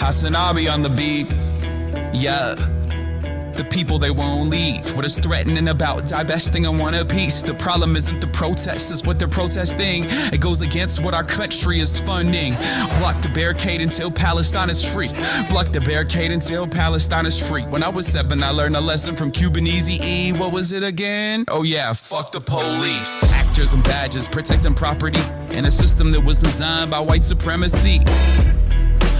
HasanAbi on the beat. Yeah. The people, they won't leave. What is threatening about divesting and want a peace? The problem isn't the protest, it's what they're protesting. It goes against what our country is funding. Block the barricade until Palestine is free. Block the barricade until Palestine is free. When I was 7, I learned a lesson from Cuban Easy-E. What was it again? Oh yeah, fuck the police. Actors and badges protecting property in a system that was designed by white supremacy.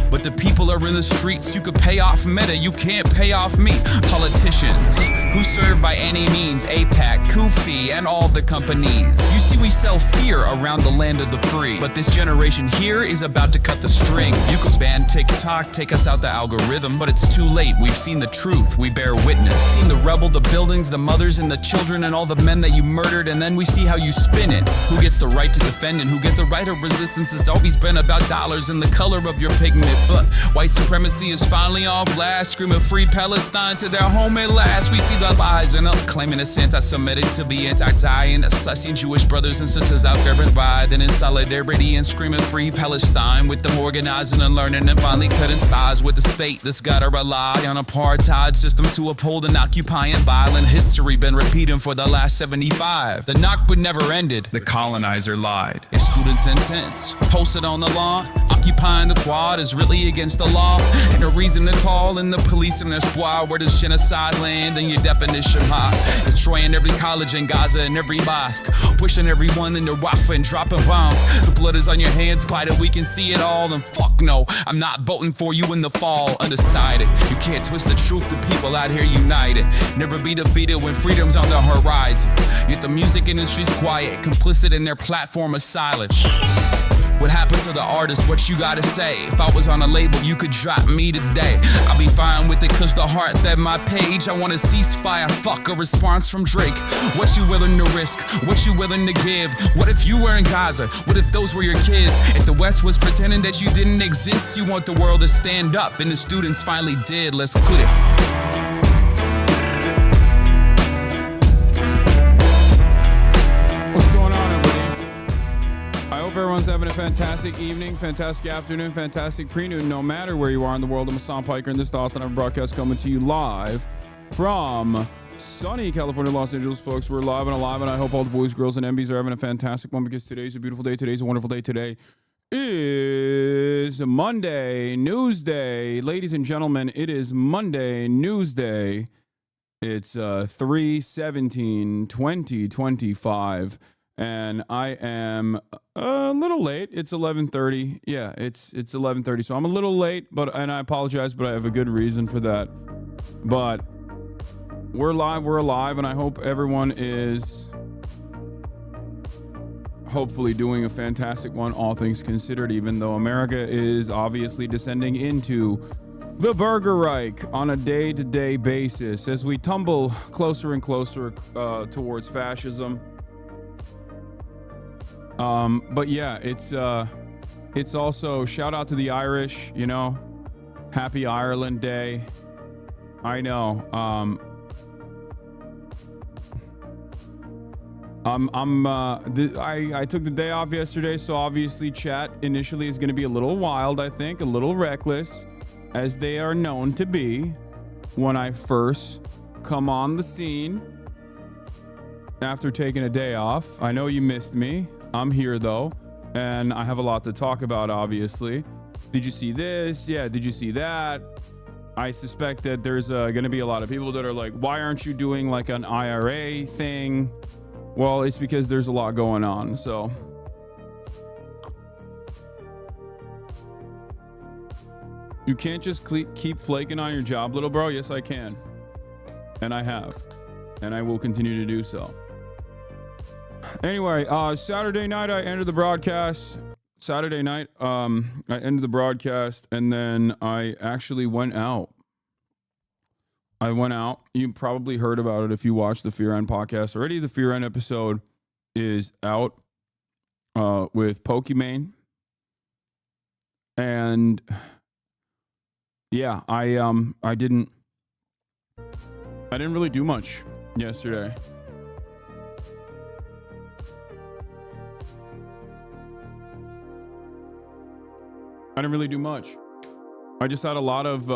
But the people are in the streets. You could pay off Meta, you can't pay off me. Politicians who serve by any means, AIPAC, Kufi, and all the companies. You see, we sell fear around the land of the free. But this generation here is about to cut the string. You could ban TikTok, take us out the algorithm, but it's too late. We've seen the truth, we bear witness. Seen the rebel, the buildings, the mothers and the children, and all the men that you murdered, and then we see how you spin it. Who gets the right to defend and who gets the right of resistance? It's always been about dollars and the color of your pigment. But white supremacy is finally on blast, screaming free Palestine to their home at last. We see the lies and claiming it's anti-Semitic to be anti-Zionist. I seen Jewish brothers and sisters out there writhing in solidarity and screaming free Palestine, with them organizing and learning and finally cutting ties with the state that's gotta rely on apartheid system to uphold an occupying violent history been repeating for the last 75. The Nakba never ended, the colonizer lied. Your students intense, posted on the lawn, occupying the quad is really against the law, and a reason to call in the police and their squad. Where does genocide land in your definition hot? Destroying every college in Gaza and every mosque, pushing everyone into Rafah and dropping bombs. The blood is on your hands, Biden, we can see it all. And fuck no, I'm not voting for you in the fall. Undecided, you can't twist the truth, the people out here united. Never be defeated when freedom's on the horizon. Yet the music industry's quiet, complicit in their platform of silence. What happened to the artist? What you gotta say? If I was on a label, you could drop me today. I'll be fine with it, cause the heart fed my page. I want a ceasefire, fuck a response from Drake. What you willing to risk? What you willing to give? What if you were in Gaza? What if those were your kids? If the West was pretending that you didn't exist, you want the world to stand up, and the students finally did. Let's quit it. Everyone's having a fantastic evening, fantastic afternoon, fantastic pre-noon, no matter where you are in the world. I'm Hasan Piker, and this is the HasanAbi broadcast coming to you live from sunny California, Los Angeles, folks. We're live and alive, and I hope all the boys, girls, and MBs are having a fantastic one, because today's a beautiful day. Today's a wonderful day. Today is Monday, News Day. Ladies and gentlemen, it is Monday, News Day. It's 3/17/2025. And I am a little late. It's 11:30. Yeah, it's 11:30. So I'm a little late, and I apologize, but I have a good reason for that. But we're live, we're alive, and I hope everyone is hopefully doing a fantastic one, all things considered, even though America is obviously descending into the BURGERREICH on a day-to-day basis as we tumble closer and closer towards fascism. But yeah, it's also shout out to the Irish, you know, happy Ireland Day. I know. I took the day off yesterday, so obviously chat initially is going to be a little wild, I think, a little reckless, as they are known to be when I first come on the scene after taking a day off. I know you missed me. I'm here though, and I have a lot to talk about, obviously. Did you see this? Yeah, did you see that? I suspect that there's going to be a lot of people that are like, why aren't you doing like an IRA thing? Well, it's because there's a lot going on, so. You can't just keep flaking on your job, little bro. Yes, I can. And I have. And I will continue to do so. Anyway, Saturday night I ended the broadcast. And then I actually went out. You probably heard about it if you watched the Fear End podcast already. The Fear End episode is out with Pokimane. And yeah, I didn't really do much yesterday. I didn't really do much. I just had a lot of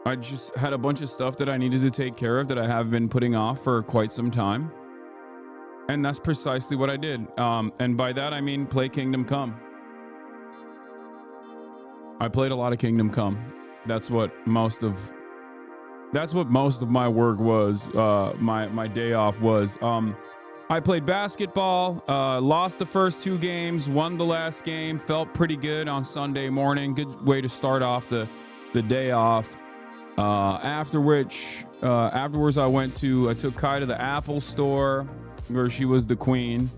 I just had a bunch of stuff that I needed to take care of that I have been putting off for quite some time. And that's precisely what I did. And by that, I mean play Kingdom Come. I played a lot of Kingdom Come. That's what most of my work was. My day off was. I played basketball, lost the first 2 games, won the last game, felt pretty good on Sunday morning. Good way to start off the day off. Afterwards, I took Kai to the Apple store where she was the queen.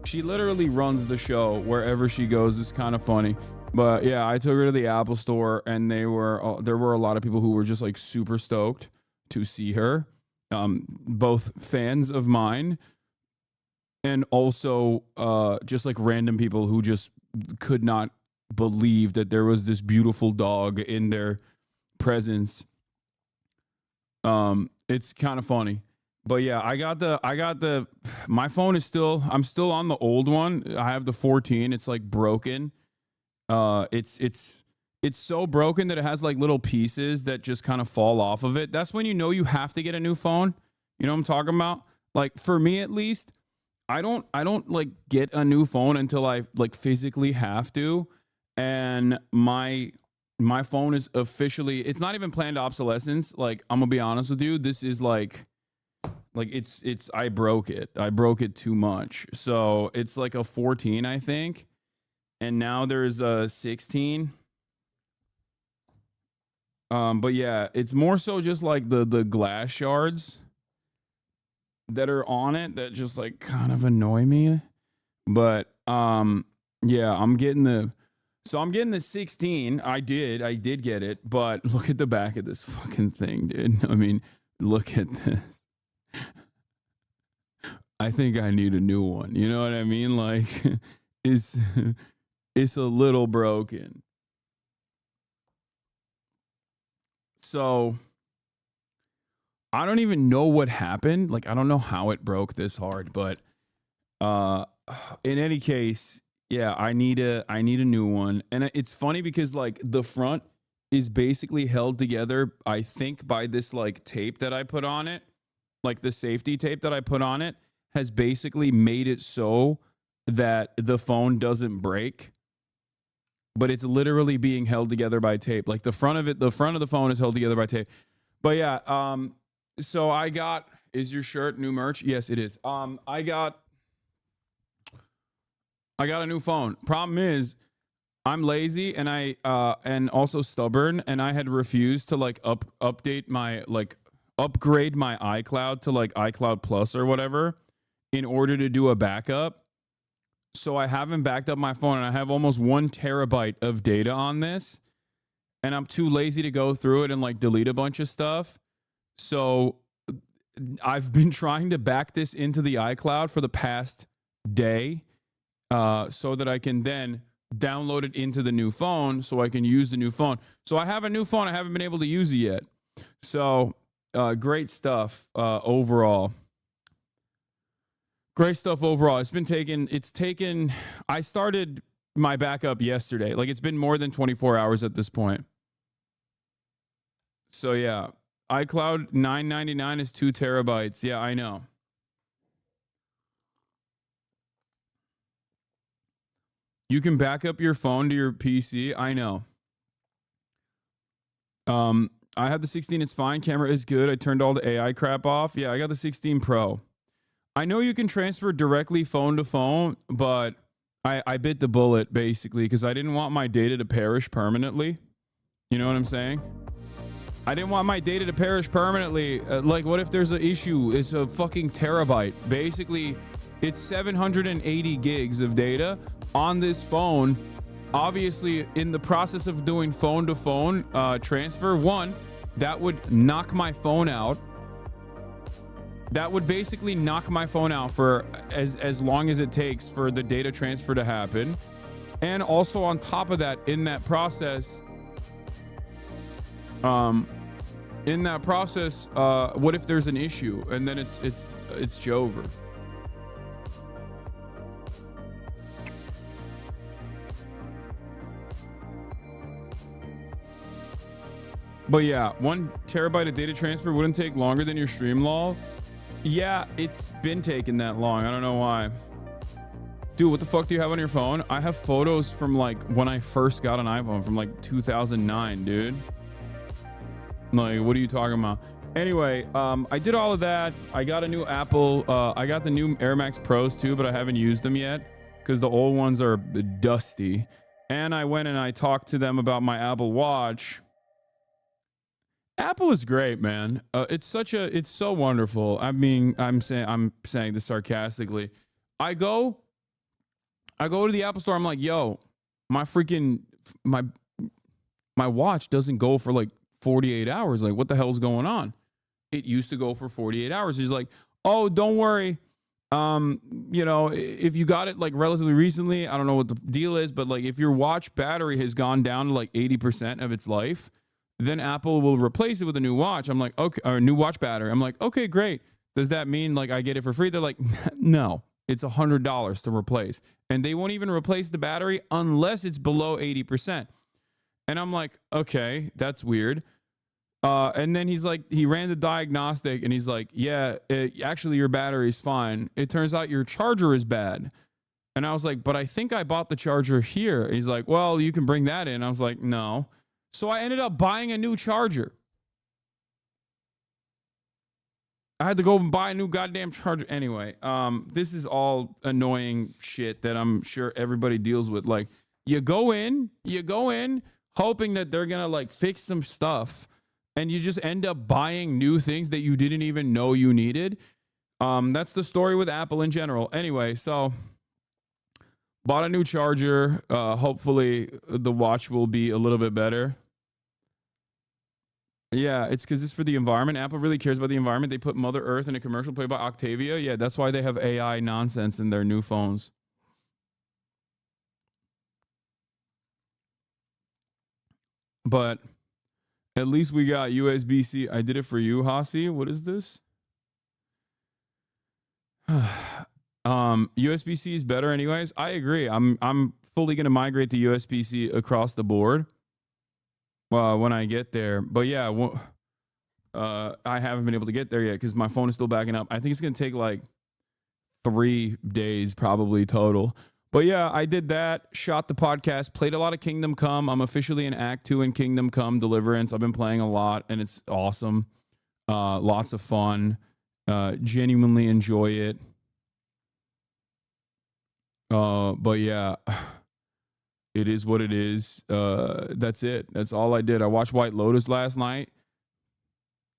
She literally runs the show wherever she goes. It's kind of funny. But yeah, I took her to the Apple store, and there were a lot of people who were just like super stoked to see her. Both fans of mine and also just like random people who just could not believe that there was this beautiful dog in their presence. It's kind of funny. But yeah, my phone is I'm still on the old one. I have the 14. It's like broken. It's so broken that it has like little pieces that just kind of fall off of it. That's when you know you have to get a new phone. You know what I'm talking about? Like for me at least, I don't like get a new phone until I like physically have to. And my phone is officially, it's not even planned obsolescence. Like I'm gonna be honest with you, this is like it's I broke it too much. So it's like a 14, I think. And now there's a 16. But yeah, it's more so just like the glass shards that are on it that just like kind of annoy me. But yeah, I'm getting the 16. I did get it, but look at the back of this fucking thing, dude. I mean, look at this. I think I need a new one. You know what I mean? Like it's a little broken. So I don't even know what happened. Like I don't know how it broke this hard, but in any case, yeah, I need a new one. And it's funny because like the front is basically held together, I think, by this like tape that I put on it. Like the safety tape that I put on it has basically made it so that the phone doesn't break. But it's literally being held together by tape. Like the front of the phone is held together by tape. But yeah, so I got, is your shirt new merch? Yes, it is. I got a new phone. Problem is, I'm lazy and and also stubborn, and I had refused to like upgrade my iCloud to like iCloud Plus or whatever in order to do a backup. So I haven't backed up my phone, and I have almost 1 terabyte of data on this, and I'm too lazy to go through it and like delete a bunch of stuff. So I've been trying to back this into the iCloud for the past day, so that I can then download it into the new phone so I can use the new phone. So I have a new phone. I haven't been able to use it yet. So great stuff overall. Great stuff overall. I started my backup yesterday. Like it's been more than 24 hours at this point. So yeah, iCloud $9.99 is 2 terabytes. Yeah, I know. You can back up your phone to your PC. I know. I have the 16. It's fine. Camera is good. I turned all the AI crap off. Yeah, I got the 16 Pro. I know you can transfer directly phone to phone, but I bit the bullet basically because I didn't want my data to perish permanently. You know what I'm saying? I didn't want my data to perish permanently. Like, what if there's an issue? It's a fucking terabyte. Basically, it's 780 gigs of data on this phone. Obviously, in the process of doing phone to phone transfer, that would knock my phone out. That would basically knock my phone out for as long as it takes for the data transfer to happen. And also on top of that, in that process, what if there's an issue and then it's Jover? But yeah, 1 terabyte of data transfer wouldn't take longer than your stream lol. Yeah, it's been taking that long. I don't know why. Dude, what the fuck do you have on your phone? I have photos from like when I first got an iPhone from like 2009, dude. Like, what are you talking about? Anyway, I did all of that. I got a new Apple. I got the new Air Max Pros too, but I haven't used them yet because the old ones are dusty. And I went and I talked to them about my Apple Watch. Apple is great, man. It's so wonderful. I mean, I'm saying this sarcastically. I go to the Apple store. I'm like, yo, my watch doesn't go for like 48 hours. Like, what the hell's going on? It used to go for 48 hours. He's like, oh, don't worry. If you got it like relatively recently, I don't know what the deal is, but like if your watch battery has gone down to like 80% of its life, then Apple will replace it with a new watch. I'm like, okay, or a new watch battery. I'm like, okay, great. Does that mean like I get it for free? They're like, no, it's $100 to replace. And they won't even replace the battery unless it's below 80%. And I'm like, okay, that's weird. And then he's like, he ran the diagnostic and he's like, yeah, actually your battery is fine. It turns out your charger is bad. And I was like, but I think I bought the charger here. He's like, well, you can bring that in. I was like, no. So I ended up buying a new charger. I had to go and buy a new goddamn charger. Anyway, this is all annoying shit that I'm sure everybody deals with. Like, you go in hoping that they're gonna like fix some stuff, and you just end up buying new things that you didn't even know you needed. That's the story with Apple in general. Anyway, so bought a new charger. Hopefully the watch will be a little bit better. Yeah, it's because it's for the environment. Apple really cares about the environment. They put Mother Earth in a commercial played by Octavia. Yeah, that's why they have AI nonsense in their new phones. But at least we got USB-C. I did it for you, Hasi. What is this? USB-C is better anyways. I agree. I'm fully going to migrate to USB-C across the board when I get there. But yeah, I haven't been able to get there yet because my phone is still backing up. I think it's going to take like 3 days probably total. But yeah, I did that, shot the podcast, played a lot of Kingdom Come. I'm officially in Act 2 in Kingdom Come Deliverance. I've been playing a lot, and it's awesome. Lots of fun. Genuinely enjoy it. But yeah, it is what it is. That's it. That's all I did. I watched White Lotus last night.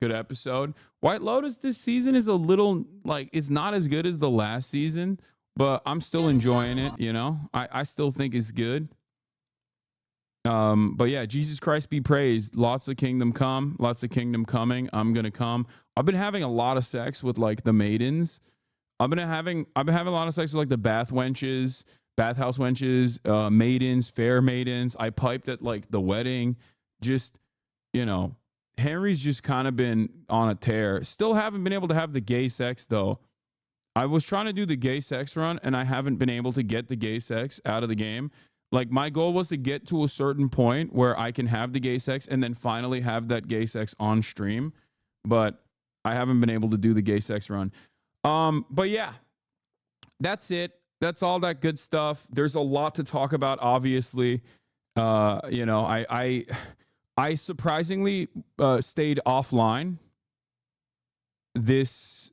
Good episode. White Lotus this season is a little, like, it's not as good as the last season, but I'm still enjoying it, you know? I still think it's good. But yeah, Jesus Christ be praised. Lots of Kingdom Come. Lots of Kingdom coming. I'm gonna come. I've been having a lot of sex with, like, the maidens. I've been having a lot of sex with, like, the bathhouse wenches, maidens, fair maidens. I piped at, like, the wedding. Just, you know, Henry's just kind of been on a tear. Still haven't been able to have the gay sex, though. I was trying to do the gay sex run, and I haven't been able to get the gay sex out of the game. Like, my goal was to get to a certain point where I can have the gay sex and then finally have that gay sex on stream. But I haven't been able to do the gay sex run. But yeah, that's it. That's all that good stuff. There's a lot to talk about, obviously. You know, I surprisingly stayed offline this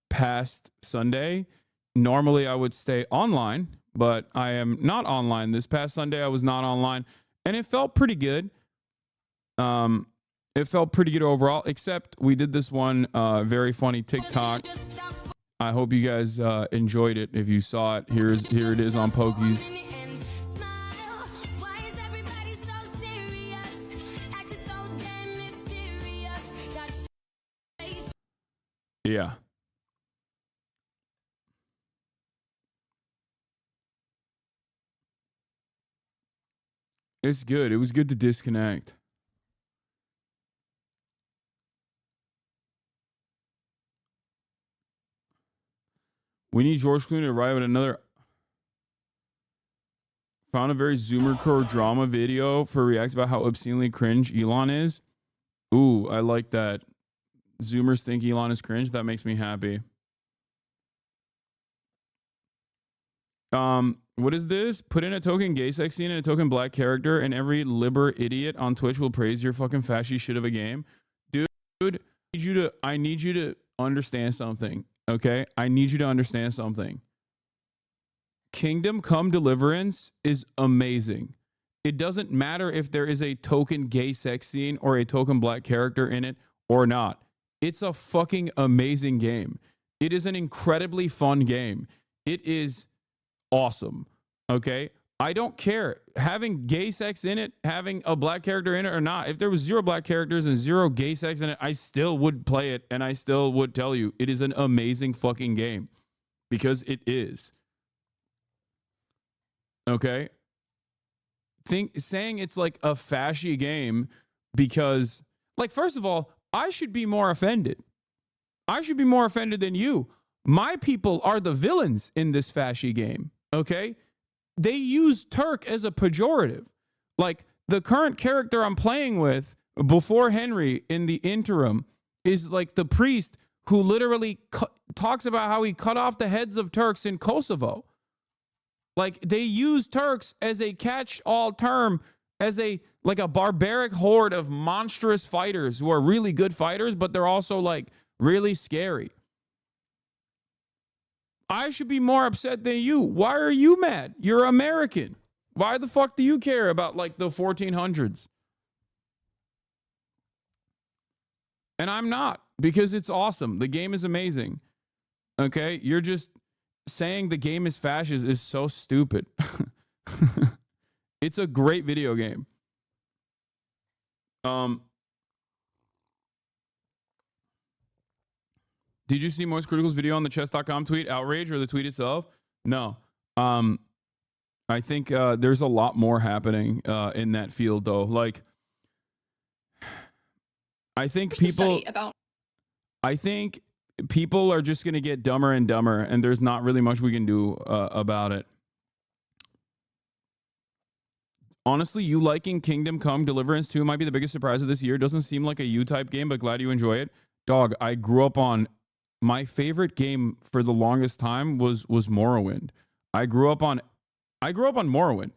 past Sunday. Normally I would stay online, but I am not online. This past Sunday I was not online, and it felt pretty good. It felt pretty good overall, except we did this one very funny TikTok. I hope you guys enjoyed it. If you saw it, here it is on Pokies. Yeah. It's good. It was good to disconnect. We need George Clooney to arrive at another. Found a very Zoomer core drama video for reacts about how obscenely cringe Elon is. Ooh, I like that. Zoomers think Elon is cringe. That makes me happy. What is this? Put in a token gay sex scene and a token black character, and every liber idiot on Twitch will praise your fucking fashy shit of a game. Dude, I need you to understand something. Okay? I need you to understand something. Kingdom Come Deliverance is amazing. It doesn't matter if there is a token gay sex scene or a token black character in it or not. It's a fucking amazing game. It is an incredibly fun game. It is awesome. Okay? I don't care having gay sex in it, having a black character in it or not. If there was 0 black characters and 0 gay sex in it, I still would play it and I still would tell you it is an amazing fucking game because it is. Okay? Saying it's like a fashy game because, like, first of all, I should be more offended. I should be more offended than you. My people are the villains in this fashy game. Okay? They use Turk as a pejorative. Like, the current character I'm playing with before Henry in the interim is like the priest who literally talks about how he cut off the heads of Turks in Kosovo. Like, they use Turks as a catch-all term, as a barbaric horde of monstrous fighters who are really good fighters, but they're also like really scary. I should be more upset than you. Why are you mad? You're American. Why the fuck do you care about like the 1400s? And I'm not, because it's awesome. The game is amazing. Okay? You're just saying the game is fascist is so stupid. It's a great video game. Did you see Moist Critical's video on the chess.com tweet, outrage, or the tweet itself? No. I think there's a lot more happening in that field, though. Like, I think people are just going to get dumber and dumber, and there's not really much we can do about it. Honestly, you liking Kingdom Come Deliverance 2 might be the biggest surprise of this year. Doesn't seem like a you-type game, but glad you enjoy it. Dog, I grew up on... My favorite game for the longest time was Morrowind. I grew up on Morrowind.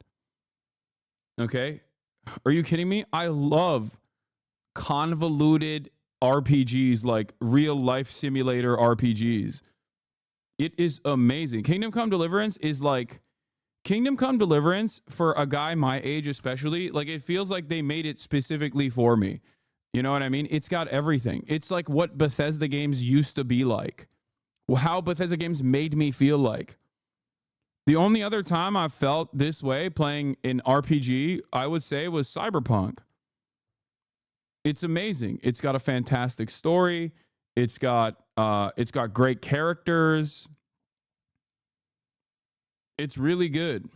Okay? Are you kidding me? I love convoluted RPGs, like real-life simulator RPGs. It is amazing. Kingdom Come Deliverance is like... Kingdom Come Deliverance, for a guy my age especially, like, it feels like they made it specifically for me. You know what I mean? It's got everything. It's like what Bethesda games used to be like. How Bethesda games made me feel like. The only other time I felt this way playing an RPG, I would say, was Cyberpunk. It's amazing. It's got a fantastic story. It's got great characters. It's really good.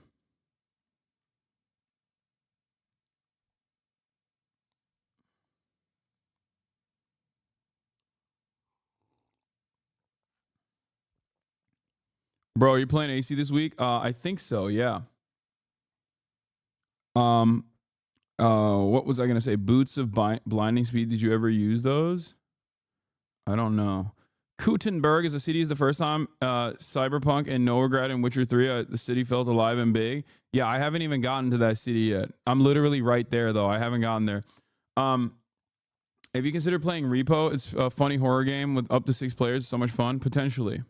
Bro, are you playing AC this week? I think so, yeah. What was I going to say? Boots of Blinding Speed. Did you ever use those? I don't know. Gutenberg is a city is the first time. Cyberpunk and No Regret in Witcher 3. The city felt alive and big. Yeah, I haven't even gotten to that city yet. I'm literally right there, though. I haven't gotten there. If you consider playing Repo, it's a funny horror game with up to 6 players. So much fun, potentially.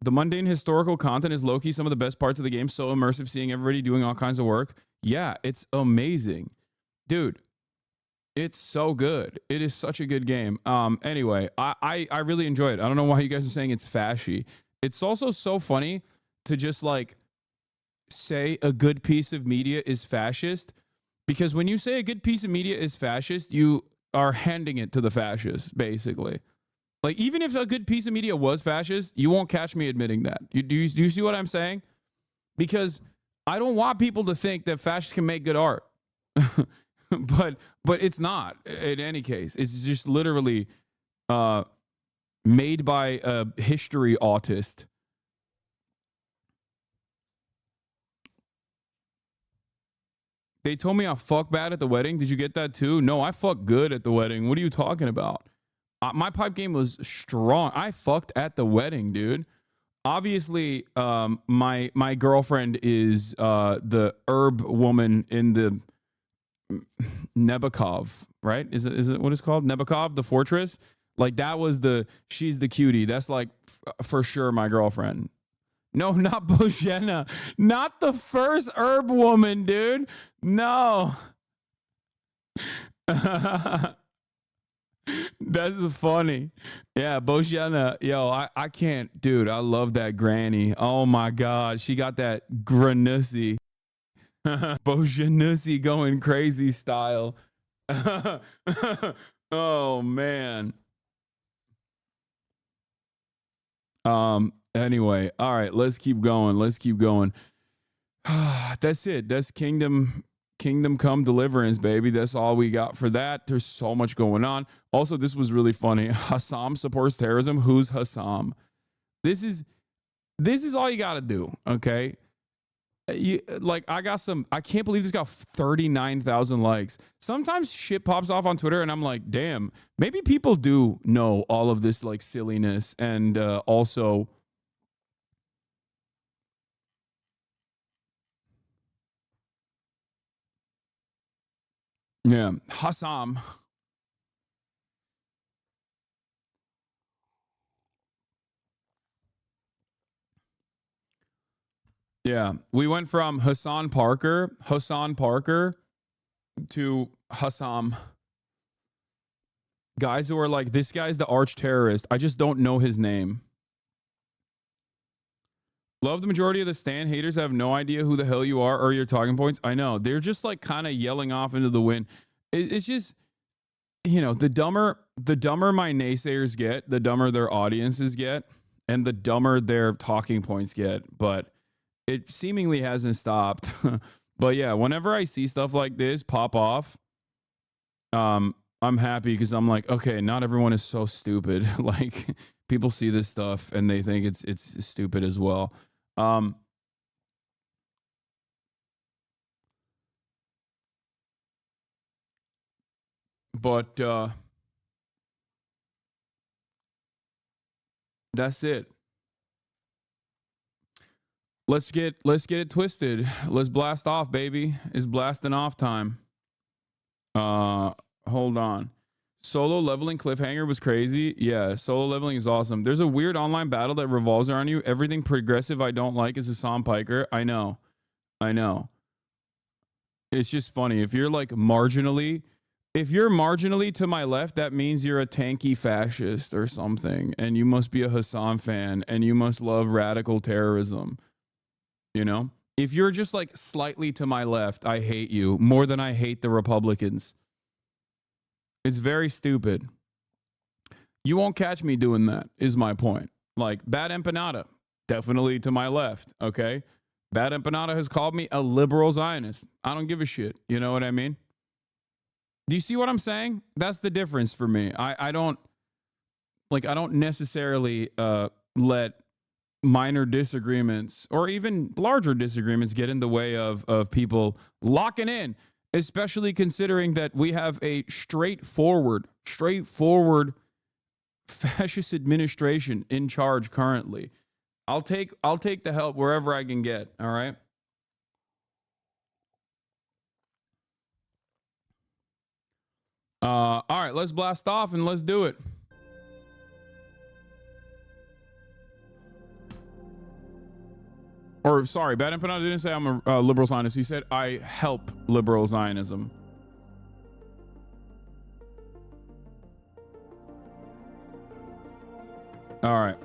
The mundane historical content is low-key some of the best parts of the game. So immersive, seeing everybody doing all kinds of work. Yeah, it's amazing. Dude, it's so good. It is such a good game. Anyway, I really enjoy it. I don't know why you guys are saying it's fashy. It's also so funny to just like say a good piece of media is fascist, because when you say a good piece of media is fascist, you are handing it to the fascists, basically. Like, even if a good piece of media was fascist, you won't catch me admitting that. Do you see what I'm saying? Because I don't want people to think that fascists can make good art. but it's not, in any case. It's just literally made by a history autist. They told me I fuck bad at the wedding. Did you get that too? No, I fuck good at the wedding. What are you talking about? My pipe game was strong. I fucked at the wedding, dude. Obviously, my girlfriend is the herb woman in the Nebakov, right? Is it what it's called? Nebakov, the fortress. Like that was she's the cutie. That's like for sure my girlfriend. No, not Bojena. Not the first herb woman, dude. No. That's funny. Yeah, Bojena. Yo, I can't, dude. I love that granny. Oh my God. She got that granussi. Bojanussi going crazy style. Oh man. Anyway, all right, let's keep going. That's it. That's kingdom come deliverance, baby. That's all we got for that. There's so much going on. Also, this was really funny. Hasan supports terrorism. Who's Hasan? This is all you got to do, okay? I can't believe this got 39,000 likes. Sometimes shit pops off on Twitter and I'm like, damn, maybe people do know all of this like silliness and also yeah, Hasan. Yeah, we went from Hasan Parker to Hasan. Guys who are like, this guy's the arch terrorist. I just don't know his name. Love the majority of the Stan haters have no idea who the hell you are or your talking points. I know. They're just like kind of yelling off into the wind. It's just, you know, the dumber my naysayers get, the dumber their audiences get, and the dumber their talking points get. But it seemingly hasn't stopped. But yeah, whenever I see stuff like this pop off, I'm happy because I'm like, okay, not everyone is so stupid. Like people see this stuff and they think it's stupid as well. But that's it. Let's get it twisted. Let's blast off, baby. It's blasting off time. Hold on. Solo leveling cliffhanger was crazy. Yeah, solo leveling is awesome. There's a weird online battle that revolves around you. Everything progressive I don't like is Hasan Piker. I know. It's just funny. If you're marginally to my left, that means you're a tanky fascist or something. And you must be a Hasan fan and you must love radical terrorism. You know? If you're just like slightly to my left, I hate you more than I hate the Republicans. It's very stupid. You won't catch me doing that, is my point. Like, Bad Empanada, definitely to my left, okay? Bad Empanada has called me a liberal Zionist. I don't give a shit. You know what I mean? Do you see what I'm saying? That's the difference for me. I don't necessarily let minor disagreements or even larger disagreements get in the way of people locking in, especially considering that we have a straightforward fascist administration in charge currently. I'll take the help wherever I can get, all right? All right, let's blast off and let's do it. Or, sorry, Bad Empanada didn't say I'm a liberal Zionist. He said I help liberal Zionism. All right.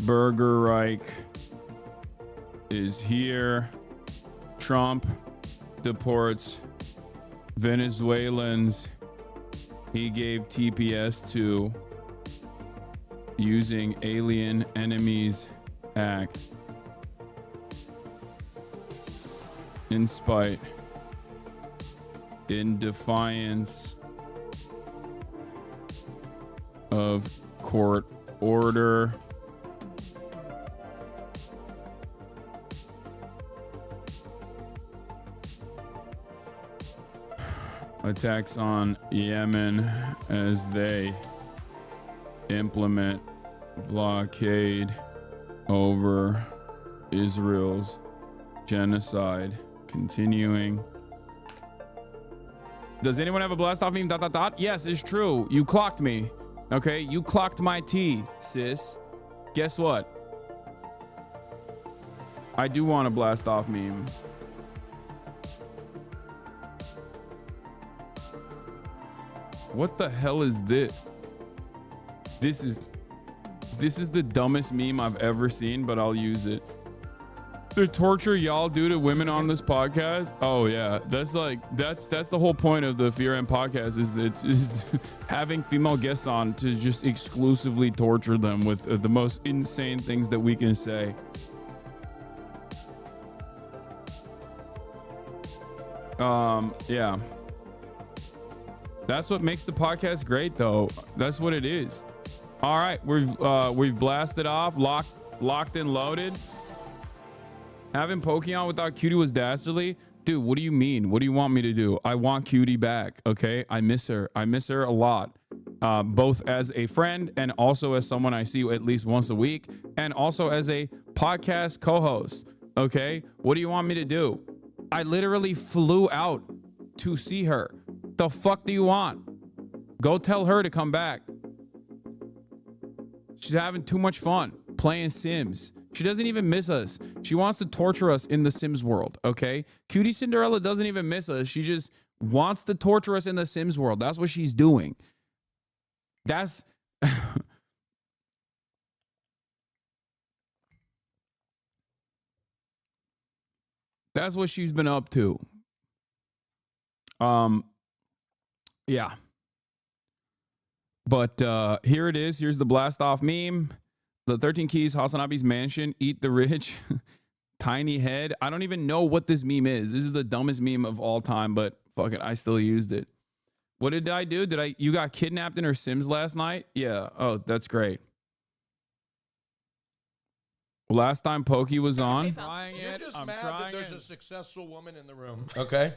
BURGERREICH is here. Trump deports Venezuelans he gave TPS to using Alien Enemies Act in defiance of court order. attacks on Yemen as they implement blockade over Israel's genocide continuing. Does anyone have a blast off meme? ... Yes, it's true. You clocked me. Okay, you clocked my T, sis. Guess what? I do want a blast off meme. What the hell is this? This is the dumbest meme I've ever seen, but I'll use it. The torture y'all do to women on this podcast. Oh yeah, that's the whole point of the Fear and podcast is having female guests on to just exclusively torture them with the most insane things that we can say. Yeah. That's what makes the podcast great, though. That's what it is. All right, we've blasted off, locked and loaded. Having Pokey on without Cutie was dastardly. Dude, what do you mean? What do you want me to do? I want Cutie back, okay? I miss her. I miss her a lot. Both as a friend and also as someone I see at least once a week, and also as a podcast co-host, okay? What do you want me to do? I literally flew out to see her. The fuck do you want? Go tell her to come back. She's having too much fun playing Sims. She doesn't even miss us. She wants to torture us in the Sims world, okay? Cutie Cinderella doesn't even miss us. She just wants to torture us in the Sims world. That's what she's doing. That's... That's what she's been up to. Yeah. But here it is. Here's the blast off meme. The 13 keys, HasanAbi's mansion, eat the rich, tiny head. I don't even know what this meme is. This is the dumbest meme of all time, but fuck it, I still used it. What did I do? You got kidnapped in her Sims last night? Yeah. Oh, that's great. Last time Pokey was on. You're just mad that there's a successful woman in the room. Okay.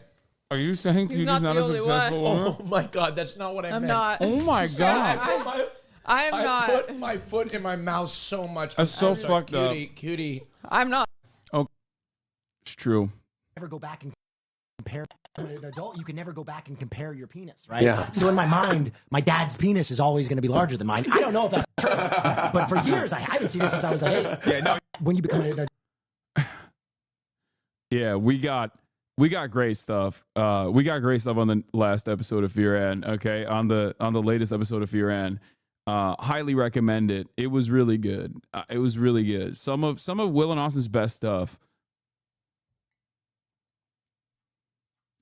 Are you saying Cutie's not a successful woman? Oh my God, that's not what I meant. I'm not. Oh my God. I am not. I put my foot in my mouth so much. That's so fucked up. Cutie. I'm not. Oh, it's true. Never go back and compare. An adult, you can never go back and compare your penis, right? Yeah. So in my mind, my dad's penis is always going to be larger than mine. I don't know if that's true, but for years I haven't seen it since I was like 8. Yeah, no. When you become an adult. Yeah, we got great stuff. We got great stuff on the last episode of Fear and, okay, on the latest episode of Fear and. Highly recommend it. It was really good. It was really good. Some of Will and Austin's best stuff.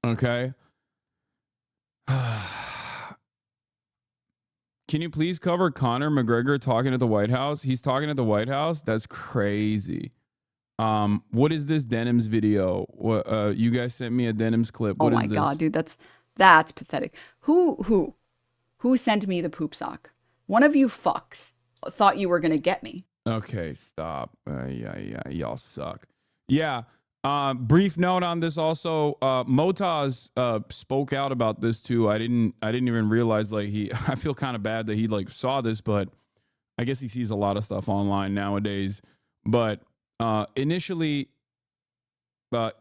Okay. Can you please cover Conor McGregor talking at the White House? He's talking at the White House? That's crazy. What is this Denims video? You guys sent me a Denims clip. What is this? God, dude, that's pathetic. Who sent me the poop sock? One of you fucks thought you were gonna get me. Okay, stop. Yeah, y'all suck. Yeah. Brief note on this also. Motaz spoke out about this too. I didn't even realize I feel kind of bad that he saw this, but I guess he sees a lot of stuff online nowadays. But initially,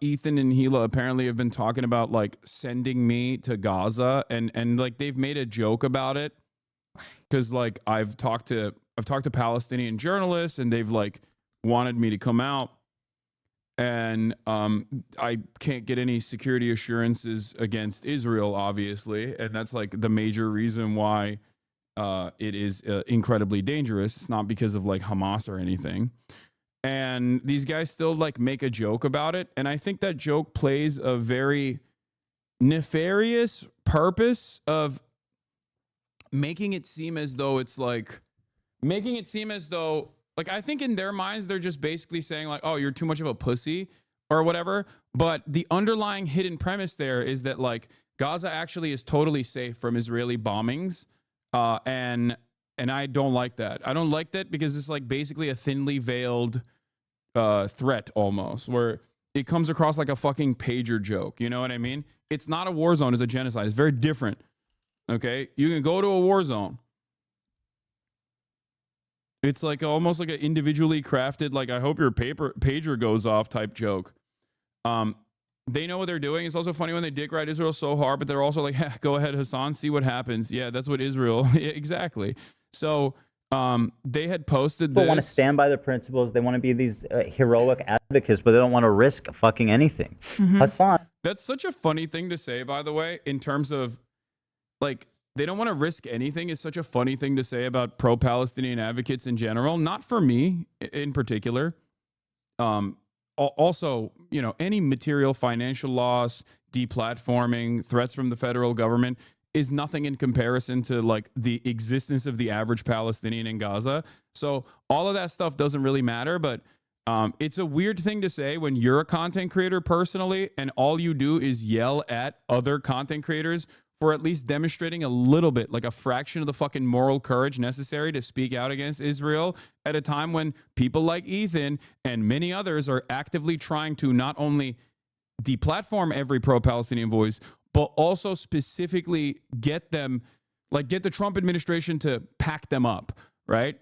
Ethan and Gila apparently have been talking about sending me to Gaza, and they've made a joke about it. Because I've talked to Palestinian journalists and they've wanted me to come out, and I can't get any security assurances against Israel, obviously, and that's the major reason why it is incredibly dangerous. It's not because of Hamas or anything, and these guys still make a joke about it, and I think that joke plays a very nefarious purpose of making it seem as though it's I think in their minds, they're just basically saying oh, you're too much of a pussy or whatever. But the underlying hidden premise there is that Gaza actually is totally safe from Israeli bombings. And I don't like that. I don't like that because it's basically a thinly veiled threat almost, where it comes across like a fucking pager joke. You know what I mean? It's not a war zone, it's a genocide. It's very different. Okay? You can go to a war zone. It's like almost like an individually crafted, like, I hope your pager goes off type joke. They know what they're doing. It's also funny when they dick ride Israel so hard, but they're also like, go ahead, Hasan, see what happens. Yeah, that's what Israel, exactly. So they had posted People this. want to stand by their principles. They want to be these heroic advocates, but they don't want to risk fucking anything. Hasan. That's such a funny thing to say, by the way, in terms of, like, they don't want to risk anything is such a funny thing to say about pro-Palestinian advocates in general. Not for me in particular. Also, you know, any material financial loss, deplatforming, threats from the federal government is nothing in comparison to like the existence of the average Palestinian in Gaza. So all of that stuff doesn't really matter, but it's a weird thing to say when you're a content creator personally and all you do is yell at other content creators for at least demonstrating a little bit, like a fraction of the fucking moral courage necessary to speak out against Israel at a time when people like Ethan and many others are actively trying to not only deplatform every pro-Palestinian voice, but also specifically get them, like get the Trump administration to pack them up, right?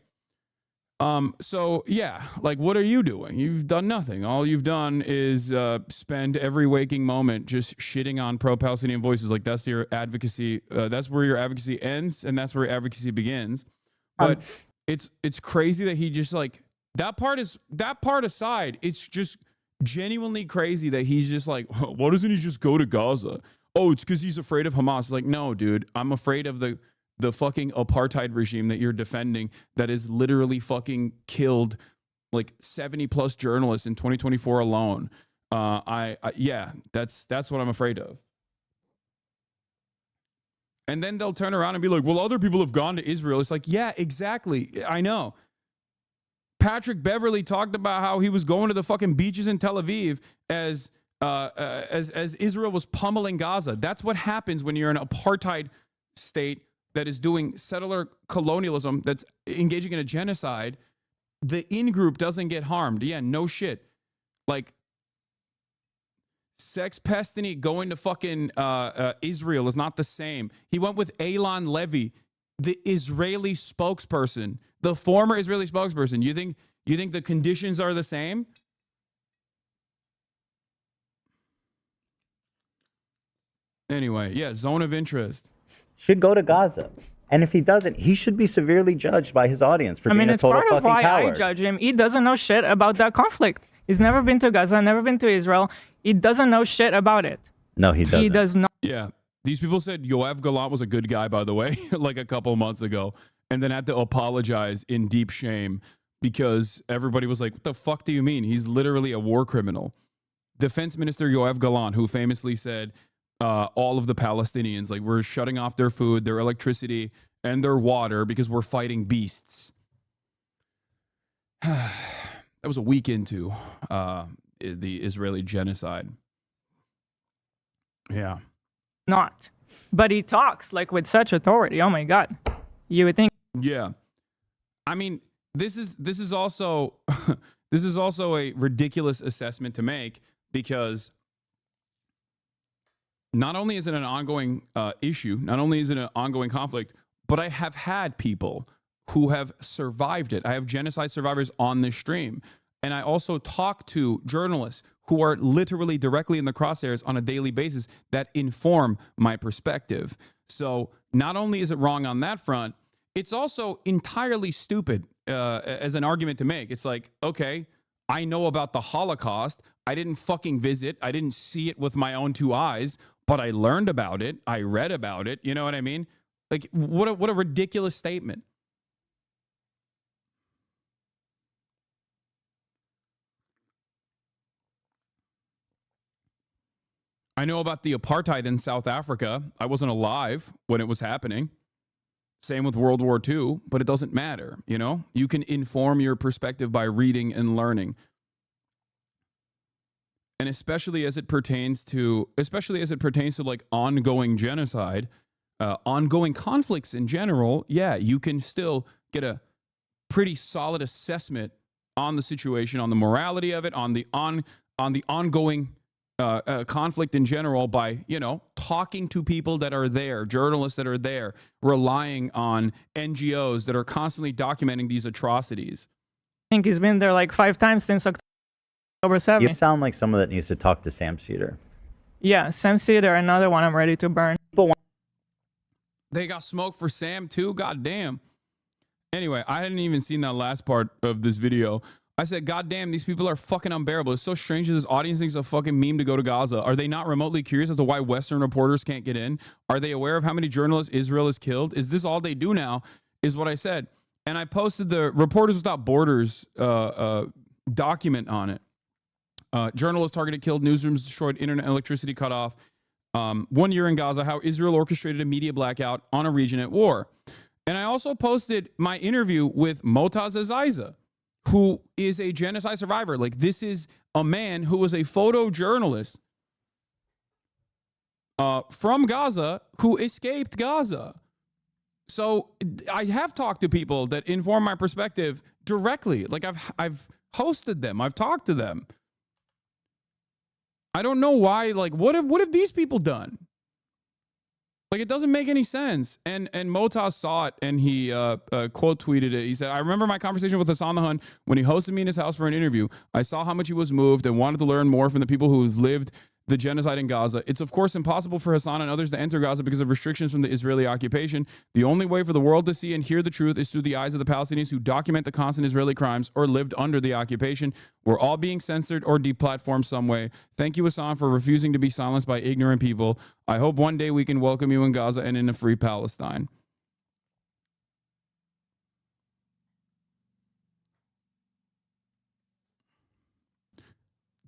So yeah, like what are you doing? You've done nothing. All you've done is spend every waking moment just shitting on pro-Palestinian voices. Like that's your advocacy. That's where your advocacy ends, and that's where your advocacy begins. But it's crazy that he just like that part aside. It's just genuinely crazy that he's just like, why doesn't he just go to Gaza? Oh, it's because he's afraid of Hamas. It's like, no, dude, I'm afraid of the fucking apartheid regime that you're defending that has literally fucking killed like 70 plus journalists in 2024 alone. Yeah, that's what I'm afraid of. And then they'll turn around and be like, well, other people have gone to Israel. It's like, yeah, exactly. I know. Patrick Beverly talked about how he was going to the fucking beaches in Tel Aviv as Israel was pummeling Gaza. That's what happens when you're an apartheid state that is doing settler colonialism, that's engaging in a genocide. The in-group doesn't get harmed. Yeah, no shit. Like, Sex Pestany going to fucking Israel is not the same. He went with Eylon Levy, the Israeli spokesperson, the former Israeli spokesperson. You think the conditions are the same? Anyway, yeah, zone of interest. Should go to Gaza. And if he doesn't, he should be severely judged by his audience for being a total fucking coward. I mean, it's part of why I judge him. He doesn't know shit about that conflict. He's never been to Gaza, never been to Israel. He doesn't know shit about it. No, he doesn't. He does not. Yeah. These people said Yoav Gallant was a good guy, by the way, like a couple months ago, and then had to apologize in deep shame because everybody was like, what the fuck do you mean? He's literally a war criminal. Defense Minister Yoav Gallant, who famously said, all of the Palestinians, like, we're shutting off their food, their electricity, and their water because we're fighting beasts. That was a week into the Israeli genocide. Yeah. Not. But he talks like with such authority. Oh my God. You would think. Yeah. I mean, this is also this is also a ridiculous assessment to make because not only is it an ongoing issue, not only is it an ongoing conflict, but I have had people who have survived it. I have genocide survivors on this stream. And I also talk to journalists who are literally directly in the crosshairs on a daily basis that inform my perspective. So not only is it wrong on that front, it's also entirely stupid as an argument to make. It's like, okay, I know about the Holocaust. I didn't fucking visit. I didn't see it with my own two eyes, but I learned about it. I read about it. You know what I mean? Like, what a ridiculous statement. I know about the apartheid in South Africa. I wasn't alive when it was happening. Same with World War II, but it doesn't matter, you know? You can inform your perspective by reading and learning. And especially as it pertains to like ongoing genocide, ongoing conflicts in general, yeah, you can still get a pretty solid assessment on the situation, on the morality of it, on the ongoing conflict in general by, you know, talking to people that are there, journalists that are there, relying on NGOs that are constantly documenting these atrocities. I think he's been there like 5 times since October 7th. You sound like someone that needs to talk to Sam Cedar. Yeah, Sam Cedar, another one I'm ready to burn. They got smoke for Sam too? God damn. Anyway, I hadn't even seen that last part of this video. I said, God damn, these people are fucking unbearable. It's so strange that this audience thinks it's a fucking meme to go to Gaza. Are they not remotely curious as to why Western reporters can't get in? Are they aware of how many journalists Israel has killed? Is this all they do now? Is what I said. And I posted the Reporters Without Borders document on it. Journalists targeted, killed, newsrooms destroyed, internet and electricity cut off. 1 year in Gaza, how Israel orchestrated a media blackout on a region at war. And I also posted my interview with Motaz Azaiza, who is a genocide survivor. Like, this is a man who was a photojournalist from Gaza who escaped Gaza. So I have talked to people that inform my perspective directly. Like, I've hosted them. I've talked to them. I don't know why. Like, what have these people done? Like, it doesn't make any sense. And Motaz saw it, and he quote tweeted it. He said, I remember my conversation with Hasan Hun when he hosted me in his house for an interview. I saw how much he was moved and wanted to learn more from the people who lived the genocide in Gaza. It's, of course, impossible for Hasan and others to enter Gaza because of restrictions from the Israeli occupation. The only way for the world to see and hear the truth is through the eyes of the Palestinians who document the constant Israeli crimes or lived under the occupation. We're all being censored or deplatformed some way. Thank you, Hasan, for refusing to be silenced by ignorant people. I hope one day we can welcome you in Gaza and in a free Palestine.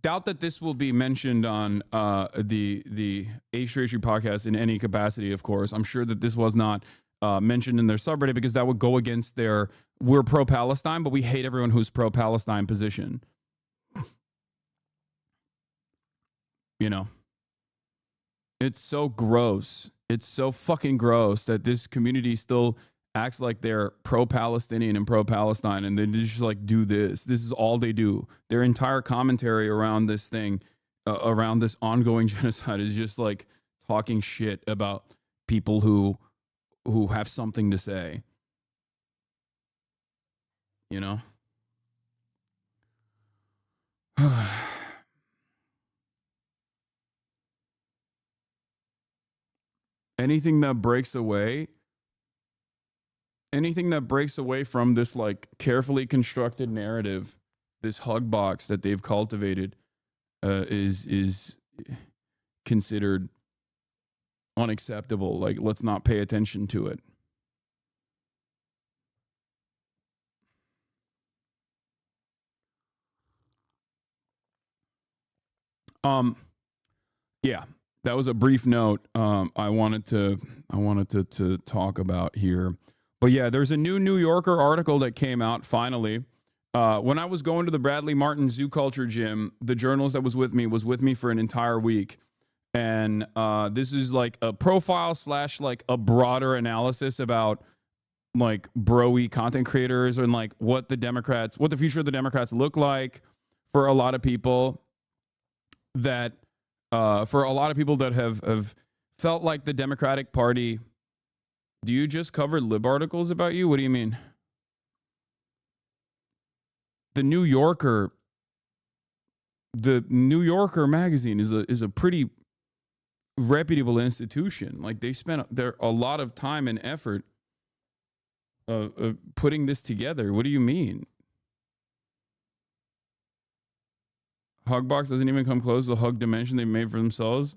Doubt that this will be mentioned on the H3H3 podcast in any capacity, of course. I'm sure that this was not mentioned in their subreddit because that would go against their we're pro-Palestine, but we hate everyone who's pro-Palestine position. You know? It's so gross. It's so fucking gross that this community still acts like they're pro-Palestinian and pro-Palestine, and they just like do this. This is all they do. Their entire commentary around this thing, around this ongoing genocide, is just like talking shit about people who have something to say. You know? Anything that breaks away from this like carefully constructed narrative, this hug box that they've cultivated, is considered unacceptable. Like, let's not pay attention to it. Yeah, that was a brief note I wanted to talk about here. But yeah, there's a new New Yorker article that came out finally. When I was going to the Bradley Martin Zoo Culture Gym, the journalist that was with me for an entire week. And this is like a profile / like a broader analysis about like bro-y content creators and like what the future of the Democrats look like for a lot of people that have felt like the Democratic Party. Do you just cover lib articles about you? What do you mean? The New Yorker magazine is a pretty reputable institution. Like, they spent a lot of time and effort putting this together. What do you mean? Hugbox doesn't even come close to the hug dimension they made for themselves.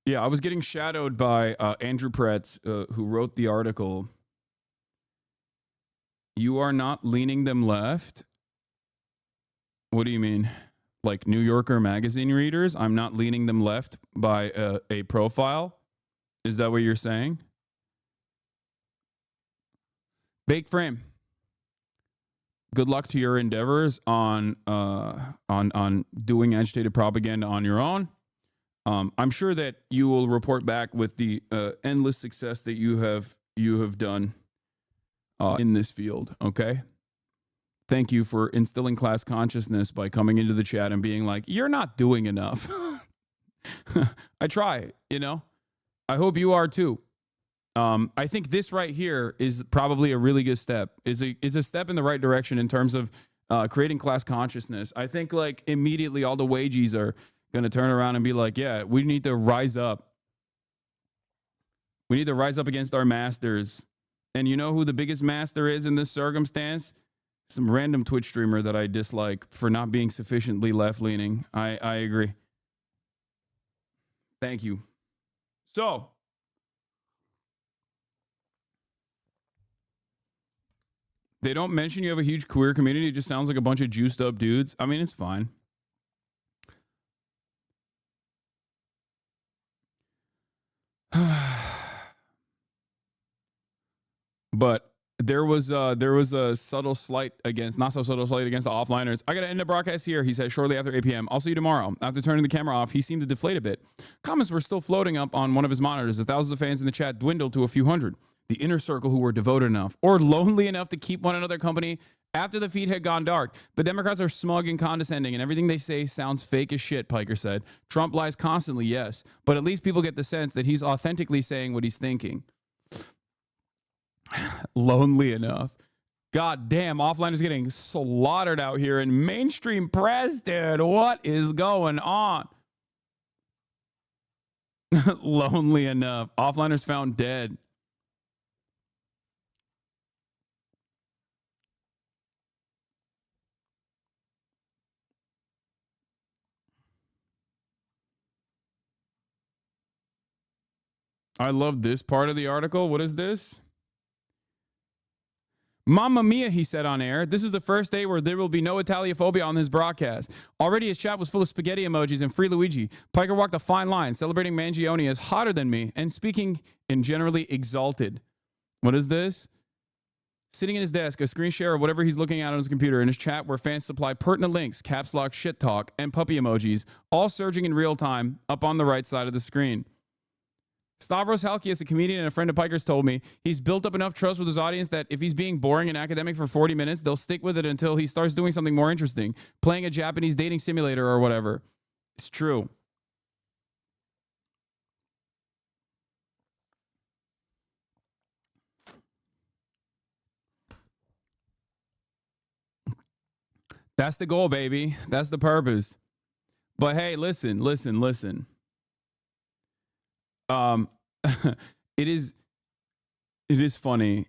Yeah, I was getting shadowed by Andrew Pretz, who wrote the article. You are not leaning them left? What do you mean? Like New Yorker magazine readers? I'm not leaning them left by a profile? Is that what you're saying? Bake Frame. Good luck to your endeavors on doing agitated propaganda on your own. I'm sure that you will report back with the endless success that you have done in this field. Okay, Thank you for instilling class consciousness by coming into the chat and being like, you're not doing enough. I try, you know. I hope you are too. I think this right here is probably a really good step. Is a step in the right direction in terms of creating class consciousness. I think like immediately all the wages are going to turn around and be like, yeah, we need to rise up. We need to rise up against our masters. And you know who the biggest master is in this circumstance? Some random Twitch streamer that I dislike for not being sufficiently left-leaning. I agree. Thank you. So, they don't mention you have a huge queer community. It just sounds like a bunch of juiced up dudes. I mean, it's fine. But there was a subtle slight against, not so subtle slight against the offliners. I got to end the broadcast here, he said shortly after 8 p.m. I'll see you tomorrow. After turning the camera off, he seemed to deflate a bit. Comments were still floating up on one of his monitors as thousands of fans in the chat dwindled to a few hundred. The inner circle who were devoted enough or lonely enough to keep one another company after the feed had gone dark. The Democrats are smug and condescending, and everything they say sounds fake as shit, Piker said. Trump lies constantly, yes, but at least people get the sense that he's authentically saying what he's thinking. Lonely enough. God damn, offline is getting slaughtered out here in mainstream press, dude. What is going on? Lonely enough. Offliners found dead. I love this part of the article. What is this? Mamma mia, he said on air. This is the first day where there will be no Italiophobia on this broadcast. Already his chat was full of spaghetti emojis and free Luigi. Piker walked a fine line, celebrating Mangione as hotter than me and speaking in generally exalted. What is this? Sitting in his desk, a screen share of whatever he's looking at on his computer, in his chat where fans supply pertinent links, caps lock shit talk, and puppy emojis, all surging in real time up on the right side of the screen. Stavros Halkias, a comedian and a friend of Piker's, told me he's built up enough trust with his audience that if he's being boring and academic for 40 minutes, they'll stick with it until he starts doing something more interesting, playing a Japanese dating simulator or whatever. It's true. That's the goal, baby. That's the purpose. But hey, listen. It is funny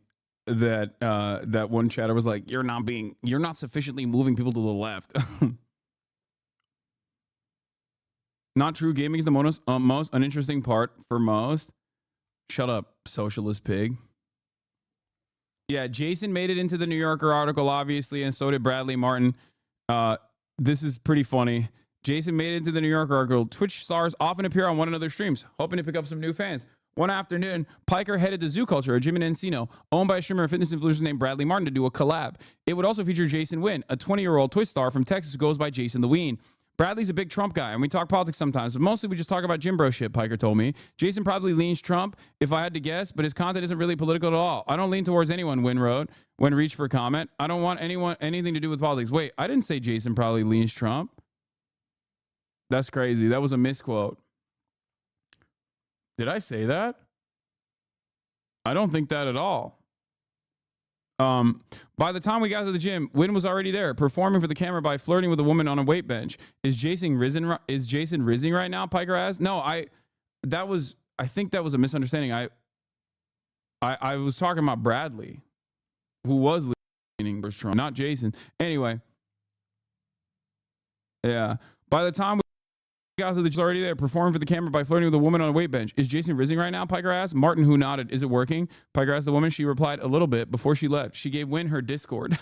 that that one chatter was like, you're not sufficiently moving people to the left. Not true. Gaming is the most uninteresting part for most. Shut up, socialist pig. Yeah, Jason made it into the New Yorker article, obviously, and so did Bradley Martin. This is pretty funny. Jason made it into the New Yorker article. Twitch stars often appear on one another's streams, hoping to pick up some new fans. One afternoon, Piker headed to Zoo Culture, a gym in Encino, owned by a streamer and fitness influencer named Bradley Martin, to do a collab. It would also feature Jason Wynn, a 20-year-old Twitch star from Texas who goes by Jason the Ween. Bradley's a big Trump guy, and we talk politics sometimes, but mostly we just talk about Jim Bro shit, Piker told me. Jason probably leans Trump, if I had to guess, but his content isn't really political at all. I don't lean towards anyone, Wynn wrote, when reached for comment. I don't want anything to do with politics. Wait, I didn't say Jason probably leans Trump. That's crazy. That was a misquote. Did I say that? I don't think that at all. By the time we got to the gym, Wynn was already there, performing for the camera by flirting with a woman on a weight bench. Is Jason rising right now? Piker asked. No, I think that was a misunderstanding. I was talking about Bradley, who was leaning for Trump, not Jason. Anyway, yeah. By the time we got to the gym, already there, performing for the camera by flirting with a woman on a weight bench. Is Jason rising right now? Piker asked. Martin, who nodded, is it working? Piker asked the woman. She replied a little bit before she left. She gave Wynn her Discord.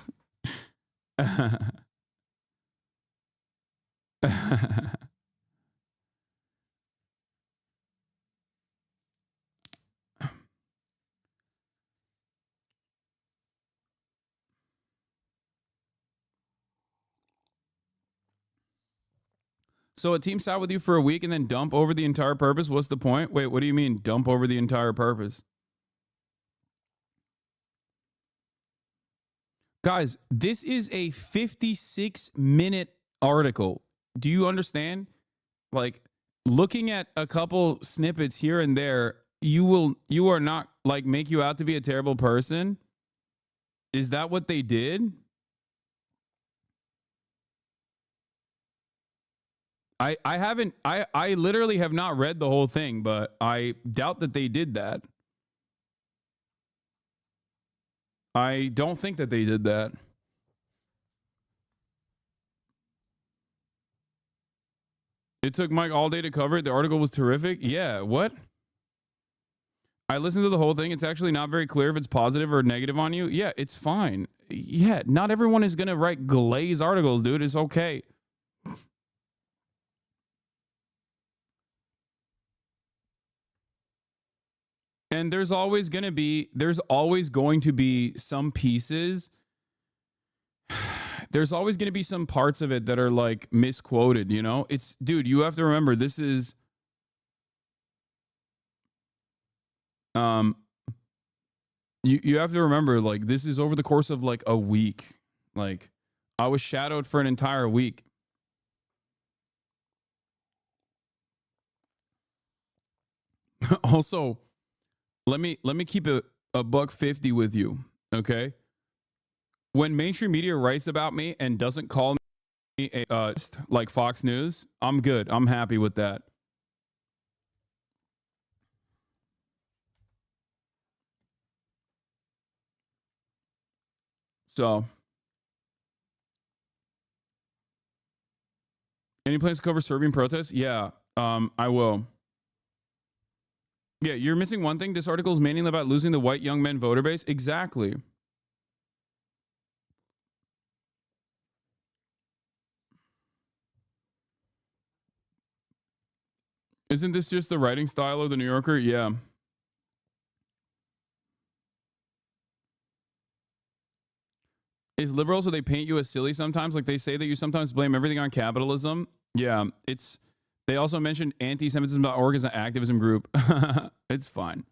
So a team sat with you for a week and then dump over the entire purpose? What's the point? Wait, what do you mean dump over the entire purpose? Guys, this is a 56-minute article. Do you understand? Like, looking at a couple snippets here and there, you are not like make you out to be a terrible person. Is that what they did? I literally have not read the whole thing, but I doubt that they did that. I don't think that they did that. It took Mike all day to cover it. The article was terrific. Yeah, what? I listened to the whole thing. It's actually not very clear if it's positive or negative on you. Yeah, it's fine. Yeah, not everyone is going to write glaze articles, dude. It's okay. And there's always going to be some pieces. There's always going to be some parts of it that are like misquoted, you know? It's, dude, you have to remember this is you have to remember, like, this is over the course of like a week. Like, I was shadowed for an entire week. Also, let me keep a $1.50 with you, okay? When mainstream media writes about me and doesn't call me a like Fox News, I'm good. I'm happy with that. So, any plans to cover Serbian protests? Yeah, I will. Yeah, you're missing one thing. This article is mainly about losing the white young men voter base. Exactly. Isn't this just the writing style of the New Yorker? Yeah. Is liberal so they paint you as silly sometimes? Like they say that you sometimes blame everything on capitalism? Yeah, it's... They also mentioned Antisemitism.org as an activism group. It's fine.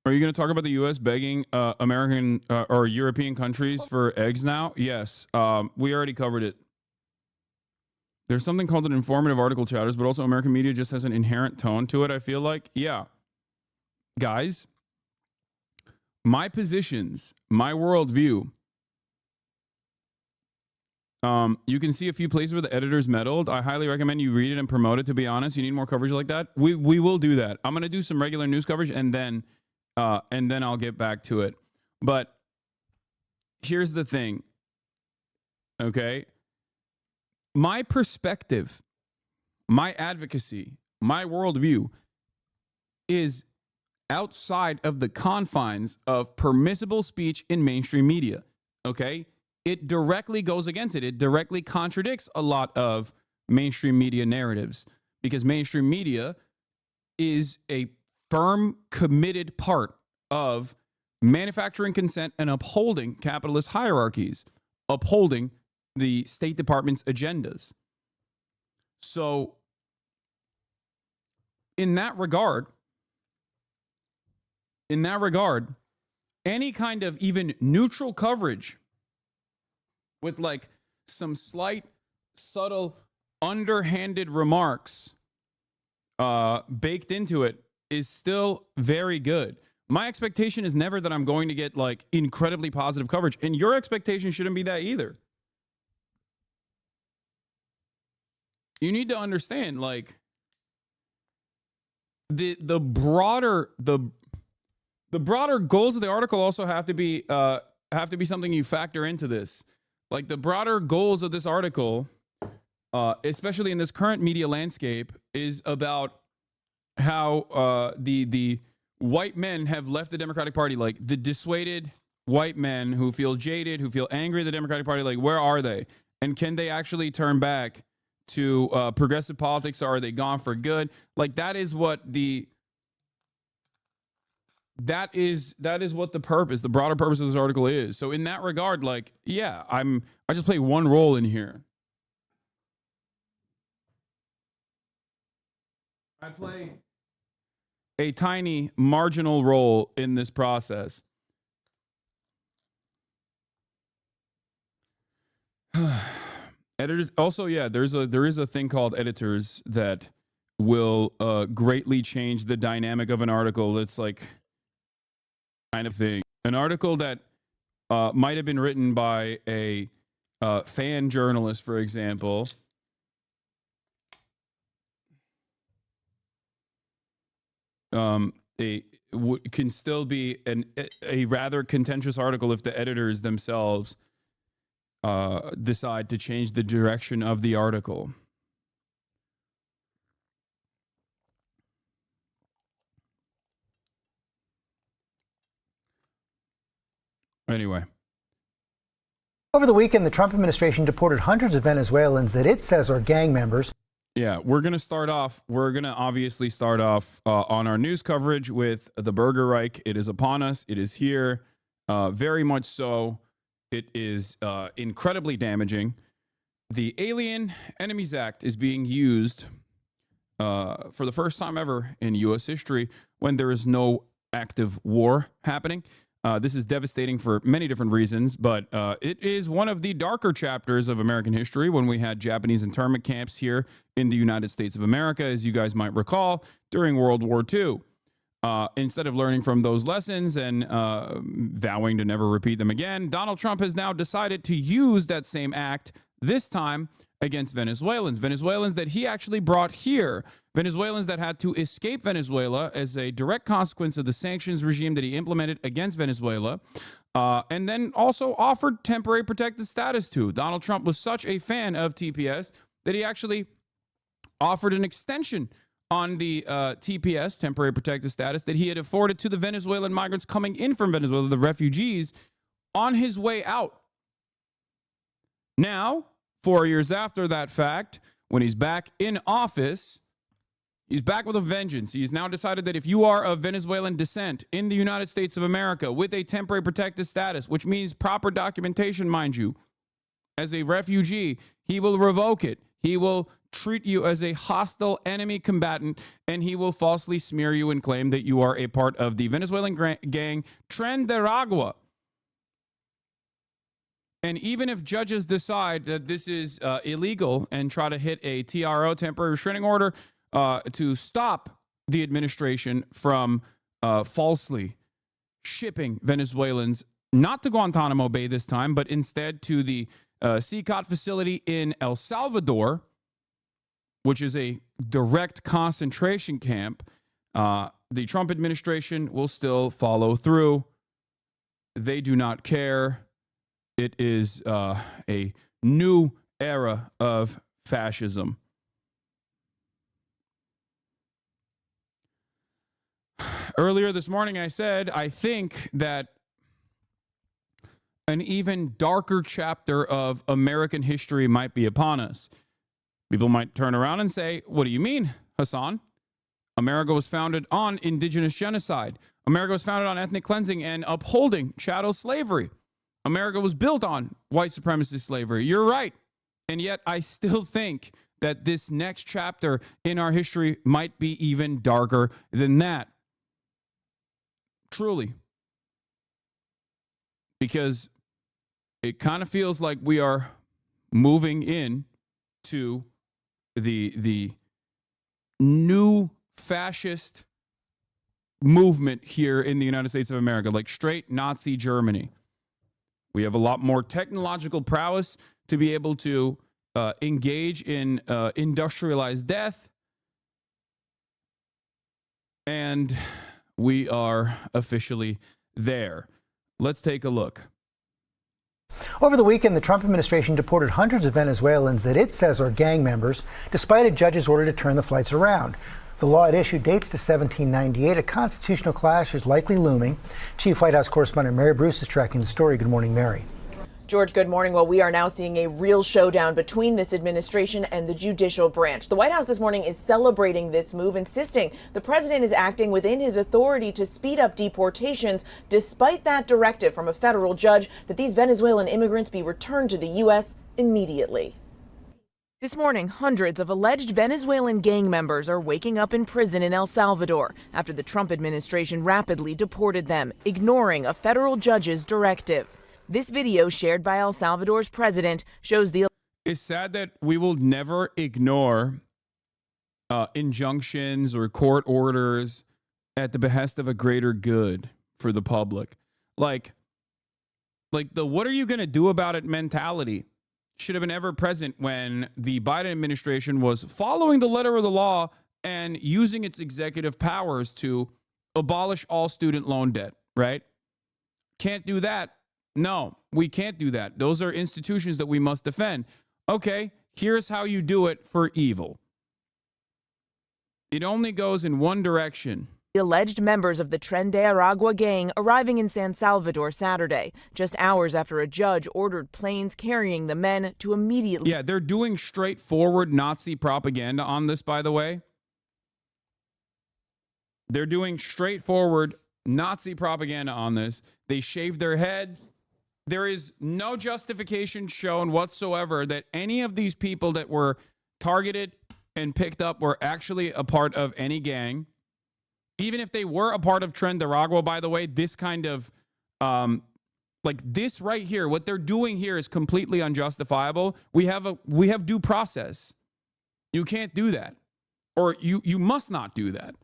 Are you going to talk about the U.S. begging American or European countries for eggs now? Yes. We already covered it. There's something called an informative article, chatters, but also American media just has an inherent tone to it, I feel like. Yeah. Guys, my positions, my worldview, you can see a few places where the editors meddled. I highly recommend you read it and promote it, to be honest. You need more coverage like that. We will do that. I'm going to do some regular news coverage and then I'll get back to it. But here's the thing, okay? My perspective, my advocacy, my worldview is outside of the confines of permissible speech in mainstream media, okay? It directly goes against it. It directly contradicts a lot of mainstream media narratives because mainstream media is a firm, committed part of manufacturing consent and upholding capitalist hierarchies, upholding the State Department's agendas. So, in that regard, any kind of even neutral coverage with like some slight, subtle, underhanded remarks baked into it is still very good. My expectation is never that I'm going to get like incredibly positive coverage, and your expectation shouldn't be that either. You need to understand, like, the broader goals of the article also have to be something you factor into this. Like the broader goals of this article, especially in this current media landscape, is about how the white men have left the Democratic Party. Like the dissuaded white men who feel jaded, who feel angry at the Democratic Party, like where are they? And can they actually turn back to progressive politics, or are they gone for good? Like that is what the purpose, the broader purpose of this article is. So in that regard, like, yeah, I just play one role in here. I play a tiny marginal role in this process. Editors also, yeah, there is a thing called editors that will greatly change the dynamic of an article. It's like kind of thing. An article that might have been written by a fan journalist, for example. Can still be a rather contentious article if the editors themselves decide to change the direction of the article. Anyway. Over the weekend, the Trump administration deported hundreds of Venezuelans that it says are gang members. Yeah, we're going to obviously start off on our news coverage with the BURGERREICH. It is upon us. It is here. Very much so. It is incredibly damaging. The Alien Enemies Act is being used for the first time ever in U.S. history when there is no active war happening. This is devastating for many different reasons, but it is one of the darker chapters of American history when we had Japanese internment camps here in the United States of America, as you guys might recall, during World War II. Instead of learning from those lessons and vowing to never repeat them again, Donald Trump has now decided to use that same act, this time against Venezuelans. Venezuelans that he actually brought here. Venezuelans that had to escape Venezuela as a direct consequence of the sanctions regime that he implemented against Venezuela, and then also offered temporary protected status to. Donald Trump was such a fan of TPS that he actually offered an extension on the TPS, temporary protected status, that he had afforded to the Venezuelan migrants coming in from Venezuela, the refugees, on his way out. Now, 4 years after that fact, when he's back in office, he's back with a vengeance. He's now decided that if you are of Venezuelan descent in the United States of America with a temporary protected status, which means proper documentation, mind you, as a refugee, he will revoke it. He will treat you as a hostile enemy combatant, and he will falsely smear you and claim that you are a part of the Venezuelan gang Tren de Aragua. And even if judges decide that this is illegal and try to hit a TRO, temporary restraining order, to stop the administration from falsely shipping Venezuelans, not to Guantanamo Bay this time, but instead to the CCOT facility in El Salvador, which is a direct concentration camp, the Trump administration will still follow through. They do not care. It is a new era of fascism. Earlier this morning, I said, I think that an even darker chapter of American history might be upon us. People might turn around and say, what do you mean, Hasan? America was founded on indigenous genocide. America was founded on ethnic cleansing and upholding chattel slavery. America was built on white supremacist slavery. You're right. And yet I still think that this next chapter in our history might be even darker than that. Truly. Because it kind of feels like we are moving in to the new fascist movement here in the United States of America, like straight Nazi Germany. We have a lot more technological prowess to be able to engage in industrialized death. And we are officially there. Let's take a look. Over the weekend, the Trump administration deported hundreds of Venezuelans that it says are gang members, despite a judge's order to turn the flights around. The law at issue dates to 1798. A constitutional clash is likely looming. Chief White House correspondent Mary Bruce is tracking the story. Good morning, Mary. George, good morning. Well, we are now seeing a real showdown between this administration and the judicial branch. The White House this morning is celebrating this move, insisting the president is acting within his authority to speed up deportations, despite that directive from a federal judge that these Venezuelan immigrants be returned to the U.S. immediately. This morning, hundreds of alleged Venezuelan gang members are waking up in prison in El Salvador after the Trump administration rapidly deported them, ignoring a federal judge's directive. This video shared by El Salvador's president shows the... It's sad that we will never ignore injunctions or court orders at the behest of a greater good for the public. Like the what are you going to do about it mentality should have been ever present when the Biden administration was following the letter of the law and using its executive powers to abolish all student loan debt, right? Can't do that. No, we can't do that. Those are institutions that we must defend. Okay, here's how you do it for evil. It only goes in one direction. The alleged members of the Tren de Aragua gang arriving in San Salvador Saturday, just hours after a judge ordered planes carrying the men to immediately... Yeah, they're doing straightforward Nazi propaganda on this, by the way. They're doing straightforward Nazi propaganda on this. They shaved their heads. There is no justification shown whatsoever that any of these people that were targeted and picked up were actually a part of any gang. Even if they were a part of Tren de Aragua, by the way, this kind of, like this right here, what they're doing here is completely unjustifiable. We have due process. You can't do that. Or you must not do that.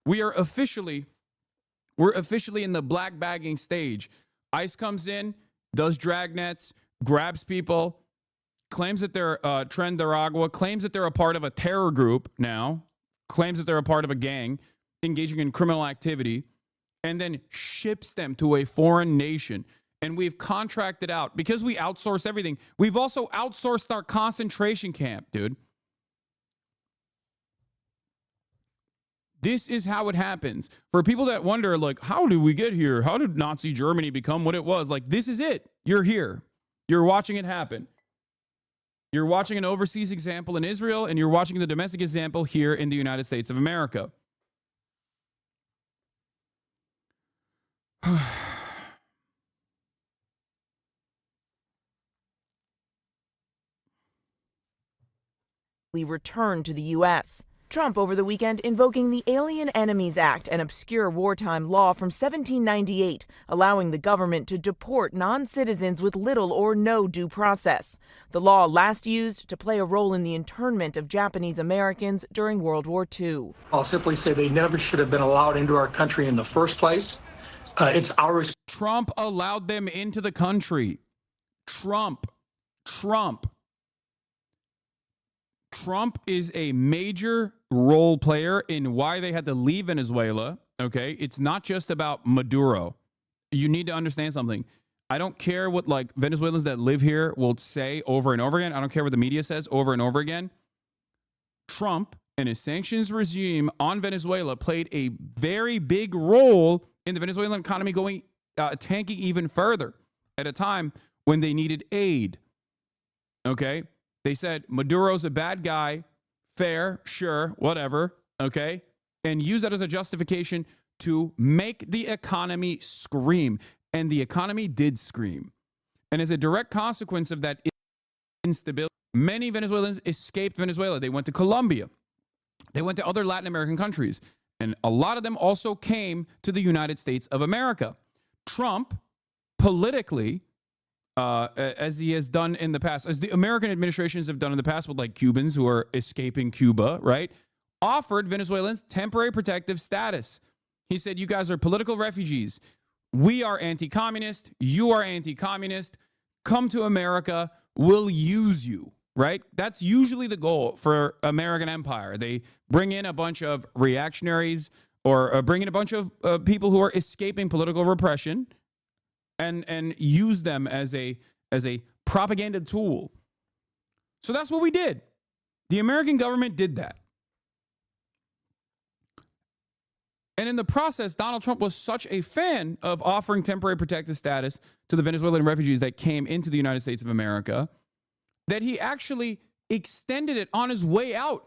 We're officially in the black bagging stage. ICE comes in, does dragnets, grabs people, claims that they're Tren de Aragua, claims that they're a part of a terror group now, claims that they're a part of a gang, engaging in criminal activity, and then ships them to a foreign nation. And we've contracted out, because we outsource everything, we've also outsourced our concentration camp, dude. This is how it happens. For people that wonder, like, how did we get here? How did Nazi Germany become what it was? Like, this is it. You're here. You're watching it happen. You're watching an overseas example in Israel, and you're watching the domestic example here in the United States of America. returned to the U.S. Trump over the weekend invoking the Alien Enemies Act, an obscure wartime law from 1798, allowing the government to deport non-citizens with little or no due process. The law last used to play a role in the internment of Japanese Americans during World War II. I'll simply say they never should have been allowed into our country in the first place. It's our... Trump allowed them into the country. Trump is a major role player in why they had to leave Venezuela, okay? It's not just about Maduro. You need to understand something. I don't care what, like, Venezuelans that live here will say over and over again. I don't care what the media says over and over again. Trump and his sanctions regime on Venezuela played a very big role in the Venezuelan economy going tanking even further at a time when they needed aid, okay? They said Maduro's a bad guy, fair, sure, whatever, okay? And use that as a justification to make the economy scream. And the economy did scream. And as a direct consequence of that instability, many Venezuelans escaped Venezuela. They went to Colombia. They went to other Latin American countries. And a lot of them also came to the United States of America. Trump, politically, as he has done in the past, as the American administrations have done in the past with like Cubans who are escaping Cuba, right? Offered Venezuelans temporary protective status. He said, you guys are political refugees. We are anti-communist. You are anti-communist. Come to America. We'll use you, right? That's usually the goal for American empire. They bring in a bunch of reactionaries or bring in a bunch of people who are escaping political repression and use them as a propaganda tool. So that's what we did. The American government did that. And in the process, Donald Trump was such a fan of offering temporary protective status to the Venezuelan refugees that came into the United States of America that he actually extended it on his way out.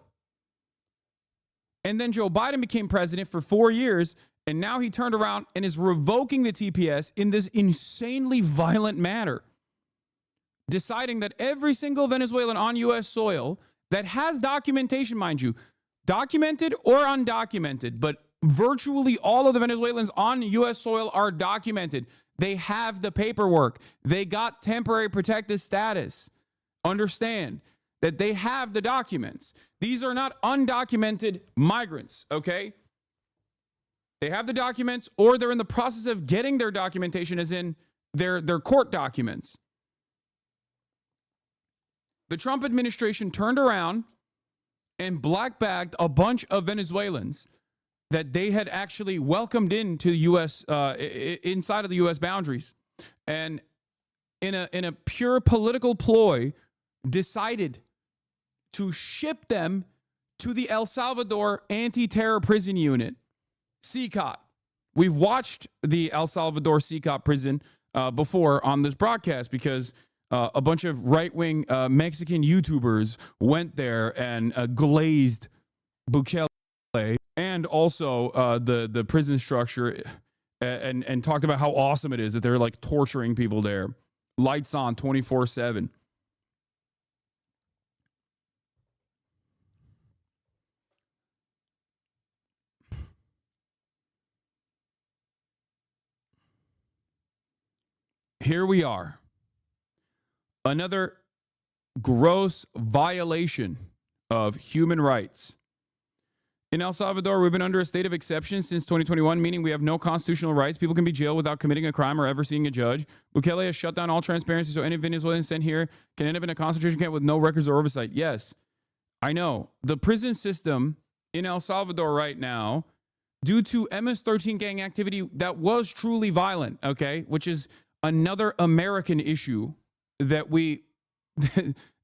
And then Joe Biden became president for 4 years, and now he turned around and is revoking the TPS in this insanely violent manner. deciding that every single Venezuelan on U.S. soil that has documentation, mind you, documented or undocumented, but virtually all of the Venezuelans on U.S. soil are documented. They have the paperwork. They got temporary protected status. Understand that they have the documents. These are not undocumented migrants, okay? They have the documents, or they're in the process of getting their documentation, as in their court documents. The Trump administration turned around and black-bagged a bunch of Venezuelans that they had actually welcomed into U.S. Inside of the U.S. boundaries, and in a pure political ploy, decided to ship them to the El Salvador Anti-Terror Prison Unit, CCOT. We've watched the El Salvador CCOT prison before on this broadcast because a bunch of right-wing Mexican YouTubers went there and glazed Bukele and also the prison structure and talked about how awesome it is that they're like torturing people there. Lights on 24/7. Here we are. Another gross violation of human rights. In El Salvador, we've been under a state of exception since 2021, meaning we have no constitutional rights. People can be jailed without committing a crime or ever seeing a judge. Bukele has shut down all transparency, so any Venezuelan sent here can end up in a concentration camp with no records or oversight. Yes, I know. The prison system in El Salvador right now, due to MS-13 gang activity that was truly violent, okay, which is another American issue that we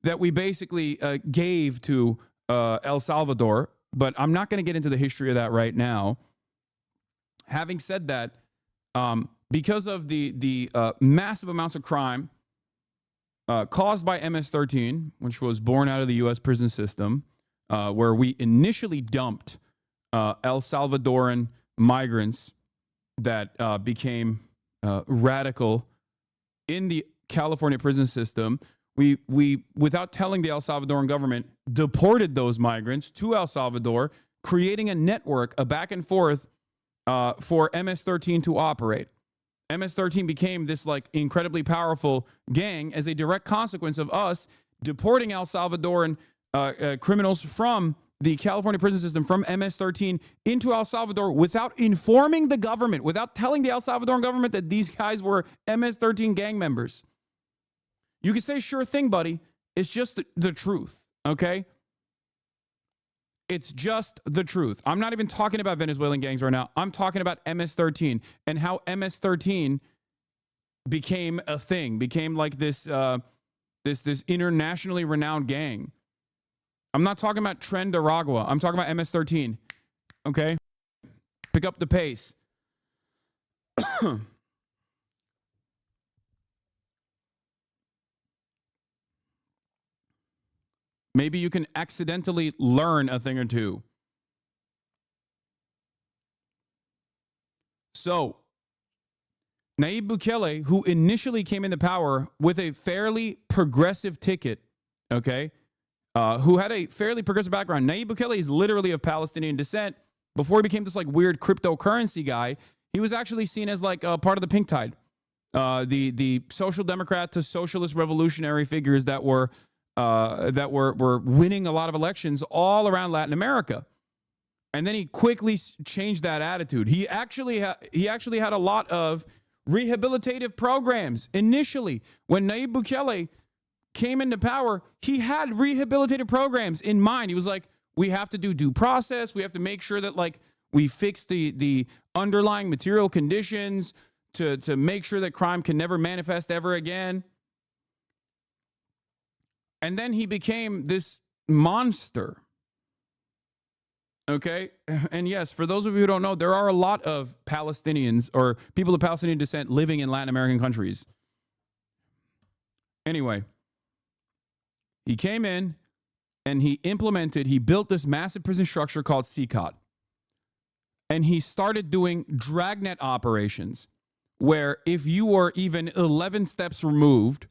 that we basically gave to El Salvador, but I'm not going to get into the history of that right now. Having said that, because of the massive amounts of crime caused by MS-13, which was born out of the U.S. prison system, where we initially dumped El Salvadoran migrants that became radical in the California prison system. We without telling the El Salvadoran government, deported those migrants to El Salvador, creating a network, a back and forth for MS-13 to operate. MS-13 became this like incredibly powerful gang as a direct consequence of us deporting El Salvadoran criminals from the California prison system, from MS-13 into El Salvador without informing the government, without telling the El Salvadoran government that these guys were MS-13 gang members. You can say, sure thing, buddy. It's just the truth, okay? It's just the truth. I'm not even talking about Venezuelan gangs right now. I'm talking about MS-13 and how MS-13 became a thing, became like this internationally renowned gang. I'm not talking about Tren Aragua. I'm talking about MS-13, okay? Pick up the pace. Maybe you can accidentally learn a thing or two. So, Nayib Bukele, who initially came into power with a fairly progressive ticket, okay, who had a fairly progressive background. Nayib Bukele is literally of Palestinian descent. Before he became this like weird cryptocurrency guy, he was actually seen as like part of the pink tide, the social democrat to socialist revolutionary figures that were winning a lot of elections all around Latin America. And then he quickly changed that attitude. He actually had a lot of rehabilitative programs initially. When Nayib Bukele came into power, he had rehabilitative programs in mind. He was like, we have to do due process. We have to make sure that like we fix the underlying material conditions to make sure that crime can never manifest ever again. And then he became this monster. Okay? And yes, for those of you who don't know, there are a lot of Palestinians or people of Palestinian descent living in Latin American countries. Anyway, he came in and he built this massive prison structure called CCOT. And he started doing dragnet operations where if you were even 11 steps removed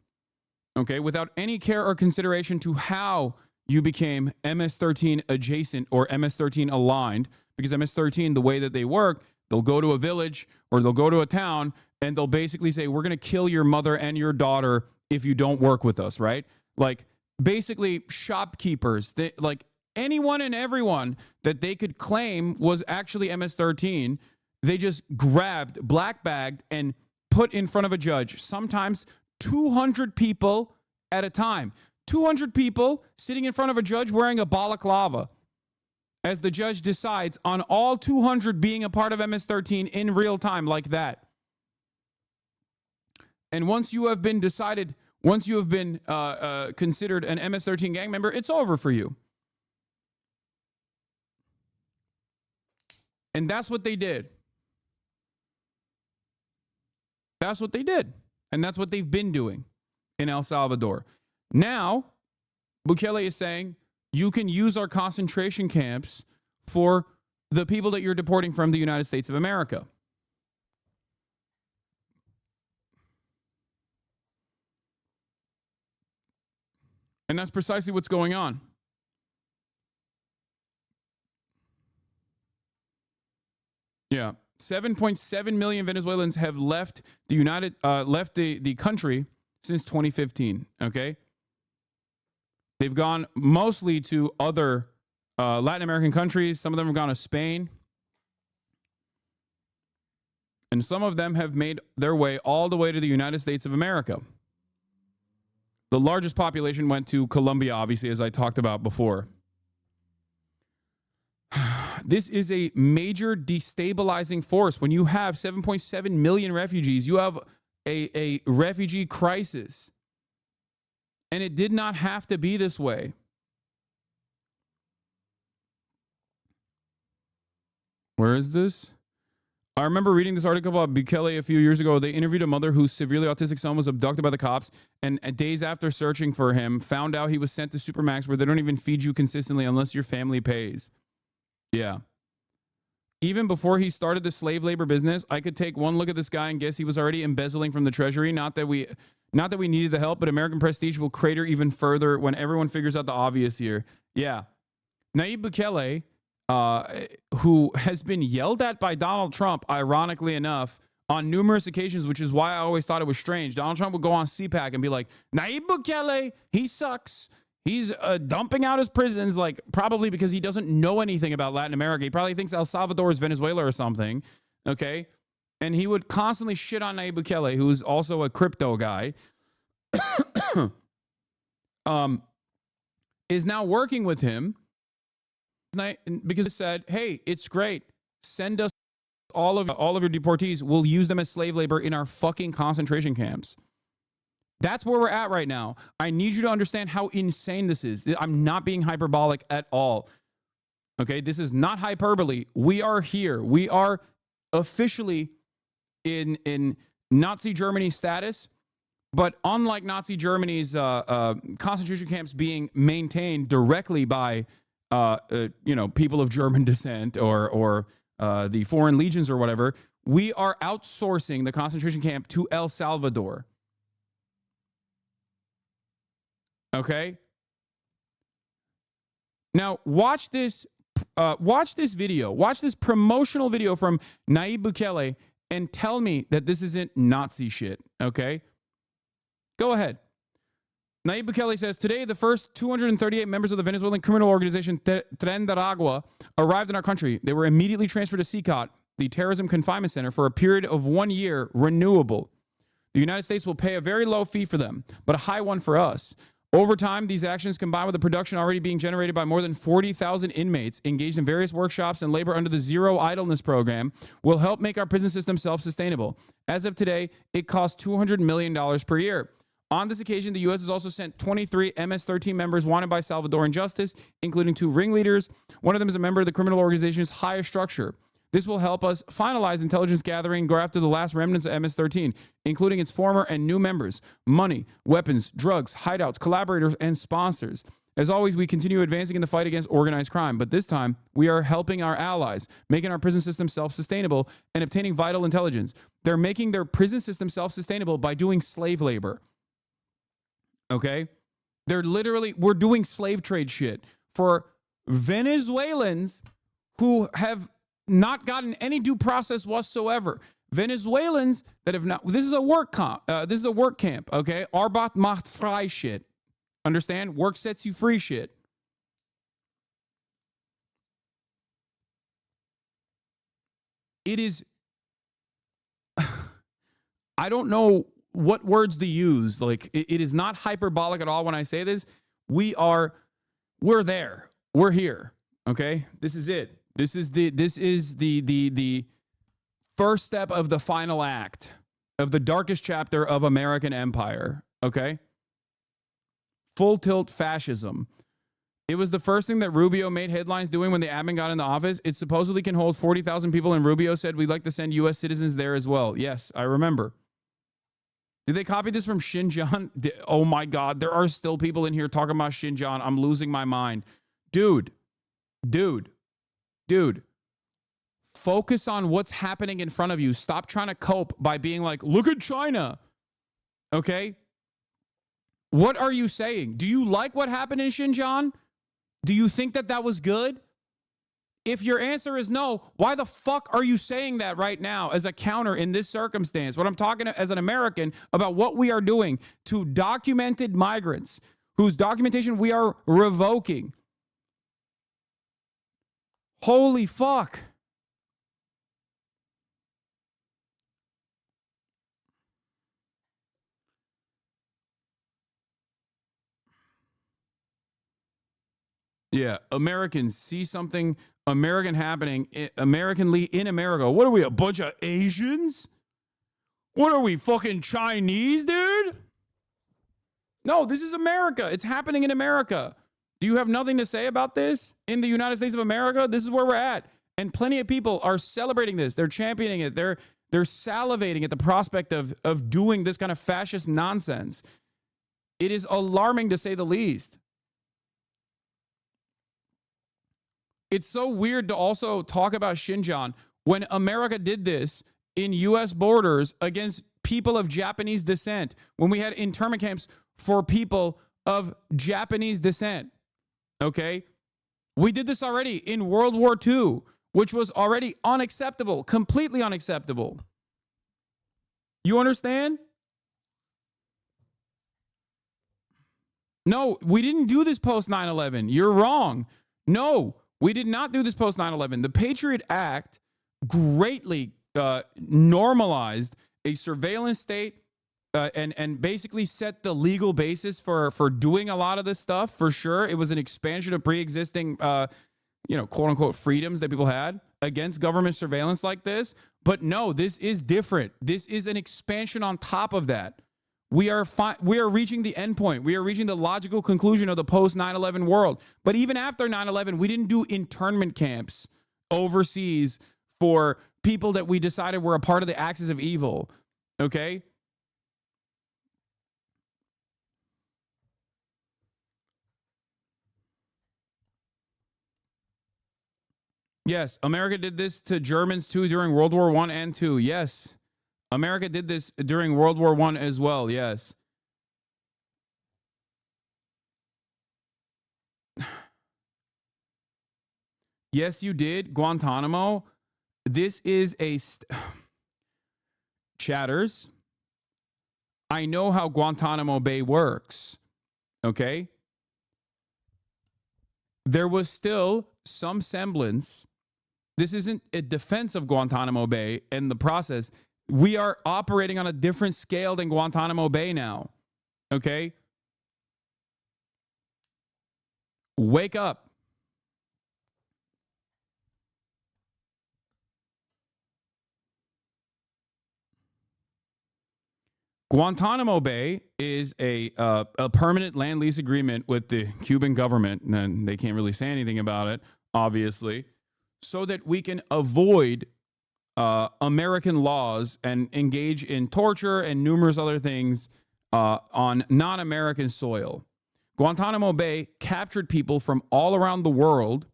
okay, without any care or consideration to how you became MS-13 adjacent or MS-13 aligned, because MS-13, the way that they work, they'll go to a village or they'll go to a town and they'll basically say, we're going to kill your mother and your daughter if you don't work with us, right? Like, basically shopkeepers, like anyone and everyone that they could claim was actually MS-13, they just grabbed, black bagged, and put in front of a judge, sometimes 200 people at a time. 200 people sitting in front of a judge wearing a balaclava as the judge decides on all 200 being a part of MS-13 in real time like that. And once you have been decided, once you have been considered an MS-13 gang member, it's over for you. And that's what they did. That's what they did. And that's what they've been doing in El Salvador. Now, Bukele is saying you can use our concentration camps for the people that you're deporting from the United States of America. And that's precisely what's going on. Yeah. 7.7 million Venezuelans have left the country since 2015. Okay. They've gone mostly to other Latin American countries. Some of them have gone to Spain. And some of them have made their way all the way to the United States of America. The largest population went to Colombia, obviously, as I talked about before. This is a major destabilizing force. When you have 7.7 million refugees, you have a refugee crisis. And it did not have to be this way. Where is this? I remember reading this article about Bukele a few years ago. They interviewed a mother whose severely autistic son was abducted by the cops, and days after searching for him, found out he was sent to Supermax, where they don't even feed you consistently unless your family pays. Yeah. Even before he started the slave labor business, I could take one look at this guy and guess he was already embezzling from the treasury. Not that we needed the help, but American prestige will crater even further when everyone figures out the obvious here. Yeah. Nayib Bukele, who has been yelled at by Donald Trump, ironically enough, on numerous occasions, which is why I always thought it was strange. Donald Trump would go on CPAC and be like, Nayib Bukele, he sucks. He's dumping out his prisons, like probably because he doesn't know anything about Latin America. He probably thinks El Salvador is Venezuela or something, okay? And he would constantly shit on Nayib Bukele, who's also a crypto guy, is now working with him because it said, hey, it's great. Send us all of your deportees. We'll use them as slave labor in our fucking concentration camps. That's where we're at right now. I need you to understand how insane this is. I'm not being hyperbolic at all. Okay, this is not hyperbole. We are here. We are officially in Nazi Germany status, but unlike Nazi Germany's concentration camps being maintained directly by people of German descent or the foreign legions or whatever, we are outsourcing the concentration camp to El Salvador. Okay. Now watch this video. Watch this promotional video from Nayib Bukele and tell me that this isn't Nazi shit. Okay. Go ahead. Nayib Bukele says, today the first 238 members of the Venezuelan criminal organization Tren de Aragua arrived in our country. They were immediately transferred to CICOT, the Terrorism Confinement Center, for a period of 1 year, renewable. The United States will pay a very low fee for them, but a high one for us. Over time, these actions, combined with the production already being generated by more than 40,000 inmates engaged in various workshops and labor under the Zero Idleness Program, will help make our prison system self-sustainable. As of today, it costs $200 million per year. On this occasion, the U.S. has also sent 23 MS-13 members wanted by Salvadoran justice, including 2 ringleaders. One of them is a member of the criminal organization's higher structure. This will help us finalize intelligence gathering, go after the last remnants of MS-13, including its former and new members, money, weapons, drugs, hideouts, collaborators, and sponsors. As always, we continue advancing in the fight against organized crime, but this time we are helping our allies, making our prison system self-sustainable and obtaining vital intelligence. They're making their prison system self-sustainable by doing slave labor. Okay? We're doing slave trade shit for Venezuelans who have not gotten any due process whatsoever. Venezuelans that have not, this is a work camp, okay? Arbeit macht frei shit. Understand? Work sets you free shit. It is, I don't know what words to use. Like, it is not hyperbolic at all when I say this. We're there. We're here. Okay? This is it. This is the first step of the final act of the darkest chapter of American empire. Okay? Full tilt fascism. It was the first thing that Rubio made headlines doing when the admin got into office. It supposedly can hold 40,000 people, and Rubio said we'd like to send U.S. citizens there as well. Yes, I remember. Did they copy this from Xinjiang? Oh my God, there are still people in here talking about Xinjiang. I'm losing my mind. Dude. Focus on what's happening in front of you. Stop trying to cope by being like, look at China. Okay? What are you saying? Do you like what happened in Xinjiang? Do you think that was good? If your answer is no, why the fuck are you saying that right now as a counter in this circumstance? What I'm talking as an American about what we are doing to documented migrants whose documentation we are revoking. Holy fuck. Yeah, Americans see something American happening, Americanly in America. What are we, a bunch of Asians? What are we, fucking Chinese, dude? No, this is America. It's happening in America. Do you have nothing to say about this in the United States of America? This is where we're at. And plenty of people are celebrating this. They're championing it. They're salivating at the prospect of doing this kind of fascist nonsense. It is alarming to say the least. It's so weird to also talk about Xinjiang when America did this in U.S. borders against people of Japanese descent, when we had internment camps for people of Japanese descent. Okay? We did this already in World War II, which was already unacceptable, completely unacceptable. You understand? No, we didn't do this post 9/11. You're wrong. No, we did not do this post 9/11. The Patriot Act greatly normalized a surveillance state and basically set the legal basis for doing a lot of this stuff. For sure, it was an expansion of pre-existing, quote unquote freedoms that people had against government surveillance like this. But no, this is different. This is an expansion on top of that. We are reaching the end point. We are reaching the logical conclusion of the post 9/11 world. But even after 9/11, we didn't do internment camps overseas for people that we decided were a part of the axis of evil. Okay? Yes, America did this to Germans too during World War I and II. Yes. America did this during World War I as well, yes. Yes, you did. Guantanamo. This is a... Chatters. I know how Guantanamo Bay works, okay? There was still some semblance. This isn't a defense of Guantanamo Bay and the process. We are operating on a different scale than Guantanamo Bay now. Okay? Wake up. Guantanamo Bay is a permanent land lease agreement with the Cuban government, and they can't really say anything about it, obviously, so that we can avoid American laws and engage in torture and numerous other things on non-American soil. Guantanamo Bay captured people from all around the world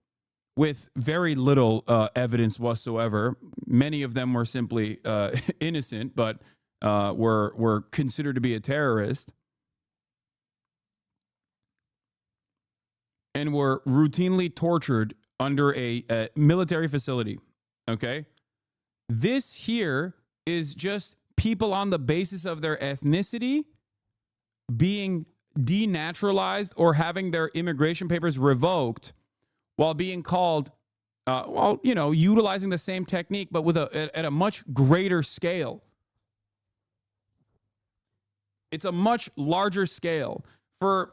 with very little evidence whatsoever. Many of them were simply innocent, but were considered to be a terrorist. and were routinely tortured under a military facility. Okay? This here is just people on the basis of their ethnicity being denaturalized or having their immigration papers revoked while being called, utilizing the same technique, but at a much greater scale. It's a much larger scale. For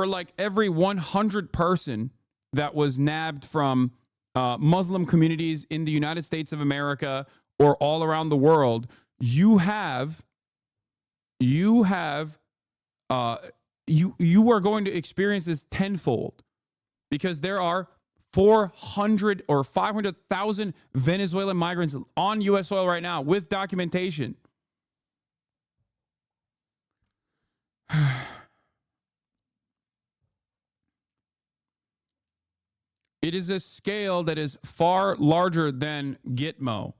like every 100 person that was nabbed from Muslim communities in the United States of America or all around the world, you are going to experience this tenfold, because there are 400 or 500,000 Venezuelan migrants on U.S. soil right now with documentation. It is a scale that is far larger than Gitmo.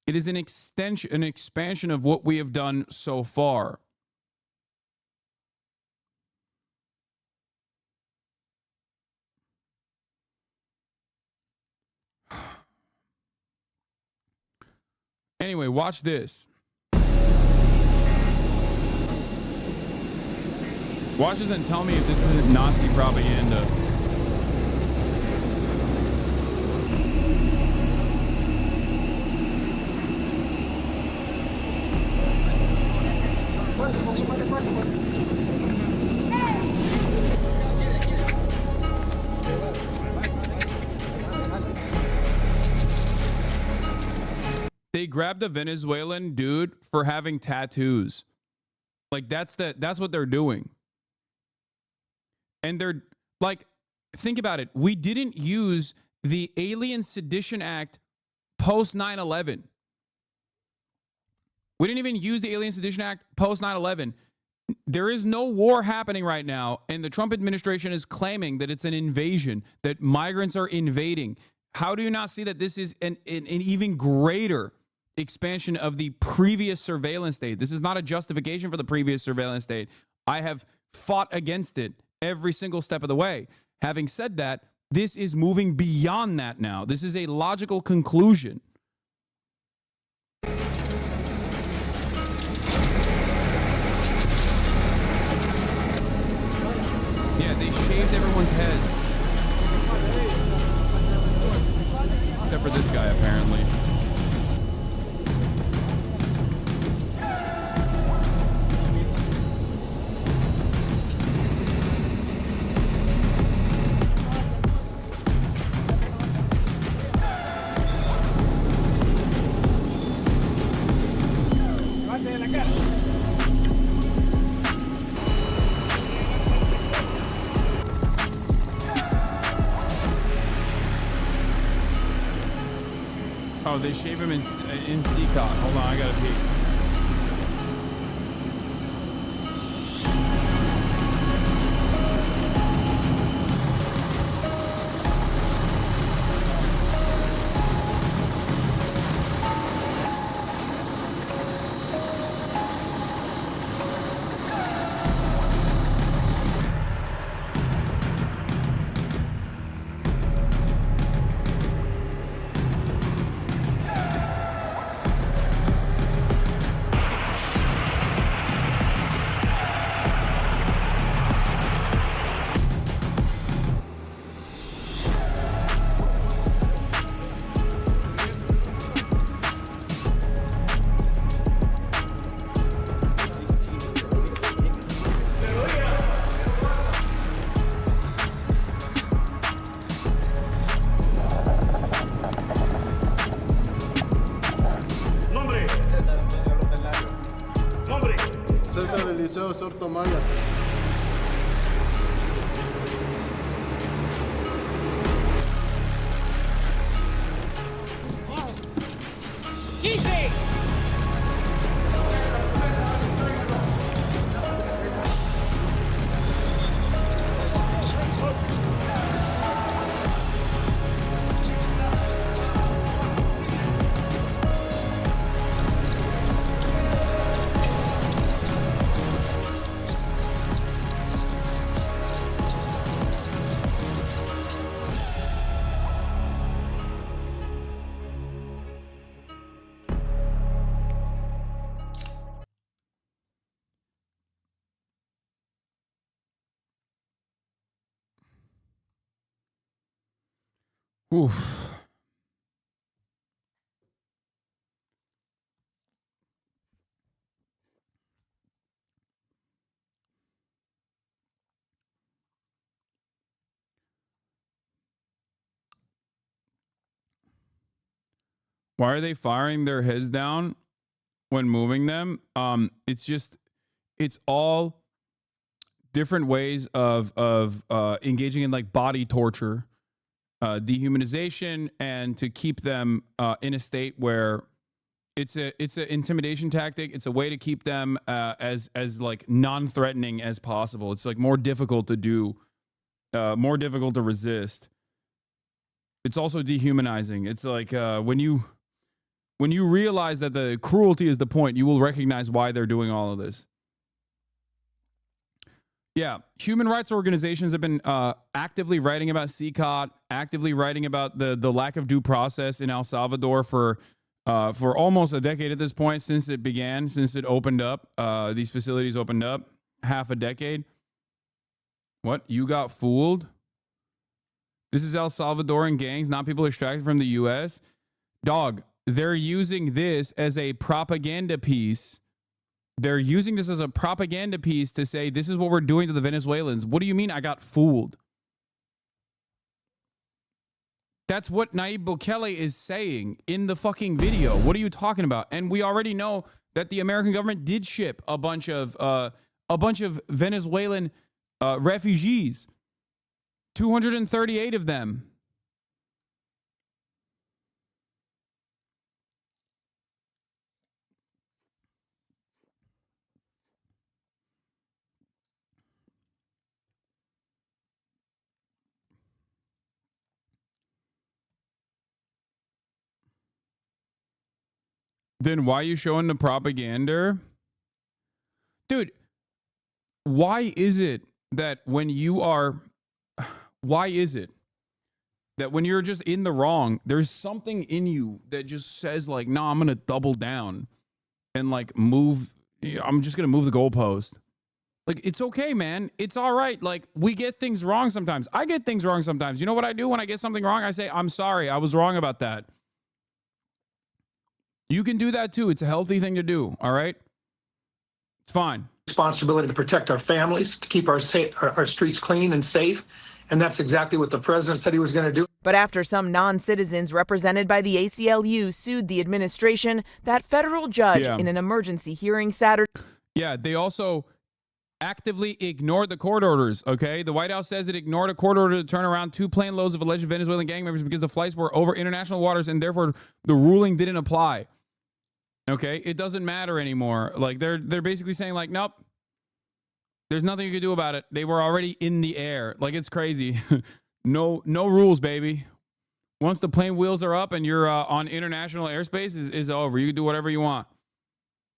It is an expansion of what we have done so far. Anyway, watch this. Watch this and tell me if this isn't Nazi propaganda. They grabbed a Venezuelan dude for having tattoos. Like that's what they're doing. And they're like, think about it. We didn't use the Alien Sedition Act post 9/11. We didn't even use the Alien Sedition Act post 9/11. There is no war happening right now, and the Trump administration is claiming that it's an invasion, that migrants are invading. How do you not see that this is an even greater expansion of the previous surveillance state? This is not a justification for the previous surveillance state. I have fought against it every single step of the way. Having said that, this is moving beyond that now. This is a logical conclusion. Yeah, they shaved everyone's heads. Except for this guy, apparently. Oh, they shave him in Seacot. Hold on, I gotta pee. Oof. Why are they firing their heads down when moving them? It's all different ways of engaging in like body torture, dehumanization, and to keep them in a state where it's an intimidation tactic. It's a way to keep them as like non-threatening as possible. It's like more difficult to do, more difficult to resist. It's also dehumanizing. It's like when you realize that the cruelty is the point, you will recognize why they're doing all of this. Yeah, human rights organizations have been actively writing about CCOT, actively writing about the lack of due process in El Salvador for almost a decade at this point, since it began, since it opened up. These facilities opened up, half a decade. What? You got fooled? This is El Salvadoran gangs, not people extracted from the U.S. Dog, they're using this as a propaganda piece. They're using this as a propaganda piece to say, this is what we're doing to the Venezuelans. What do you mean I got fooled? That's what Nayib Bukele is saying in the fucking video. What are you talking about? And we already know that the American government did ship a bunch of Venezuelan refugees. 238 of them. Then why are you showing the propaganda? Dude, why is it that when you're just in the wrong, there's something in you that just says like, no, I'm going to double down and like move. I'm just going to move the goalpost. Like, it's okay, man. It's all right. Like, we get things wrong sometimes. I get things wrong sometimes. You know what I do when I get something wrong? I say, I'm sorry. I was wrong about that. You can do that too. It's a healthy thing to do. All right. It's fine. Responsibility to protect our families, to keep our streets clean and safe. And that's exactly what the president said he was going to do. But after some non-citizens represented by the ACLU sued the administration, that federal judge in an emergency hearing Saturday. Yeah, they also actively ignored the court orders, okay? The White House says it ignored a court order to turn around 2 plane loads of alleged Venezuelan gang members because the flights were over international waters and therefore the ruling didn't apply. Okay? It doesn't matter anymore. Like, they're basically saying, like, nope, there's nothing you can do about it. They were already in the air. Like, it's crazy. No rules, baby. Once the plane wheels are up and you're on international airspace, is over. You can do whatever you want.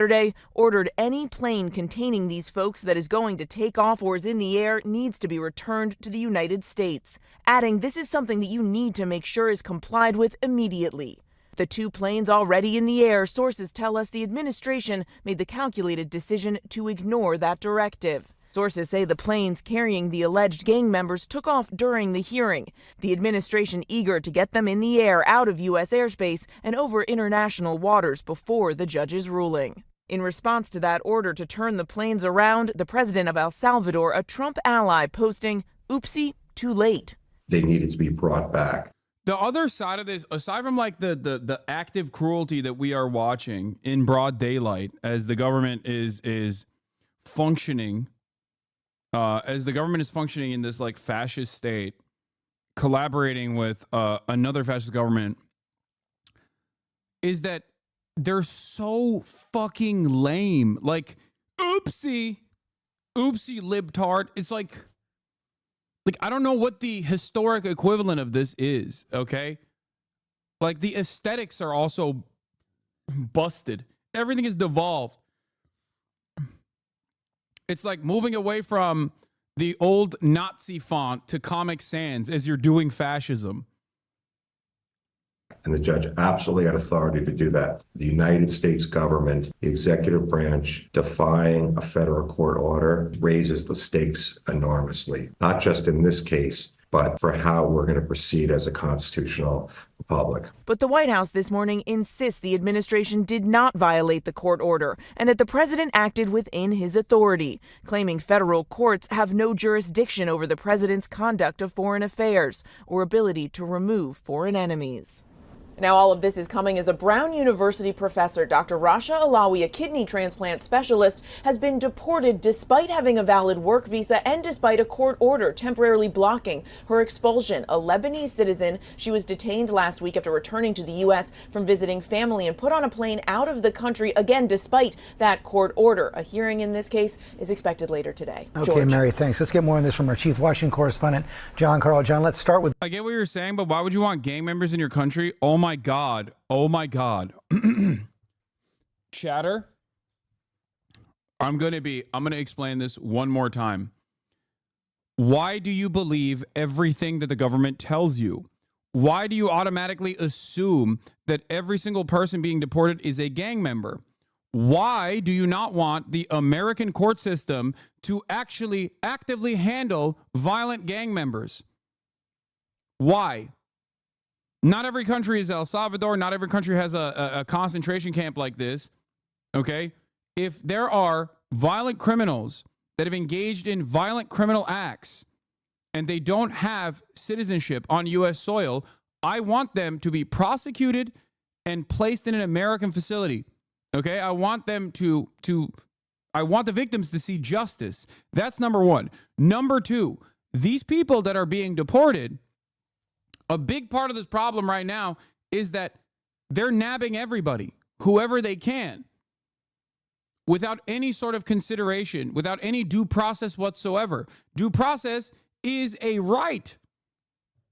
Saturday ordered any plane containing these folks that is going to take off or is in the air needs to be returned to the United States, adding this is something that you need to make sure is complied with immediately. The 2 planes already in the air, sources tell us the administration made the calculated decision to ignore that directive. Sources say the planes carrying the alleged gang members took off during the hearing, the administration eager to get them in the air out of U.S. airspace and over international waters before the judge's ruling. In response to that order to turn the planes around, the president of El Salvador, a Trump ally, posting, oopsie, too late. They needed to be brought back. The other side of this, aside from like the active cruelty that we are watching in broad daylight as the government is functioning, in this like fascist state, collaborating with another fascist government, is that they're so fucking lame. Like, oopsie libtard. It's like I don't know what the historic equivalent of this is, okay? Like, the aesthetics are also busted. Everything is devolved. It's like moving away from the old Nazi font to Comic Sans as you're doing fascism. And the judge absolutely had authority to do that. The United States government, the executive branch, defying a federal court order raises the stakes enormously, not just in this case, but for how we're going to proceed as a constitutional republic. But the White House this morning insists the administration did not violate the court order and that the president acted within his authority, claiming federal courts have no jurisdiction over the president's conduct of foreign affairs or ability to remove foreign enemies. Now, all of this is coming as a Brown University professor, Dr. Rasha Alawi, a kidney transplant specialist, has been deported despite having a valid work visa and despite a court order temporarily blocking her expulsion. A Lebanese citizen, she was detained last week after returning to the U.S. from visiting family and put on a plane out of the country, again, despite that court order. A hearing in this case is expected later today. Okay, George. Mary, thanks. Let's get more on this from our chief Washington correspondent, John Carl. John, let's start with... I get what you're saying, but why would you want gang members in your country? Oh my God. Oh my God. Chatter. I'm going to explain this one more time. Why do you believe everything that the government tells you? Why do you automatically assume that every single person being deported is a gang member? Why do you not want the American court system to actually actively handle violent gang members? Why? Not every country is El Salvador. Not every country has a concentration camp like this. Okay? If there are violent criminals that have engaged in violent criminal acts and they don't have citizenship on U.S. soil, I want them to be prosecuted and placed in an American facility. Okay? I want them I want the victims to see justice. That's number one. Number two, these people that are being deported, a big part of this problem right now is that they're nabbing everybody, whoever they can, without any sort of consideration, without any due process whatsoever. Due process is a right.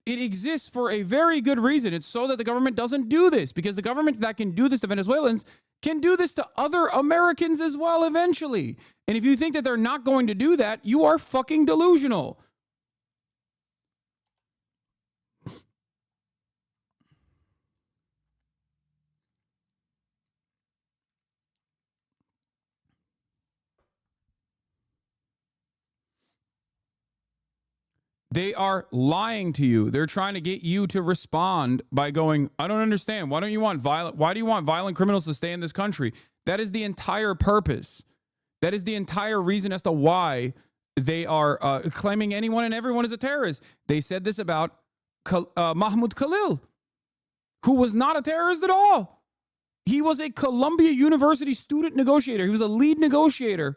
It exists for a very good reason. It's so that the government doesn't do this, because the government that can do this to Venezuelans can do this to other Americans as well eventually. And if you think that they're not going to do that, you are fucking delusional. They are lying to you. They're trying to get you to respond by going, I don't understand. Why do you want violent criminals to stay in this country? That is the entire purpose. That is the entire reason as to why they are claiming anyone and everyone is a terrorist. They said this about Mahmoud Khalil, who was not a terrorist at all. He was a Columbia University student negotiator. He was a lead negotiator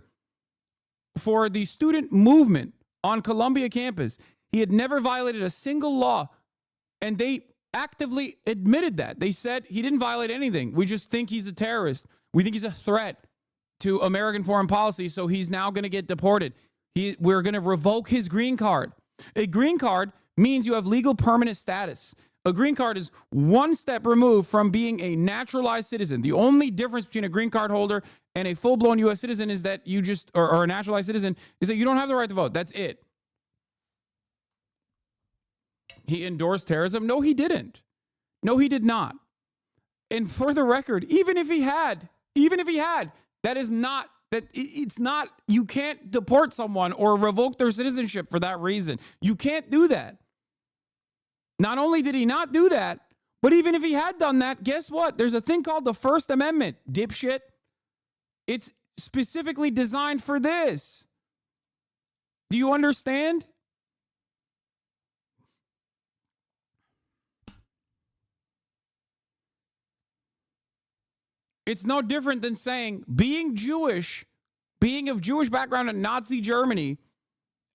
for the student movement on Columbia campus. He had never violated a single law, and they actively admitted that. They said he didn't violate anything. We just think he's a terrorist. We think he's a threat to American foreign policy, so he's now going to get deported. We're going to revoke his green card. A green card means you have legal permanent status. A green card is one step removed from being a naturalized citizen. The only difference between a green card holder and a full-blown U.S. citizen is that you just, or a naturalized citizen, is that you don't have the right to vote. That's it. He endorsed terrorism? No, he didn't. No, he did not. And for the record, even if he had, that is not, it's not, you can't deport someone or revoke their citizenship for that reason. You can't do that. Not only did he not do that, but even if he had done that, guess what? There's a thing called the First Amendment, dipshit. It's specifically designed for this. Do you understand? It's no different than saying being Jewish, being of Jewish background in Nazi Germany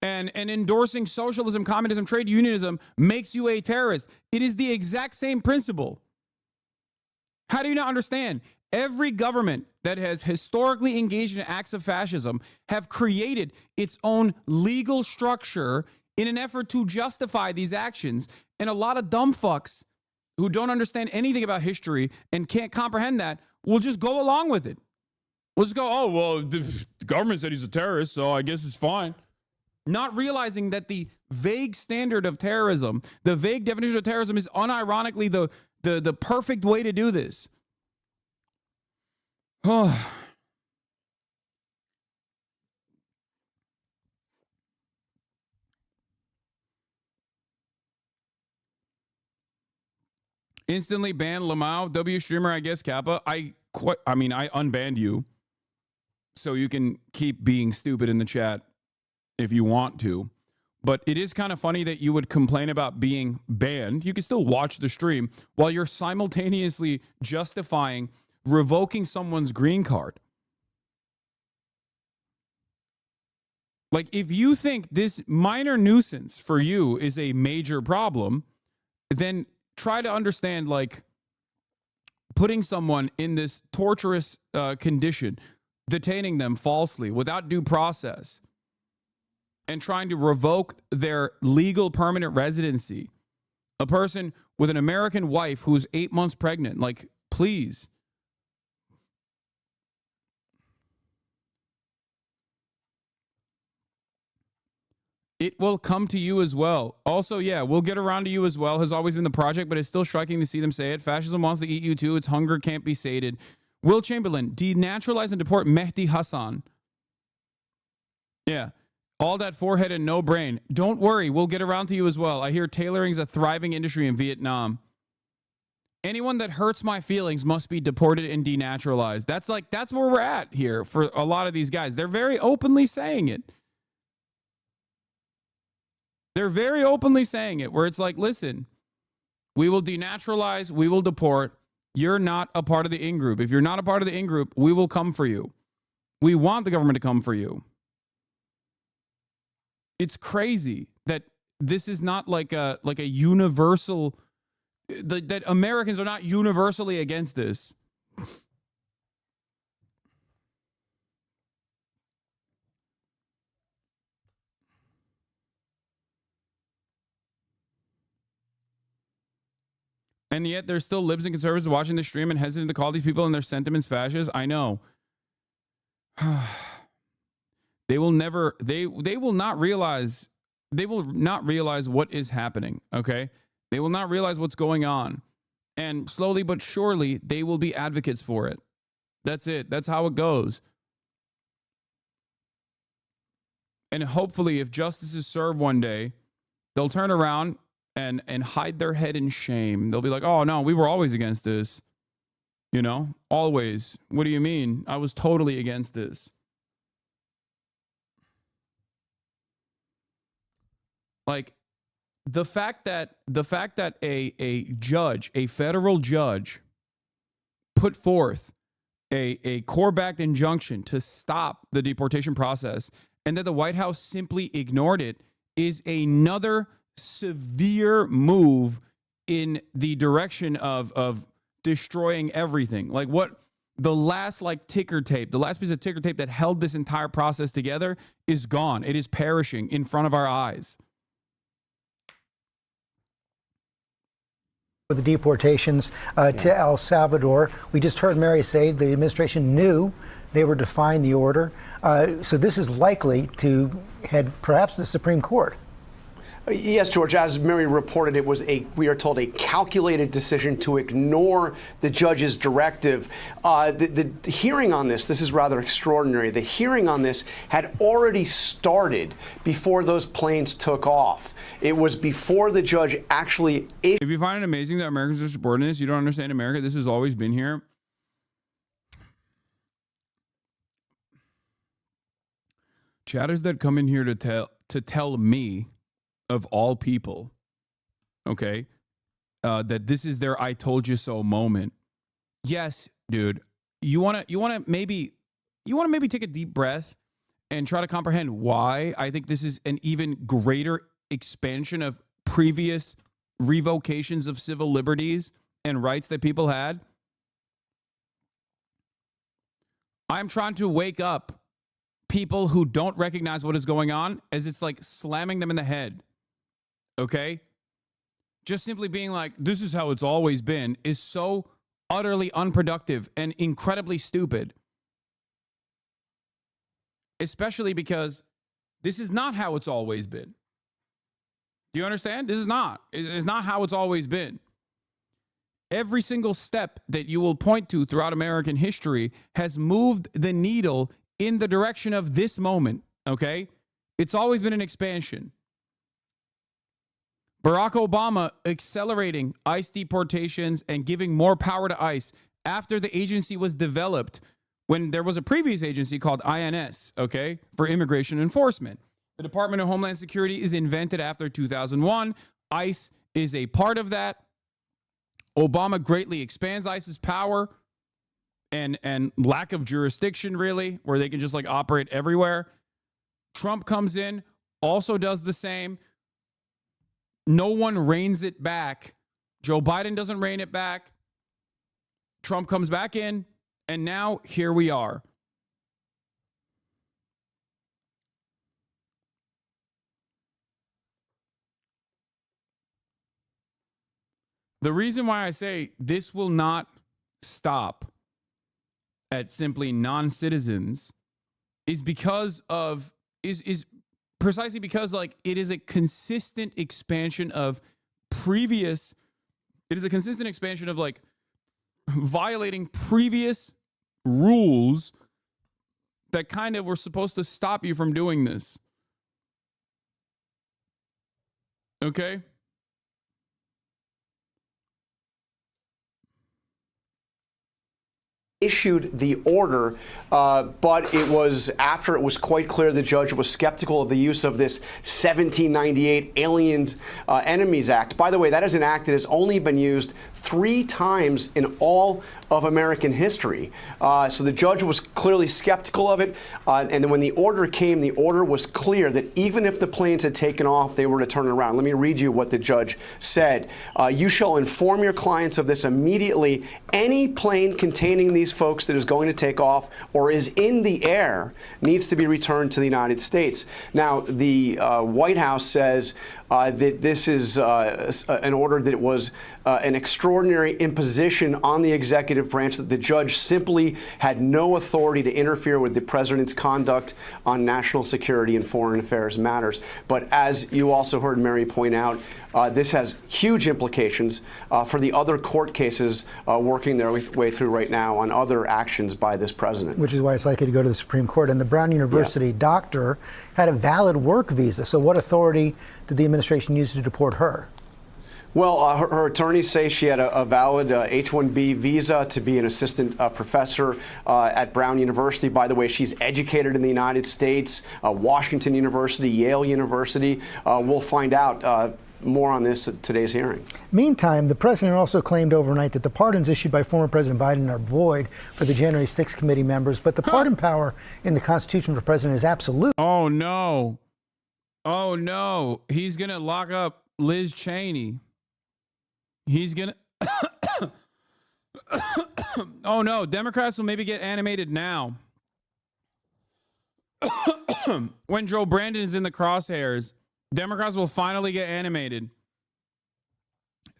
and endorsing socialism, communism, trade unionism makes you a terrorist. It is the exact same principle. How do you not understand? Every government that has historically engaged in acts of fascism have created its own legal structure in an effort to justify these actions. And a lot of dumb fucks who don't understand anything about history and can't comprehend that will just go along with it. We'll just go, oh, well, the government said he's a terrorist, so I guess it's fine. Not realizing that the vague standard of terrorism, the vague definition of terrorism is unironically the perfect way to do this. Oh. Instantly ban Lamau, W streamer, I guess, Kappa. I unbanned you. So you can keep being stupid in the chat if you want to. But it is kind of funny that you would complain about being banned. You can still watch the stream while you're simultaneously justifying revoking someone's green card. Like, if you think this minor nuisance for you is a major problem, then try to understand, like, putting someone in this torturous condition, detaining them falsely without due process, and trying to revoke their legal permanent residency. A person with an American wife who's 8 months pregnant, like, please. It will come to you as well. Also, yeah, we'll get around to you as well has always been the project, but it's still striking to see them say it. Fascism wants to eat you too. Its hunger can't be sated. Will Chamberlain, denaturalize and deport Mehdi Hasan. Yeah. All that forehead and no brain. Don't worry, we'll get around to you as well. I hear tailoring is a thriving industry in Vietnam. Anyone that hurts my feelings must be deported and denaturalized. That's where we're at here for a lot of these guys. They're very openly saying it. They're very openly saying it, where it's like, listen, we will denaturalize, we will deport. You're not a part of the in-group. If you're not a part of the in-group, we will come for you. We want the government to come for you. It's crazy that this is not like a universal, that Americans are not universally against this. And yet there's still libs and conservatives watching the stream and hesitant to call these people and their sentiments fascist. I know. They will never, they will not realize what is happening, okay? They will not realize what's going on. And slowly but surely, they will be advocates for it. That's it. That's how it goes. And hopefully, if justice is served one day, they'll turn around and hide their head in shame. They'll be like, oh, no, we were always against this. You know, always. What do you mean? I was totally against this. Like, the fact that a judge, a federal judge, put forth a court-backed injunction to stop the deportation process and that the White House simply ignored it is another severe move in the direction of destroying everything. Like, what the last ticker tape, the last piece of ticker tape that held this entire process together is gone. It is perishing in front of our eyes. For the deportations to El Salvador, we just heard Mary say the administration knew they were defying the order. So this is likely to head perhaps to the Supreme Court. Yes, George, as Mary reported, it was we are told, a calculated decision to ignore the judge's directive. The hearing on this is rather extraordinary. The hearing on this had already started before those planes took off. It was before the judge actually... If you find it amazing that Americans are supporting this, you don't understand America. This has always been here. Chatters that come in here to tell me, of all people, okay, that this is their "I told you so" moment. Yes, dude, you wanna maybe take a deep breath and try to comprehend why I think this is an even greater expansion of previous revocations of civil liberties and rights that people had. I'm trying to wake up people who don't recognize what is going on, as it's like slamming them in the head. Okay? Just simply being like, this is how it's always been, is so utterly unproductive and incredibly stupid. Especially because this is not how it's always been. Do you understand? This is not. It's not how it's always been. Every single step that you will point to throughout American history has moved the needle in the direction of this moment, okay? It's always been an expansion. Barack Obama accelerating ICE deportations and giving more power to ICE after the agency was developed when there was a previous agency called INS, okay, for immigration enforcement. The Department of Homeland Security is invented after 2001. ICE is a part of that. Obama greatly expands ICE's power and lack of jurisdiction, really, where they can just like operate everywhere. Trump comes in, also does the same. No one reins it back. Joe Biden doesn't rein it back. Trump comes back in, and now here we are. The reason why I say this will not stop at simply non-citizens is because of is precisely because like it is a consistent expansion of previous. It is a consistent expansion of like violating previous rules that kind of were supposed to stop you from doing this. Okay? Issued the order, but it was after it was quite clear the judge was skeptical of the use of this 1798 Aliens Enemies Act. By the way, that is an act that has only been used 3 times in all of American history. So the judge was clearly skeptical of it. And then when the order came, the order was clear that even if the planes had taken off, they were to turn around. Let me read you what the judge said. You shall inform your clients of this immediately. Any plane containing these folks that is going to take off or is in the air needs to be returned to the United States. Now, the White House says that this is an order that was an extraordinary imposition on the executive branch, that the judge simply had no authority to interfere with the president's conduct on national security and foreign affairs matters. But as you also heard Mary point out, this has huge implications for the other court cases working their way through right now on other actions by this president. Which is why it's likely to go to the Supreme Court. And the Brown University doctor had a valid work visa. So what authority did the administration use to deport her? Well, her attorneys say she had a valid H-1B visa to be an assistant professor at Brown University. By the way, she's educated in the United States, Washington University, Yale University. We'll find out more on this at today's hearing. Meantime, the president also claimed overnight that the pardons issued by former President Biden are void for the January 6th committee members, but the pardon power in the Constitution for the president is absolute. Oh, no. Oh, no. He's going to lock up Liz Cheney. He's going to... Oh, no. Democrats will maybe get animated now. When Joe Brandon is in the crosshairs, Democrats will finally get animated.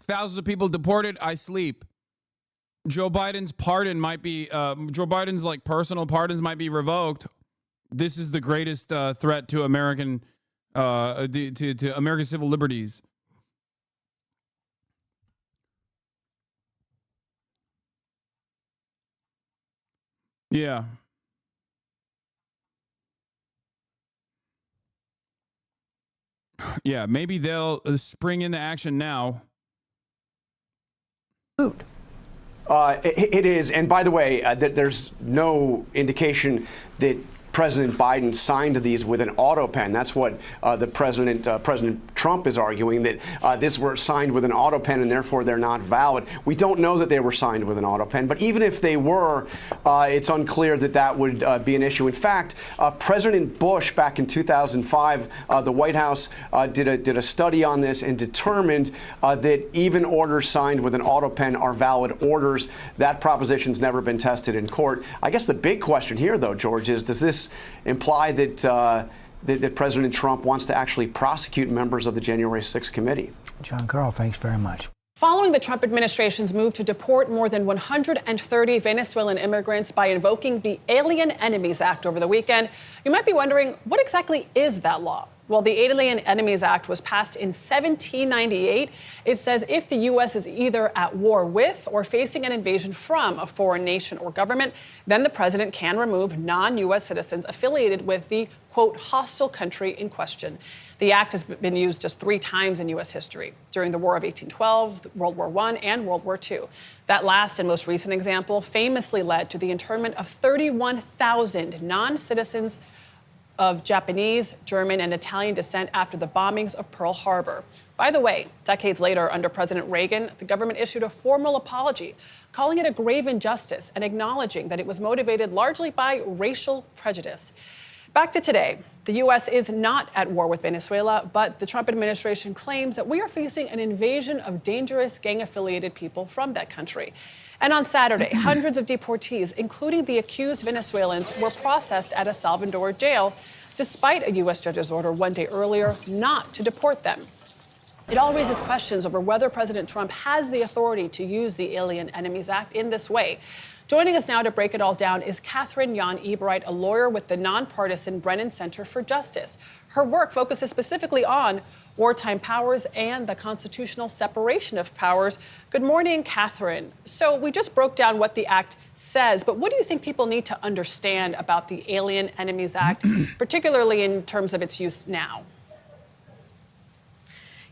Thousands of people deported. I sleep. Joe Biden's pardon might be, Joe Biden's like personal pardons might be revoked. This is the greatest threat to American, to American civil liberties. Yeah. Yeah, maybe they'll spring into action now. It is. And by the way, there's no indication that President Biden signed these with an auto pen. That's what President Trump is arguing, that this were signed with an auto pen and therefore they're not valid. We don't know that they were signed with an auto pen, but even if they were, it's unclear that that would be an issue. In fact, President Bush back in 2005, the White House did a study on this and determined that even orders signed with an auto pen are valid orders. That proposition's never been tested in court. I guess the big question here, though, George, is does this imply that that President Trump wants to actually prosecute members of the January 6th committee? John Carl, thanks very much. Following the Trump administration's move to deport more than 130 Venezuelan immigrants by invoking the Alien Enemies Act over the weekend, you might be wondering, what exactly is that law? Well, the Alien Enemies Act was passed in 1798. It says if the U.S. is either at war with or facing an invasion from a foreign nation or government, then the president can remove non-U.S. citizens affiliated with the, quote, hostile country in question. The act has been used just 3 times in U.S. history, during the War of 1812, World War I, and World War II. That last and most recent example famously led to the internment of 31,000 non-citizens of Japanese, German, and Italian descent after the bombings of Pearl Harbor. By the way, decades later, under President Reagan, the government issued a formal apology, calling it a grave injustice and acknowledging that it was motivated largely by racial prejudice. Back to today. The U.S. is not at war with Venezuela, but the Trump administration claims that we are facing an invasion of dangerous gang-affiliated people from that country. And on Saturday, hundreds of deportees, including the accused Venezuelans, were processed at a Salvador jail, despite a U.S. judge's order one day earlier not to deport them. It all raises questions over whether President Trump has the authority to use the Alien Enemies Act in this way. Joining us now to break it all down is Catherine Jan Ebright, a lawyer with the nonpartisan Brennan Center for Justice. Her work focuses specifically on wartime powers and the constitutional separation of powers. Good morning, Catherine. So we just broke down what the act says, but what do you think people need to understand about the Alien Enemies Act, particularly in terms of its use now?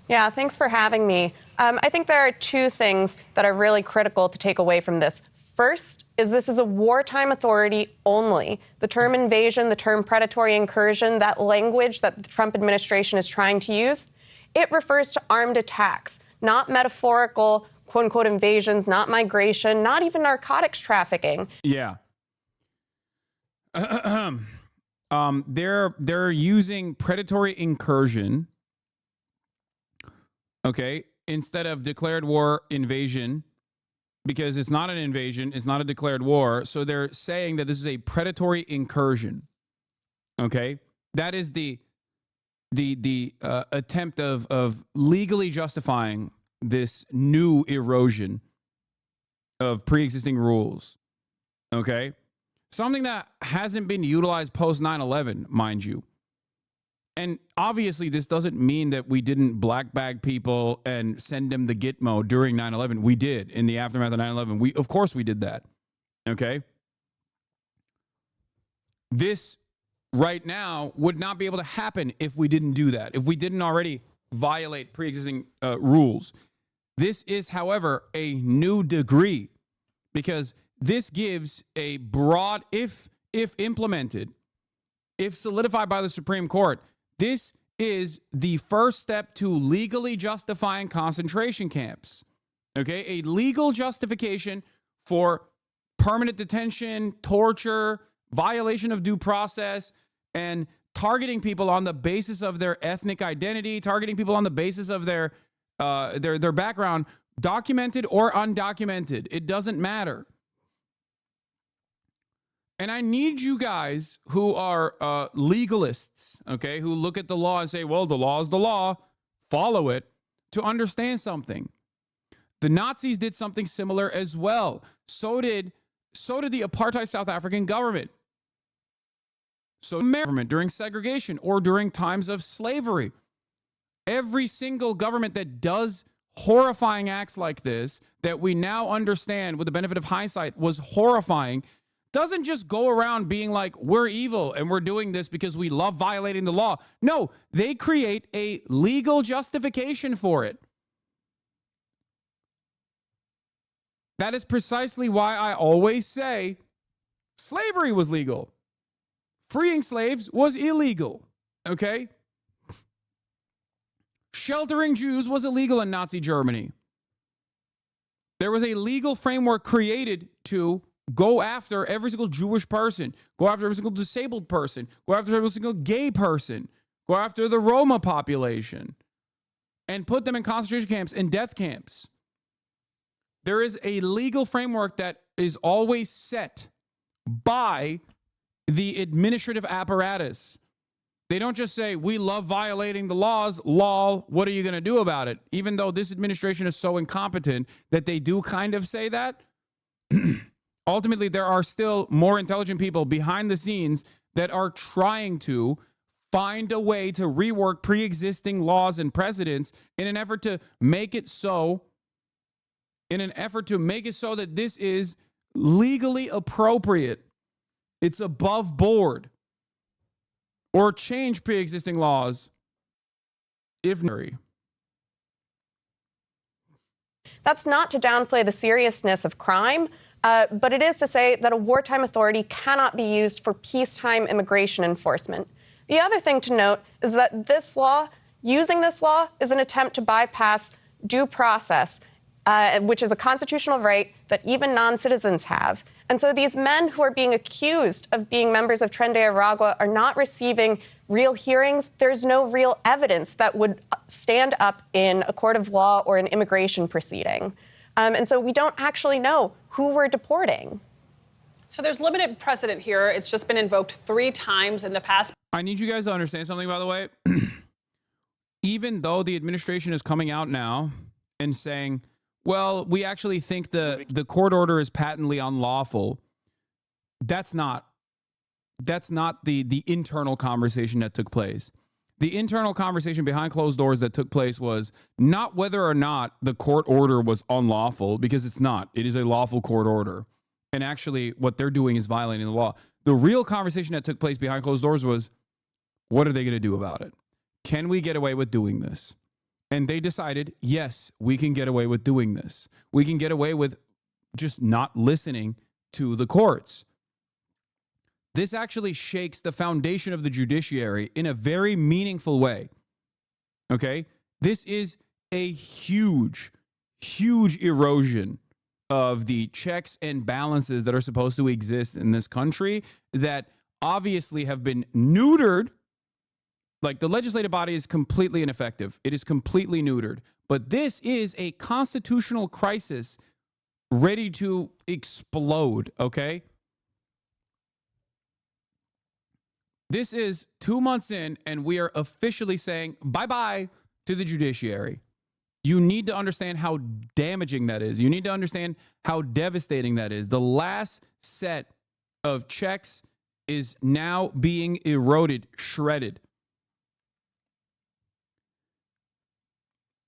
Yeah, thanks for having me. I think there are 2 things that are really critical to take away from this. First is this is a wartime authority only. The term invasion, the term predatory incursion, that language that the Trump administration is trying to use, it refers to armed attacks, not metaphorical, quote-unquote, invasions, not migration, not even narcotics trafficking. Yeah. They're using predatory incursion, okay, instead of declared war invasion, because it's not an invasion, it's not a declared war. So they're saying that this is a predatory incursion. Okay, that is the attempt of legally justifying this new erosion of pre-existing rules. Okay, something that hasn't been utilized post 9/11, mind you. And obviously, this doesn't mean that we didn't black bag people and send them the Gitmo during 9/11. We did in the aftermath of 9/11. Of course we did that. Okay. This right now would not be able to happen if we didn't do that, if we didn't already violate pre-existing rules. This is, however, a new degree, because this gives a broad, if implemented, if solidified by the Supreme Court, this is the first step to legally justifying concentration camps. Okay, a legal justification for permanent detention, torture, violation of due process, and targeting people on the basis of their ethnic identity, targeting people on the basis of their background, documented or undocumented. It doesn't matter. And I need you guys who are legalists, okay, who look at the law and say, well, the law is the law, follow it, to understand something. The Nazis did something similar as well. So did the apartheid South African government. So the government during segregation or during times of slavery. Every single government that does horrifying acts like this, that we now understand with the benefit of hindsight was horrifying, doesn't just go around being like, we're evil and we're doing this because we love violating the law. No, they create a legal justification for it. That is precisely why I always say slavery was legal. Freeing slaves was illegal, okay? Sheltering Jews was illegal in Nazi Germany. There was a legal framework created to go after every single Jewish person, go after every single disabled person, go after every single gay person, go after the Roma population, and put them in concentration camps and death camps. There is a legal framework that is always set by the administrative apparatus. They don't just say, we love violating the laws, lol, what are you going to do about it? Even though this administration is so incompetent that they do kind of say that, ultimately there are still more intelligent people behind the scenes that are trying to find a way to rework pre-existing laws and precedents in an effort to make it so that this is legally appropriate. It's above board. Or change pre-existing laws if necessary. That's not to downplay the seriousness of crime, but it is to say that a wartime authority cannot be used for peacetime immigration enforcement. The other thing to note is that using this law is an attempt to bypass due process, which is a constitutional right that even non-citizens have. And so these men who are being accused of being members of Tren de Aragua are not receiving real hearings. There's no real evidence that would stand up in a court of law or an immigration proceeding. And so we don't actually know who we're deporting. So there's limited precedent here. It's just been invoked 3 times in the past. I need you guys to understand something, by the way. Even though the administration is coming out now and saying, well, we actually think the court order is patently unlawful, that's not the internal conversation that took place. The internal conversation behind closed doors that took place was not whether or not the court order was unlawful, because it's not. It is a lawful court order. And actually, what they're doing is violating the law. The real conversation that took place behind closed doors was, what are they going to do about it? Can we get away with doing this? And they decided, yes, we can get away with doing this. We can get away with just not listening to the courts. This actually shakes the foundation of the judiciary in a very meaningful way. Okay? This is a huge, huge erosion of the checks and balances that are supposed to exist in this country that obviously have been neutered. Like, the legislative body is completely ineffective. It is completely neutered. But this is a constitutional crisis ready to explode, okay? This is 2 months in, and we are officially saying bye-bye to the judiciary. You need to understand how damaging that is. You need to understand how devastating that is. The last set of checks is now being eroded, shredded.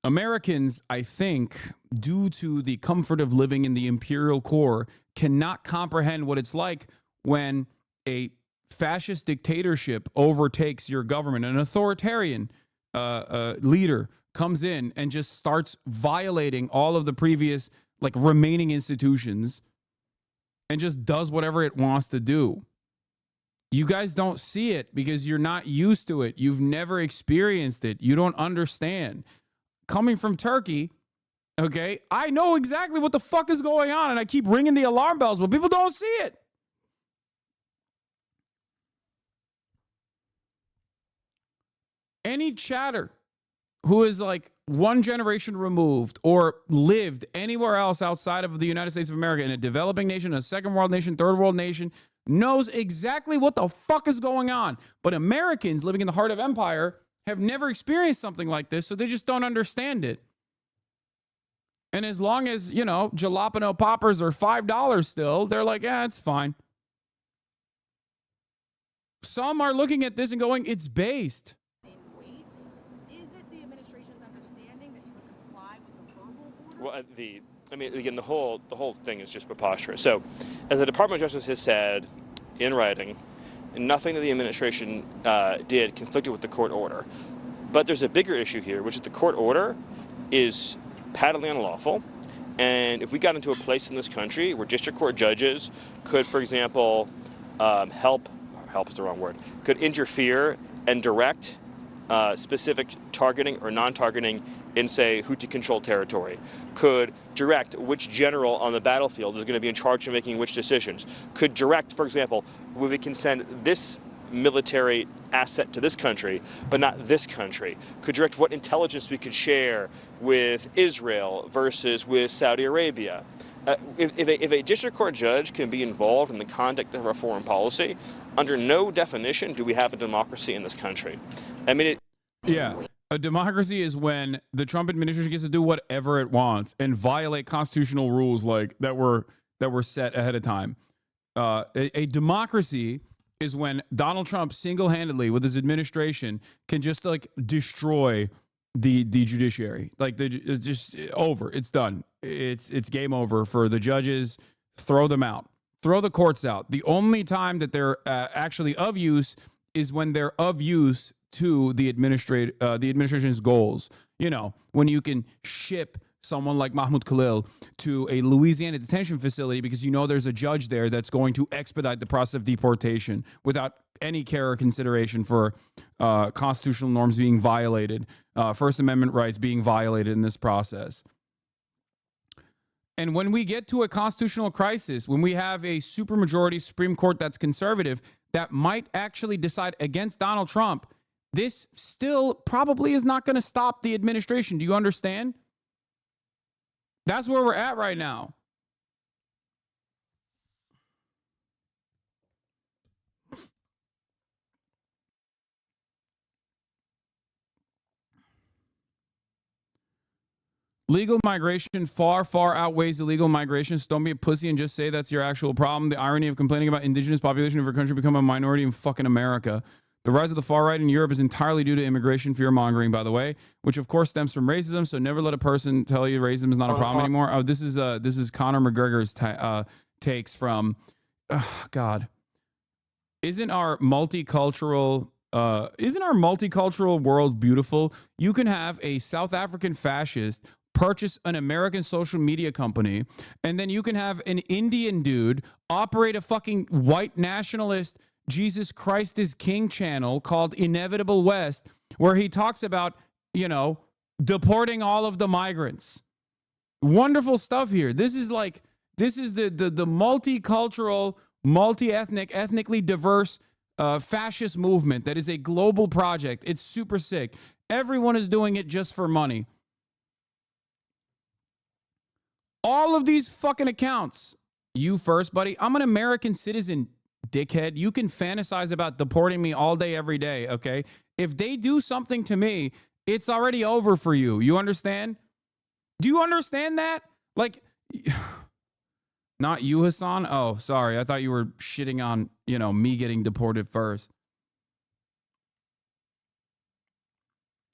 Americans, I think, due to the comfort of living in the imperial core, cannot comprehend what it's like when a fascist dictatorship overtakes your government. An authoritarian leader comes in and just starts violating all of the previous, like, remaining institutions and just does whatever it wants to do. You guys don't see it because you're not used to it. You've never experienced it. You don't understand. Coming from Turkey, okay, I know exactly what the fuck is going on, and I keep ringing the alarm bells, but people don't see it. Any chatter who is like one generation removed or lived anywhere else outside of the United States of America, in a developing nation, a second world nation, third world nation, knows exactly what the fuck is going on. But Americans living in the heart of empire have never experienced something like this, so they just don't understand it. And as long as, you know, jalapeno poppers are $5 still, they're like, yeah, it's fine. Some are looking at this and going, it's based. Well, I mean, again, the whole thing is just preposterous. So, as the Department of Justice has said in writing, nothing that the administration did conflicted with the court order. But there's a bigger issue here, which is the court order is patently unlawful. And if we got into a place in this country where district court judges could, for example, help is the wrong word, could interfere and direct specific targeting or non-targeting in, say, Houthi-controlled territory, could direct which general on the battlefield is going to be in charge of making which decisions, could direct, for example, we can send this military asset to this country, but not this country, could direct what intelligence we could share with Israel versus with Saudi Arabia. If a district court judge can be involved in the conduct of our foreign policy, under no definition do we have a democracy in this country. I mean, a democracy is when the Trump administration gets to do whatever it wants and violate constitutional rules like that were set ahead of time. A democracy is when Donald Trump single-handedly with his administration can just like destroy the judiciary. Like it's just over. It's done. It's game over for the judges. Throw them out. Throw the courts out. The only time that they're actually of use is when they're of use to the administration's goals. You know, when you can ship someone like Mahmoud Khalil to a Louisiana detention facility because you know there's a judge there that's going to expedite the process of deportation without any care or consideration for constitutional norms being violated, First Amendment rights being violated in this process. And when we get to a constitutional crisis, when we have a supermajority Supreme Court that's conservative, that might actually decide against Donald Trump, this still probably is not going to stop the administration. Do you understand? That's where we're at right now. Legal migration far, far outweighs illegal migration. So don't be a pussy and just say that's your actual problem. The irony of complaining about indigenous population of your country become a minority in fucking America. The rise of the far right in Europe is entirely due to immigration fear-mongering, by the way, which of course stems from racism. So never let a person tell you racism is not a problem anymore. Oh, this is Conor McGregor's takes from, God. Isn't our multicultural world beautiful? You can have a South African fascist purchase an American social media company, and then you can have an Indian dude operate a fucking white nationalist Jesus Christ is King channel called Inevitable West, where he talks about, you know, deporting all of the migrants. Wonderful stuff here. This is the multicultural, multi-ethnic, ethnically diverse fascist movement that is a global project. It's super sick. Everyone is doing it just for money. All of these fucking accounts. You first, buddy. I'm an American citizen, dickhead. You can fantasize about deporting me all day, every day, okay? If they do something to me, it's already over for you. You understand? Do you understand that? Like, not you, Hasan? Oh, sorry. I thought you were shitting on, you know, me getting deported first.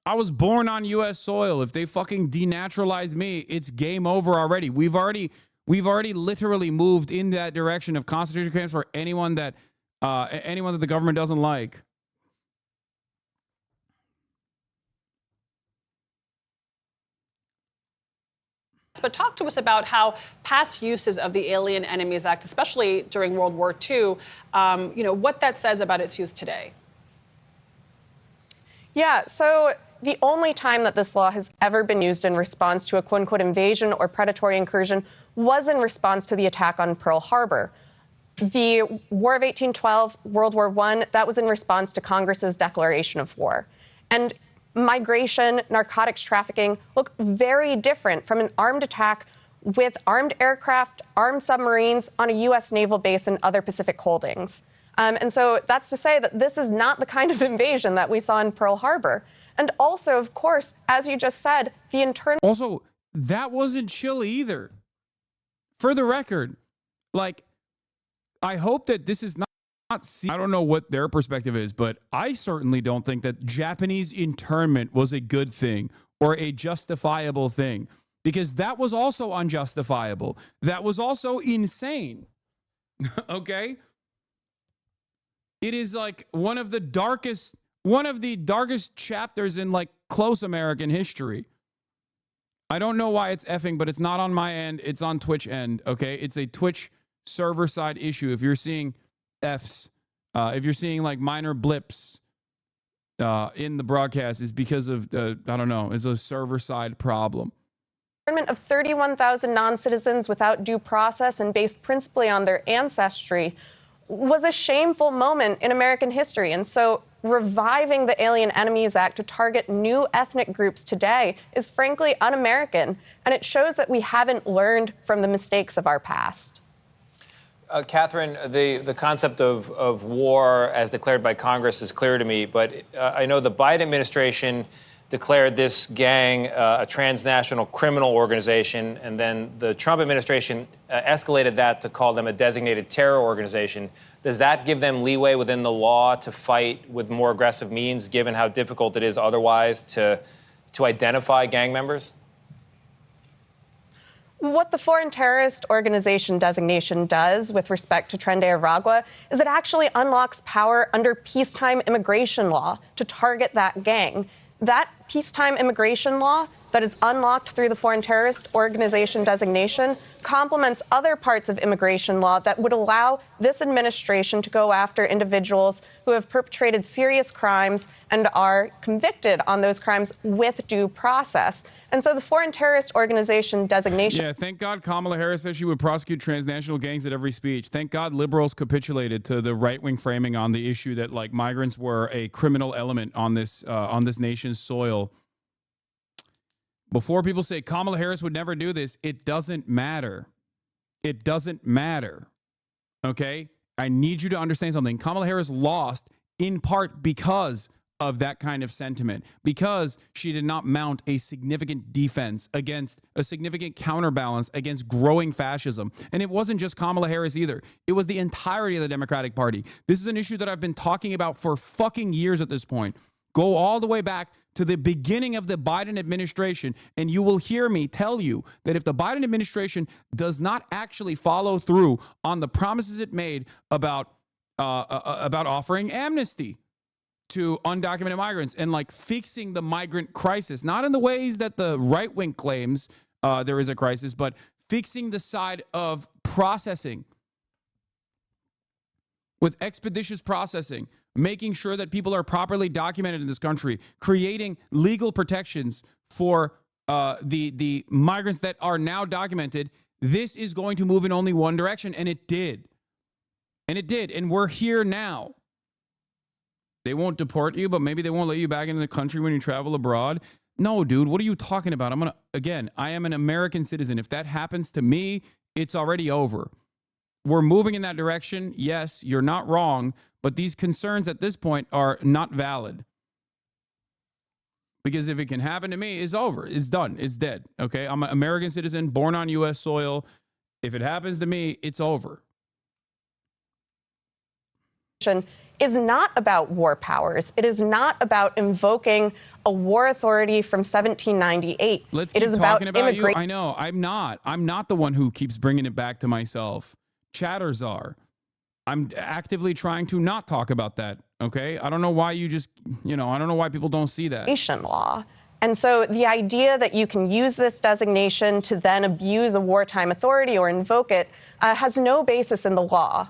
I was born on U.S. soil. If they fucking denaturalize me, it's game over already. We've already literally moved in that direction of concentration camps for anyone that the government doesn't like. But talk to us about how past uses of the Alien Enemies Act, especially during World War II, what that says about its use today. Yeah, so the only time that this law has ever been used in response to a quote-unquote invasion or predatory incursion was in response to the attack on Pearl Harbor. The War of 1812, World War I, that was in response to Congress's declaration of war. And migration, narcotics trafficking look very different from an armed attack with armed aircraft, armed submarines on a U.S. naval base and other Pacific holdings. And so that's to say that this is not the kind of invasion that we saw in Pearl Harbor. And also, of course, as you just said, the internal... Also, that wasn't chill either. For the record, like, I hope that this is not I don't know what their perspective is, but I certainly don't think that Japanese internment was a good thing or a justifiable thing, because that was also unjustifiable. That was also insane. Okay? It is like one of the darkest chapters in like close American history. I don't know why it's effing, but it's not on my end. It's on Twitch end. Okay. It's a Twitch server side issue. If you're seeing Fs, if you're seeing like minor blips in the broadcast, is because of, I don't know, it's a server side problem. Of 31,000 non-citizens without due process and based principally on their ancestry was a shameful moment in American history. And so reviving the Alien Enemies Act to target new ethnic groups today is frankly un-American, and it shows that we haven't learned from the mistakes of our past. Catherine, the concept of war as declared by Congress is clear to me, but I know the Biden administration declared this gang a transnational criminal organization, and then the Trump administration escalated that to call them a designated terror organization. Does that give them leeway within the law to fight with more aggressive means, given how difficult it is otherwise to identify gang members? What the Foreign Terrorist Organization designation does with respect to Tren de Aragua is it actually unlocks power under peacetime immigration law to target that gang. That peacetime immigration law that is unlocked through the Foreign Terrorist Organization designation complements other parts of immigration law that would allow this administration to go after individuals who have perpetrated serious crimes and are convicted on those crimes with due process. And so the Foreign Terrorist Organization designation... Yeah, thank God Kamala Harris said she would prosecute transnational gangs at every speech. Thank God liberals capitulated to the right-wing framing on the issue that, like, migrants were a criminal element on this nation's soil. Before people say Kamala Harris would never do this, it doesn't matter. It doesn't matter. Okay? I need you to understand something. Kamala Harris lost in part because of that kind of sentiment, because she did not mount a significant defense against a significant counterbalance against growing fascism. And it wasn't just Kamala Harris either. It was the entirety of the Democratic Party. This is an issue that I've been talking about for fucking years at this point. Go all the way back to the beginning of the Biden administration, and you will hear me tell you that if the Biden administration does not actually follow through on the promises it made about offering amnesty to undocumented migrants and like fixing the migrant crisis, not in the ways that the right wing claims there is a crisis, but fixing the side of processing with expeditious processing, making sure that people are properly documented in this country, creating legal protections for the migrants that are now documented. This is going to move in only one direction, and it did. And it did, and we're here now. They won't deport you, but maybe they won't let you back into the country when you travel abroad. No, dude, what are you talking about? I am an American citizen. If that happens to me, it's already over. We're moving in that direction. Yes, you're not wrong, but these concerns at this point are not valid. Because if it can happen to me, it's over. It's done. It's dead. Okay? I'm an American citizen, born on U.S. soil. If it happens to me, it's over. Is not about war powers. It is not about invoking a war authority from 1798. Let's keep talking about you. I know. I'm not the one who keeps bringing it back to myself. Chatters are. I'm actively trying to not talk about that. Okay? I don't know why you just, I don't know why people don't see that. Law. And so the idea that you can use this designation to then abuse a wartime authority or invoke it has no basis in the law.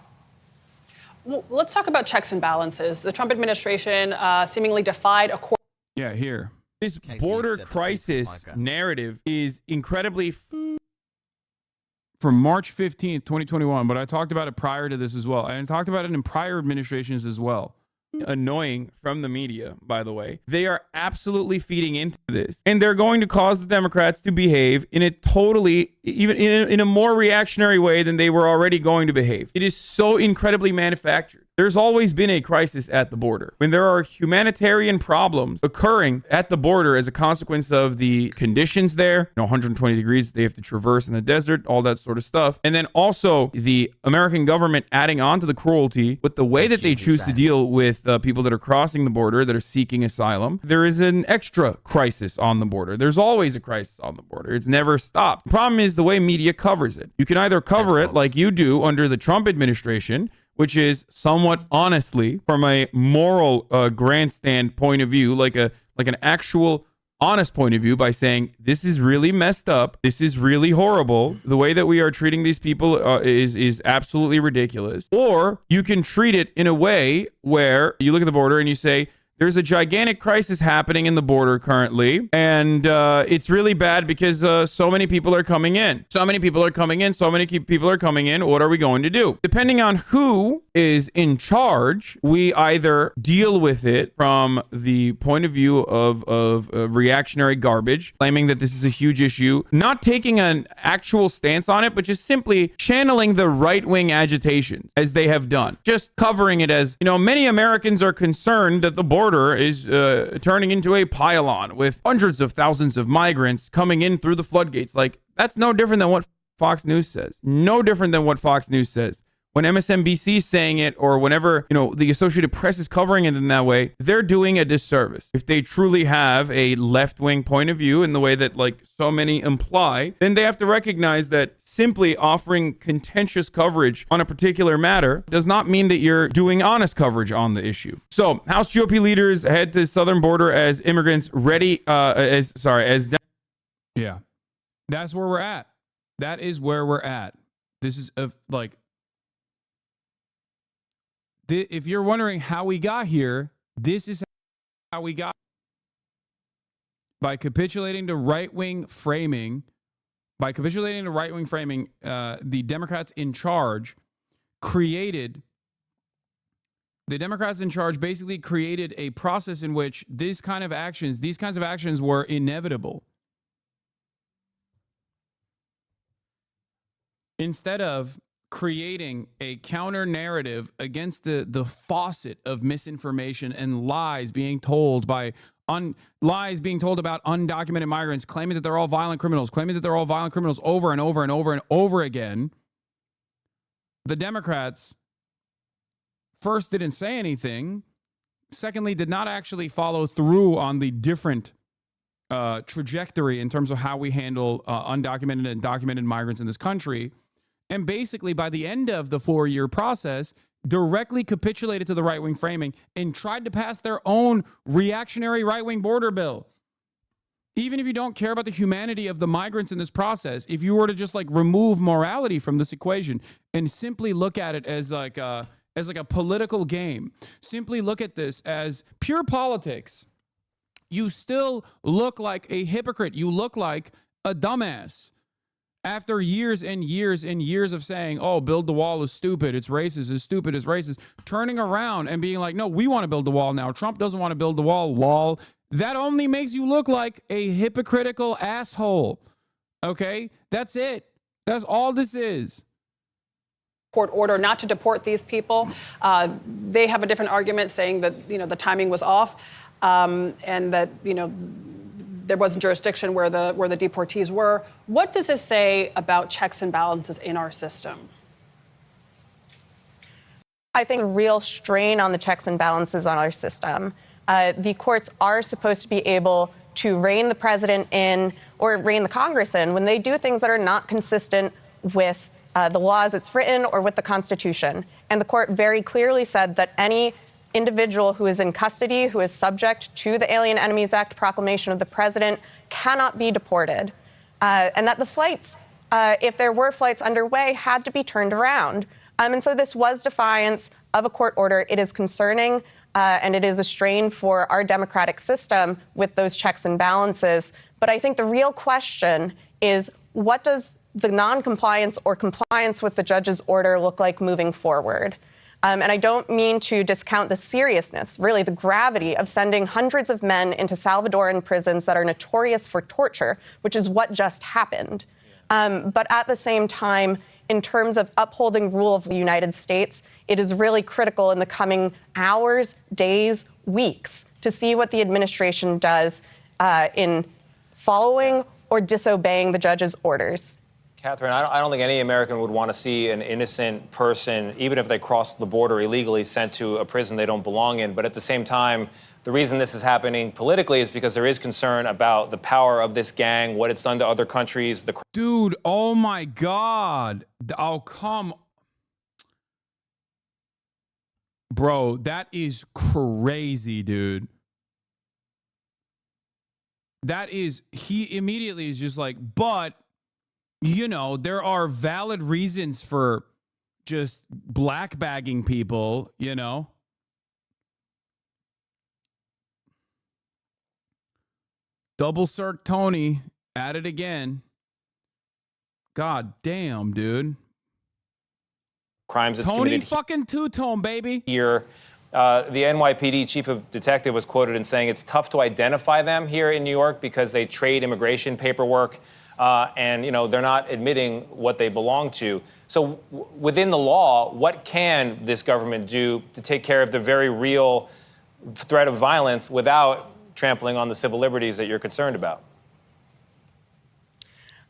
Well, let's talk about checks and balances. The Trump administration seemingly defied a court. Yeah, here. This border crisis narrative is incredibly from March 15th, 2021, but I talked about it prior to this as well. And I talked about it in prior administrations as well. Annoying from the media, by the way. They are absolutely feeding into this. And they're going to cause the Democrats to behave in a totally, even in a more reactionary way than they were already going to behave. It is so incredibly manufactured. There's always been a crisis at the border. When there are humanitarian problems occurring at the border as a consequence of the conditions there, 120 degrees they have to traverse in the desert, all that sort of stuff. And then also the American government adding on to the cruelty with the way that they choose to deal with people that are crossing the border, that are seeking asylum. There is an extra crisis on the border. There's always a crisis on the border. It's never stopped. The problem is the way media covers it. You can either cover it like you do under the Trump administration, which is somewhat honestly, from a moral grandstand point of view, like an actual honest point of view, by saying this is really messed up, this is really horrible, the way that we are treating these people is absolutely ridiculous. Or you can treat it in a way where you look at the border and you say, there's a gigantic crisis happening in the border currently, and it's really bad because so many people are coming in. So many people are coming in. So many people are coming in. What are we going to do? Depending on who is in charge, we either deal with it from the point of view of reactionary garbage, claiming that this is a huge issue, not taking an actual stance on it, but just simply channeling the right-wing agitations as they have done. Just covering it as, many Americans are concerned that the border border is turning into a pile-on with hundreds of thousands of migrants coming in through the floodgates. Like, that's no different than what Fox News says. No different than what Fox News says. When MSNBC is saying it, or whenever, the Associated Press is covering it in that way, they're doing a disservice. If they truly have a left-wing point of view in the way that, like, so many imply, then they have to recognize that simply offering contentious coverage on a particular matter does not mean that you're doing honest coverage on the issue. So, House GOP leaders head to the southern border as immigrants ready, yeah. That's where we're at. That is where we're at. This is, if you're wondering how we got here, this is how we got. By capitulating to right-wing framing, the Democrats in charge basically created a process in which these kinds of actions were inevitable. Instead of creating a counter narrative against the faucet of misinformation and lies being told about undocumented migrants, claiming that they're all violent criminals over and over and over and over again, the Democrats first didn't say anything. Secondly, did not actually follow through on the different trajectory in terms of how we handle undocumented and documented migrants in this country. And basically, by the end of the 4-year process, directly capitulated to the right-wing framing and tried to pass their own reactionary right-wing border bill. Even if you don't care about the humanity of the migrants in this process, if you were to just remove morality from this equation and simply look at it as like a political game, simply look at this as pure politics, you still look like a hypocrite. You look like a dumbass. After years and years and years of saying, oh, build the wall is stupid, it's racist, it's stupid, it's racist, turning around and being like, no, we want to build the wall now. Trump doesn't want to build the wall, lol. That only makes you look like a hypocritical asshole. Okay? That's it. That's all this is. Court order not to deport these people. They have a different argument saying that, the timing was off and that, there wasn't jurisdiction where the deportees were. What does this say about checks and balances in our system? I think a real strain on the checks and balances on our system. The courts are supposed to be able to rein the president in or rein the Congress in when they do things that are not consistent with the laws it's written or with the Constitution. And the court very clearly said that any individual who is in custody, who is subject to the Alien Enemies Act proclamation of the president, cannot be deported. And that the flights, if there were flights underway, had to be turned around. And so this was defiance of a court order. It is concerning, and it is a strain for our democratic system with those checks and balances. But I think the real question is, what does the non-compliance or compliance with the judge's order look like moving forward? And I don't mean to discount the seriousness, really the gravity of sending hundreds of men into Salvadoran prisons that are notorious for torture, which is what just happened. But at the same time, in terms of upholding rule of the United States, it is really critical in the coming hours, days, weeks to see what the administration does in following or disobeying the judge's orders. Catherine, I don't think any American would want to see an innocent person, even if they cross the border illegally, sent to a prison they don't belong in. But at the same time, the reason this is happening politically is because there is concern about the power of this gang, what it's done to other countries. Dude, oh my God. Oh, come. Bro, that is crazy, dude. He immediately is just like, but there are valid reasons for just black bagging people, Double circ Tony at it again. God damn, dude. Crimes it's Tony committed fucking two-tone, baby. Here. The NYPD chief of detective was quoted in saying it's tough to identify them here in New York because they trade immigration paperwork. And, they're not admitting what they belong to. So within the law, what can this government do to take care of the very real threat of violence without trampling on the civil liberties that you're concerned about?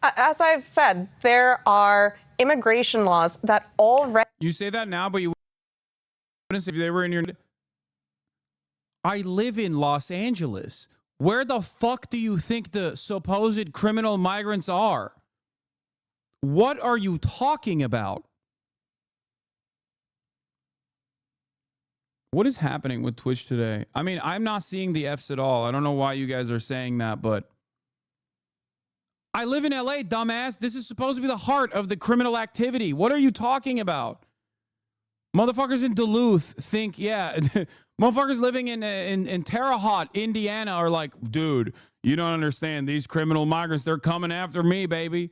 As I've said, there are immigration laws that already... You say that now, but you wouldn't say if they were in your... I live in Los Angeles. Where the fuck do you think the supposed criminal migrants are? What are you talking about? What is happening with Twitch today? I mean, I'm not seeing the Fs at all. I don't know why you guys are saying that, but I live in LA, dumbass. This is supposed to be the heart of the criminal activity. What are you talking about? Motherfuckers in Duluth think, yeah, motherfuckers living in Terre Haute, Indiana are like, dude, you don't understand. These criminal migrants, they're coming after me, baby.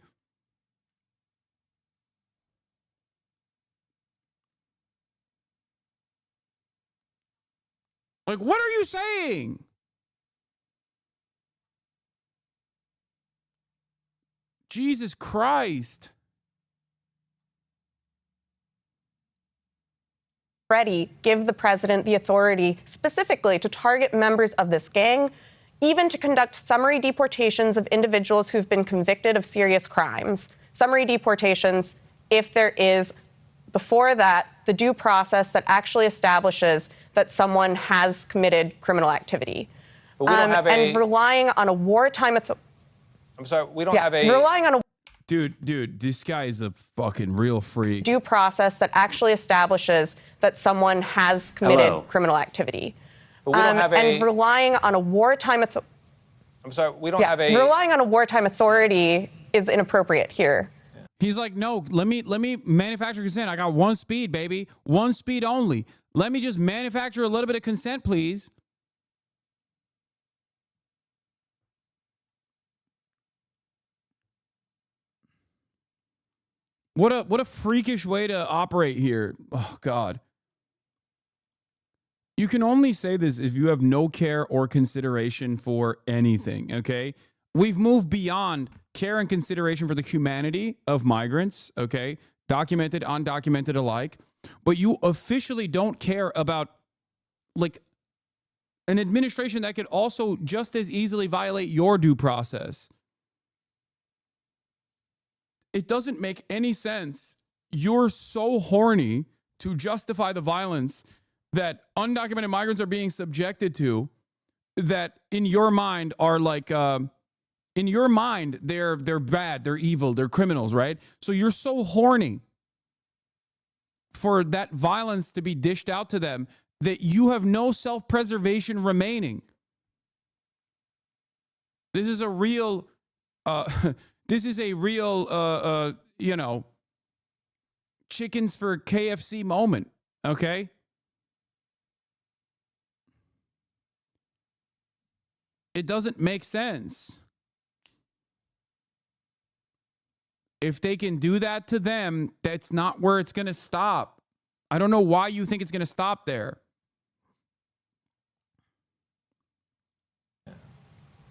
Like, what are you saying? Jesus Christ. Already give the president the authority specifically to target members of this gang, even to conduct summary deportations of individuals who've been convicted of serious crimes. Summary deportations, if there is, before that, the due process that actually establishes that someone has committed criminal activity. But we don't have and relying on a wartime... I'm sorry, we don't have a... Relying on a... Dude, this guy is a fucking real freak. Due process that actually establishes that someone has committed criminal activity. But we don't have a... And relying on a wartime... I'm sorry, we don't have a... Relying on a wartime authority is inappropriate here. He's like, no, let me manufacture consent. I got one speed, baby. One speed only. Let me just manufacture a little bit of consent, please. What a freakish way to operate here. Oh, God. You can only say this if you have no care or consideration for anything, okay? We've moved beyond care and consideration for the humanity of migrants, okay? Documented, undocumented alike. But you officially don't care about, like, an administration that could also just as easily violate your due process. It doesn't make any sense. You're so horny to justify the violence that undocumented migrants are being subjected to that in your mind are like, in your mind, they're bad, they're evil, they're criminals, right? So you're so horny for that violence to be dished out to them that you have no self-preservation remaining. This is a real, you know, chickens for KFC moment, okay? It doesn't make sense. If they can do that to them, that's not where it's going to stop. I don't know why you think it's going to stop there.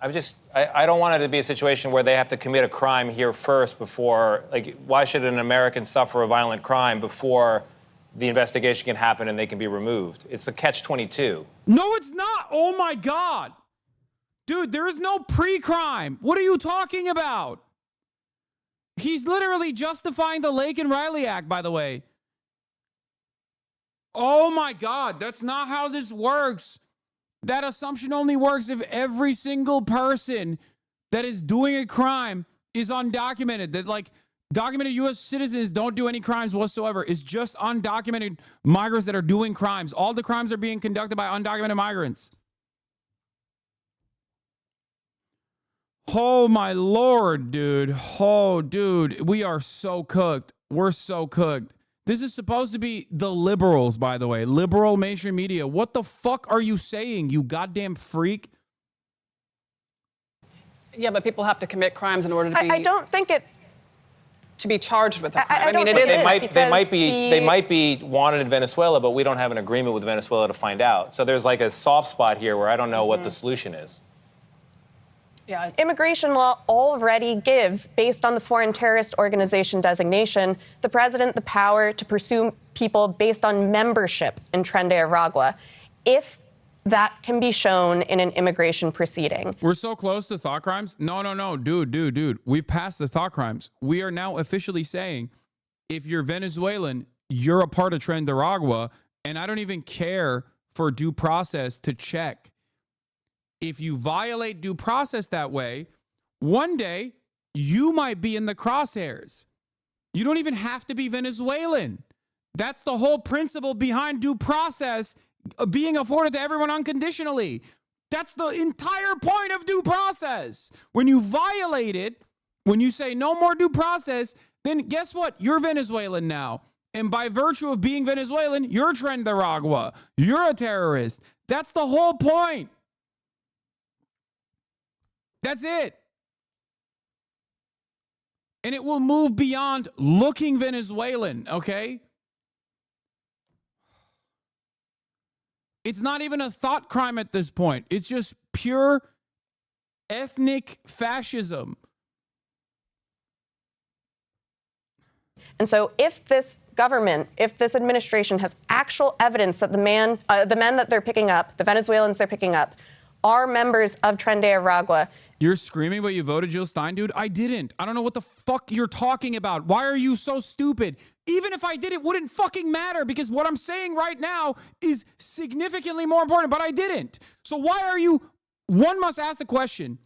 I don't want it to be a situation where they have to commit a crime here first before, like, why should an American suffer a violent crime before the investigation can happen and they can be removed? It's a catch-22. No, it's not. Oh, my God. Dude, there is no pre-crime. What are you talking about? He's literally justifying the Lake and Riley Act, by the way. Oh, my God. That's not how this works. That assumption only works if every single person that is doing a crime is undocumented. That, like, documented U.S. citizens don't do any crimes whatsoever. It's just undocumented migrants that are doing crimes. All the crimes are being conducted by undocumented migrants. Oh, my Lord, dude. Oh, dude. We are so cooked. We're so cooked. This is supposed to be the liberals, by the way. Liberal mainstream media. What the fuck are you saying, you goddamn freak? Yeah, but people have to commit crimes in order to be... I don't think it... To be charged with a crime. I mean, it is... They might be wanted in Venezuela, but we don't have an agreement with Venezuela to find out. So there's like a soft spot here where I don't know what the solution is. Yeah. Immigration law already gives, based on the foreign terrorist organization designation, the president the power to pursue people based on membership in Tren de Aragua. If that can be shown in an immigration proceeding. We're so close to thought crimes. No, dude. We've passed the thought crimes. We are now officially saying, if you're Venezuelan, you're a part of Nicaragua, and I don't even care for due process to check. If you violate due process that way, one day you might be in the crosshairs. You don't even have to be Venezuelan. That's the whole principle behind due process being afforded to everyone unconditionally. That's the entire point of due process. When you violate it, when you say no more due process, then guess what? You're Venezuelan now. And by virtue of being Venezuelan, you're Nicaragua. You're a terrorist. That's the whole point. That's it. And it will move beyond looking Venezuelan, okay? It's not even a thought crime at this point. It's just pure ethnic fascism. And so if this government, if this administration has actual evidence that the men that they're picking up, the Venezuelans they're picking up, are members of Nicaragua. You're screaming, but you voted Jill Stein, dude? I didn't. I don't know what the fuck you're talking about. Why are you so stupid? Even if I did, it wouldn't fucking matter, because what I'm saying right now is significantly more important, but I didn't. So why are you... One must ask the question,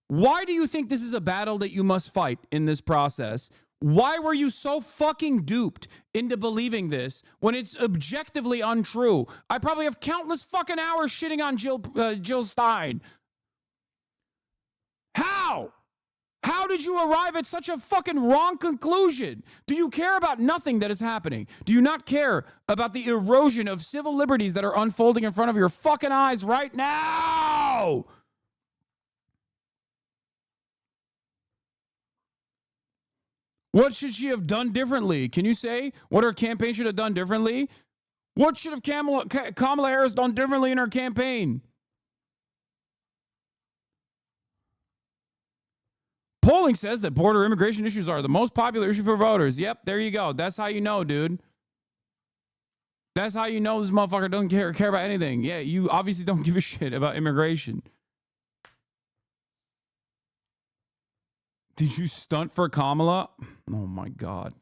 why do you think this is a battle that you must fight in this process? Why were you so fucking duped into believing this when it's objectively untrue? I probably have countless fucking hours shitting on Jill Stein. How? How did you arrive at such a fucking wrong conclusion? Do you care about nothing that is happening? Do you not care about the erosion of civil liberties that are unfolding in front of your fucking eyes right now? What should she have done differently? Can you say what her campaign should have done differently? What should have Kamala Harris done differently in her campaign? Polling says that border immigration issues are the most popular issue for voters. Yep, there you go. That's how you know, dude. That's how you know this motherfucker doesn't care about anything. Yeah, you obviously don't give a shit about immigration. Did you stunt for Kamala? Oh my God.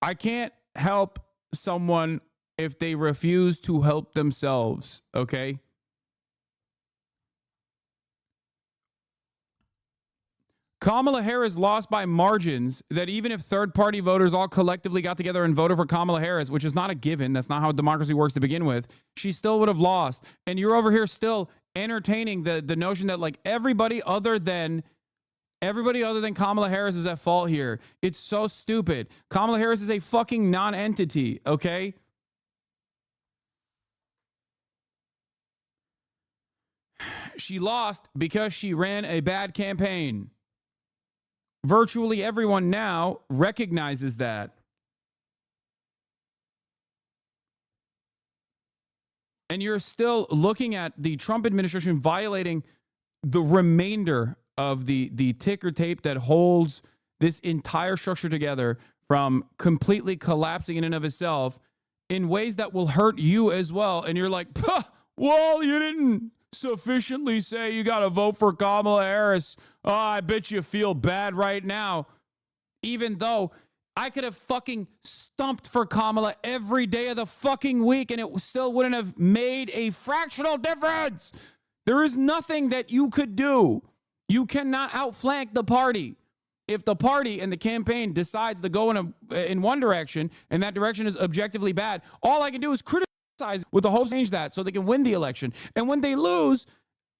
I can't help someone if they refuse to help themselves, okay? Kamala Harris lost by margins that even if third-party voters all collectively got together and voted for Kamala Harris, which is not a given, that's not how democracy works to begin with, she still would have lost. And you're over here still entertaining the notion that like everybody other than Kamala Harris is at fault here. It's so stupid. Kamala Harris is a fucking non-entity, okay? She lost because she ran a bad campaign. Virtually everyone now recognizes that. And you're still looking at the Trump administration violating the remainder of the ticker tape that holds this entire structure together from completely collapsing in and of itself in ways that will hurt you as well. And you're like, well, you didn't sufficiently say you got to vote for Kamala Harris. Oh, I bet you feel bad right now. Even though I could have fucking stumped for Kamala every day of the fucking week and it still wouldn't have made a fractional difference. There is nothing that you could do. You cannot outflank the party. If the party and the campaign decides to go in one direction and that direction is objectively bad, all I can do is criticize with the hopes to change that so they can win the election. And when they lose,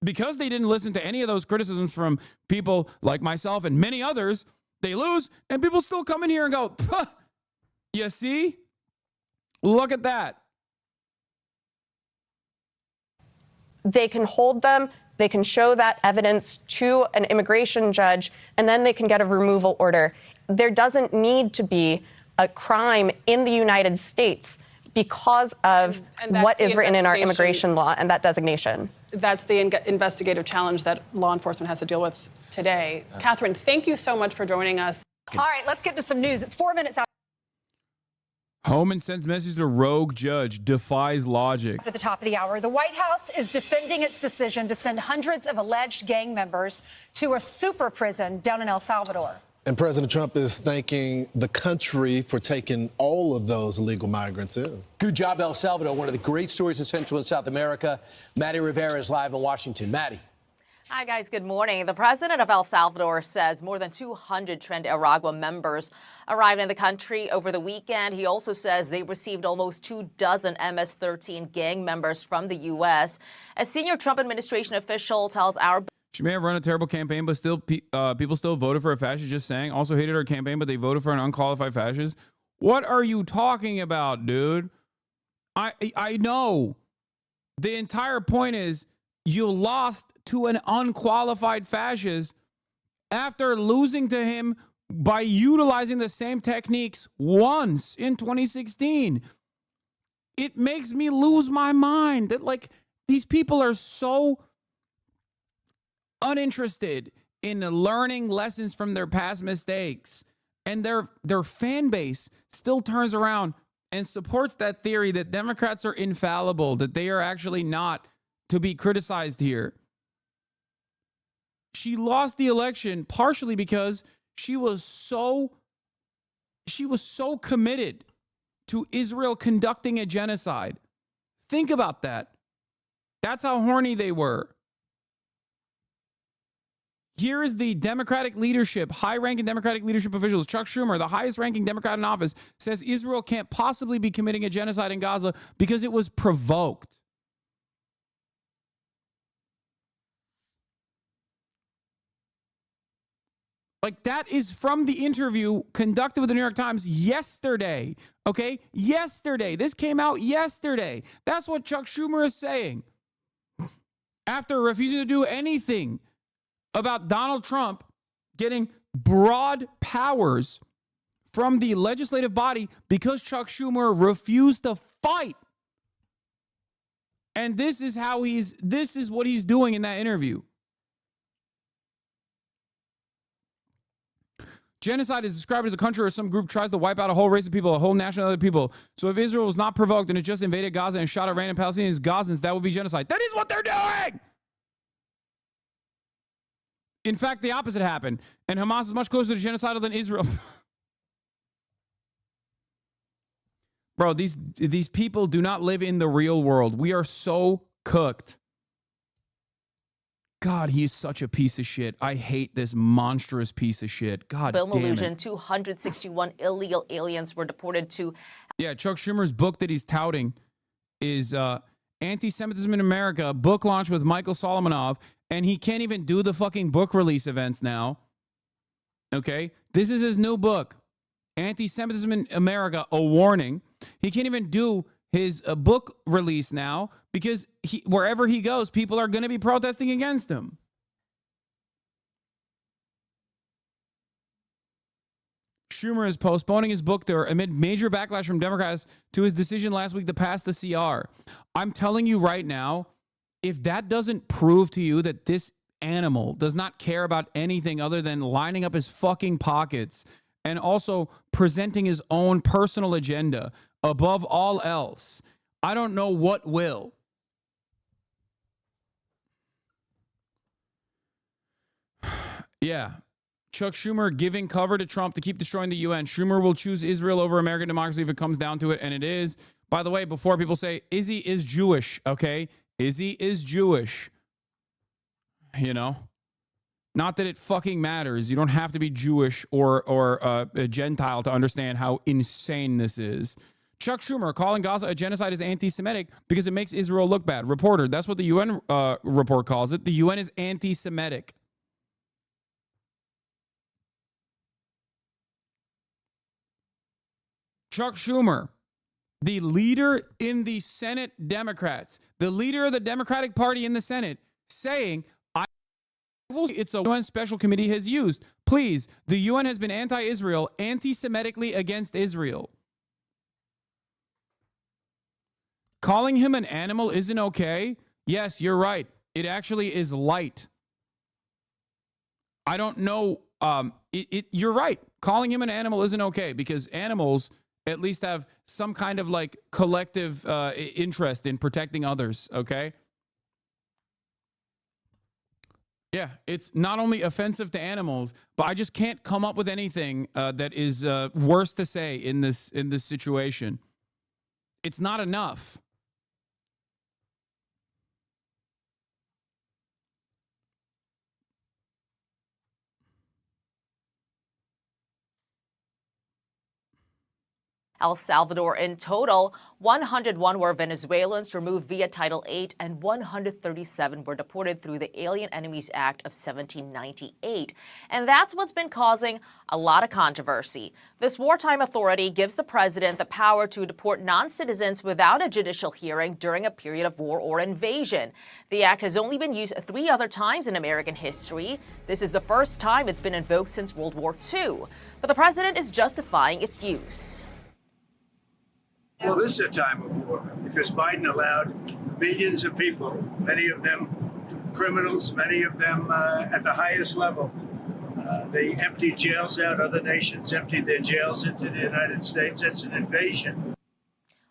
because they didn't listen to any of those criticisms from people like myself and many others, they lose, and people still come in here and go, you see? Look at that. They can hold them, they can show that evidence to an immigration judge, and then they can get a removal order. There doesn't need to be a crime in the United States because of what is written in our immigration law and that designation. That's the investigative challenge that law enforcement has to deal with today. Catherine, thank you so much for joining us. All right, let's get to some news. It's 4 minutes out. Homan sends message to rogue judge, defies logic. At the top of the hour, the White House is defending its decision to send hundreds of alleged gang members to a super prison down in El Salvador. And President Trump is thanking the country for taking all of those illegal migrants in. Good job, El Salvador, one of the great stories in Central and South America. Maddie Rivera is live in Washington. Maddie. Hi, guys. Good morning. The president of El Salvador says more than 200 Tren de Aragua members arrived in the country over the weekend. He also says they received almost 24 MS-13 gang members from the U.S. A senior Trump administration official tells our... She may have run a terrible campaign, but still, people still voted for a fascist, just saying. Also hated her campaign, but they voted for an unqualified fascist. What are you talking about, dude? I know. The entire point is you lost to an unqualified fascist after losing to him by utilizing the same techniques once in 2016. It makes me lose my mind that, like, these people are so uninterested in learning lessons from their past mistakes, and their fan base still turns around and supports that theory that Democrats are infallible, that they are actually not to be criticized here. She lost the election partially because she was so committed to Israel conducting a genocide. Think about that. That's how horny they were. Here is the Democratic leadership, high-ranking Democratic leadership officials. Chuck Schumer, the highest-ranking Democrat in office, says Israel can't possibly be committing a genocide in Gaza because it was provoked. Like, that is from the interview conducted with the New York Times yesterday, okay? Yesterday. This came out yesterday. That's what Chuck Schumer is saying. After refusing to do anything about Donald Trump getting broad powers from the legislative body because Chuck Schumer refused to fight. And this is what he's doing in that interview. Genocide is described as a country or some group tries to wipe out a whole race of people, a whole nationality of people. So if Israel was not provoked and it just invaded Gaza and shot at random Palestinians, Gazans, that would be genocide. That is what they're doing! In fact, the opposite happened, and Hamas is much closer to genocidal than Israel. Bro, these people do not live in the real world. We are so cooked. God, he is such a piece of shit. I hate this monstrous piece of shit. God damn Illusion, it. 261 illegal aliens were deported to... Yeah, Chuck Schumer's book that he's touting is Antisemitism in America, book launch with Michael Solomonov, and he can't even do the fucking book release events now. Okay? This is his new book, Antisemitism in America, A Warning. He can't even do his book release now because wherever he goes, people are going to be protesting against him. Schumer is postponing his book tour amid major backlash from Democrats to his decision last week to pass the CR. I'm telling you right now, if that doesn't prove to you that this animal does not care about anything other than lining up his fucking pockets and also presenting his own personal agenda above all else, I don't know what will. Yeah. Chuck Schumer giving cover to Trump to keep destroying the UN. Schumer will choose Israel over American democracy if it comes down to it, and it is. By the way, before people say, Izzy is Jewish, okay? Izzy is Jewish. You know? Not that it fucking matters. You don't have to be Jewish or a Gentile to understand how insane this is. Chuck Schumer calling Gaza a genocide is anti-Semitic because it makes Israel look bad. Reporter, that's what the UN report calls it. The UN is anti-Semitic. Chuck Schumer, the leader in the Senate Democrats, the leader of the Democratic Party in the Senate, saying, it's a UN special committee has used. Please, the UN has been anti-Israel, anti-Semitically against Israel. Calling him an animal isn't okay. Yes, you're right. It actually is light. I don't know. You're right. Calling him an animal isn't okay because animals at least have some kind of like collective interest in protecting others, okay? Yeah, it's not only offensive to animals, but I just can't come up with anything that is worse to say in this situation. It's not enough. El Salvador. In total, 101 were Venezuelans removed via Title VIII, and 137 were deported through the Alien Enemies Act of 1798. And that's what's been causing a lot of controversy. This wartime authority gives the president the power to deport non-citizens without a judicial hearing during a period of war or invasion. The act has only been used 3 other times in American history. This is the first time it's been invoked since World War II. But the president is justifying its use. Well, this is a time of war because Biden allowed millions of people, many of them criminals, many of them at the highest level. They emptied jails out. Other nations emptied their jails into the United States. That's an invasion.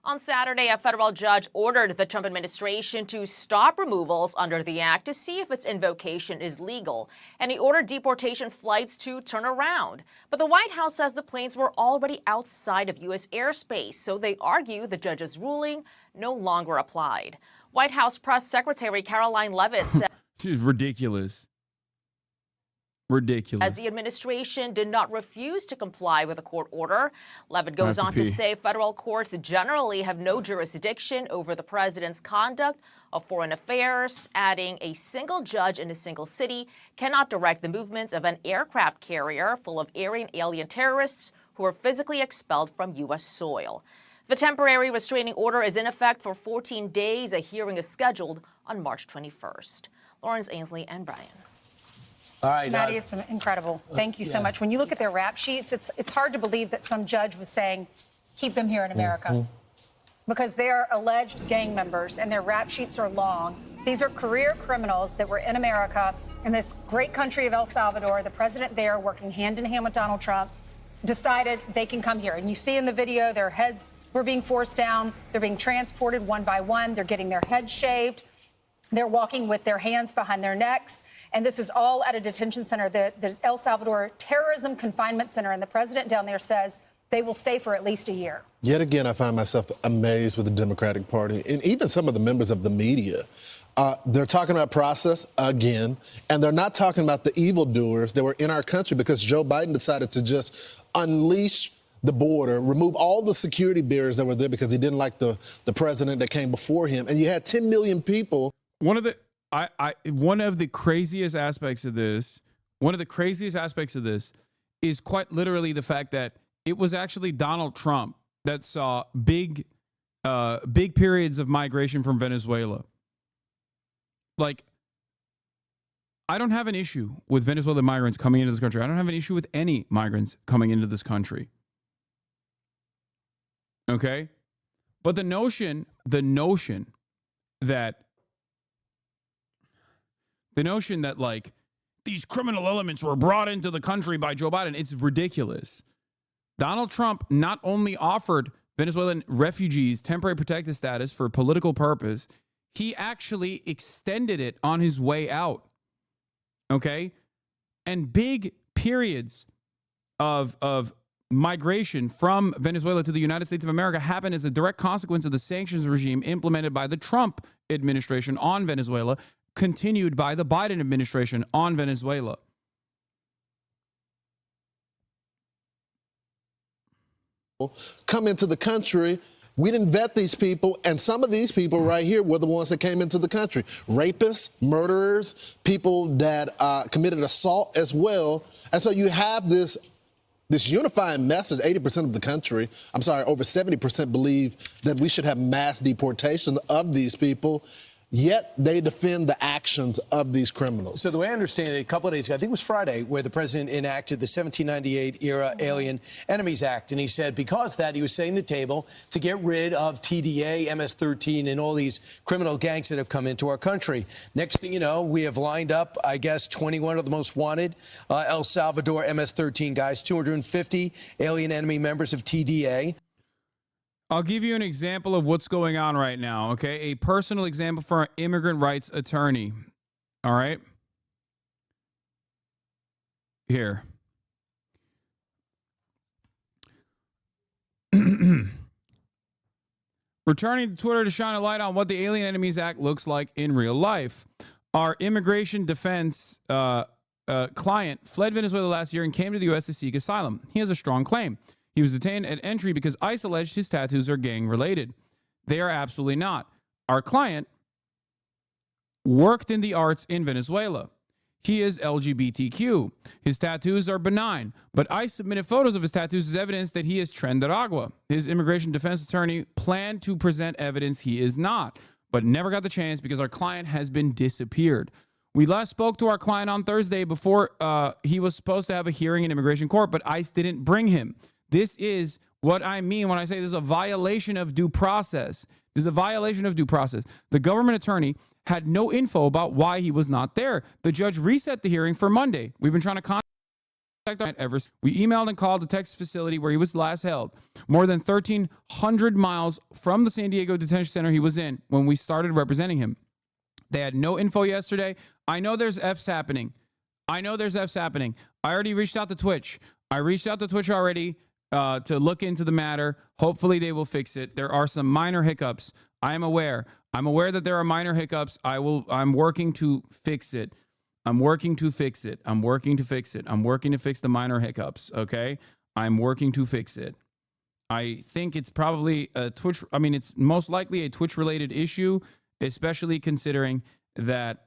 On Saturday, a federal judge ordered the Trump administration to stop removals under the act to see if its invocation is legal, and he ordered deportation flights to turn around. But the White House says the planes were already outside of U.S. airspace, so they argue the judge's ruling no longer applied. White House Press Secretary Caroline Leavitt said, "This is ridiculous. Ridiculous." As the administration did not refuse to comply with a court order. Leavitt goes on to say federal courts generally have no jurisdiction over the president's conduct of foreign affairs, adding a single judge in a single city cannot direct the movements of an aircraft carrier full of Aryan alien terrorists who are physically expelled from U.S. soil. The temporary restraining order is in effect for 14 days. A hearing is scheduled on March 21st. Lawrence Ainsley and Brian. All right, Maddie, it's incredible. Thank you so much. When you look at their rap sheets, it's hard to believe that some judge was saying, keep them here in America. Because they're alleged gang members and their rap sheets are long. These are career criminals that were in America, in this great country of El Salvador. The president there, working hand in hand with Donald Trump, decided they can come here. And you see in the video, their heads were being forced down. They're being transported one by one. They're getting their heads shaved. They're walking with their hands behind their necks. And this is all at a detention center, the El Salvador Terrorism Confinement Center. And the president down there says they will stay for at least a year. Yet again, I find myself amazed with the Democratic Party and even some of the members of the media. They're talking about process again, and they're not talking about the evildoers that were in our country because Joe Biden decided to just unleash the border, remove all the security barriers that were there because he didn't like the president that came before him. And you had 10 million people. One of the craziest aspects of this, is quite literally the fact that it was actually Donald Trump that saw big periods of migration from Venezuela. Like, I don't have an issue with Venezuelan migrants coming into this country. I don't have an issue with any migrants coming into this country. Okay? But the notion that like these criminal elements were brought into the country by Joe Biden, it's ridiculous. Donald Trump not only offered Venezuelan refugees temporary protected status for political purpose, he actually extended it on his way out. Okay? And big periods of migration from Venezuela to the United States of America happened as a direct consequence of the sanctions regime implemented by the Trump administration on Venezuela, continued by the Biden administration on Venezuela. Come into the country. We didn't vet these people, and some of these people right here were the ones that came into the country. Rapists, murderers, people that committed assault as well. And so you have this unifying message. 80% of the country, over 70% believe that we should have mass deportation of these people. Yet they defend the actions of these criminals. So the way I understand it, a couple of days ago, I think it was Friday, where the president enacted the 1798 era Alien Enemies Act. And he said because of that, he was setting the table to get rid of TDA, MS-13, and all these criminal gangs that have come into our country. Next thing you know, we have lined up, 21 of the most wanted El Salvador MS-13 guys, 250 alien enemy members of TDA. I'll give you an example of what's going on right now, okay? A personal example for an immigrant rights attorney. All right? Here. Returning to Twitter to shine a light on what the Alien Enemies Act looks like in real life. Our immigration defense client fled Venezuela last year and came to the U.S. to seek asylum. He has a strong claim. He was detained at entry because ICE alleged his tattoos are gang-related. They are absolutely not. Our client worked in the arts in Venezuela. He is LGBTQ. His tattoos are benign, but ICE submitted photos of his tattoos as evidence that he is Trendaragua. His immigration defense attorney planned to present evidence he is not, but never got the chance because our client has been disappeared. We last spoke to our client on Thursday before he was supposed to have a hearing in immigration court, but ICE didn't bring him. This is what I mean when I say this is a violation of due process. This is a violation of due process. The government attorney had no info about why he was not there. The judge reset the hearing for Monday. We've been trying to contact him ever since. We emailed and called the Texas facility where he was last held, more than 1,300 miles from the San Diego detention center he was in when we started representing him. They had no info yesterday. I know there's F's happening. I already reached out to Twitch. Already to look into the matter. Hopefully they will fix it. There are some minor hiccups. I'm aware that there are minor hiccups. I'm working to fix it. I'm working to fix the minor hiccups. Okay. I'm working to fix it. I think it's probably a Twitch. I mean, it's most likely a Twitch related issue, especially considering that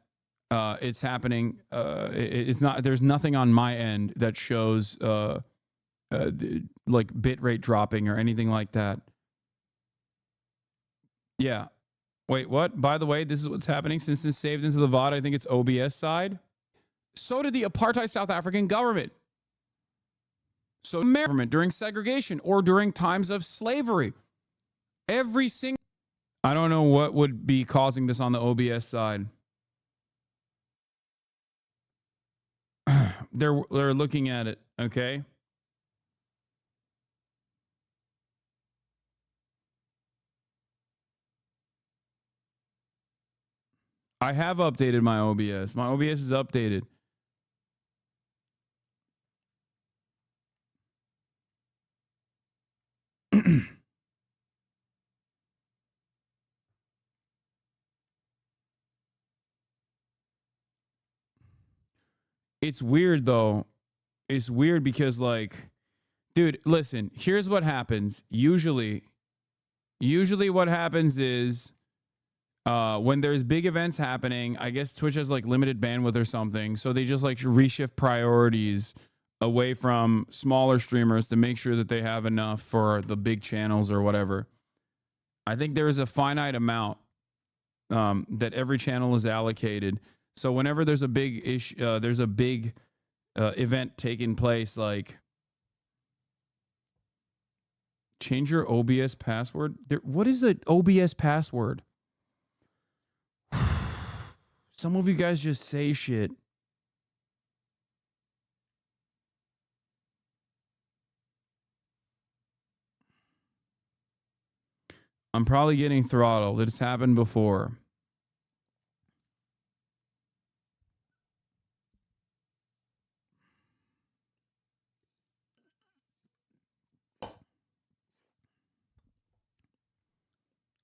it's happening. It's not, there's nothing on my end that shows, like bitrate dropping or anything like that. Yeah. Wait, what? By the way, this is what's happening. Since this saved into the VOD, I think it's OBS side. So did the apartheid South African government. So government during segregation or during times of slavery. Every single... I don't know what would be causing this on the OBS side. They're looking at it, okay? I have updated my OBS. My OBS is updated. It's weird though. It's weird because like, dude, listen, here's what happens. Usually what happens is when there's big events happening, I guess Twitch has like limited bandwidth or something. So they just like reshift priorities away from smaller streamers to make sure that they have enough for the big channels or whatever. I think there is a finite amount that every channel is allocated. So whenever there's a big issue, there's a big event taking place, like change your OBS password. What is the OBS password? Some of you guys just say shit. I'm probably getting throttled. It's happened before.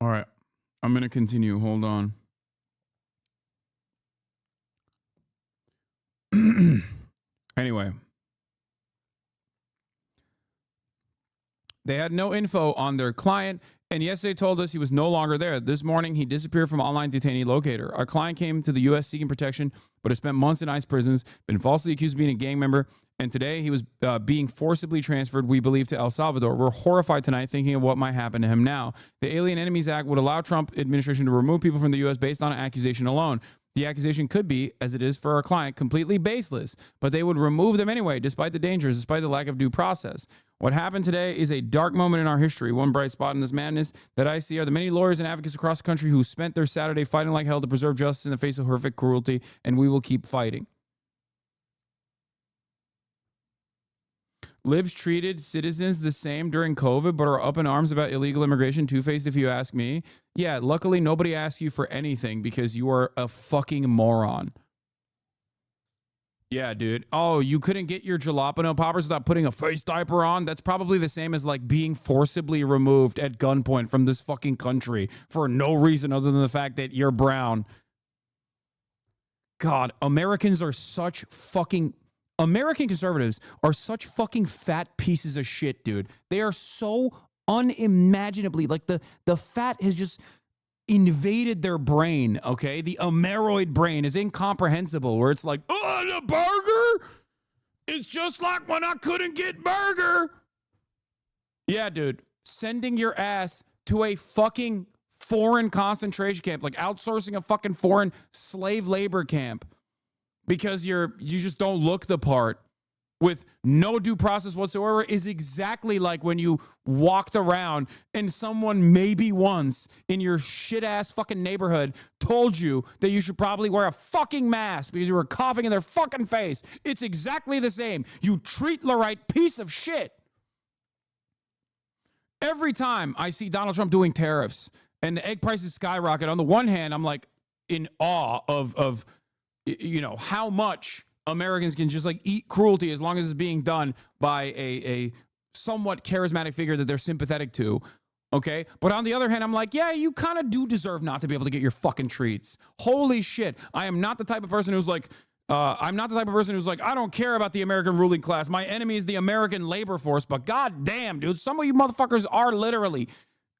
All right. I'm going to continue. Hold on. Anyway. They had no info on their client, and yesterday told us he was no longer there. This morning, he disappeared from online detainee locator. Our client came to the U.S. seeking protection, but has spent months in ICE prisons, been falsely accused of being a gang member, and today he was being forcibly transferred, we believe, to El Salvador. We're horrified tonight thinking of what might happen to him now. The Alien Enemies Act would allow Trump administration to remove people from the U.S. based on an accusation alone. The accusation could be, as it is for our client, completely baseless, but they would remove them anyway, despite the dangers, despite the lack of due process. What happened today is a dark moment in our history. One bright spot in this madness that I see are the many lawyers and advocates across the country who spent their Saturday fighting like hell to preserve justice in the face of horrific cruelty, and we will keep fighting. Libs treated citizens the same during COVID, but are up in arms about illegal immigration. Two-faced, if you ask me. Yeah, luckily nobody asks you for anything because you are a fucking moron. Yeah, dude. Oh, you couldn't get your jalapeno poppers without putting a face diaper on? That's probably the same as like being forcibly removed at gunpoint from this fucking country for no reason other than the fact that you're brown. God, American conservatives are such fucking fat pieces of shit, dude. They are so unimaginably, like the fat has just invaded their brain, okay? The Ameroid brain is incomprehensible, where it's like, oh, the burger? It's just like when I couldn't get burger. Yeah, dude. Sending your ass to a fucking foreign concentration camp, like outsourcing a fucking foreign slave labor camp because you just don't look the part with no due process whatsoever is exactly like when you walked around and someone maybe once in your shit-ass fucking neighborhood told you that you should probably wear a fucking mask because you were coughing in their fucking face. It's exactly the same. You treat the right piece of shit. Every time I see Donald Trump doing tariffs and the egg prices skyrocket, on the one hand, I'm like in awe of you know, how much Americans can just like eat cruelty as long as it's being done by a somewhat charismatic figure that they're sympathetic to. Okay. But on the other hand, I'm like, yeah, you kind of do deserve not to be able to get your fucking treats. Holy shit. I am not the type of person who's like, I don't care about the American ruling class. My enemy is the American labor force. But god damn, dude, some of you motherfuckers are literally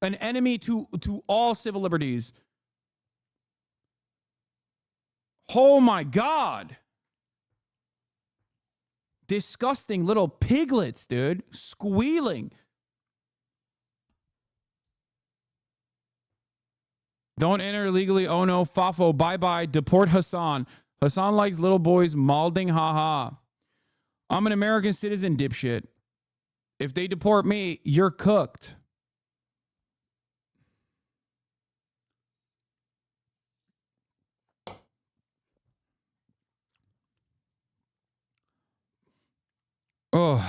an enemy to all civil liberties. Oh my God. Disgusting little piglets, dude. Squealing. Don't enter illegally. Oh no, Fafo. Bye-bye. Deport Hasan. Hasan likes little boys malding. Haha. I'm an American citizen, dipshit. If they deport me, you're cooked. Oh.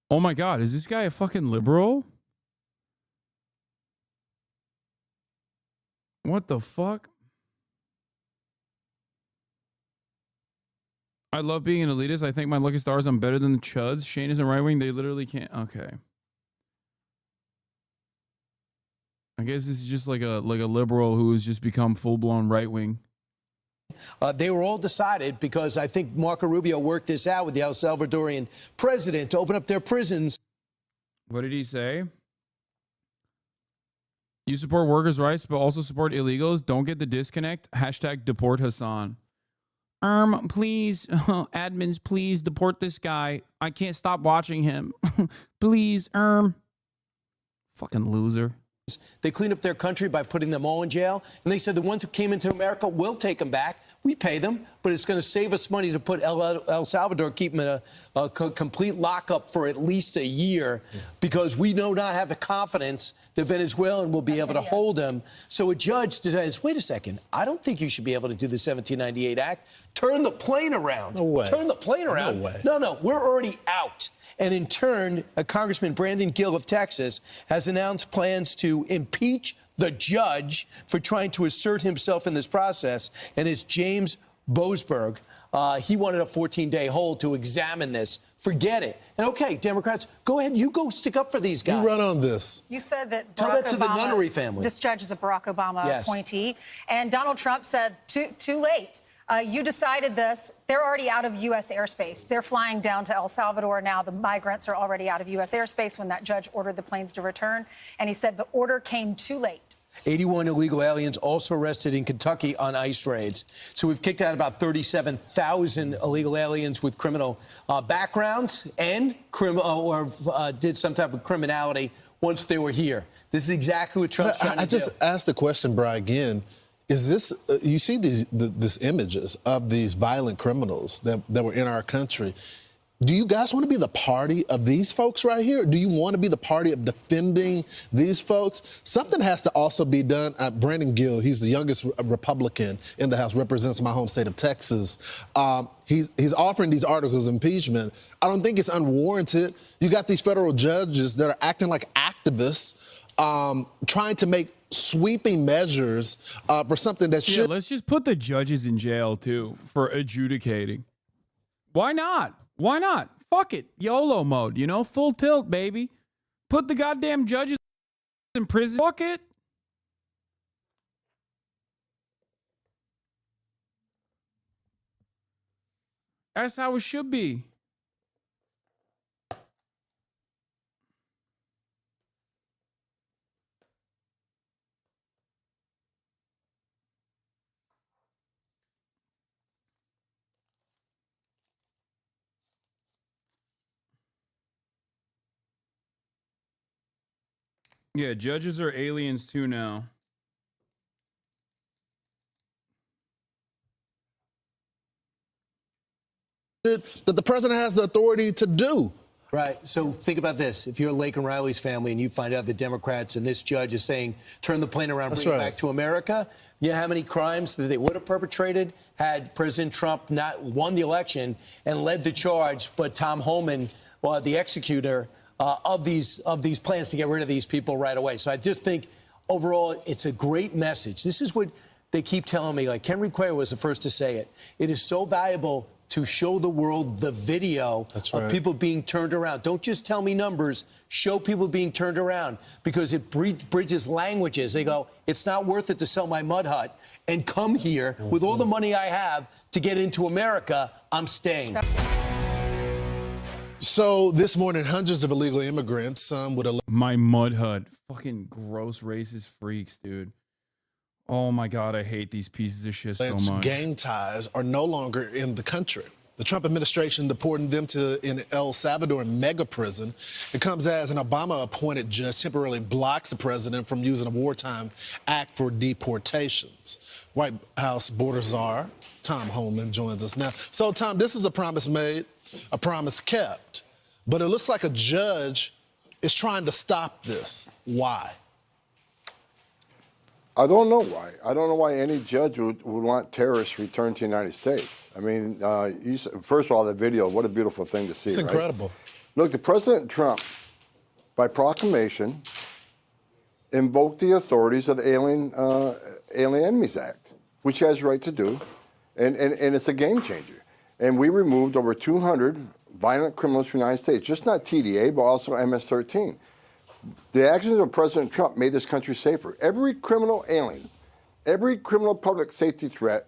Oh my God, is this guy a fucking liberal? What the fuck? I love being an elitist. I think my lucky stars I'm better than the chuds. Shane isn't right wing. They literally can't. Okay. I guess this is just like a liberal who has just become full blown right wing. They were all decided because I think Marco Rubio worked this out with the El Salvadorian president to open up their prisons. What did he say? You support workers' rights, but also support illegals. Don't get the disconnect. Hashtag deport Hasan. Please, admins, please deport this guy. I can't stop watching him. Please, Fucking loser. They cleaned up their country by putting them all in jail. And they said the ones who came into America, we'll take them back. We pay them, but it's going to save us money to put El Salvador, keep them in a complete lockup for at least a year because we do not have the confidence that Venezuelan will be able to hold them. So a judge decides, wait a second, I don't think you should be able to do the 1798 Act. Turn the plane around. No way. Turn the plane around. No way. No, we're already out. And in turn, Congressman Brandon Gill of Texas has announced plans to impeach the judge for trying to assert himself in this process. And it's James Boasberg. He wanted a 14-day hold to examine this. Forget it. And okay, Democrats, go ahead. You go stick up for these guys. You run on this. You said that Tell Barack that to Obama, the nunnery family. This judge is a Barack Obama Yes. appointee. And Donald Trump said, too late. You decided this. They're already out of U.S. airspace. They're flying down to El Salvador now. The migrants are already out of U.S. airspace when that judge ordered the planes to return. And he said the order came too late. 81 illegal aliens also arrested in Kentucky on ICE raids. So we've kicked out about 37,000 illegal aliens with criminal backgrounds and did some type of criminality once they were here. This is exactly what Trump's trying to do. I just asked the question, Brian, again. Is this, you see these images of these violent criminals that were in our country. Do you guys want to be the party of these folks right here? Or do you want to be the party of defending these folks? Something has to also be done. Brandon Gill, he's the youngest Republican in the House, represents my home state of Texas. He's offering these articles of impeachment. I don't think it's unwarranted. You got these federal judges that are acting like activists, trying to make sweeping measures for something that should. Yeah, let's just put the judges in jail too for adjudicating. Why not? Why not? Fuck it. YOLO mode, full tilt, baby. Put the goddamn judges in prison. Fuck it. That's how it should be. Yeah, judges are aliens too now. That the president has the authority to do. Right. So think about this. If you're Laken Riley's family and you find out the Democrats and this judge is saying, turn the plane around, bring it back to America, you know how many crimes that they would have perpetrated had President Trump not won the election and led the charge, but Tom Homan, the executor of these plans to get rid of these people right away. So I just think overall it's a great message. This is what they keep telling me. Like Henry Quayle was the first to say it. It is so valuable to show the world the video of people being turned around. Don't just tell me numbers. Show people being turned around because it bridges languages. They go, it's not worth it to sell my mud hut and come here with all the money I have to get into America. I'm staying. So this morning, hundreds of illegal immigrants, some with a... My mud hut. Fucking gross racist freaks, dude. Oh my God, I hate these pieces of shit so much. Gang ties are no longer in the country. The Trump administration deporting them to an El Salvador mega prison. It comes as an Obama-appointed judge temporarily blocks the president from using a wartime act for deportations. White House border czar Tom Homan joins us now. So, Tom, this is a promise made, a promise kept, but it looks like a judge is trying to stop this. Why? I don't know why. I don't know why any judge would want terrorists returned to the United States. I mean, first of all, the video, what a beautiful thing to see. It's incredible. Look, the President Trump, by proclamation, invoked the authorities of the Alien Enemies Act, which he has the right to do, and it's a game changer. And we removed over 200 violent criminals from the United States, just not TDA, but also MS-13. The actions of President Trump made this country safer. Every criminal alien, every criminal public safety threat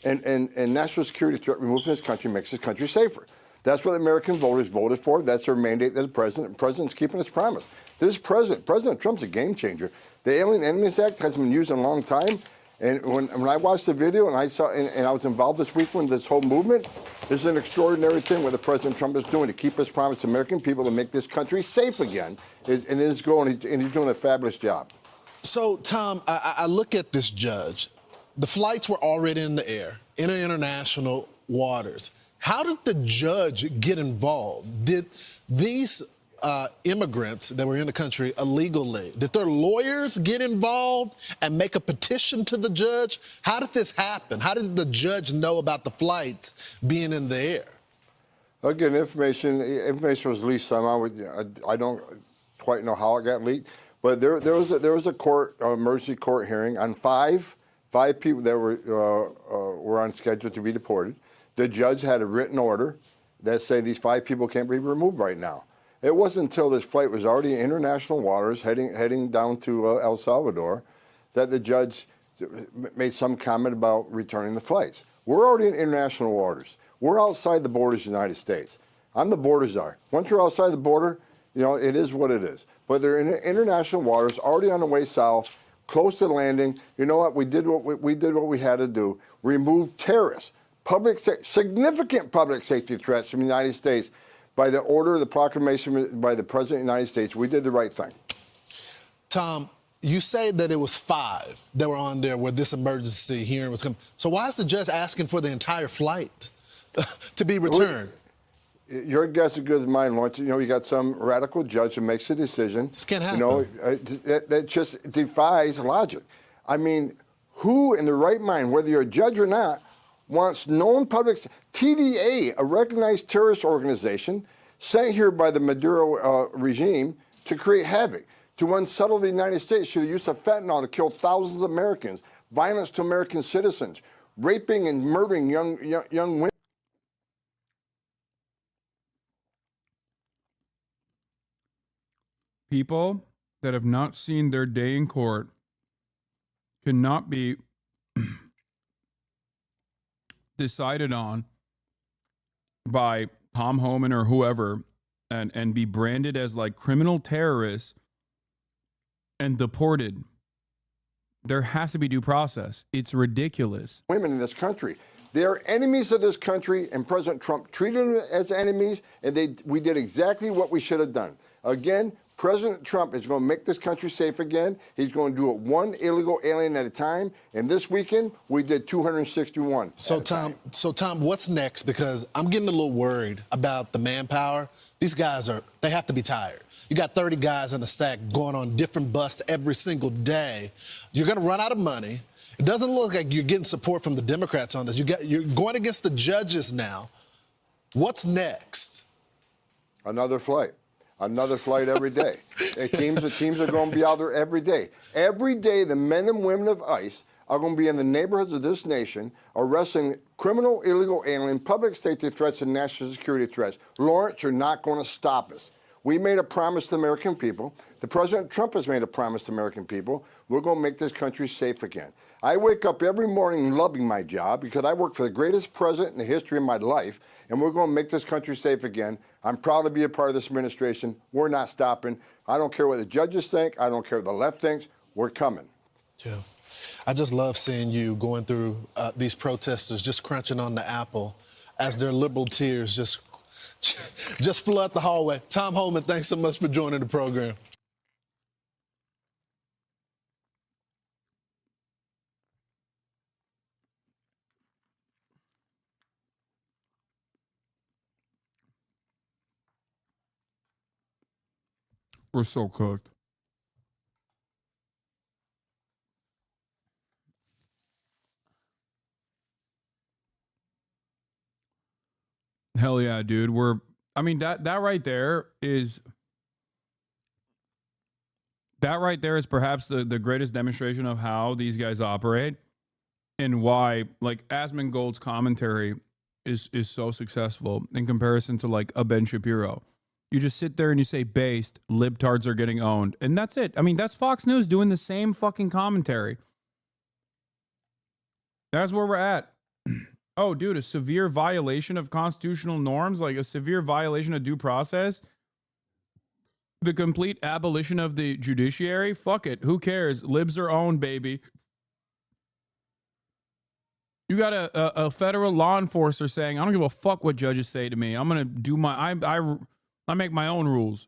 and national security threat removed from this country makes this country safer. That's what the American voters voted for. That's their mandate as president. The president's keeping his promise. President Trump's a game changer. The Alien Enemies Act hasn't been used in a long time. And when I watched the video and I saw, and I was involved this week in this whole movement, there's an extraordinary thing what the President Trump is doing to keep his promise to American people to make this country safe again. And he's doing a fabulous job. So, Tom, I look at this judge. The flights were already in the air, in international waters. How did the judge get involved? Did these immigrants that were in the country illegally, did their lawyers get involved and make a petition to the judge? How did this happen? How did the judge know about the flights being in the air? Again, information was leaked somehow. I don't quite know how it got leaked, but there was a emergency court hearing on five people that were on schedule to be deported. The judge had a written order that said these 5 people can't be removed right now. It wasn't until this flight was already in international waters, heading down to El Salvador, that the judge made some comment about returning the flights. We're already in international waters. We're outside the borders of the United States. I'm the border czar. Once you're outside the border, it is what it is. But they're in international waters, already on the way south, close to landing. You know what? We did what we had to do. Remove terrorists, significant public safety threats from the United States. By the order of the proclamation by the President of the United States, we did the right thing. Tom, you say that it was 5 that were on there where this emergency hearing was coming. So why is the judge asking for the entire flight to be returned? Your guess is good as mine, Lawrence. You know, you got some radical judge who makes a decision. This can't happen. You know, that just defies logic. I mean, who in the right mind, whether you're a judge or not, wants known public TDA, a recognized terrorist organization, sent here by the Maduro regime to create havoc, to unsettle the United States through the use of fentanyl to kill thousands of Americans, violence to American citizens, raping and murdering young women. People that have not seen their day in court cannot be decided on by Tom Homan or whoever and be branded as like criminal terrorists and deported. There has to be due process. It's ridiculous. Women in this country. They are enemies of this country, and President Trump treated them as enemies, and we did exactly what we should have done. Again, President Trump is going to make this country safe again. He's going to do it one illegal alien at a time. And this weekend, we did 261. So, Tom, what's next? Because I'm getting a little worried about the manpower. These guys they have to be tired. You got 30 guys in the stack going on different busts every single day. You're going to run out of money. It doesn't look like you're getting support from the Democrats on this. You're going against the judges now. What's next? Another flight. Another flight every day. The teams are going to be out there every day. Every day, the men and women of ICE are going to be in the neighborhoods of this nation arresting criminal, illegal alien, public safety threats, and national security threats. Lawrence, you're not going to stop us. We made a promise to the American people. The President Trump has made a promise to American people. We're going to make this country safe again. I wake up every morning loving my job because I work for the greatest president in the history of my life, and we're going to make this country safe again. I'm proud to be a part of this administration. We're not stopping. I don't care what the judges think. I don't care what the left thinks. We're coming. Yeah. I just love seeing you going through these protesters just crunching on the apple as their liberal tears just flood the hallway. Tom Homan, thanks so much for joining the program. We're so cooked. Hell yeah, dude. That right there is perhaps the greatest demonstration of how these guys operate and why, like, Asmongold's commentary is so successful in comparison to like a Ben Shapiro. You just sit there and you say based, libtards are getting owned. And that's it. I mean, that's Fox News doing the same fucking commentary. That's where we're at. Oh, dude, a severe violation of constitutional norms, like a severe violation of due process. The complete abolition of the judiciary. Fuck it. Who cares? Libs are owned, baby. You got a federal law enforcer saying, I don't give a fuck what judges say to me. I'm going to do I make my own rules.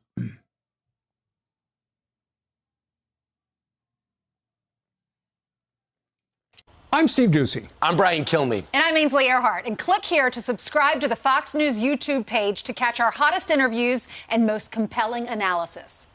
I'm Steve Doocy. I'm Brian Kilmeade. And I'm Ainsley Earhart. And click here to subscribe to the Fox News YouTube page to catch our hottest interviews and most compelling analysis.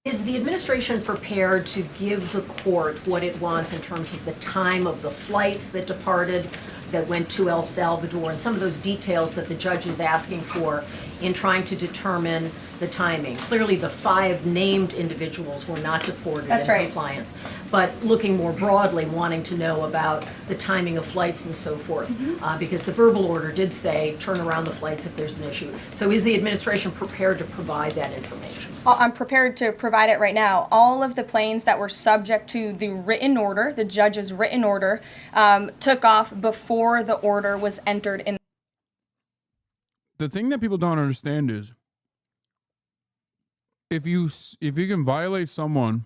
Is the administration prepared to give the court what it wants in terms of the time of the flights that departed, that went to El Salvador, and some of those details that the judge is asking for in trying to determine the timing? Clearly, the 5 named individuals were not deported in compliance, but looking more broadly, wanting to know about the timing of flights and so forth, because the verbal order did say turn around the flights if there's an issue. So is the administration prepared to provide that information? I'm prepared to provide it right now. All of the planes that were subject to the written order, the judge's written order, took off before the order was entered in. The thing that people don't understand is if you can violate someone,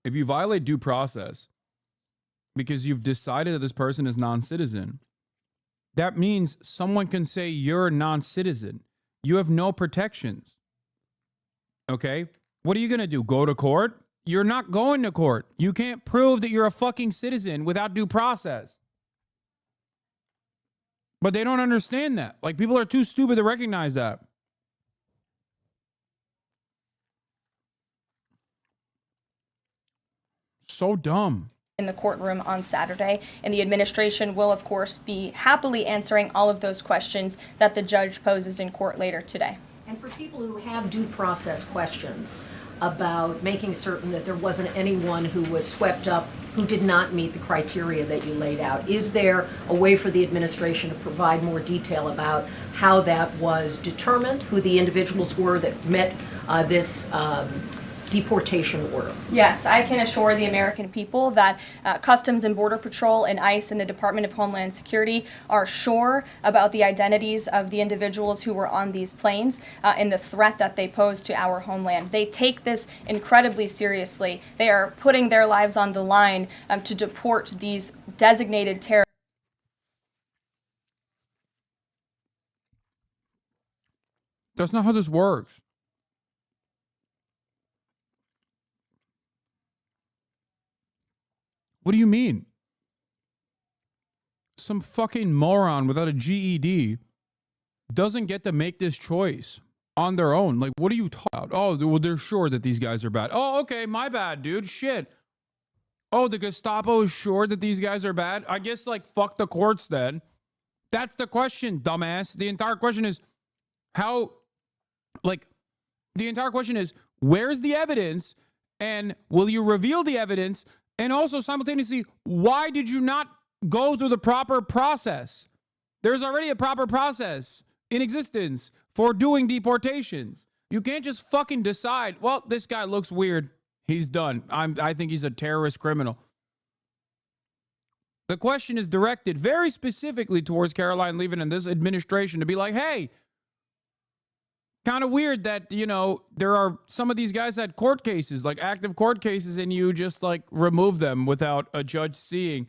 if you violate due process because you've decided that this person is non-citizen, that means someone can say you're a non-citizen. You have no protections. Okay? What are you going to do? Go to court? You're not going to court. You can't prove that you're a fucking citizen without due process. But they don't understand that. Like, people are too stupid to recognize that. So dumb. In the courtroom on Saturday, and the administration will, of course, be happily answering all of those questions that the judge poses in court later today. And for people who have due process questions about making certain that there wasn't anyone who was swept up who did not meet the criteria that you laid out, is there a way for the administration to provide more detail about how that was determined, who the individuals were that met this deportation order? Yes, I can assure the American people that Customs and Border Patrol and ICE and the Department of Homeland Security are sure about the identities of the individuals who were on these planes and the threat that they pose to our homeland. They take this incredibly seriously. They are putting their lives on the line to deport these designated terrorists. That's not how this works. What do you mean? Some fucking moron without a GED doesn't get to make this choice on their own. Like, what are you talking about? Oh, well, they're sure that these guys are bad. Oh, okay, my bad, dude. Shit. Oh, the Gestapo is sure that these guys are bad? I guess, like, fuck the courts then. That's the question, dumbass. The entire question is how, like, the entire question is, where's the evidence? And will you reveal the evidence? And also, simultaneously, why did you not go through the proper process? There's already a proper process in existence for doing deportations. You can't just fucking decide, well, this guy looks weird. He's done. I think he's a terrorist criminal. The question is directed very specifically towards Caroline Leavitt and this administration to be like, hey, kind of weird that, you know, there are some of these guys had court cases, like active court cases, and you just like remove them without a judge seeing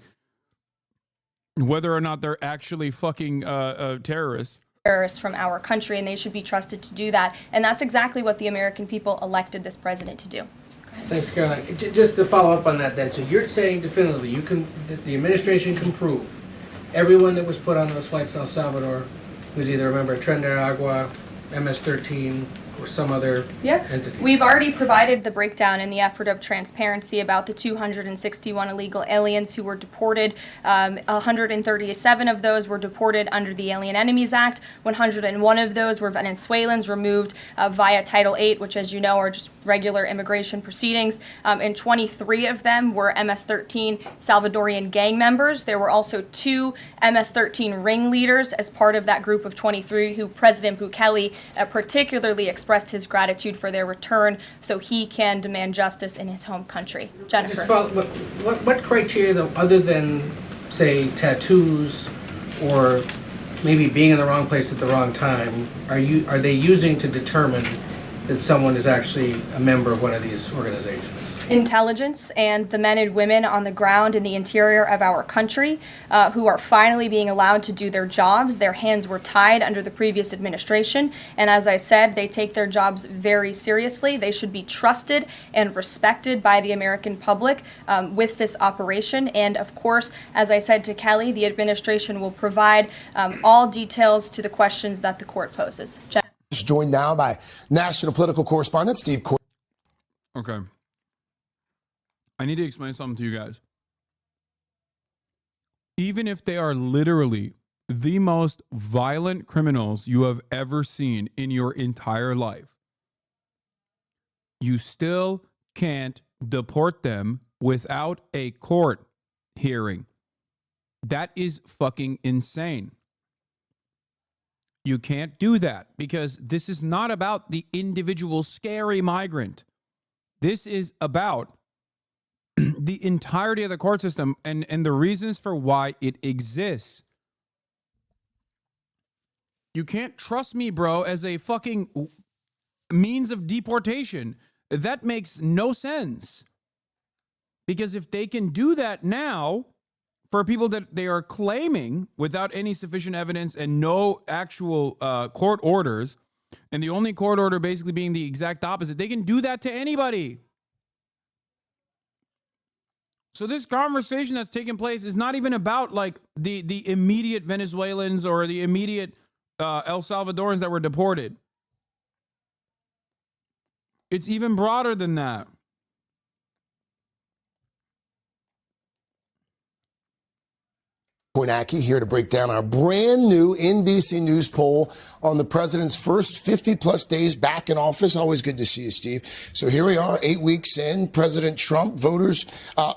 whether or not they're actually fucking terrorists. Terrorists from our country, and they should be trusted to do that. And that's exactly what the American people elected this president to do. Thanks, Caroline. Just to follow up on that then, so you're saying definitively that the administration can prove everyone that was put on those flights to El Salvador was either a member of Tren de Aragua, MS-13, or some other entity? We've already provided the breakdown in the effort of transparency about the 261 illegal aliens who were deported. 137 of those were deported under the Alien Enemies Act. 101 of those were Venezuelans removed via Title VIII, which, as you know, are just regular immigration proceedings. And 23 of them were MS-13 Salvadorian gang members. There were also 2 MS-13 ringleaders as part of that group of 23 who President Bukele particularly expressed his gratitude for their return so he can demand justice in his home country. Jennifer. What criteria, though, other than, say, tattoos or maybe being in the wrong place at the wrong time, are they using to determine that someone is actually a member of one of these organizations? Intelligence and the men and women on the ground in the interior of our country who are finally being allowed to do their jobs. Their hands were tied under the previous administration, and as I said, they take their jobs very seriously. They should be trusted and respected by the American public with this operation, and of course, as I said to Kelly, the administration will provide all details to the questions that the court poses. Joined now by national political correspondent Steve. Okay. I need to explain something to you guys. Even if they are literally the most violent criminals you have ever seen in your entire life, you still can't deport them without a court hearing. That is fucking insane. You can't do that because this is not about the individual scary migrant. This is about the entirety of the court system and the reasons for why it exists. You can't trust me, bro, as a fucking means of deportation. That makes no sense. Because if they can do that now for people that they are claiming without any sufficient evidence and no actual court orders, and the only court order basically being the exact opposite, they can do that to anybody. So this conversation that's taking place is not even about like the immediate Venezuelans or the immediate El Salvadorans that were deported. It's even broader than that. Kornacki here to break down our brand new NBC News poll on the president's first 50-plus days back in office. Always good to see you, Steve. So here we are, 8 weeks in. President Trump, voters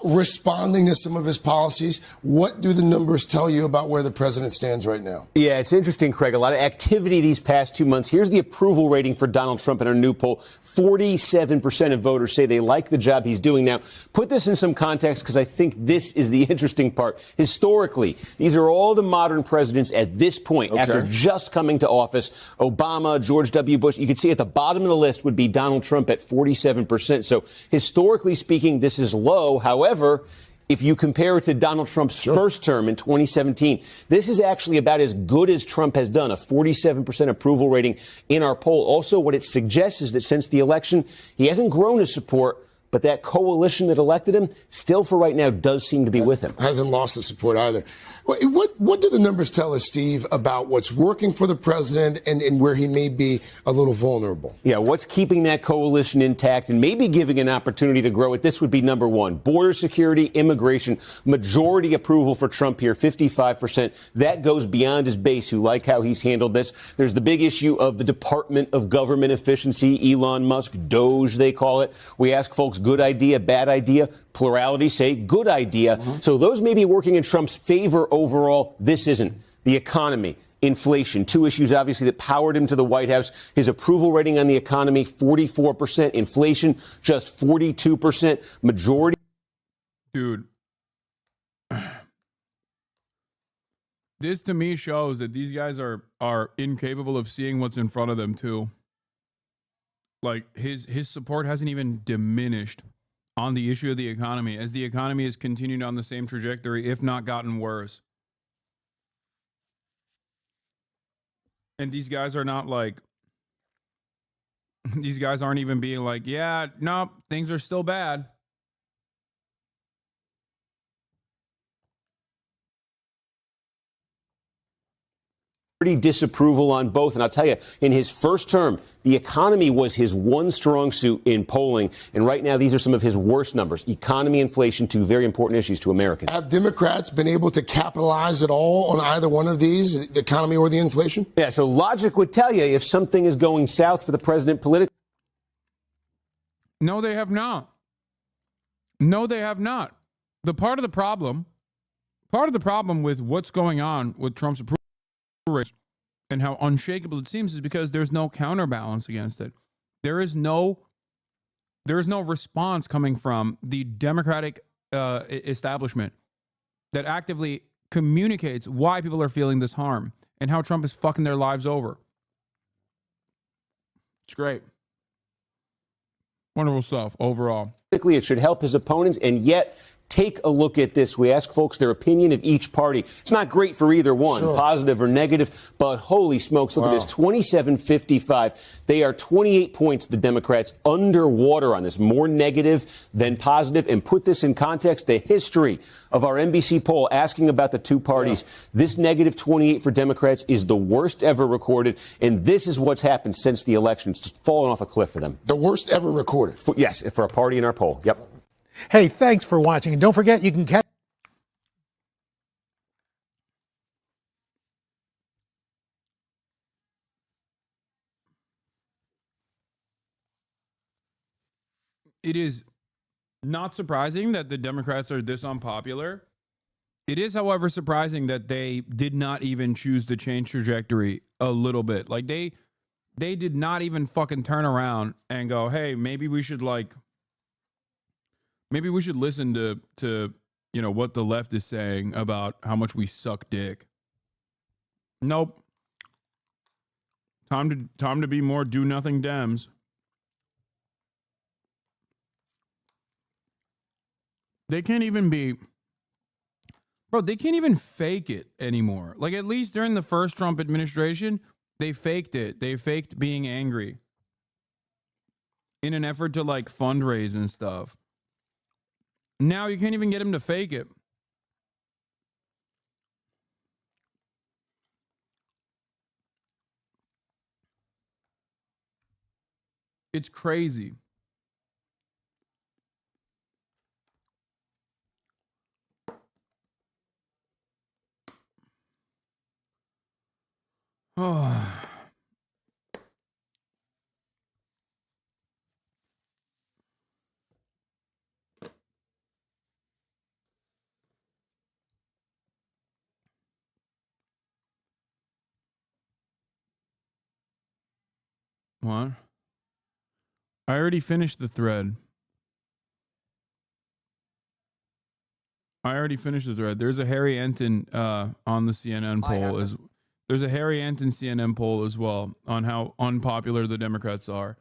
responding to some of his policies. What do the numbers tell you about where the president stands right now? Yeah, it's interesting, Craig. A lot of activity these past 2 months. Here's the approval rating for Donald Trump in our new poll. 47% of voters say they like the job he's doing. Now, put this in some context because I think this is the interesting part. Historically, these are all the modern presidents at this point, after just coming to office. Obama, George W. Bush. You can see at the bottom of the list would be Donald Trump at 47%. So historically speaking, this is low. However, if you compare it to Donald Trump's first term in 2017, this is actually about as good as Trump has done, a 47% approval rating in our poll. Also, what it suggests is that since the election, he hasn't grown his support, but that coalition that elected him still for right now does seem to be with him. Hasn't lost the support either. What do the numbers tell us, Steve, about what's working for the president and where he may be a little vulnerable? Yeah, what's keeping that coalition intact and maybe giving an opportunity to grow it? This would be number one. Border security, immigration, majority approval for Trump here, 55%. That goes beyond his base, who like how he's handled this. There's the big issue of the Department of Government Efficiency, Elon Musk, Doge, they call it. We ask folks, good idea, bad idea. Plurality say good idea. So those may be working in Trump's favor overall. This isn't. The economy, inflation, two issues obviously that powered him to the White House. His approval rating on the economy, 44%. Inflation, just 42%. Majority. Dude. This to me shows that these guys are incapable of seeing what's in front of them too. Like his support hasn't even diminished on the issue of the economy, as the economy has continued on the same trajectory, if not gotten worse. And these guys are not like, these guys aren't even being like, yeah, no, things are still bad. Disapproval on both. And I'll tell you, in his first term, the economy was his one strong suit in polling. And right now, these are some of his worst numbers. Economy, inflation, two very important issues to Americans. Have Democrats been able to capitalize at all on either one of these, the economy or the inflation? Yeah, so logic would tell you if something is going south for the president politically. No, they have not. No, they have not. Part of the problem with what's going on with Trump's approval rating and how unshakable it seems is because there's no counterbalance against it. There is no response coming from the Democratic establishment that actively communicates why people are feeling this harm and how Trump is fucking their lives over. It's great. Wonderful stuff overall. It should help his opponents, and yet take a look at this. We ask folks their opinion of each party. It's not great for either one, positive or negative, but holy smokes, look at this, 27-55. They are 28 points, the Democrats, underwater on this, more negative than positive. And put this in context, the history of our NBC poll asking about the two parties. This negative 28 for Democrats is the worst ever recorded, and this is what's happened since the election. It's just fallen off a cliff for them. The worst ever recorded? Yes, for a party in our poll. Yep. Hey, thanks for watching. And don't forget, you can catch. It is not surprising that the Democrats are this unpopular. It is, however, surprising that they did not even choose to change trajectory a little bit. Like they did not even fucking turn around and go, hey, maybe we should listen to what the left is saying about how much we suck dick. Nope. Time to be more do nothing Dems. They can't even fake it anymore. Like, at least during the first Trump administration, they faked it. They faked being angry in an effort to fundraise and stuff. Now you can't even get him to fake it. It's crazy. Oh. What? I already finished the thread. There's a Harry Enton on the CNN poll. There's a Harry Enton CNN poll as well on how unpopular the Democrats are.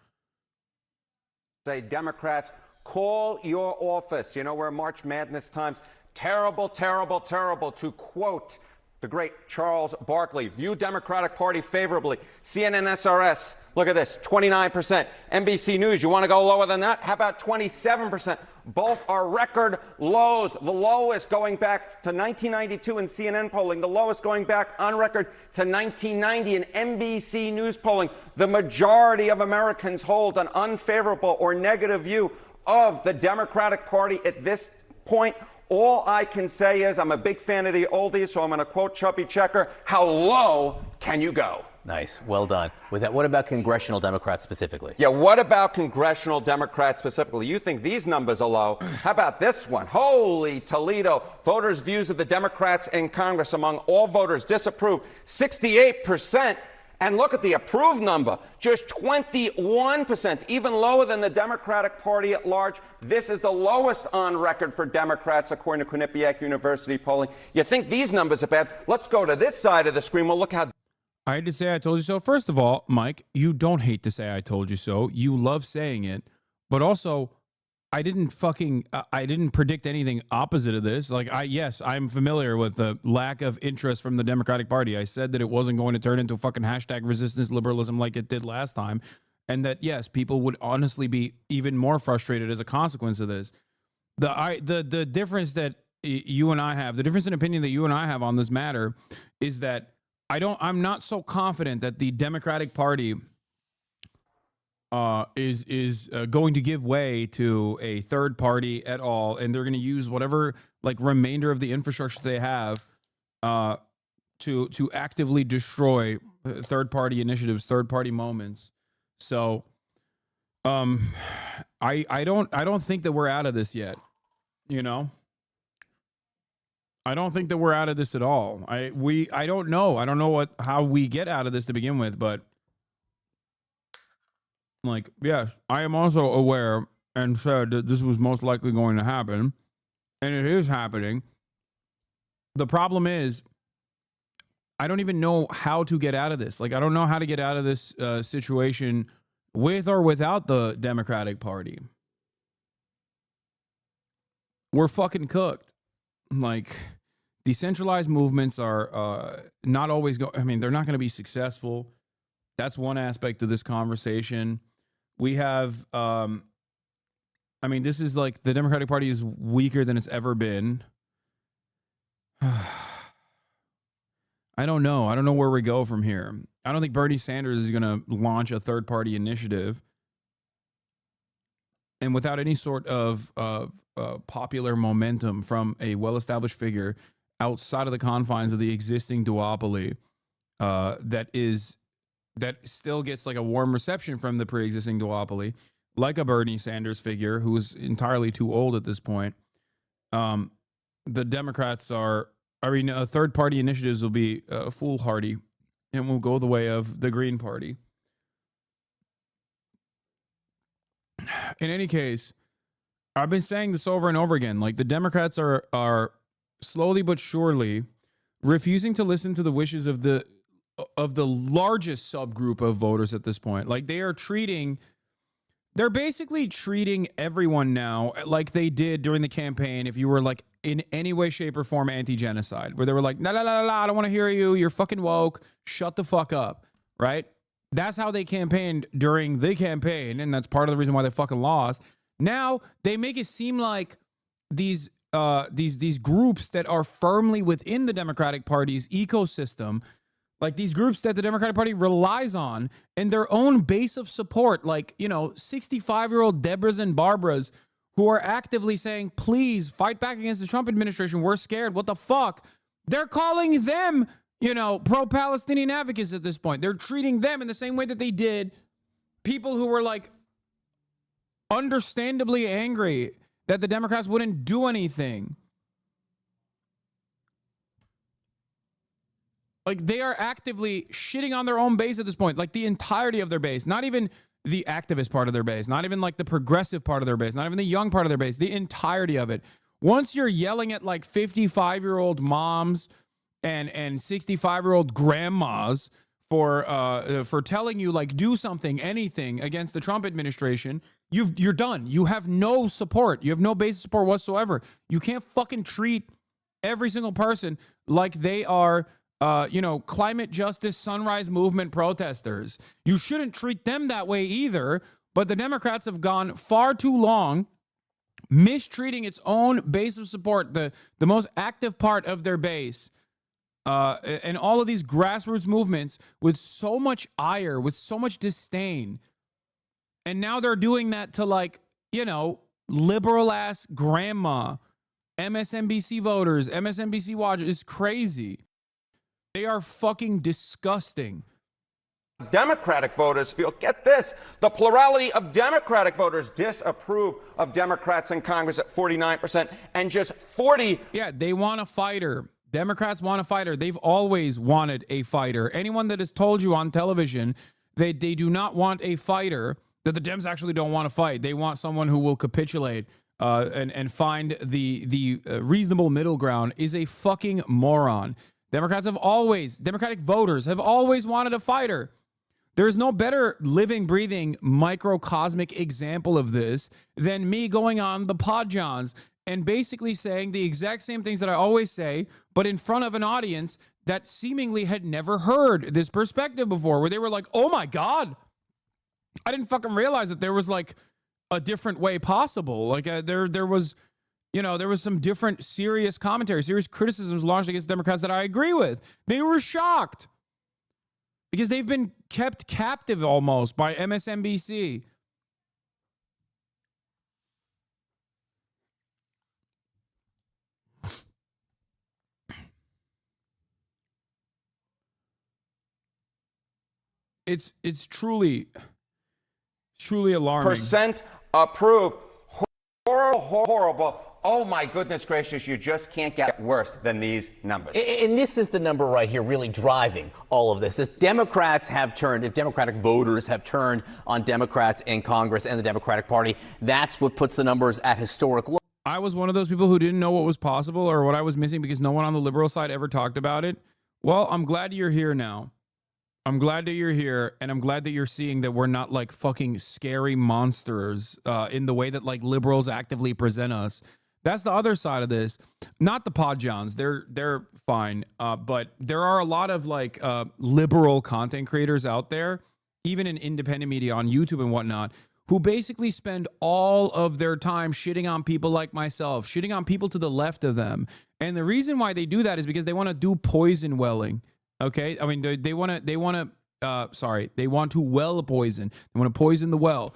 Say, Democrats, call your office. You know, we're March Madness times. Terrible, terrible, terrible, to quote the great Charles Barkley. View Democratic Party favorably. CNN SRS, look at this, 29%. NBC News, you want to go lower than that? How about 27%? Both are record lows. The lowest going back to 1992 in CNN polling, the lowest going back on record to 1990 in NBC News polling. The majority of Americans hold an unfavorable or negative view of the Democratic Party at this point. All I can say is I'm a big fan of the oldies, so I'm going to quote Chubby Checker. How low can you go? Nice. Well done. With that, what about congressional Democrats specifically? Yeah, what about congressional Democrats specifically? You think these numbers are low. How about this one? Holy Toledo. Voters' views of the Democrats in Congress among all voters disapprove, 68%. And look at the approved number, just 21%, even lower than the Democratic Party at large. This is the lowest on record for Democrats, according to Quinnipiac University polling. You think these numbers are bad? Let's go to this side of the screen. We'll look how... I hate to say I told you so. First of all, Mike, you don't hate to say I told you so. You love saying it. But also, I didn't predict anything opposite of this. Like, yes, I'm familiar with the lack of interest from the Democratic Party. I said that it wasn't going to turn into fucking hashtag resistance liberalism like it did last time. And that, yes, people would honestly be even more frustrated as a consequence of this. The difference that you and I have, the difference in opinion that you and I have on this matter is that I'm not so confident that the Democratic Party is going to give way to a third party at all, and they're going to use whatever like remainder of the infrastructure they have to actively destroy third party initiatives, third party moments. So, I don't think that we're out of this yet. You know, I don't think that we're out of this at all. I don't know how we get out of this to begin with, but. Like, yes, I am also aware and said that this was most likely going to happen, and it is happening. The problem is, I don't even know how to get out of this. Like, I don't know how to get out of this situation with or without the Democratic Party. We're fucking cooked. Like, decentralized movements are not always they're not going to be successful. That's one aspect of this conversation. We have, this is like the Democratic Party is weaker than it's ever been. I don't know. I don't know where we go from here. I don't think Bernie Sanders is going to launch a third party initiative. And without any sort of popular momentum from a well-established figure outside of the confines of the existing duopoly that still gets like a warm reception from the pre-existing duopoly, like a Bernie Sanders figure who is entirely too old at this point. The Democrats third-party initiatives will be foolhardy and will go the way of the Green Party. In any case, I've been saying this over and over again. Like, the Democrats are slowly but surely refusing to listen to the wishes of the largest subgroup of voters at this point. Like, they're basically treating everyone now like they did during the campaign if you were like in any way, shape, or form anti-genocide, where they were like, la, la, la, la, I don't want to hear you. You're fucking woke. Shut the fuck up. Right? That's how they campaigned during the campaign, and that's part of the reason why they fucking lost. Now, they make it seem like these groups that are firmly within the Democratic Party's ecosystem, like these groups that the Democratic Party relies on and their own base of support, like, 65-year-old Deborahs and Barbaras who are actively saying, please fight back against the Trump administration. We're scared. What the fuck? They're calling them, pro-Palestinian advocates at this point. They're treating them in the same way that they did people who were like understandably angry that the Democrats wouldn't do anything. Like, they are actively shitting on their own base at this point, like the entirety of their base, not even the activist part of their base, not even like the progressive part of their base, not even the young part of their base, the entirety of it. Once you're yelling at like 55-year-old moms and 65-year-old grandmas for telling you, like, do something, anything against the Trump administration, you're done. You have no support. You have no base of support whatsoever. You can't fucking treat every single person like they are, climate justice sunrise movement protesters. You shouldn't treat them that way either. But the Democrats have gone far too long mistreating its own base of support, the most active part of their base, and all of these grassroots movements with so much ire, with so much disdain. And now they're doing that to, like, liberal ass grandma, MSNBC voters, MSNBC watchers. It's crazy. They are fucking disgusting. Democratic voters feel, get this, the plurality of Democratic voters disapprove of Democrats in Congress at 49% and just 40. Yeah, they want a fighter. Democrats want a fighter. They've always wanted a fighter. Anyone that has told you on television they do not want a fighter, that the Dems actually don't want to fight. They want someone who will capitulate and find the reasonable middle ground, is a fucking moron. Democratic voters have always wanted a fighter. There's no better living, breathing, microcosmic example of this than me going on the Pod Johns and basically saying the exact same things that I always say, but in front of an audience that seemingly had never heard this perspective before, where they were like, oh my God, I didn't fucking realize that there was like a different way possible. Like there was some different serious commentary, serious criticisms launched against Democrats that I agree with. They were shocked because they've been kept captive almost by MSNBC. It's truly alarming. Percent approve. Horrible. Oh my goodness gracious, you just can't get worse than these numbers. And this is the number right here really driving all of this. If Democratic voters have turned on Democrats in Congress and the Democratic Party, that's what puts the numbers at historic lows. I was one of those people who didn't know what was possible or what I was missing because no one on the liberal side ever talked about it. Well, I'm glad you're here now. I'm glad that you're here, and I'm glad that you're seeing that we're not like fucking scary monsters in the way that like liberals actively present us. That's the other side of this. Not the Pod Johns. They're fine. But there are a lot of like liberal content creators out there, even in independent media on YouTube and whatnot, who basically spend all of their time shitting on people like myself, shitting on people to the left of them. And the reason why they do that is because they want to do poison welling. Okay, I mean they want to well poison. They want to poison the well.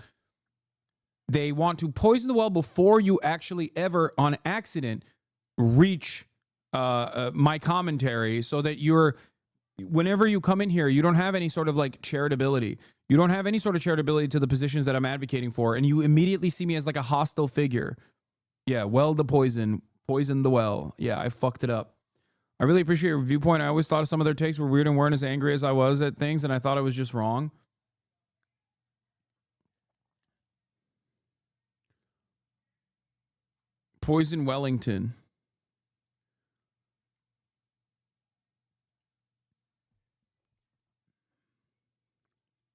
They want to poison the well before you actually ever, on accident, reach my commentary, so that whenever you come in here, you don't have any sort of like charitability. You don't have any sort of charitability to the positions that I'm advocating for, and you immediately see me as like a hostile figure. Yeah, well the poison the well. Yeah, I fucked it up. I really appreciate your viewpoint. I always thought some of their takes were weird and weren't as angry as I was at things, and I thought I was just wrong. Poison Wellington.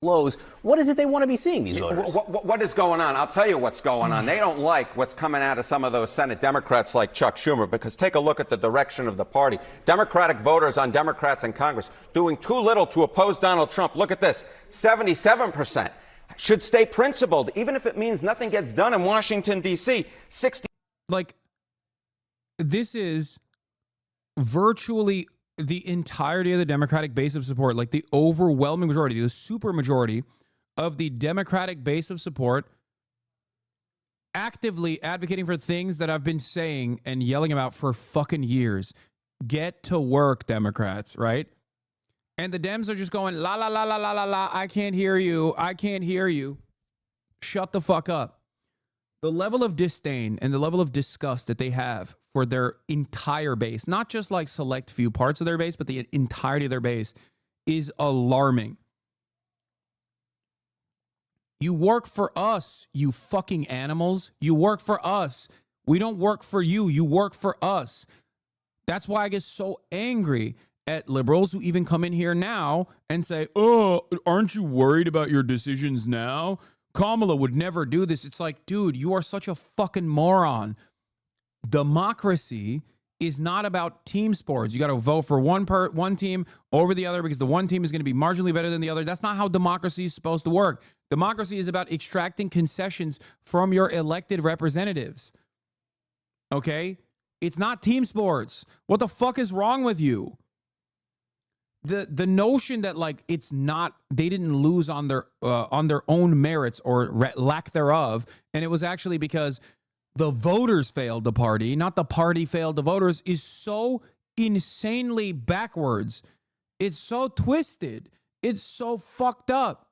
Lows. What is it they want to be seeing, these voters? What is going on? I'll tell you what's going on. They don't like what's coming out of some of those Senate Democrats like Chuck Schumer, because take a look at the direction of the party. Democratic voters on Democrats in Congress doing too little to oppose Donald Trump. Look at this. 77% should stay principled, even if it means nothing gets done in Washington, D.C. 60. Like, this is virtually the entirety of the Democratic base of support, like the overwhelming majority, the super majority of the Democratic base of support actively advocating for things that I've been saying and yelling about for fucking years. Get to work, Democrats, right? And the Dems are just going, la, la, la, la, la, la, la, I can't hear you. I can't hear you. Shut the fuck up. The level of disdain and the level of disgust that they have for their entire base, not just like select few parts of their base, but the entirety of their base, is alarming. You work for us, you fucking animals. You work for us. We don't work for you. You work for us. That's why I get so angry at liberals who even come in here now and say, oh, aren't you worried about your decisions now? Kamala would never do this. It's like, dude, you are such a fucking moron. Democracy is not about team sports. You got to vote for one team over the other because the one team is going to be marginally better than the other. That's not how democracy is supposed to work. Democracy is about extracting concessions from your elected representatives. Okay? It's not team sports. What the fuck is wrong with you? The notion that like it's not, they didn't lose on their own merits or lack thereof, and it was actually because the voters failed the party, not the party failed the voters, is so insanely backwards. It's so twisted. It's so fucked up.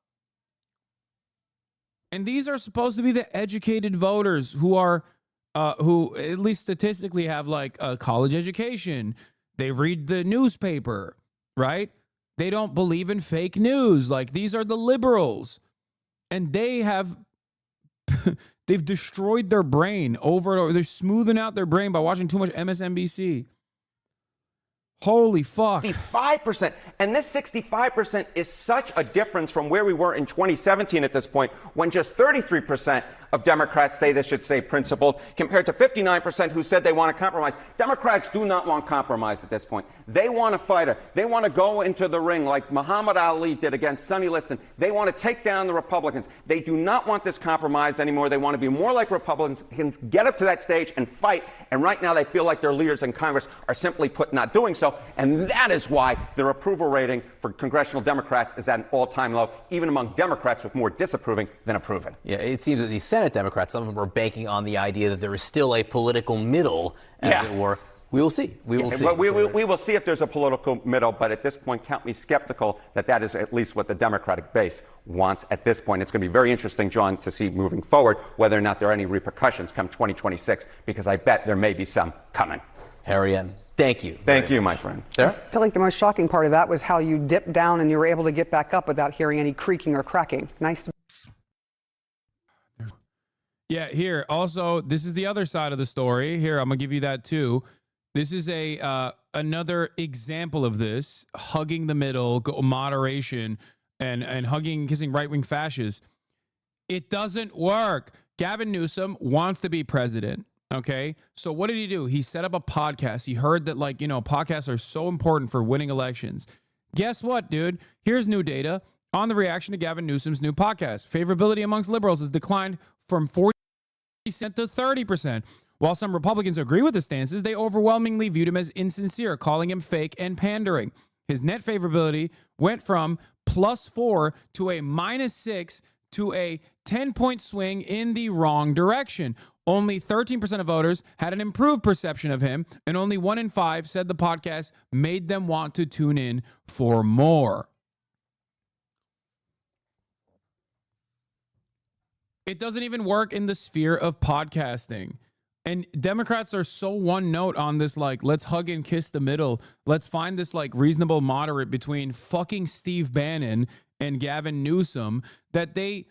And these are supposed to be the educated voters who are, who at least statistically have like a college education. They read the newspaper, right? They don't believe in fake news. Like, these are the liberals. And they have, they've destroyed their brain over and over. They're smoothing out their brain by watching too much MSNBC. Holy fuck. 65%. And this 65% is such a difference from where we were in 2017 at this point, when just 33% of Democrats say this should stay principled, compared to 59% who said they want to compromise. Democrats do not want compromise at this point. They want a fighter. They want to go into the ring like Muhammad Ali did against Sonny Liston. They want to take down the Republicans. They do not want this compromise anymore. They want to be more like Republicans, get up to that stage and fight. And right now they feel like their leaders in Congress are simply put not doing so. And that is why their approval rating for congressional Democrats is at an all-time low, even among Democrats with more disapproving than approving. Yeah, it seems that these Senate Democrats, some of them are banking on the idea that there is still a political middle, as it were. We will see. We will see. But we will see if there's a political middle. But at this point, count me skeptical that that is at least what the Democratic base wants at this point. It's going to be very interesting, John, to see moving forward whether or not there are any repercussions come 2026, because I bet there may be some coming. Harry, thank you. Thank you, my friend. Sarah? I feel like the most shocking part of that was how you dipped down and you were able to get back up without hearing any creaking or cracking. Nice to. Yeah, here. Also, this is the other side of the story. Here, I'm going to give you that too. This is a another example of this, hugging the middle, moderation, and hugging and kissing right-wing fascists. It doesn't work. Gavin Newsom wants to be president, okay? So what did he do? He set up a podcast. He heard that, like, you know, podcasts are so important for winning elections. Guess what, dude? Here's new data on the reaction to Gavin Newsom's new podcast. Favorability amongst liberals has declined from 40% to 30%. While some Republicans agree with the stances, they overwhelmingly viewed him as insincere, calling him fake and pandering. His net favorability went from +4 to a -6 to a 10-point swing in the wrong direction. Only 13% of voters had an improved perception of him, and only 1 in 5 said the podcast made them want to tune in for more. It doesn't even work in the sphere of podcasting. And Democrats are so one note on this, like, let's hug and kiss the middle. Let's find this, like, reasonable moderate between fucking Steve Bannon and Gavin Newsom that they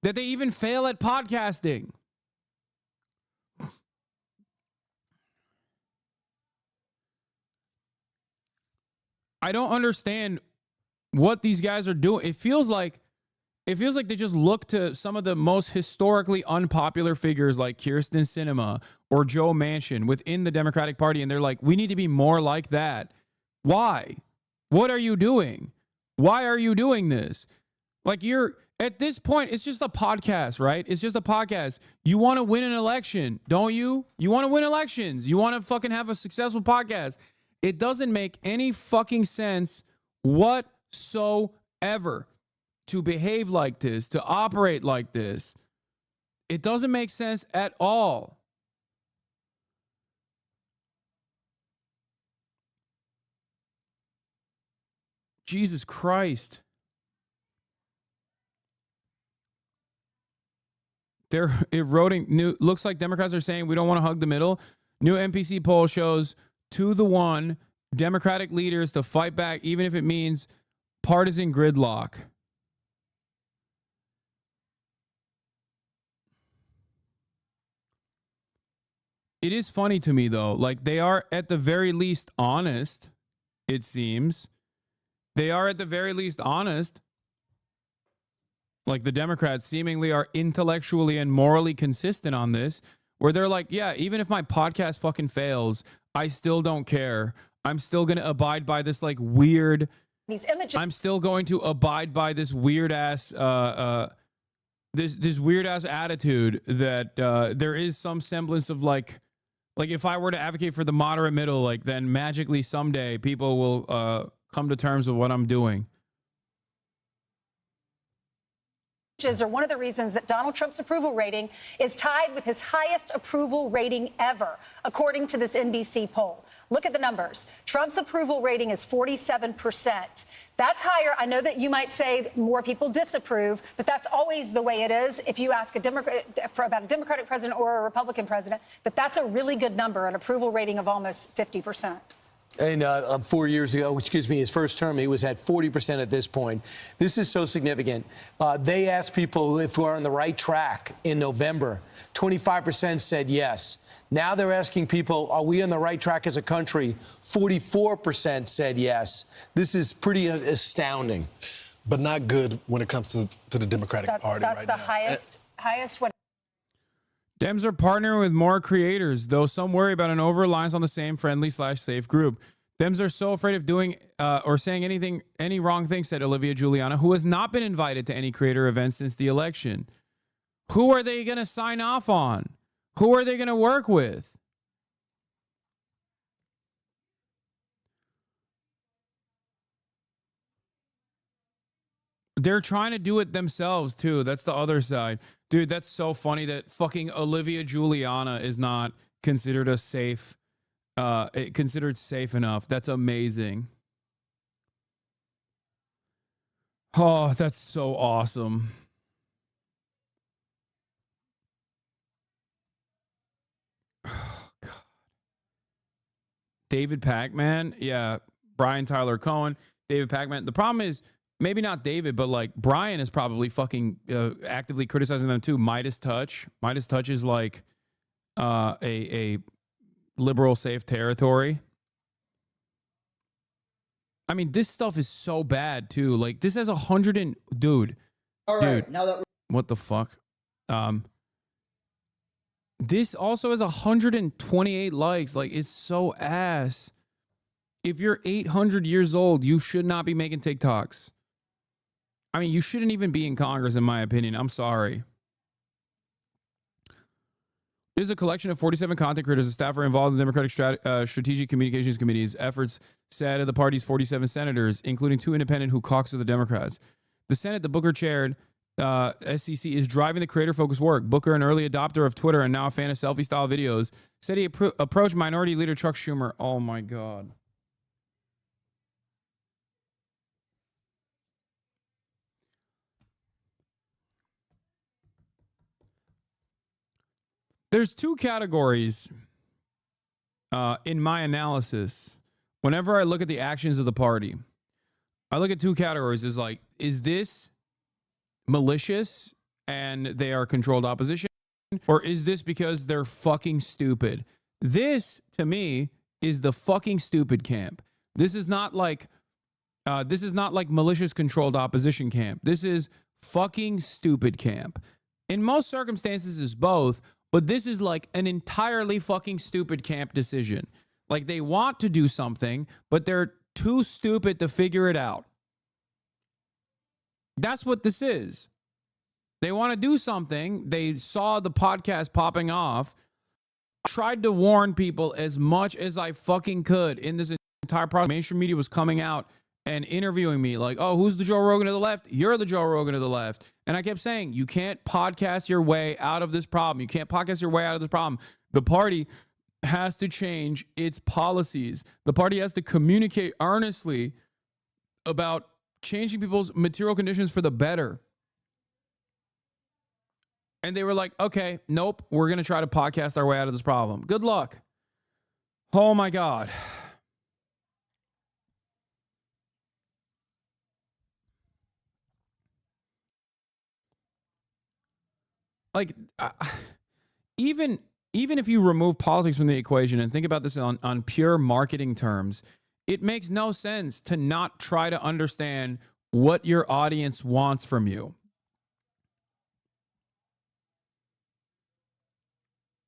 even fail at podcasting. I don't understand what these guys are doing. It feels like they just look to some of the most historically unpopular figures like Kyrsten Sinema or Joe Manchin within the Democratic Party, and they're like, we need to be more like that. Why? What are you doing? Why are you doing this? Like at this point, it's just a podcast, right? It's just a podcast. You want to win an election, don't you? You want to win elections. You want to fucking have a successful podcast. It doesn't make any fucking sense whatsoever to behave like this, to operate like this. It doesn't make sense at all. Jesus Christ. They're eroding. Looks like Democrats are saying we don't want to hug the middle. New NPC poll shows 2-1 Democratic leaders to fight back, even if it means partisan gridlock. It is funny to me, though. Like, they are at the very least honest, it seems. They are at the very least honest. Like, the Democrats seemingly are intellectually and morally consistent on this, where they're like, yeah, even if my podcast fucking fails, I still don't care. I'm still going to abide by this, like, weird... These images. I'm still going to abide by this weird-ass... this weird-ass attitude that there is some semblance of, like, if I were to advocate for the moderate middle, like, then magically someday people will come to terms with what I'm doing. Are one of the reasons that Donald Trump's approval rating is tied with his highest approval rating ever, according to this NBC poll. Look at the numbers. Trump's approval rating is 47%. That's higher. I know that you might say more people disapprove, but that's always the way it is if you ask a Democrat about a Democratic president or a Republican president. But that's a really good number, an approval rating of almost 50%. And 4 years ago, his first term, he was at 40% at this point. This is so significant. They asked people if we're on the right track in November. 25% said yes. Now they're asking people, are we on the right track as a country? 44% said yes. This is pretty astounding. But not good when it comes to the Democratic Party that's right the now. highest one. Dems are partnering with more creators, though some worry about an over-reliance on the same friendly/safe group. Dems are so afraid of doing or saying any wrong thing, said Olivia Giuliana, who has not been invited to any creator events since the election. Who are they going to sign off on? Who are they going to work with? They're trying to do it themselves, too. That's the other side. Dude, that's so funny that fucking Olivia Giuliana is not considered safe enough. That's amazing. Oh, that's so awesome. Oh, God. David Pacman. Yeah. Brian Tyler Cohen. David Pacman. The problem is, maybe not David, but like Brian is probably fucking actively criticizing them too. Midas Touch. Midas Touch is like a liberal safe territory. I mean, this stuff is so bad too. Like this has 100 and dude. All right, dude, now that what the fuck? This also has 128 likes. Like it's so ass. If you're 800 years old, you should not be making TikToks. I mean, you shouldn't even be in Congress, in my opinion. I'm sorry. There's a collection of 47 content creators and staff are involved in the Democratic Strategic Communications Committee's efforts, said of the party's 47 senators, including 2 independent who caucus with the Democrats. The Senate, the Booker-chaired SCC, is driving the creator-focused work. Booker, an early adopter of Twitter and now a fan of selfie-style videos, said he approached Minority Leader Chuck Schumer. Oh, my God. There's 2 categories in my analysis. Whenever I look at the actions of the party, I look at 2 categories. Is like, is this malicious and they are controlled opposition? Or is this because they're fucking stupid? This, to me, is the fucking stupid camp. This is not like malicious controlled opposition camp. This is fucking stupid camp. In most circumstances, it's both. But this is like an entirely fucking stupid camp decision. Like they want to do something, but they're too stupid to figure it out. That's what this is. They want to do something. They saw the podcast popping off. Tried to warn people as much as I fucking could in this entire process. Mainstream media was coming out and interviewing me like, oh, who's the Joe Rogan to the left? You're the Joe Rogan to the left. And I kept saying, you can't podcast your way out of this problem. You can't podcast your way out of this problem. The party has to change its policies. The party has to communicate earnestly about changing people's material conditions for the better. And they were like, okay, nope, we're going to try to podcast our way out of this problem. Good luck. Oh my God. Like, even if you remove politics from the equation and think about this on pure marketing terms, it makes no sense to not try to understand what your audience wants from you.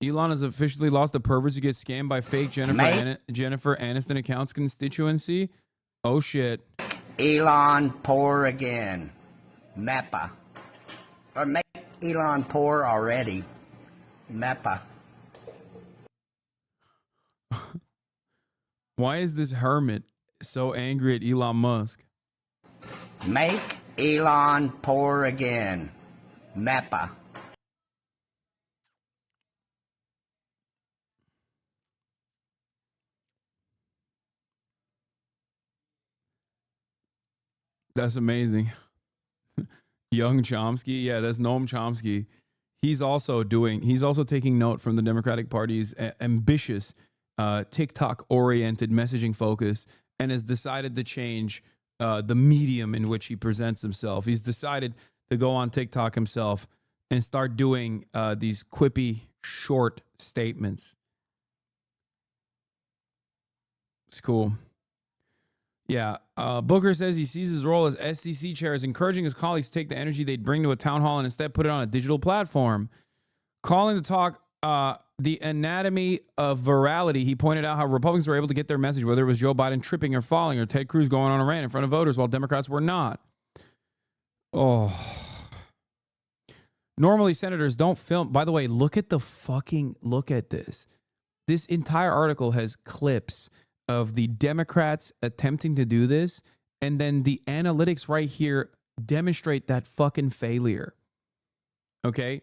Elon has officially lost the perverts who get scammed by fake Jennifer Aniston accounts constituency. Oh, shit. Elon poor again. MEPA. Or make Elon poor already. MEPA. Why is this hermit so angry at Elon Musk? Make Elon poor again. MEPA. That's amazing. Young Chomsky. Yeah, that's Noam Chomsky. He's also taking note from the Democratic Party's ambitious TikTok-oriented messaging focus and has decided to change the medium in which he presents himself. He's decided to go on TikTok himself and start doing these quippy, short statements. It's cool. Yeah, Booker says he sees his role as SCC chair as encouraging his colleagues to take the energy they'd bring to a town hall and instead put it on a digital platform. Calling the talk the anatomy of virality, he pointed out how Republicans were able to get their message, whether it was Joe Biden tripping or falling or Ted Cruz going on a rant in front of voters while Democrats were not. Oh. Normally, senators don't film. By the way, look at this. This entire article has clips of the Democrats attempting to do this, and then the analytics right here demonstrate that fucking failure. Okay?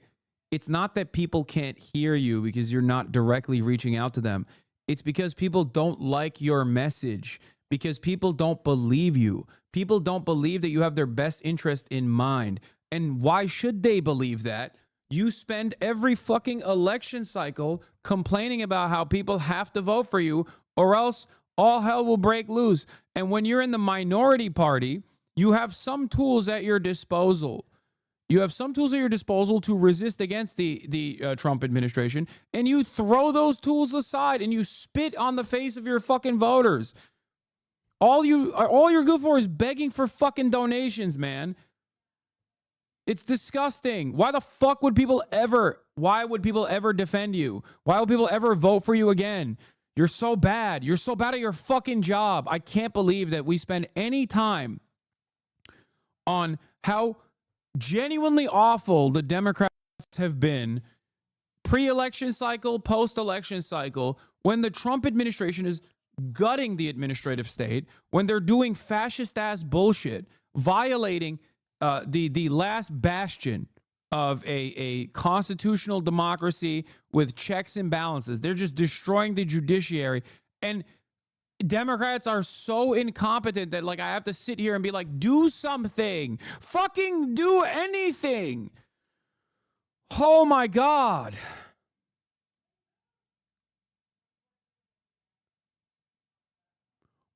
It's not that people can't hear you because you're not directly reaching out to them. It's because people don't like your message, because people don't believe you. People don't believe that you have their best interest in mind. And why should they believe that? You spend every fucking election cycle complaining about how people have to vote for you or else all hell will break loose. And when you're in the minority party, you have some tools at your disposal. You have some tools at your disposal to resist against the Trump administration, and you throw those tools aside and you spit on the face of your fucking voters. All you're good for is begging for fucking donations, man. It's disgusting. Why would people ever defend you? Why would people ever vote for you again? You're so bad. You're so bad at your fucking job. I can't believe that we spend any time on how genuinely awful the Democrats have been pre-election cycle, post-election cycle, when the Trump administration is gutting the administrative state, when they're doing fascist-ass bullshit, violating the last bastion of a constitutional democracy with checks and balances. They're just destroying the judiciary. And Democrats are so incompetent that, like, I have to sit here and be like, do something. Fucking do anything. Oh, my God.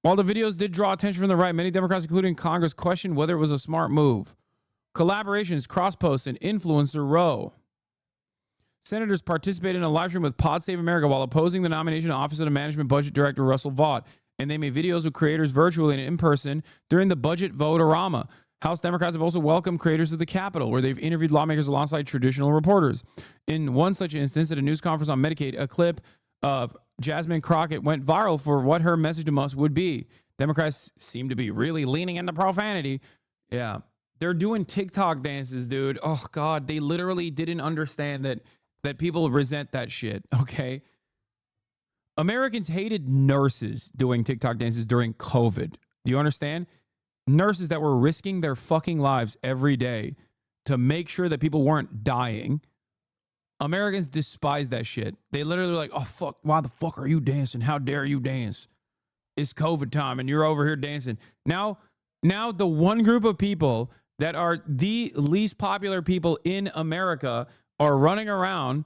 While the videos did draw attention from the right, many Democrats, including Congress, questioned whether it was a smart move. Collaborations, cross-posts, and influencer row. Senators participated in a live stream with Pod Save America while opposing the nomination of Office of the Management Budget Director Russell Vought, and they made videos with creators virtually and in person during the budget vote-orama. House Democrats have also welcomed creators of the Capitol, where they've interviewed lawmakers alongside traditional reporters. In one such instance, at a news conference on Medicaid, a clip of Jasmine Crockett went viral for what her message to us would be. Democrats seem to be really leaning into profanity. Yeah. They're doing TikTok dances, dude. Oh God, they literally didn't understand that people resent that shit. Okay. Americans hated nurses doing TikTok dances during COVID. Do you understand? Nurses that were risking their fucking lives every day to make sure that people weren't dying. Americans despise that shit. They literally like, oh fuck, why the fuck are you dancing? How dare you dance? It's COVID time and you're over here dancing. Now the one group of people that are the least popular people in America are running around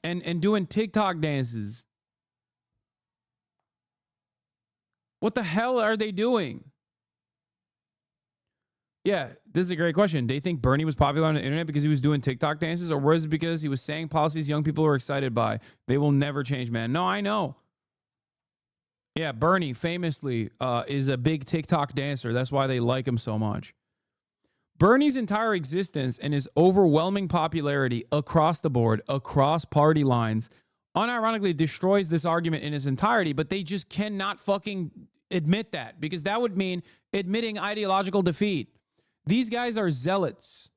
and doing TikTok dances. What the hell are they doing? Yeah, this is a great question. Do you think Bernie was popular on the internet because he was doing TikTok dances, or was it because he was saying policies young people were excited by? They will never change, man. No, I know. Yeah, Bernie famously is a big TikTok dancer. That's why they like him so much. Bernie's entire existence and his overwhelming popularity across the board, across party lines, unironically destroys this argument in its entirety, but they just cannot fucking admit that, because that would mean admitting ideological defeat. These guys are zealots,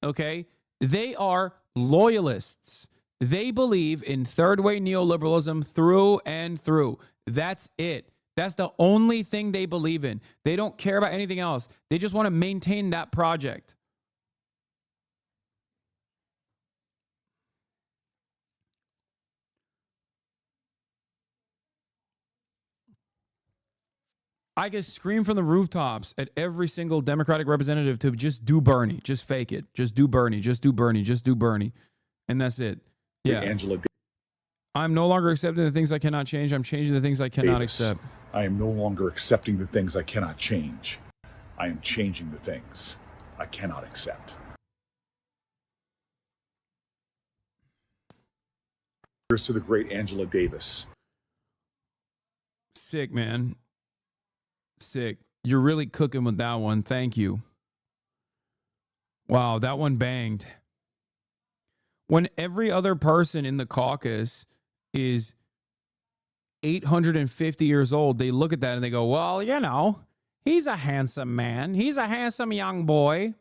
okay? They are loyalists. They believe in third-way neoliberalism through and through. That's it. That's the only thing they believe in. They don't care about anything else. They just want to maintain that project. I could scream from the rooftops at every single Democratic representative to just do Bernie. Just fake it. Just do Bernie. Just do Bernie. Just do Bernie. And that's it. Yeah. Angela I'm no longer accepting the things I cannot change. I'm changing the things I cannot accept. I am no longer accepting the things I cannot change. I am changing the things I cannot accept. Here's to the great Angela Davis. Sick, man. Sick. You're really cooking with that one. Thank you. Wow, that one banged. When every other person in the caucus is 850 years old, they look at that and they go, well, you know, he's a handsome man. He's a handsome young boy.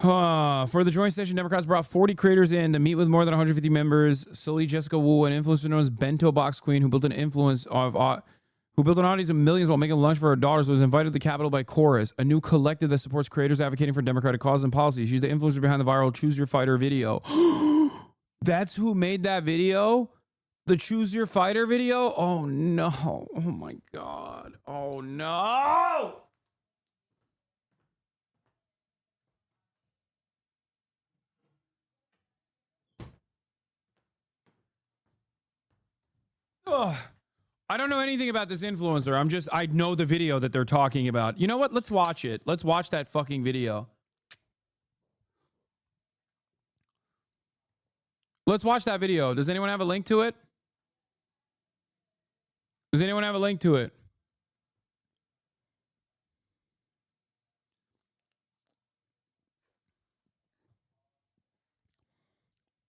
For the joint session, Democrats brought 40 creators in to meet with more than 150 members. Sully Jessica Wu, an influencer known as Bento Box Queen, who built an audience of millions while making lunch for her daughters, was invited to the Capitol by Chorus, a new collective that supports creators advocating for democratic causes and policies. She's the influencer behind the viral Choose Your Fighter video. That's who made that video? The Choose Your Fighter video? Oh, no. Oh, my God. Oh, no. Ugh. I don't know anything about this influencer. I know the video that they're talking about. You know what? Let's watch it. Let's watch that fucking video. Let's watch that video. Does anyone have a link to it? Does anyone have a link to it?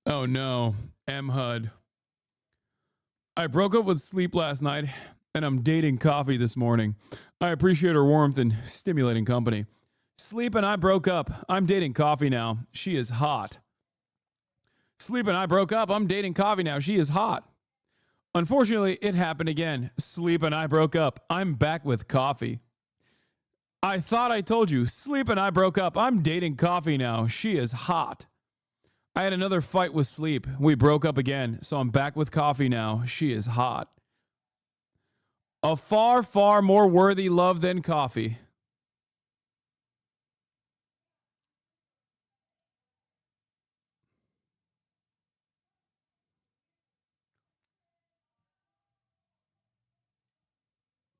Oh no, M. HUD. I broke up with Sleep last night, and I'm dating Coffee this morning. I appreciate her warmth and stimulating company. Sleep and I broke up. I'm dating Coffee now. She is hot. Sleep and I broke up. I'm dating Coffee now. She is hot. Unfortunately, it happened again. Sleep and I broke up. I'm back with Coffee. I thought I told you. Sleep and I broke up. I'm dating Coffee now. She is hot. I had another fight with Sleep. We broke up again, so I'm back with Coffee now. She is hot. A far, far more worthy love than Coffee.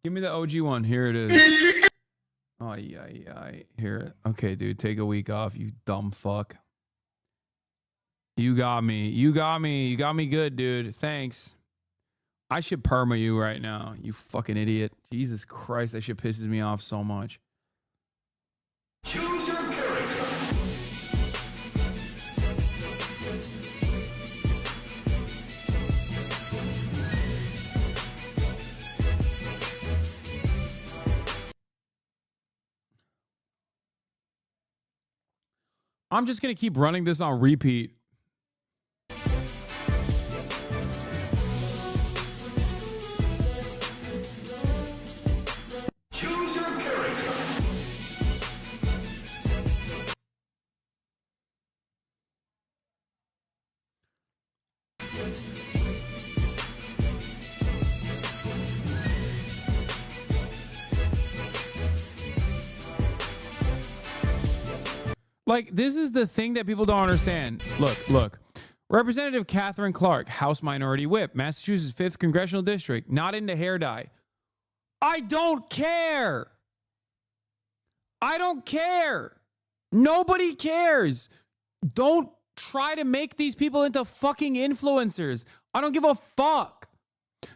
Give me the OG one. Here it is. Oh, yeah. Here. Okay, dude, take a week off, you dumb fuck. You got me. You got me good, dude. Thanks. I should perma you right now, you fucking idiot. Jesus Christ, that shit pisses me off so much. Choose your character. I'm just going to keep running this on repeat. Choose your character. Like, this is the thing that people don't understand. Look. Representative Catherine Clark, House Minority Whip, Massachusetts 5th Congressional District, not into hair dye. I don't care. I don't care. Nobody cares. Don't try to make these people into fucking influencers. I don't give a fuck.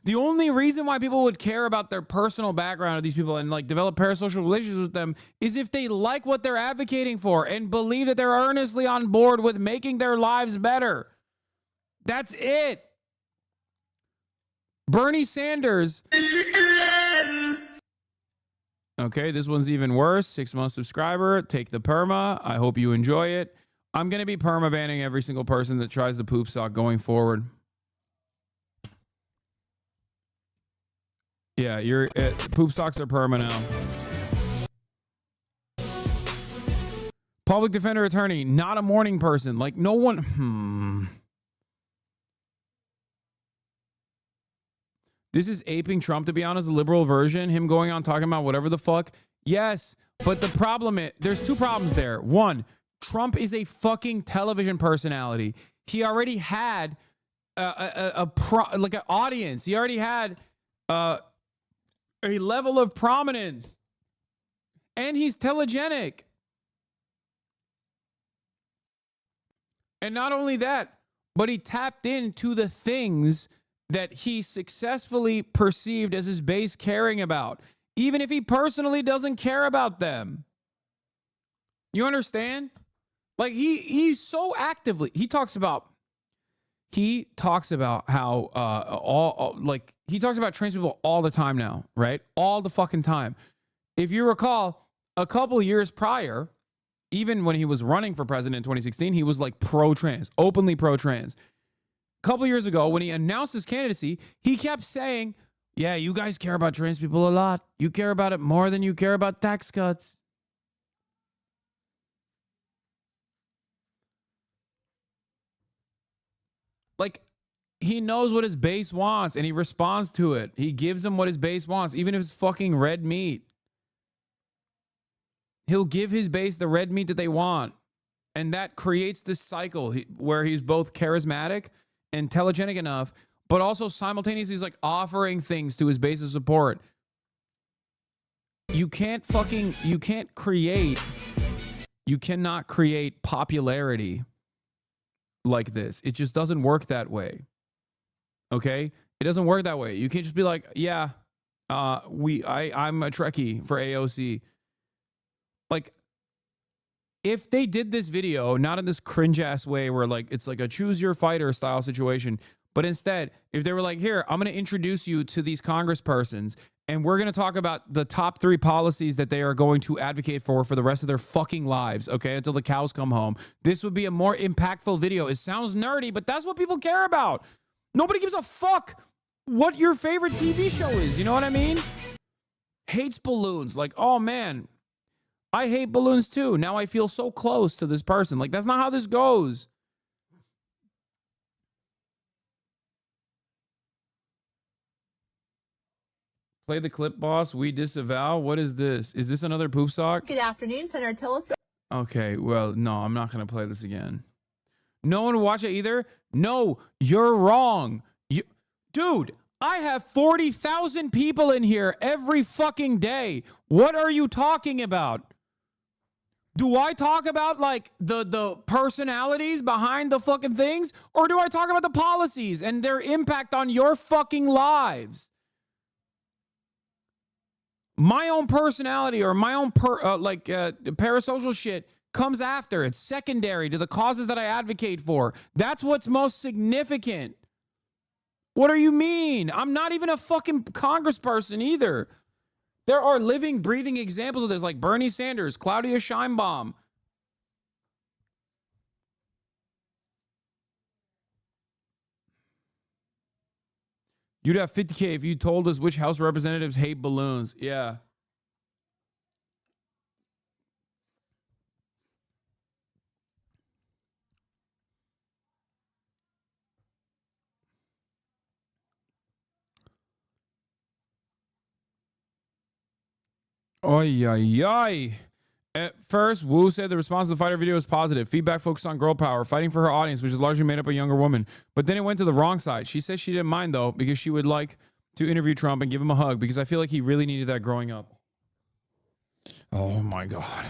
The only reason why people would care about their personal background of these people and like develop parasocial relations with them is if they like what they're advocating for and believe that they're earnestly on board with making their lives better. That's it. Bernie Sanders. Okay, this one's even worse. 6-month subscriber. Take the perma. I hope you enjoy it. I'm going to be perma banning every single person that tries the poop sock going forward. Yeah, your poop socks are perma now. Public defender attorney, not a morning person. Like, no one. This is aping Trump, to be honest, the liberal version. Him going on talking about whatever the fuck. Yes, but the problem is, there's two problems there. One, Trump is a fucking television personality. He already had an audience. He already had a level of prominence. And he's telegenic. And not only that, but he tapped into the things that he successfully perceived as his base caring about, even if he personally doesn't care about them. You understand? Like he's so actively, he talks about how he talks about trans people all the time now, right? All the fucking time. If you recall, a couple years prior, even when he was running for president in 2016, he was like pro-trans, openly pro-trans. A couple years ago, when he announced his candidacy, he kept saying, yeah, you guys care about trans people a lot. You care about it more than you care about tax cuts. Like, he knows what his base wants, and he responds to it. He gives them what his base wants, even if it's fucking red meat. He'll give his base the red meat that they want. And that creates this cycle where he's both charismatic and telegenic enough, but also simultaneously he's like offering things to his base of support. You cannot create popularity like this. It just doesn't work that way. Okay? It doesn't work that way. You can't just be like, yeah, I'm a Trekkie for AOC. Like, if they did this video, not in this cringe ass way where like it's like a choose your fighter style situation, but instead, if they were like, here, I'm going to introduce you to these congresspersons and we're going to talk about the top 3 policies that they are going to advocate for the rest of their fucking lives, okay, until the cows come home. This would be a more impactful video. It sounds nerdy, but that's what people care about. Nobody gives a fuck what your favorite TV show is. You know what I mean? Hates balloons. Like, oh man, I hate balloons too. Now I feel so close to this person. Like, that's not how this goes. Play the clip, boss. We disavow. What is this? Is this another poop sock? Good afternoon, Senator. Tell us. Okay, well, no, I'm not going to play this again. No one will watch it either? No, you're wrong. Dude, I have 40,000 people in here every fucking day. What are you talking about? Do I talk about like the personalities behind the fucking things? Or do I talk about the policies and their impact on your fucking lives? My own personality or my own parasocial shit comes after. It's secondary to the causes that I advocate for. That's what's most significant. What do you mean? I'm not even a fucking congressperson either. There are living, breathing examples of this, like Bernie Sanders, Claudia Sheinbaum. You'd have 50K if you told us which House representatives hate balloons. Yeah. Oy, oy, oy. At first, Wu said the response to the fighter video was positive. Feedback focused on girl power, fighting for her audience, which is largely made up of younger women. But then it went to the wrong side. She said she didn't mind, though, because she would like to interview Trump and give him a hug, because I feel like he really needed that growing up. Oh, my God.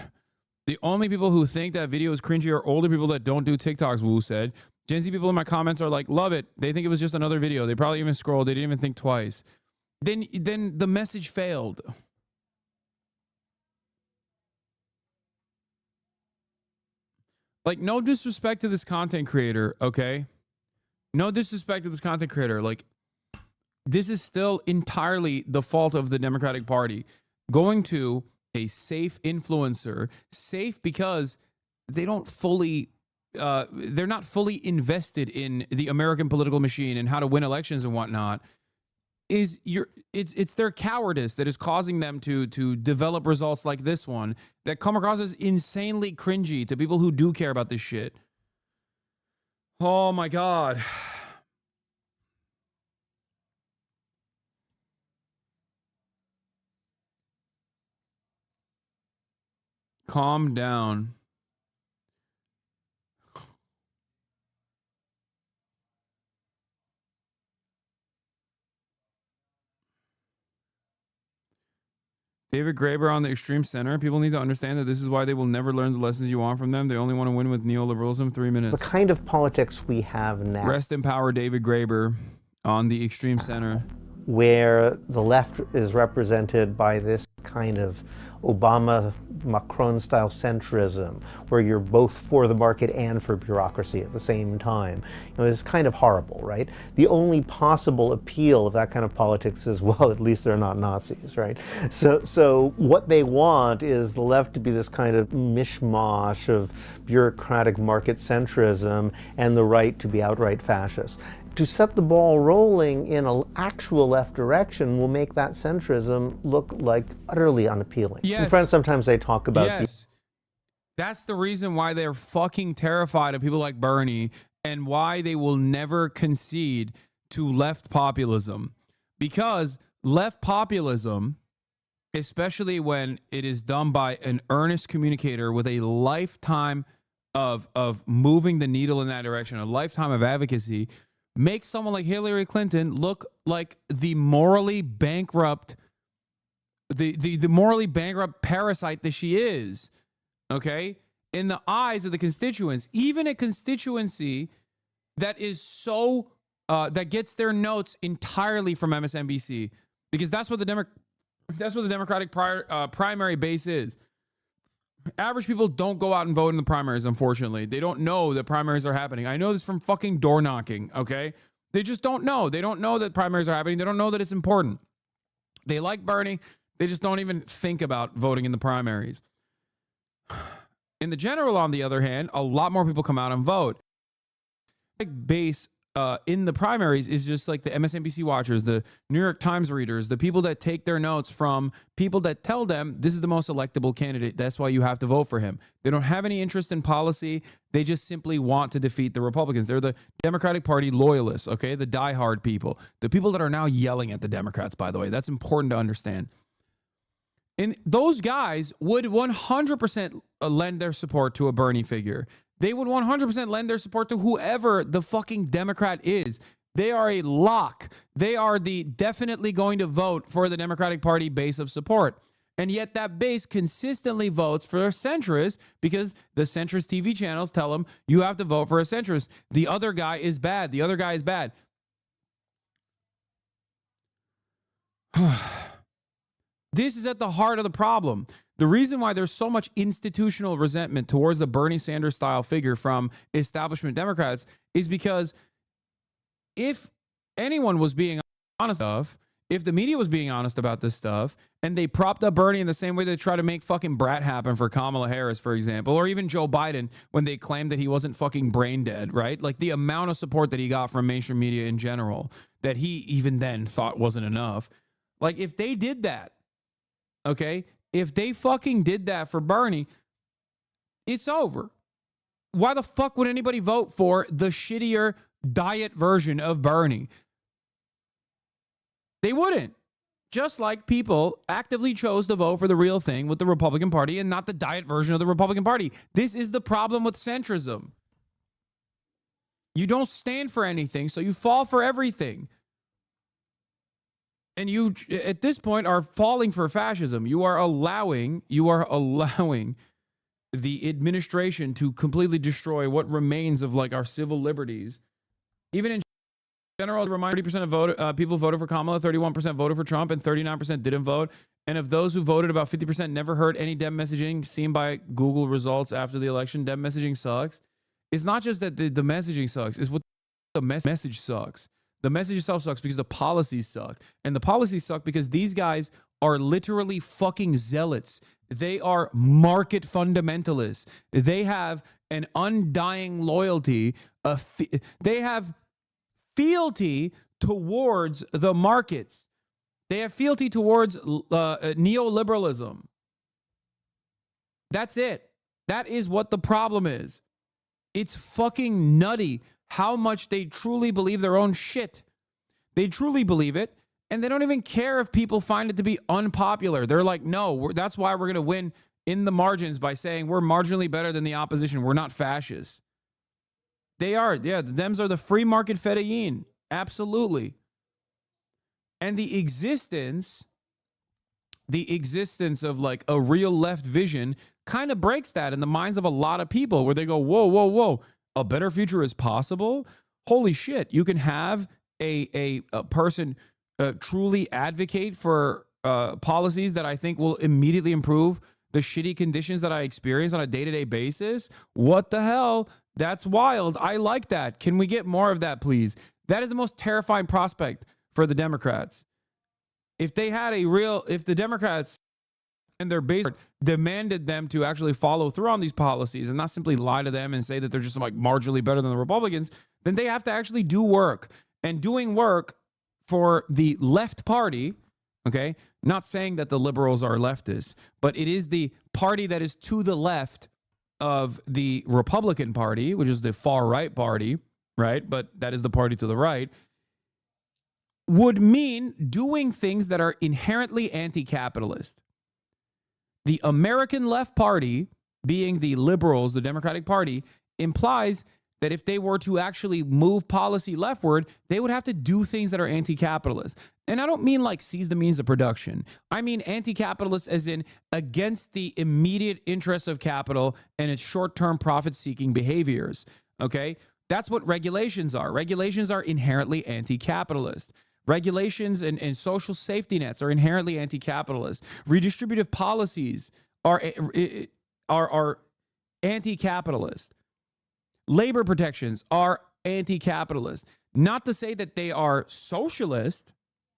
The only people who think that video is cringy are older people that don't do TikToks, Wu said. Gen Z people in my comments are like, love it. They think it was just another video. They probably even scrolled. They didn't even think twice. Then the message failed. Like, no disrespect to this content creator, okay? No disrespect to this content creator. Like, this is still entirely the fault of the Democratic Party. Going to a safe influencer, safe because they don't fully, they're not fully invested in the American political machine and how to win elections and whatnot. It's their cowardice that is causing them to develop results like this one that come across as insanely cringy to people who do care about this shit. Oh my God. Calm down. David Graeber on the extreme center. People need to understand that this is why they will never learn the lessons you want from them. They only want to win with neoliberalism. 3 minutes. The kind of politics we have now. Rest in power, David Graeber on the extreme center. Where the left is represented by this kind of Obama-Macron-style centrism, where you're both for the market and for bureaucracy at the same time. You know, it's kind of horrible, right? The only possible appeal of that kind of politics is, well, at least they're not Nazis, right? So what they want is the left to be this kind of mishmash of bureaucratic market centrism and the right to be outright fascist. To set the ball rolling in an actual left direction will make that centrism look like utterly unappealing. Yes. In France, sometimes they talk about... Yes. That's the reason why they're fucking terrified of people like Bernie and why they will never concede to left populism. Because left populism, especially when it is done by an earnest communicator with a lifetime of moving the needle in that direction, a lifetime of advocacy, makes someone like Hillary Clinton look like the morally bankrupt, the morally bankrupt parasite that she is, okay? In the eyes of the constituents, even a constituency that is so, that gets their notes entirely from MSNBC, because that's what the Democratic primary base is. Average people don't go out and vote in the primaries, unfortunately. They don't know that primaries are happening. I know this from fucking door knocking, okay? They just don't know. They don't know that primaries are happening. They don't know that it's important. They like Bernie. They just don't even think about voting in the primaries. In the general, on the other hand, a lot more people come out and vote. Base in the primaries is just like the MSNBC watchers, the New York Times readers, the people that take their notes from people that tell them this is the most electable candidate. That's why you have to vote for him. They don't have any interest in policy. They just simply want to defeat the Republicans. They're the Democratic Party loyalists, okay? The diehard people. The people that are now yelling at the Democrats, by the way. That's important to understand. And those guys would 100% lend their support to a Bernie figure. They would 100% lend their support to whoever the fucking Democrat is. They are a lock. They are the definitely going to vote for the Democratic Party base of support. And yet that base consistently votes for centrists because the centrist TV channels tell them you have to vote for a centrist. The other guy is bad. The other guy is bad. This is at the heart of the problem. The reason why there's so much institutional resentment towards the Bernie Sanders style figure from establishment Democrats is because if anyone was being honest enough, if the media was being honest about this stuff, and they propped up Bernie in the same way they try to make fucking brat happen for Kamala Harris, for example, or even Joe Biden when they claimed that he wasn't fucking brain dead, right? Like the amount of support that he got from mainstream media in general. that he even then thought wasn't enough. Like, if they did that, okay, if they fucking did that for Bernie, it's over. Why the fuck would anybody vote for the shittier diet version of Bernie? They wouldn't. Just like people actively chose to vote for the real thing with the Republican Party and not the diet version of the Republican Party. This is the problem with centrism. You don't stand for anything, so you fall for everything. And you, at this point, are falling for fascism. You are allowing the administration to completely destroy what remains of like our civil liberties. Even in general, remind 30% of people voted for Kamala, 31% voted for Trump, and 39% didn't vote. And of those who voted, about 50% never heard any Dem messaging seen by Google results after the election. Dem messaging sucks. It's not just that the messaging sucks. It's what the message sucks. The message itself sucks because the policies suck. And the policies suck because these guys are literally fucking zealots. They are market fundamentalists. They have an undying loyalty. They have fealty towards the markets. They have fealty towards neoliberalism. That's it. That is what the problem is. It's fucking nutty how much they truly believe their own shit. They truly believe it, and they don't even care if people find it to be unpopular. They're like, no, that's why we're going to win in the margins by saying we're marginally better than the opposition. We're not fascists. They are. Yeah, the Dems are the free market fedayeen. Absolutely. And the existence of like a real left vision kind of breaks that in the minds of a lot of people where they go, whoa, whoa, whoa, a better future is possible? Holy shit. You can have a person truly advocate for policies that I think will immediately improve the shitty conditions that I experience on a day-to-day basis. What the hell? That's wild. I like that. Can we get more of that, please? That is the most terrifying prospect for the Democrats. If the Democrats and their base demanded them to actually follow through on these policies and not simply lie to them and say that they're just like marginally better than the Republicans, then they have to actually do work. And doing work for the left party, okay, not saying that the liberals are leftists, but it is the party that is to the left of the Republican Party, which is the far right party, right? But that is the party to the right, would mean doing things that are inherently anti-capitalist. The American left party, being the liberals, the Democratic Party, implies that if they were to actually move policy leftward, they would have to do things that are anti-capitalist. And I don't mean like seize the means of production. I mean anti-capitalist as in against the immediate interests of capital and its short-term profit-seeking behaviors, okay? That's what regulations are. Regulations are inherently anti-capitalist. Regulations and social safety nets are inherently anti-capitalist. Redistributive policies are anti-capitalist. Labor protections are anti-capitalist. Not to say that they are socialist,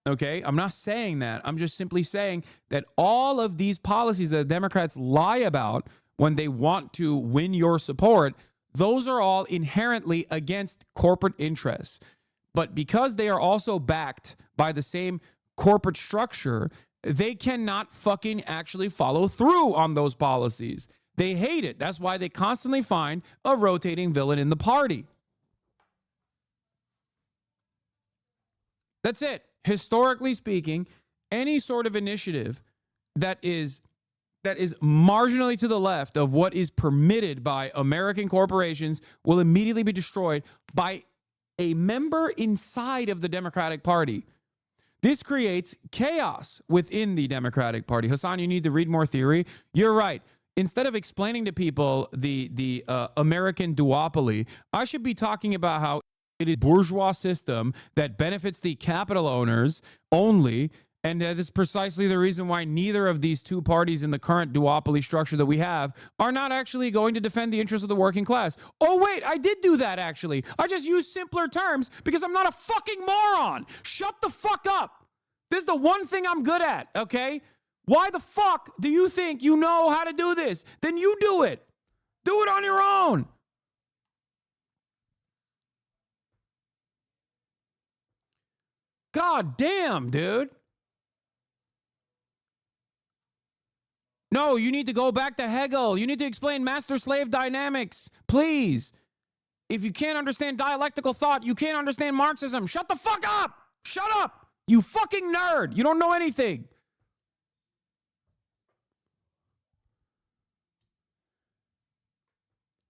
okay? I'm not saying that. I'm just simply saying that all of these policies that the Democrats lie about when they want to win your support, those are all inherently against corporate interests. But because they are also backed by the same corporate structure, they cannot fucking actually follow through on those policies. They hate it. That's why they constantly find a rotating villain in the party. That's it. Historically speaking, any sort of initiative that is marginally to the left of what is permitted by American corporations will immediately be destroyed by a member inside of the Democratic Party. This creates chaos within the Democratic Party. Hasan, you need to read more theory. You're right. Instead of explaining to people the American duopoly, I should be talking about how it is a bourgeois system that benefits the capital owners only, and that is precisely the reason why neither of these two parties in the current duopoly structure that we have are not actually going to defend the interests of the working class. Oh, wait, I did do that, actually. I just used simpler terms because I'm not a fucking moron. Shut the fuck up. This is the one thing I'm good at, okay? Why the fuck do you think you know how to do this? Then you do it. Do it on your own. God damn, dude. No, you need to go back to Hegel. You need to explain master-slave dynamics, please. If you can't understand dialectical thought, you can't understand Marxism. Shut the fuck up. Shut up. You fucking nerd. You don't know anything.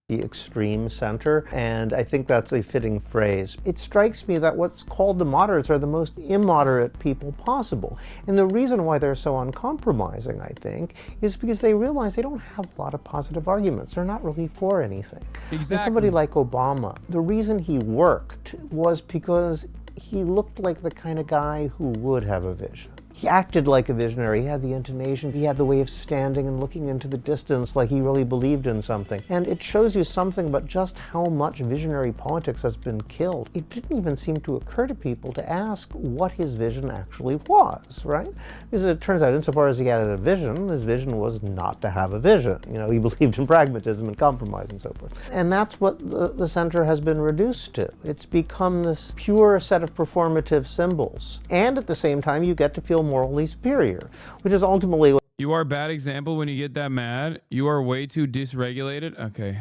The extreme center, and I think that's a fitting phrase. It strikes me that what's called the moderates are the most immoderate people possible. And the reason why they're so uncompromising, I think, is because they realize they don't have a lot of positive arguments. They're not really for anything. Exactly. And somebody like Obama, the reason he worked was because he looked like the kind of guy who would have a vision. He acted like a visionary. He had the intonation. He had the way of standing and looking into the distance like he really believed in something. And it shows you something about just how much visionary politics has been killed. It didn't even seem to occur to people to ask what his vision actually was, right? Because it turns out, insofar as he had a vision, his vision was not to have a vision. You know, he believed in pragmatism and compromise and so forth. And that's what the center has been reduced to. It's become this pure set of performative symbols. And at the same time, you get to feel morally superior, which is ultimately what You are a bad example when you get that mad. You are way too dysregulated. Okay.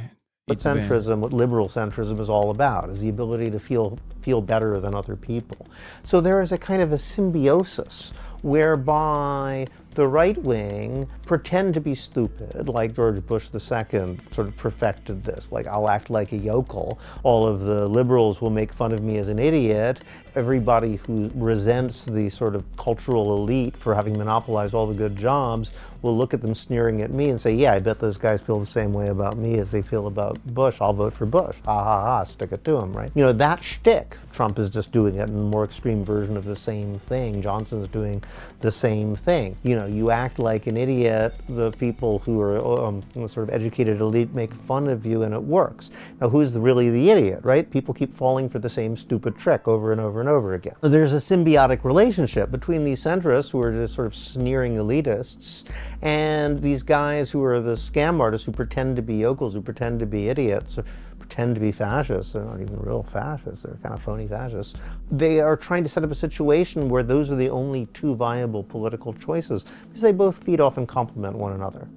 centrism, what liberal centrism is all about, is the ability to feel better than other people. So there is a kind of a symbiosis whereby the right wing pretend to be stupid, like George Bush II sort of perfected this, like I'll act like a yokel, all of the liberals will make fun of me as an idiot, everybody who resents the sort of cultural elite for having monopolized all the good jobs will look at them sneering at me and say, yeah, I bet those guys feel the same way about me as they feel about Bush, I'll vote for Bush, ha ha ha, stick it to him, right? You know, that shtick, Trump is just doing it in a more extreme version of the same thing, Johnson's doing the same thing. You know, you act like an idiot, the people who are sort of educated elite make fun of you and it works. Now who's really the idiot, right? People keep falling for the same stupid trick over and over and over again. There's a symbiotic relationship between these centrists who are just sort of sneering elitists and these guys who are the scam artists who pretend to be yokels, who pretend to be idiots, or pretend to be fascists. They're not even real fascists, they're kind of phony fascists. They are trying to set up a situation where those are the only two viable political choices because they both feed off and complement one another.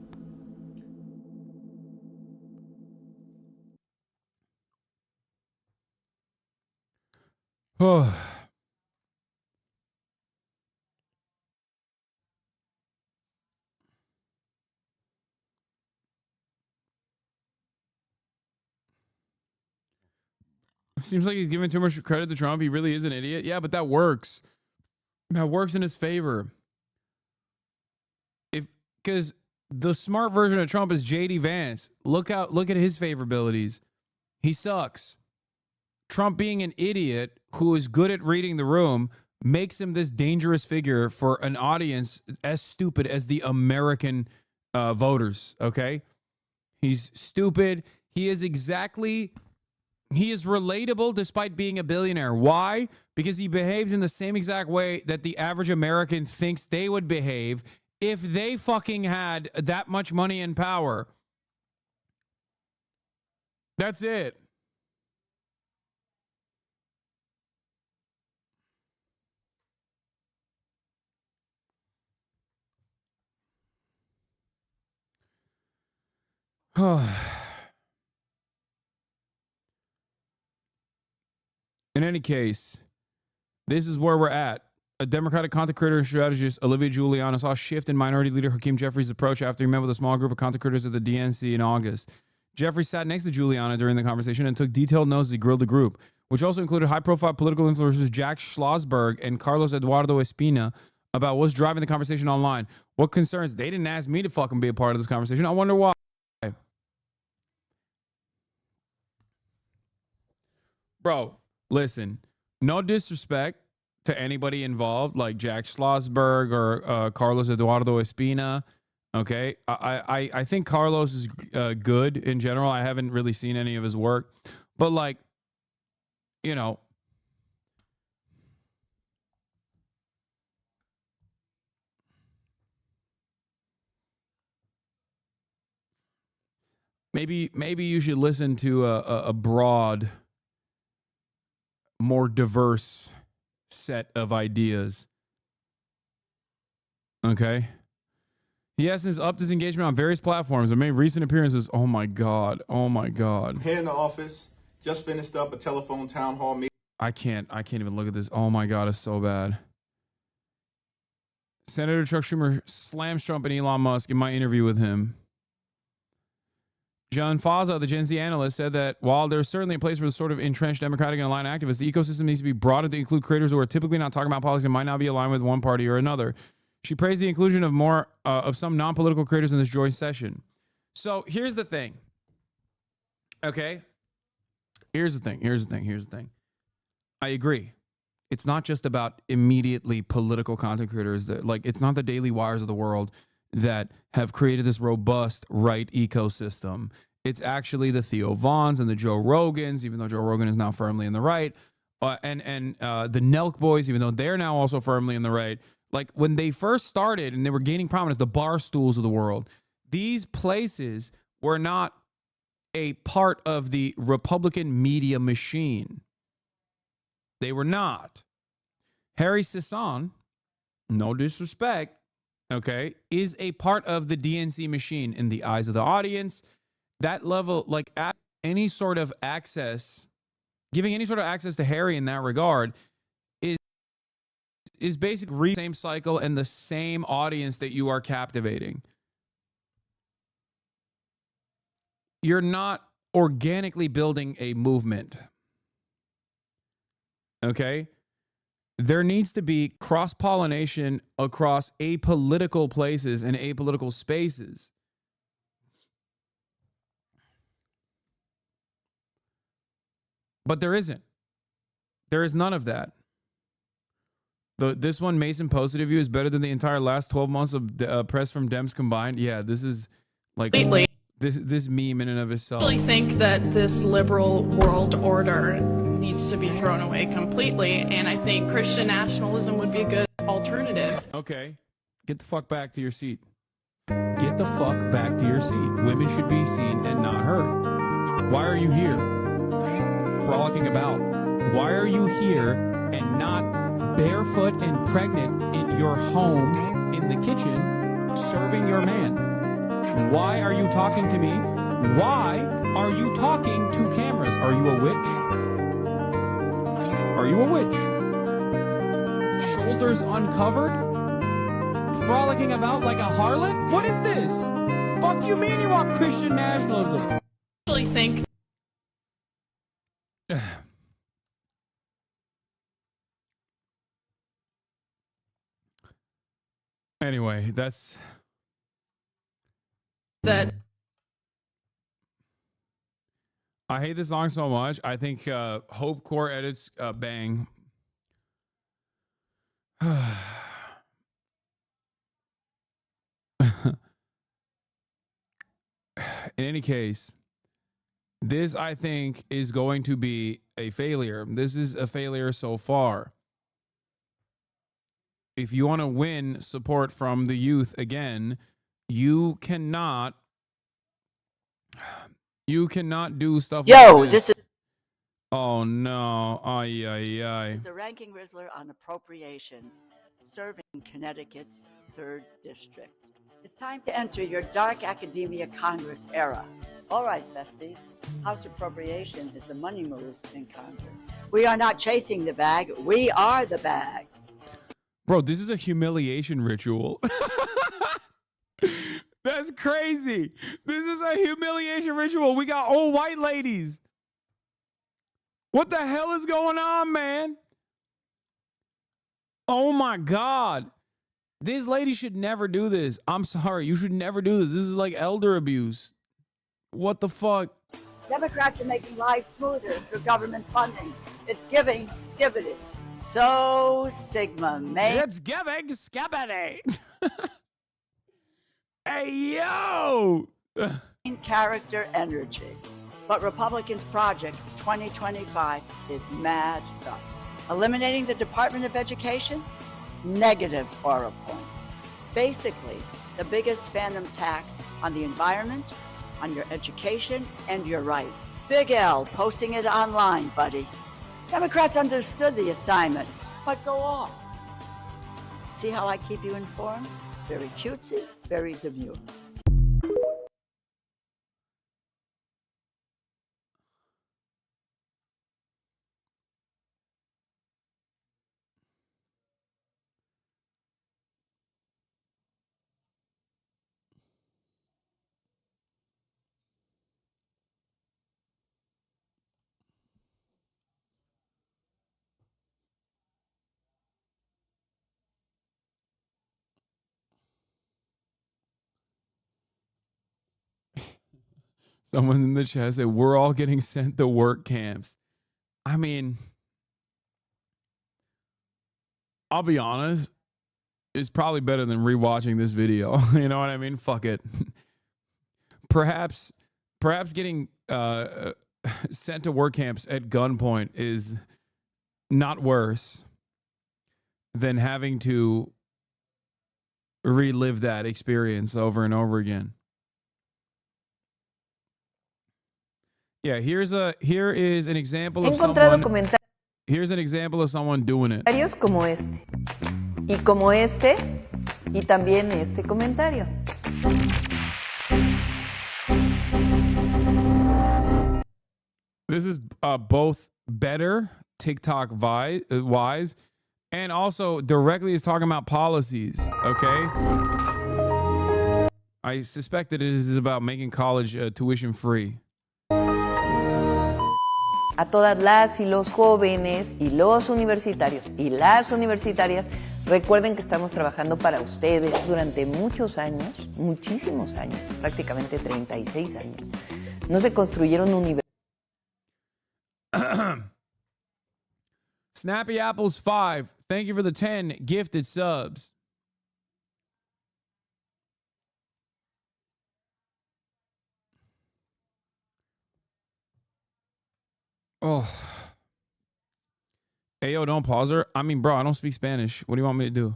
Oh. Seems like he's giving too much credit to Trump. He really is an idiot. Yeah, but that works. That works in his favor. Because the smart version of Trump is J.D. Vance. Look at his favorabilities. He sucks. Trump being an idiot who is good at reading the room makes him this dangerous figure for an audience as stupid as the American voters, okay? He's stupid. He is relatable despite being a billionaire. Why? Because he behaves in the same exact way that the average American thinks they would behave if they fucking had that much money and power. That's it. In any case, this is where we're at. A Democratic content creator and strategist, Olivia Giuliano, saw a shift in Minority Leader Hakeem Jeffries' approach after he met with a small group of content creators at the DNC in August. Jeffries sat next to Giuliano during the conversation and took detailed notes as he grilled the group, which also included high-profile political influencers Jack Schlossberg and Carlos Eduardo Espina about what's driving the conversation online. What concerns? They didn't ask me to fucking be a part of this conversation. I wonder why. Bro, listen, no disrespect to anybody involved, like Jack Schlossberg or Carlos Eduardo Espina. Okay, I think Carlos is good in general. I haven't really seen any of his work, but like, you know, maybe you should listen to a broad, more diverse set of ideas. Okay. He has upped his engagement on various platforms and made recent appearances. Oh my God. Oh my God. Here in the office, just finished up a telephone town hall meeting. I can't even look at this. Oh my God, it's so bad. Senator Chuck Schumer slams Trump and Elon Musk in my interview with him. John Faza, the Gen Z analyst, said that while there's certainly a place for the sort of entrenched Democratic and aligned activists, the ecosystem needs to be broadened to include creators who are typically not talking about politics and might not be aligned with one party or another. She praised the inclusion of more of some non-political creators in this joint session. So here's the thing. Okay? Here's the thing. I agree. It's not just about immediately political content creators that, like, it's not the Daily Wires of the world that have created this robust right ecosystem. It's actually the Theo Vaughns and the Joe Rogans, even though Joe Rogan is now firmly in the right, and the Nelk boys, even though they're now also firmly in the right. Like, when they first started and they were gaining prominence, the Barstools of the world, these places were not a part of the Republican media machine. They were not. Harry Hasan, no disrespect, okay, is a part of the DNC machine in the eyes of the audience. That level, like, any sort of access, giving any sort of access to Harry in that regard is basically the same cycle and the same audience that you are captivating. You're not organically building a movement. Okay? There needs to be cross-pollination across apolitical places and apolitical spaces. But there isn't. There is none of that. This one Mason posted of you is better than the entire last 12 months of press from Dems combined. Yeah, this is like this meme in and of itself. I really think that this liberal world order needs to be thrown away completely, and I think Christian nationalism would be a good alternative. Okay, get the fuck back to your seat. Get the fuck back to your seat. Women should be seen and not heard. Why are you here? Frolicking about. Why are you here and not barefoot and pregnant in your home in the kitchen serving your man? Why are you talking to me? Why are you talking to cameras? Are you a witch? Are you a witch? Shoulders uncovered? Frolicking about like a harlot? What is this? Fuck you mean you want Christian nationalism? I really think Anyway, that's that. I hate this song so much. I think Hope Core edits bang. In any case, this, I think, is going to be a failure. This is a failure so far. If you want to win support from the youth again, you cannot do stuff like this. Oh no. Ay, ay, ay. The ranking Rizzler on appropriations, serving Connecticut's 3rd District. It's time to enter your dark academia Congress era. All right, besties. House appropriation is the money moves in Congress. We are not chasing the bag. We are the bag. Bro, this is a humiliation ritual. That's crazy. This is a humiliation ritual. We got old white ladies. What the hell is going on, man? Oh my God. This lady should never do this. I'm sorry. You should never do this. This is like elder abuse. What the fuck? Democrats are making life smoother through government funding. It's giving, skibbity. So Sigma, mate. It's giving, skibbity. Hey, yo! Character energy. But Republicans' Project 2025 is mad sus. Eliminating the Department of Education? Negative aura points. Basically, the biggest phantom tax on the environment, on your education, and your rights. Big L posting it online, buddy. Democrats understood the assignment. but go off. See how I keep you informed? Very cutesy, very demure. Someone in the chat said, we're all getting sent to work camps. I mean, I'll be honest, it's probably better than rewatching this video. You know what I mean? Fuck it. Perhaps getting sent to work camps at gunpoint is not worse than having to relive that experience over and over again. Yeah, here is an example of someone. Here's an example of someone doing it. Como este, y como este, y también este comentario. This is both better TikTok wise, and also directly is talking about policies. Okay, I suspect that it is about making college tuition free. A todas las y los jóvenes y los universitarios y las universitarias, recuerden que estamos trabajando para ustedes durante muchos años, muchísimos años, prácticamente 36 años. No se construyeron universidades. Snappy Apples 5, thank you for the 10 gifted subs. Oh. Ayo, don't pause her. I mean, bro, I don't speak Spanish. What do you want me to do?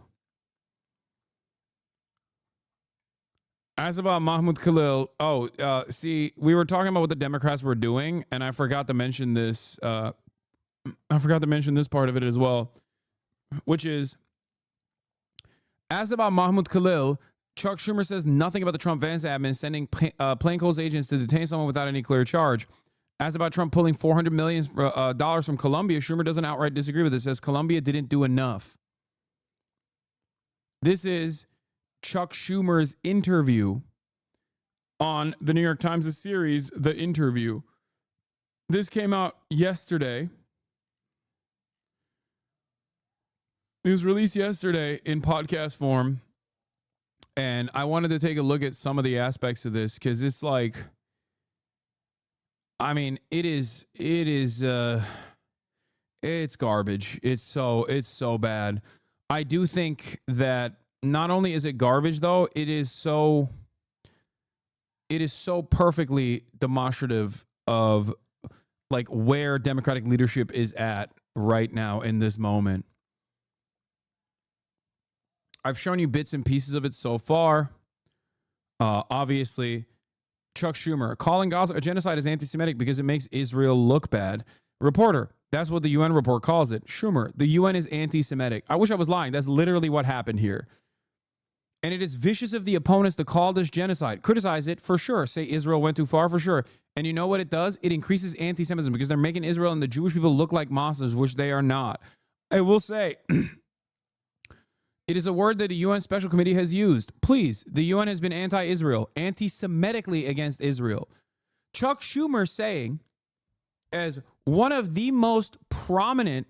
As about Mahmoud Khalil. Oh, see, we were talking about what the Democrats were doing, and I forgot to mention this. I forgot to mention this part of it as well, which is, asked about Mahmoud Khalil, Chuck Schumer says nothing about the Trump-Vance admin sending plainclothes agents to detain someone without any clear charge. As about Trump pulling $400 million from Colombia, Schumer doesn't outright disagree with it. Says Colombia didn't do enough. This is Chuck Schumer's interview on the New York Times' series, The Interview. This came out yesterday. It was released yesterday in podcast form. And I wanted to take a look at some of the aspects of this because it's like, I mean, it's garbage. It's so bad. I do think that not only is it garbage though, it is so perfectly demonstrative of like where Democratic leadership is at right now in this moment. I've shown you bits and pieces of it so far. Obviously, Chuck Schumer, calling Gaza a genocide is anti-Semitic because it makes Israel look bad. Reporter, that's what the UN report calls it. Schumer, the UN is anti-Semitic. I wish I was lying. That's literally what happened here. And it is vicious of the opponents to call this genocide. Criticize it for sure. Say Israel went too far for sure. And you know what it does? It increases anti-Semitism because they're making Israel and the Jewish people look like monsters, which they are not. I will say, it is a word that the UN Special Committee has used. Please, the UN has been anti-Israel, anti-Semitically against Israel. Chuck Schumer saying, as one of the most prominent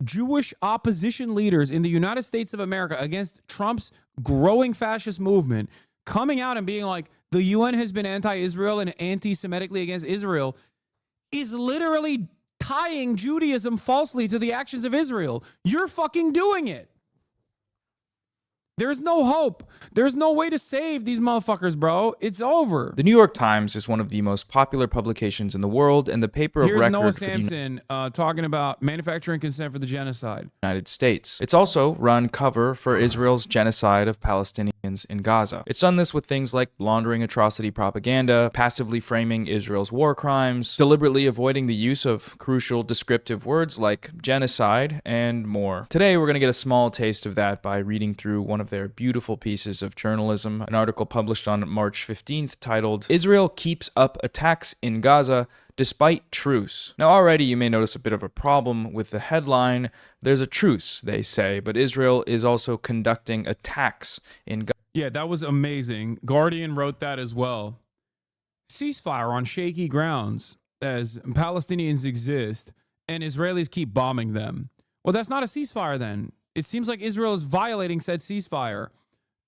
Jewish opposition leaders in the United States of America against Trump's growing fascist movement, coming out and being like, the UN has been anti-Israel and anti-Semitically against Israel, is literally tying Judaism falsely to the actions of Israel. You're fucking doing it. There's no hope. There's no way to save these motherfuckers, bro. It's over. The New York Times is one of the most popular publications in the world and the paper of Here's record Noah for the Sampson talking about manufacturing consent for the genocide. United States. It's also run cover for Israel's genocide of Palestinians. in Gaza. It's done this with things like laundering atrocity propaganda, passively framing Israel's war crimes, deliberately avoiding the use of crucial descriptive words like genocide, and more. Today, we're going to get a small taste of that by reading through one of their beautiful pieces of journalism, an article published on March 15th titled, "Israel Keeps Up Attacks in Gaza Despite Truce." Now, already you may notice a bit of a problem with the headline. There's a truce, they say, but Israel is also conducting attacks in Gaza. Yeah, that was amazing. Guardian wrote that as well. Ceasefire on shaky grounds as Palestinians exist and Israelis keep bombing them. Well, that's not a ceasefire then. It seems like Israel is violating said ceasefire.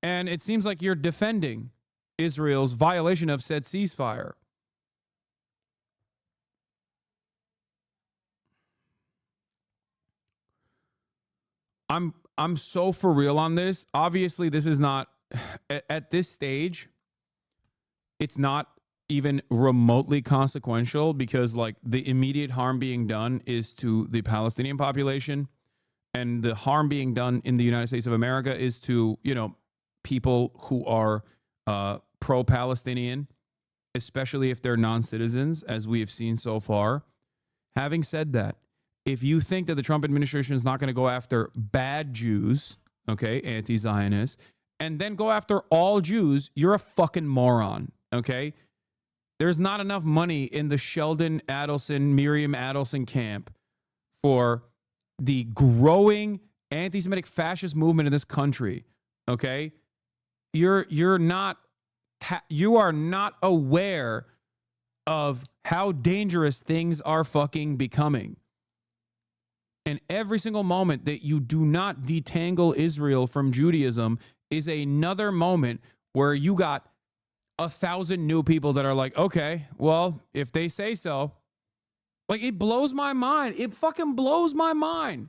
And it seems like you're defending Israel's violation of said ceasefire. I'm so for real on this. Obviously, this is not, at this stage, it's not even remotely consequential because, like, the immediate harm being done is to the Palestinian population, and the harm being done in the United States of America is to, you know, people who are pro-Palestinian, especially if they're non-citizens, as we have seen so far. Having said that, if you think that the Trump administration is not going to go after bad Jews, okay, anti-Zionists, and then go after all Jews, you're a fucking moron, okay? There's not enough money in the Sheldon Adelson, Miriam Adelson camp for the growing anti-Semitic fascist movement in this country, okay? You are not aware of how dangerous things are fucking becoming. And every single moment that you do not detangle Israel from Judaism is another moment where you got 1,000 new people that are like, okay, well, if they say so. Like, it blows my mind. It fucking blows my mind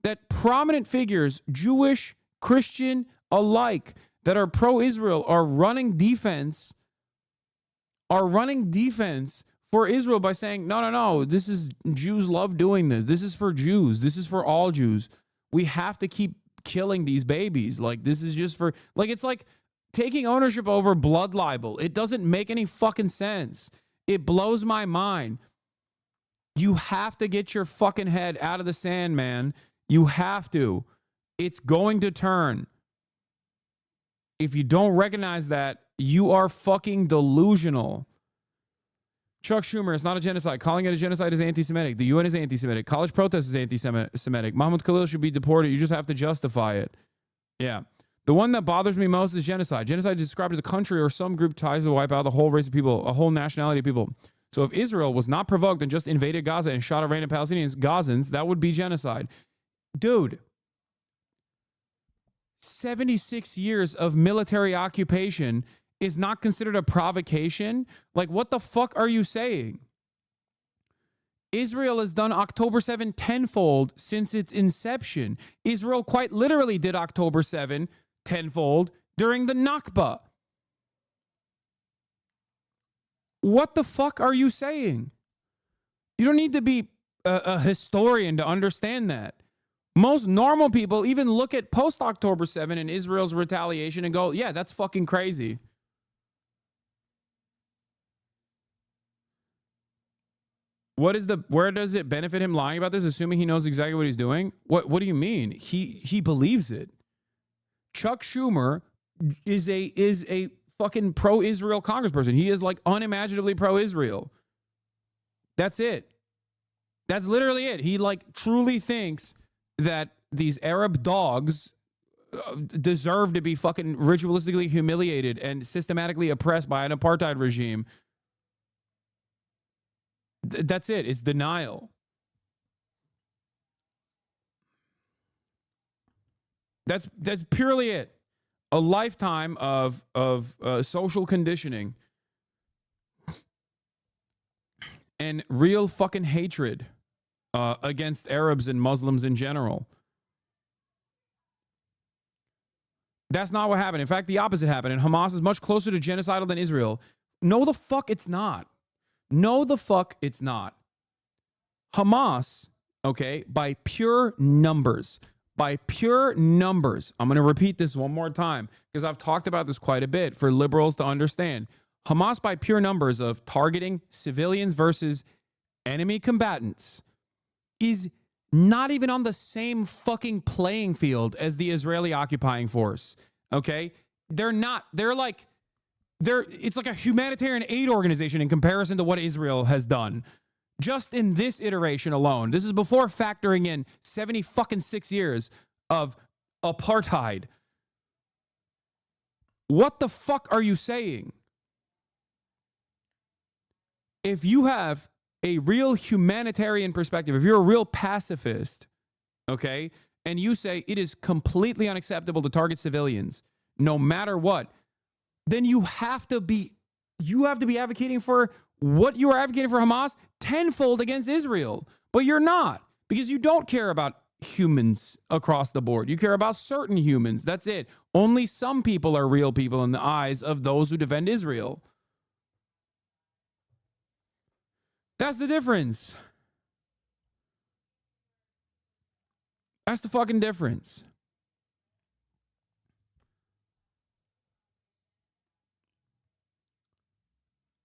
that prominent figures, Jewish, Christian alike, that are pro-Israel are running defense for Israel by saying, no, this is, Jews love doing this. This is for Jews. This is for all Jews. We have to keep killing these babies. Like, this is just for, like, it's like taking ownership over blood libel. It doesn't make any fucking sense. It blows my mind. You have to get your fucking head out of the sand, man. You have to. It's going to turn. If you don't recognize that, you are fucking delusional. Chuck Schumer, it's not a genocide. Calling it a genocide is anti-Semitic. The UN is anti-Semitic. College protest is anti-Semitic. Mahmoud Khalil should be deported. You just have to justify it. Yeah. The one that bothers me most is genocide. Genocide is described as a country or some group ties to wipe out the whole race of people, a whole nationality of people. So if Israel was not provoked and just invaded Gaza and shot at random Palestinians, Gazans, that would be genocide. Dude, 76 years of military occupation is not considered a provocation? Like, what the fuck are you saying? Israel has done October 7 tenfold since its inception. Israel quite literally did October 7 tenfold during the Nakba. What the fuck are you saying? You don't need to be a historian to understand that. Most normal people even look at post-October 7 and Israel's retaliation and go, yeah, that's fucking crazy. Where does it benefit him lying about this, assuming he knows exactly what he's doing? What do you mean? He believes it. Chuck Schumer is a fucking pro-Israel congressperson. He is like unimaginably pro-Israel. That's it. That's literally it. He like truly thinks that these Arab dogs deserve to be fucking ritualistically humiliated and systematically oppressed by an apartheid regime. That's it. It's denial. That's purely it. A lifetime of social conditioning and real fucking hatred against Arabs and Muslims in general. That's not what happened. In fact, the opposite happened. And Hamas is much closer to genocidal than Israel. No, the fuck it's not. No, the fuck it's not. Hamas, okay, by pure numbers, by pure numbers, I'm going to repeat this one more time because I've talked about this quite a bit for liberals to understand. Hamas, by pure numbers of targeting civilians versus enemy combatants, is not even on the same fucking playing field as the Israeli occupying force. Okay? They're not. It's like a humanitarian aid organization in comparison to what Israel has done. Just in this iteration alone. This is before factoring in 76 years of apartheid. What the fuck are you saying? If you have a real humanitarian perspective, if you're a real pacifist, okay, and you say it is completely unacceptable to target civilians, no matter what, then you have to be advocating for what you are advocating for Hamas tenfold against Israel. But you're not, because you don't care about humans across the board. You care about certain humans. That's it. Only some people are real people in the eyes of those who defend Israel. That's the difference. That's the fucking difference.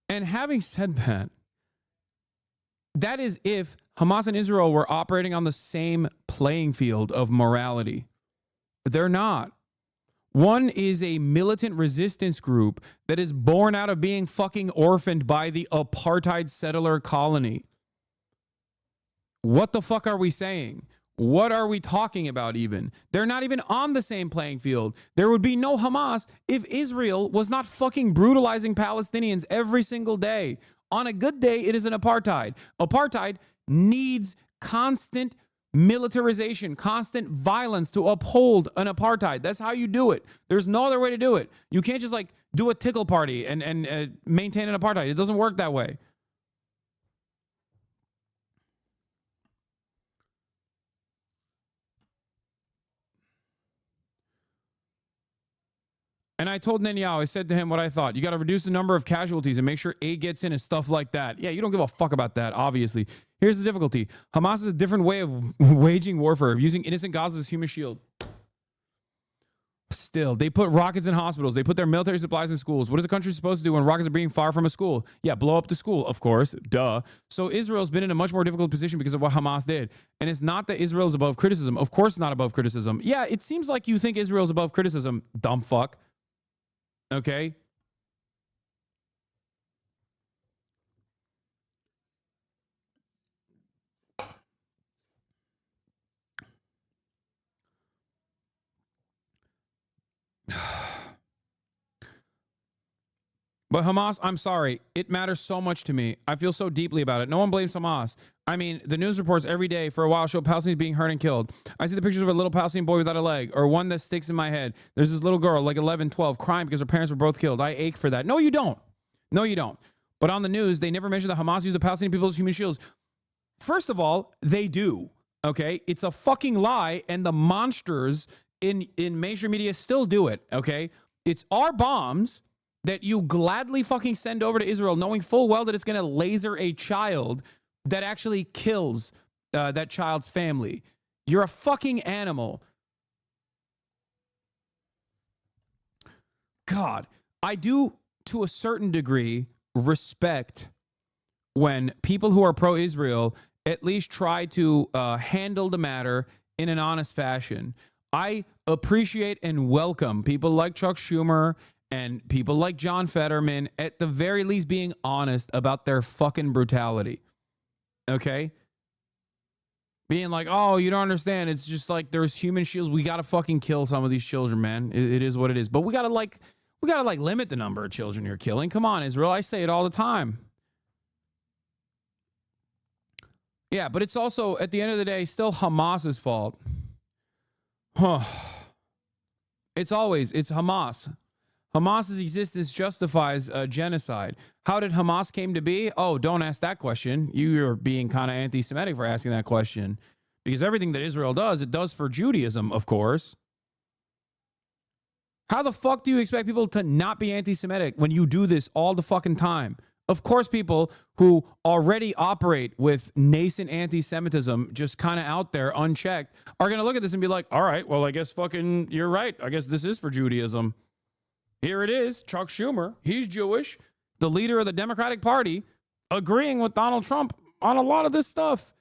And having said that, that is if Hamas and Israel were operating on the same playing field of morality. They're not. One is a militant resistance group that is born out of being fucking orphaned by the apartheid settler colony. What the fuck are we saying? What are we talking about even? They're not even on the same playing field. There would be no Hamas if Israel was not fucking brutalizing Palestinians every single day. On a good day, it is an apartheid. Apartheid needs constant militarization, constant violence to uphold an apartheid. That's how you do it. There's no other way to do it. You can't just like do a tickle party and maintain an apartheid. It doesn't work that way. And I told Netanyahu, I said to him what I thought. You got to reduce the number of casualties and make sure aid gets in and stuff like that. Yeah, you don't give a fuck about that, obviously. Here's the difficulty. Hamas is a different way of waging warfare, of using innocent Gaza as human shield. Still, they put rockets in hospitals. They put their military supplies in schools. What is a country supposed to do when rockets are being fired from a school? Yeah, blow up the school, of course. Duh. So Israel's been in a much more difficult position because of what Hamas did. And it's not that Israel is above criticism. Of course it's not above criticism. Yeah, it seems like you think Israel's above criticism, dumb fuck. Okay? But Hamas, I'm sorry. It matters so much to me. I feel so deeply about it. No one blames Hamas. I mean, the news reports every day for a while show Palestinians being hurt and killed. I see the pictures of a little Palestinian boy without a leg, or one that sticks in my head. There's this little girl, like 11, 12, crying because her parents were both killed. I ache for that. No, you don't. No, you don't. But on the news, they never mention that Hamas used the Palestinian people as human shields. First of all, they do. Okay? It's a fucking lie, and the monsters in mainstream media still do it. Okay? It's our bombs that you gladly fucking send over to Israel, knowing full well that it's going to laser a child that actually kills that child's family. You're a fucking animal. God, I do, to a certain degree, respect when people who are pro-Israel at least try to handle the matter in an honest fashion. I appreciate and welcome people like Chuck Schumer and people like John Fetterman, at the very least, being honest about their fucking brutality. Okay? Being like, oh, you don't understand. It's just like there's human shields. We got to fucking kill some of these children, man. It is what it is. But we got to limit the number of children you're killing. Come on, Israel. I say it all the time. Yeah, but it's also, at the end of the day, still Hamas's fault. It's Hamas. Hamas's existence justifies genocide. How did Hamas came to be? Oh, don't ask that question. You're being kind of anti-Semitic for asking that question. Because everything that Israel does, it does for Judaism, of course. How the fuck do you expect people to not be anti-Semitic when you do this all the fucking time? Of course, people who already operate with nascent anti-Semitism just kind of out there unchecked are going to look at this and be like, all right, well, I guess fucking you're right. I guess this is for Judaism. Here it is. Chuck Schumer, he's Jewish, the leader of the Democratic Party, agreeing with Donald Trump on a lot of this stuff.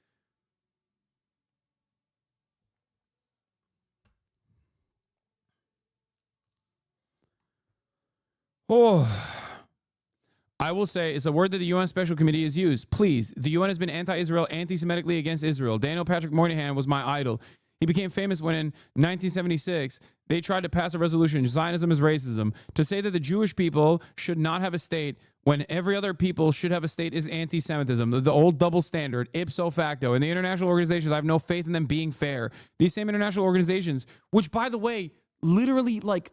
Oh, I will say it's a word that the UN Special Committee has used. Please, the UN has been anti-Israel, anti-Semitically against Israel. Daniel Patrick Moynihan was my idol. He became famous when in 1976, they tried to pass a resolution, Zionism is racism. To say that the Jewish people should not have a state when every other people should have a state is anti-Semitism. The old double standard, ipso facto. And the international organizations, I have no faith in them being fair. These same international organizations, which, by the way, literally, like,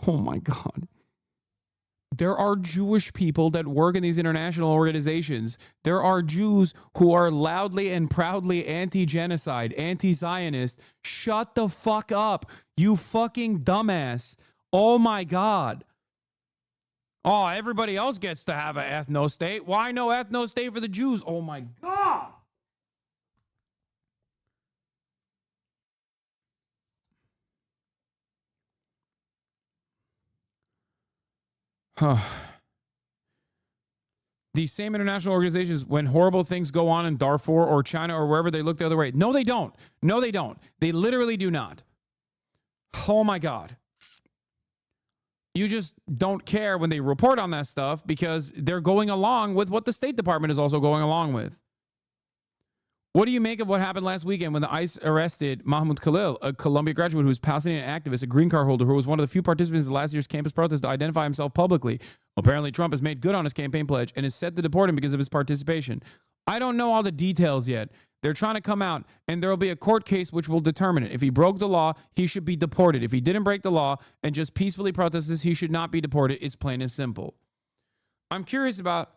oh my God. There are Jewish people that work in these international organizations. There are Jews who are loudly and proudly anti-genocide, anti-Zionist. Shut the fuck up, you fucking dumbass. Oh my God. Oh, everybody else gets to have an ethno-state. Why no ethno-state for the Jews? Oh my God. These same international organizations, when horrible things go on in Darfur or China or wherever, they look the other way. No, they don't. No, they don't. They literally do not. Oh my God. You just don't care when they report on that stuff because they're going along with what the State Department is also going along with. What do you make of what happened last weekend when the ICE arrested Mahmoud Khalil, a Columbia graduate who was Palestinian activist, a green card holder who was one of the few participants in last year's campus protest to identify himself publicly? Apparently, Trump has made good on his campaign pledge and is set to deport him because of his participation. I don't know all the details yet. They're trying to come out, and there will be a court case which will determine it. If he broke the law, he should be deported. If he didn't break the law and just peacefully protested, he should not be deported. It's plain and simple. I'm curious about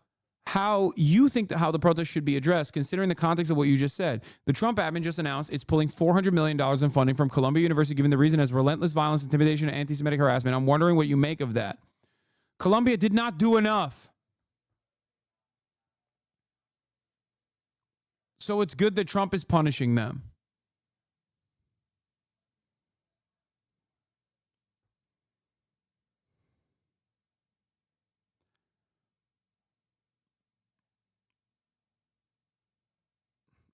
how you think that how the protest should be addressed, considering the context of what you just said. The Trump admin just announced it's pulling $400 million in funding from Columbia University, given the reason as relentless violence, intimidation, and anti-Semitic harassment. I'm wondering what you make of that. Columbia did not do enough. So it's good that Trump is punishing them.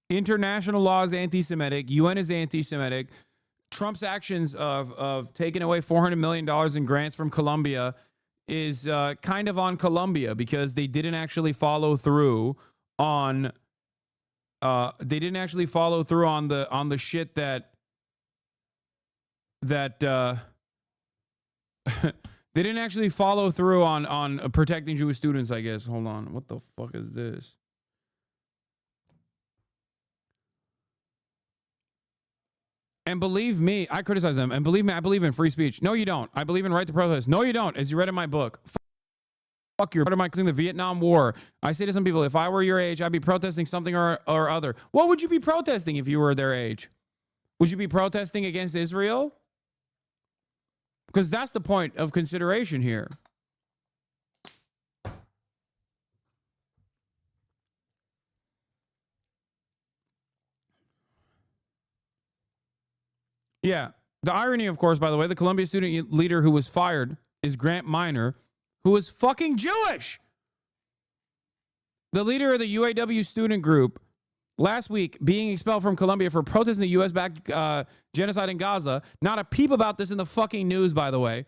International law is anti-Semitic. UN is anti-Semitic. Trump's actions of taking away $400 million in grants from Columbia is kind of on Columbia because they didn't actually follow through on the shit that they didn't actually follow through on protecting Jewish students, I guess. Hold on. What the fuck is this? And believe me, I criticize them. And believe me, I believe in free speech. No, you don't. I believe in right to protest. No, you don't. As you read in my book. Fuck you're part of my the Vietnam War. I say to some people, if I were your age, I'd be protesting something or other. What would you be protesting if you were their age? Would you be protesting against Israel? Because that's the point of consideration here. Yeah. The irony, of course, by the way, the Columbia student leader who was fired is Grant Minor, who is fucking Jewish. The leader of the UAW student group last week being expelled from Columbia for protesting the U.S.-backed genocide in Gaza, not a peep about this in the fucking news, by the way,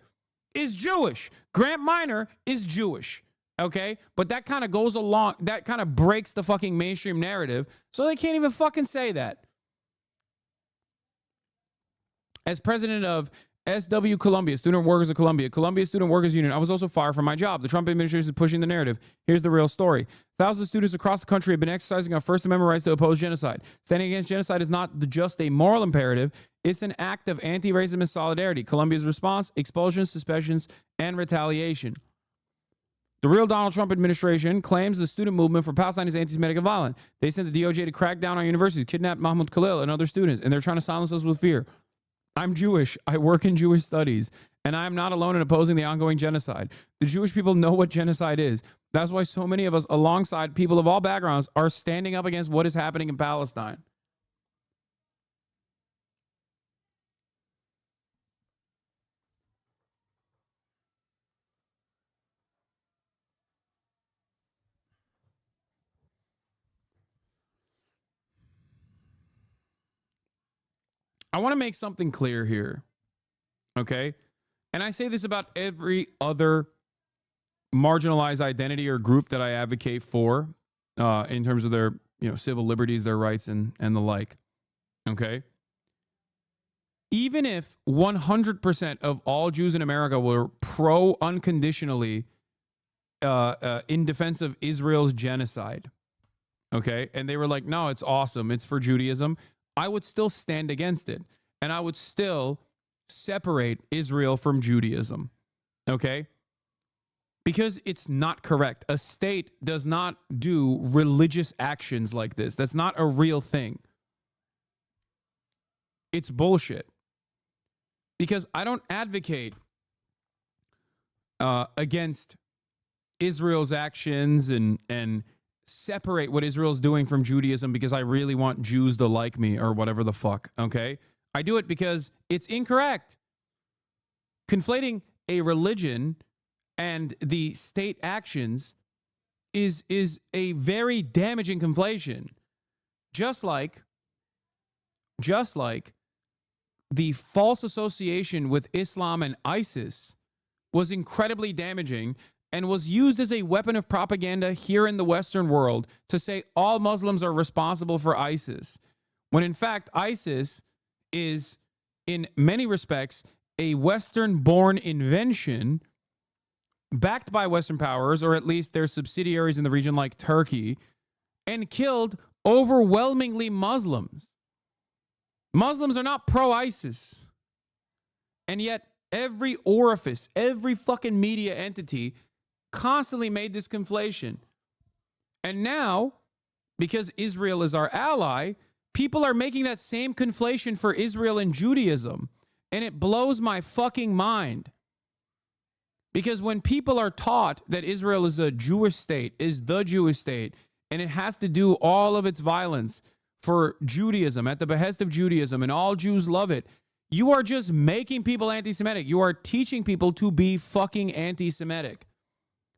is Jewish. Grant Minor is Jewish. Okay? But that kind of goes along, that kind of breaks the fucking mainstream narrative, so they can't even fucking say that. As president of SW Columbia, Student Workers of Columbia, Columbia Student Workers Union, I was also fired from my job. The Trump administration is pushing the narrative. Here's the real story. Thousands of students across the country have been exercising our First Amendment rights to oppose genocide. Standing against genocide is not just a moral imperative. It's an act of anti-racism and solidarity. Columbia's response, expulsions, suspensions, and retaliation. The real Donald Trump administration claims the student movement for Palestine is anti-Semitic and violent. They sent the DOJ to crack down on universities, kidnap Mahmoud Khalil and other students, and they're trying to silence us with fear. I'm Jewish. I work in Jewish studies. And I'm not alone in opposing the ongoing genocide. The Jewish people know what genocide is. That's why so many of us, alongside people of all backgrounds, are standing up against what is happening in Palestine. I want to make something clear here, okay? And I say this about every other marginalized identity or group that I advocate for in terms of their, civil liberties, their rights, and the like, okay? Even if 100% of all Jews in America were unconditionally in defense of Israel's genocide, okay? And they were like, no, it's awesome, it's for Judaism, I would still stand against it. And I would still separate Israel from Judaism, okay? Because it's not correct. A state does not do religious actions like this. That's not a real thing. It's bullshit. Because I don't advocate against Israel's actions and separate what Israel's doing from Judaism because I really want Jews to like me or whatever the fuck, okay? I do it because it's incorrect. Conflating a religion and the state actions is a very damaging conflation. Just like the false association with Islam and ISIS was incredibly damaging and was used as a weapon of propaganda here in the Western world to say all Muslims are responsible for ISIS, when in fact ISIS is, in many respects, a Western-born invention backed by Western powers, or at least their subsidiaries in the region like Turkey, and killed overwhelmingly Muslims. Muslims are not pro-ISIS. And yet every orifice, every fucking media entity constantly made this conflation. And now, because Israel is our ally, people are making that same conflation for Israel and Judaism. And it blows my fucking mind. Because when people are taught that Israel is a Jewish state, is the Jewish state, and it has to do all of its violence for Judaism, at the behest of Judaism, and all Jews love it, you are just making people anti-Semitic. You are teaching people to be fucking anti-Semitic.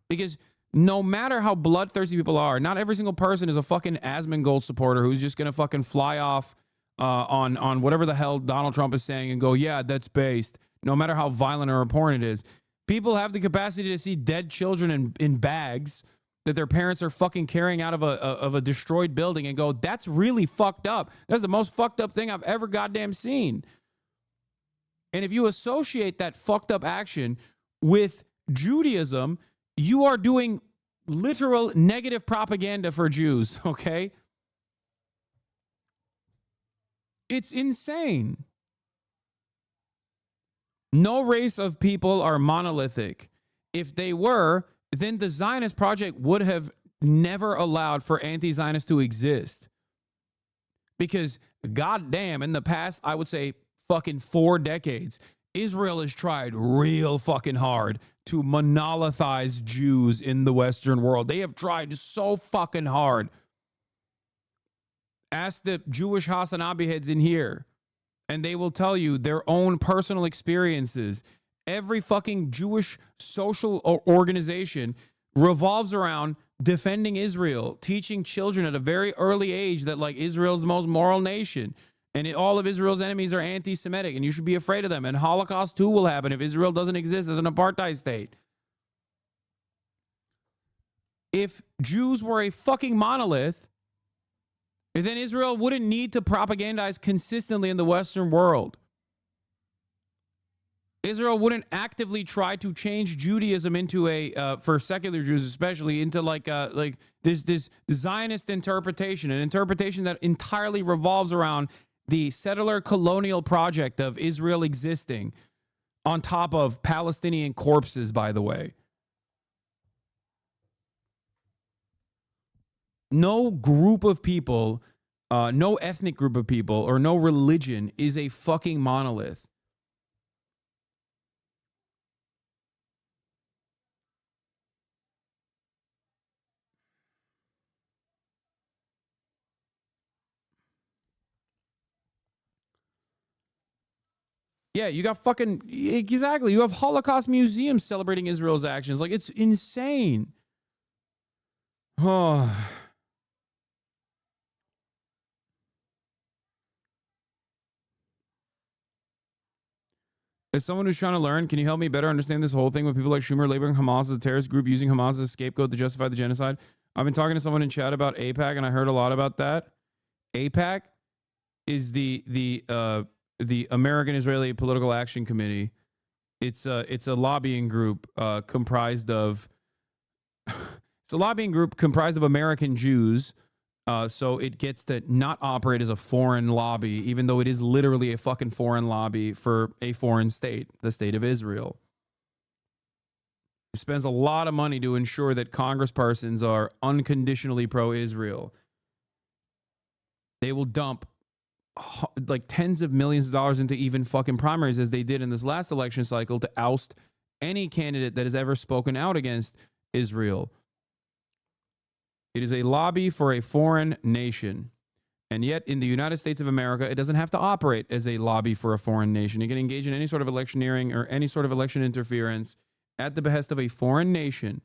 Because no matter how bloodthirsty people are, not every single person is a fucking Asmongold supporter who's just going to fucking fly off on whatever the hell Donald Trump is saying and go, yeah, that's based, no matter how violent or important it is. People have the capacity to see dead children in bags that their parents are fucking carrying out of a destroyed building and go, that's really fucked up. That's the most fucked up thing I've ever goddamn seen. And if you associate that fucked up action with Judaism, you are doing literal negative propaganda for Jews, okay? It's insane. No race of people are monolithic. If they were, then the Zionist project would have never allowed for anti-Zionists to exist. Because goddamn, in the past, I would say fucking 4 decades, Israel has tried real fucking hard to monolithize Jews in the Western world. They have tried so fucking hard. Ask the Jewish HasanAbi heads in here, and they will tell you their own personal experiences. Every fucking Jewish social organization revolves around defending Israel, teaching children at a very early age that like Israel's the most moral nation. And all of Israel's enemies are anti-Semitic, and you should be afraid of them. And Holocaust too will happen if Israel doesn't exist as an apartheid state. If Jews were a fucking monolith, then Israel wouldn't need to propagandize consistently in the Western world. Israel wouldn't actively try to change Judaism into for secular Jews especially, into like this Zionist interpretation, an interpretation that entirely revolves around the settler colonial project of Israel existing on top of Palestinian corpses, by the way. No group of people, no ethnic group of people, or no religion is a fucking monolith. Yeah, you got fucking, exactly. You have Holocaust museums celebrating Israel's actions. Like, it's insane. Oh. As someone who's trying to learn, can you help me better understand this whole thing with people like Schumer labeling Hamas as a terrorist group, using Hamas as a scapegoat to justify the genocide? I've been talking to someone in chat about AIPAC, and I heard a lot about that. AIPAC is the American Israeli Political Action Committee. It's a lobbying group comprised of American Jews. So it gets to not operate as a foreign lobby, even though it is literally a fucking foreign lobby for a foreign state, the state of Israel. It spends a lot of money to ensure that congresspersons are unconditionally pro-Israel. They will dump like tens of millions of dollars into even fucking primaries, as they did in this last election cycle, to oust any candidate that has ever spoken out against Israel. It is a lobby for a foreign nation. And yet, in the United States of America, it doesn't have to operate as a lobby for a foreign nation. It can engage in any sort of electioneering or any sort of election interference at the behest of a foreign nation.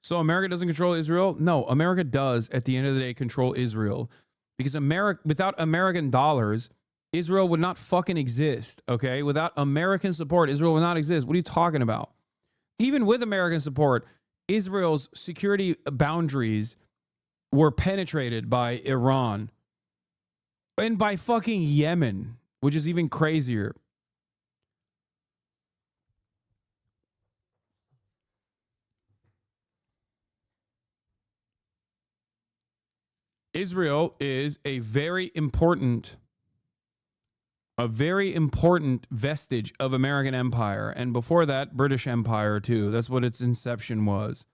So America doesn't control Israel? No, America does, at the end of the day, control Israel. Because without American dollars, Israel would not fucking exist, okay? Without American support, Israel would not exist. What are you talking about? Even with American support, Israel's security boundaries were penetrated by Iran and by fucking Yemen, which is even crazier. Israel is a very important vestige of American empire. And before that, British Empire, too. That's what its inception was.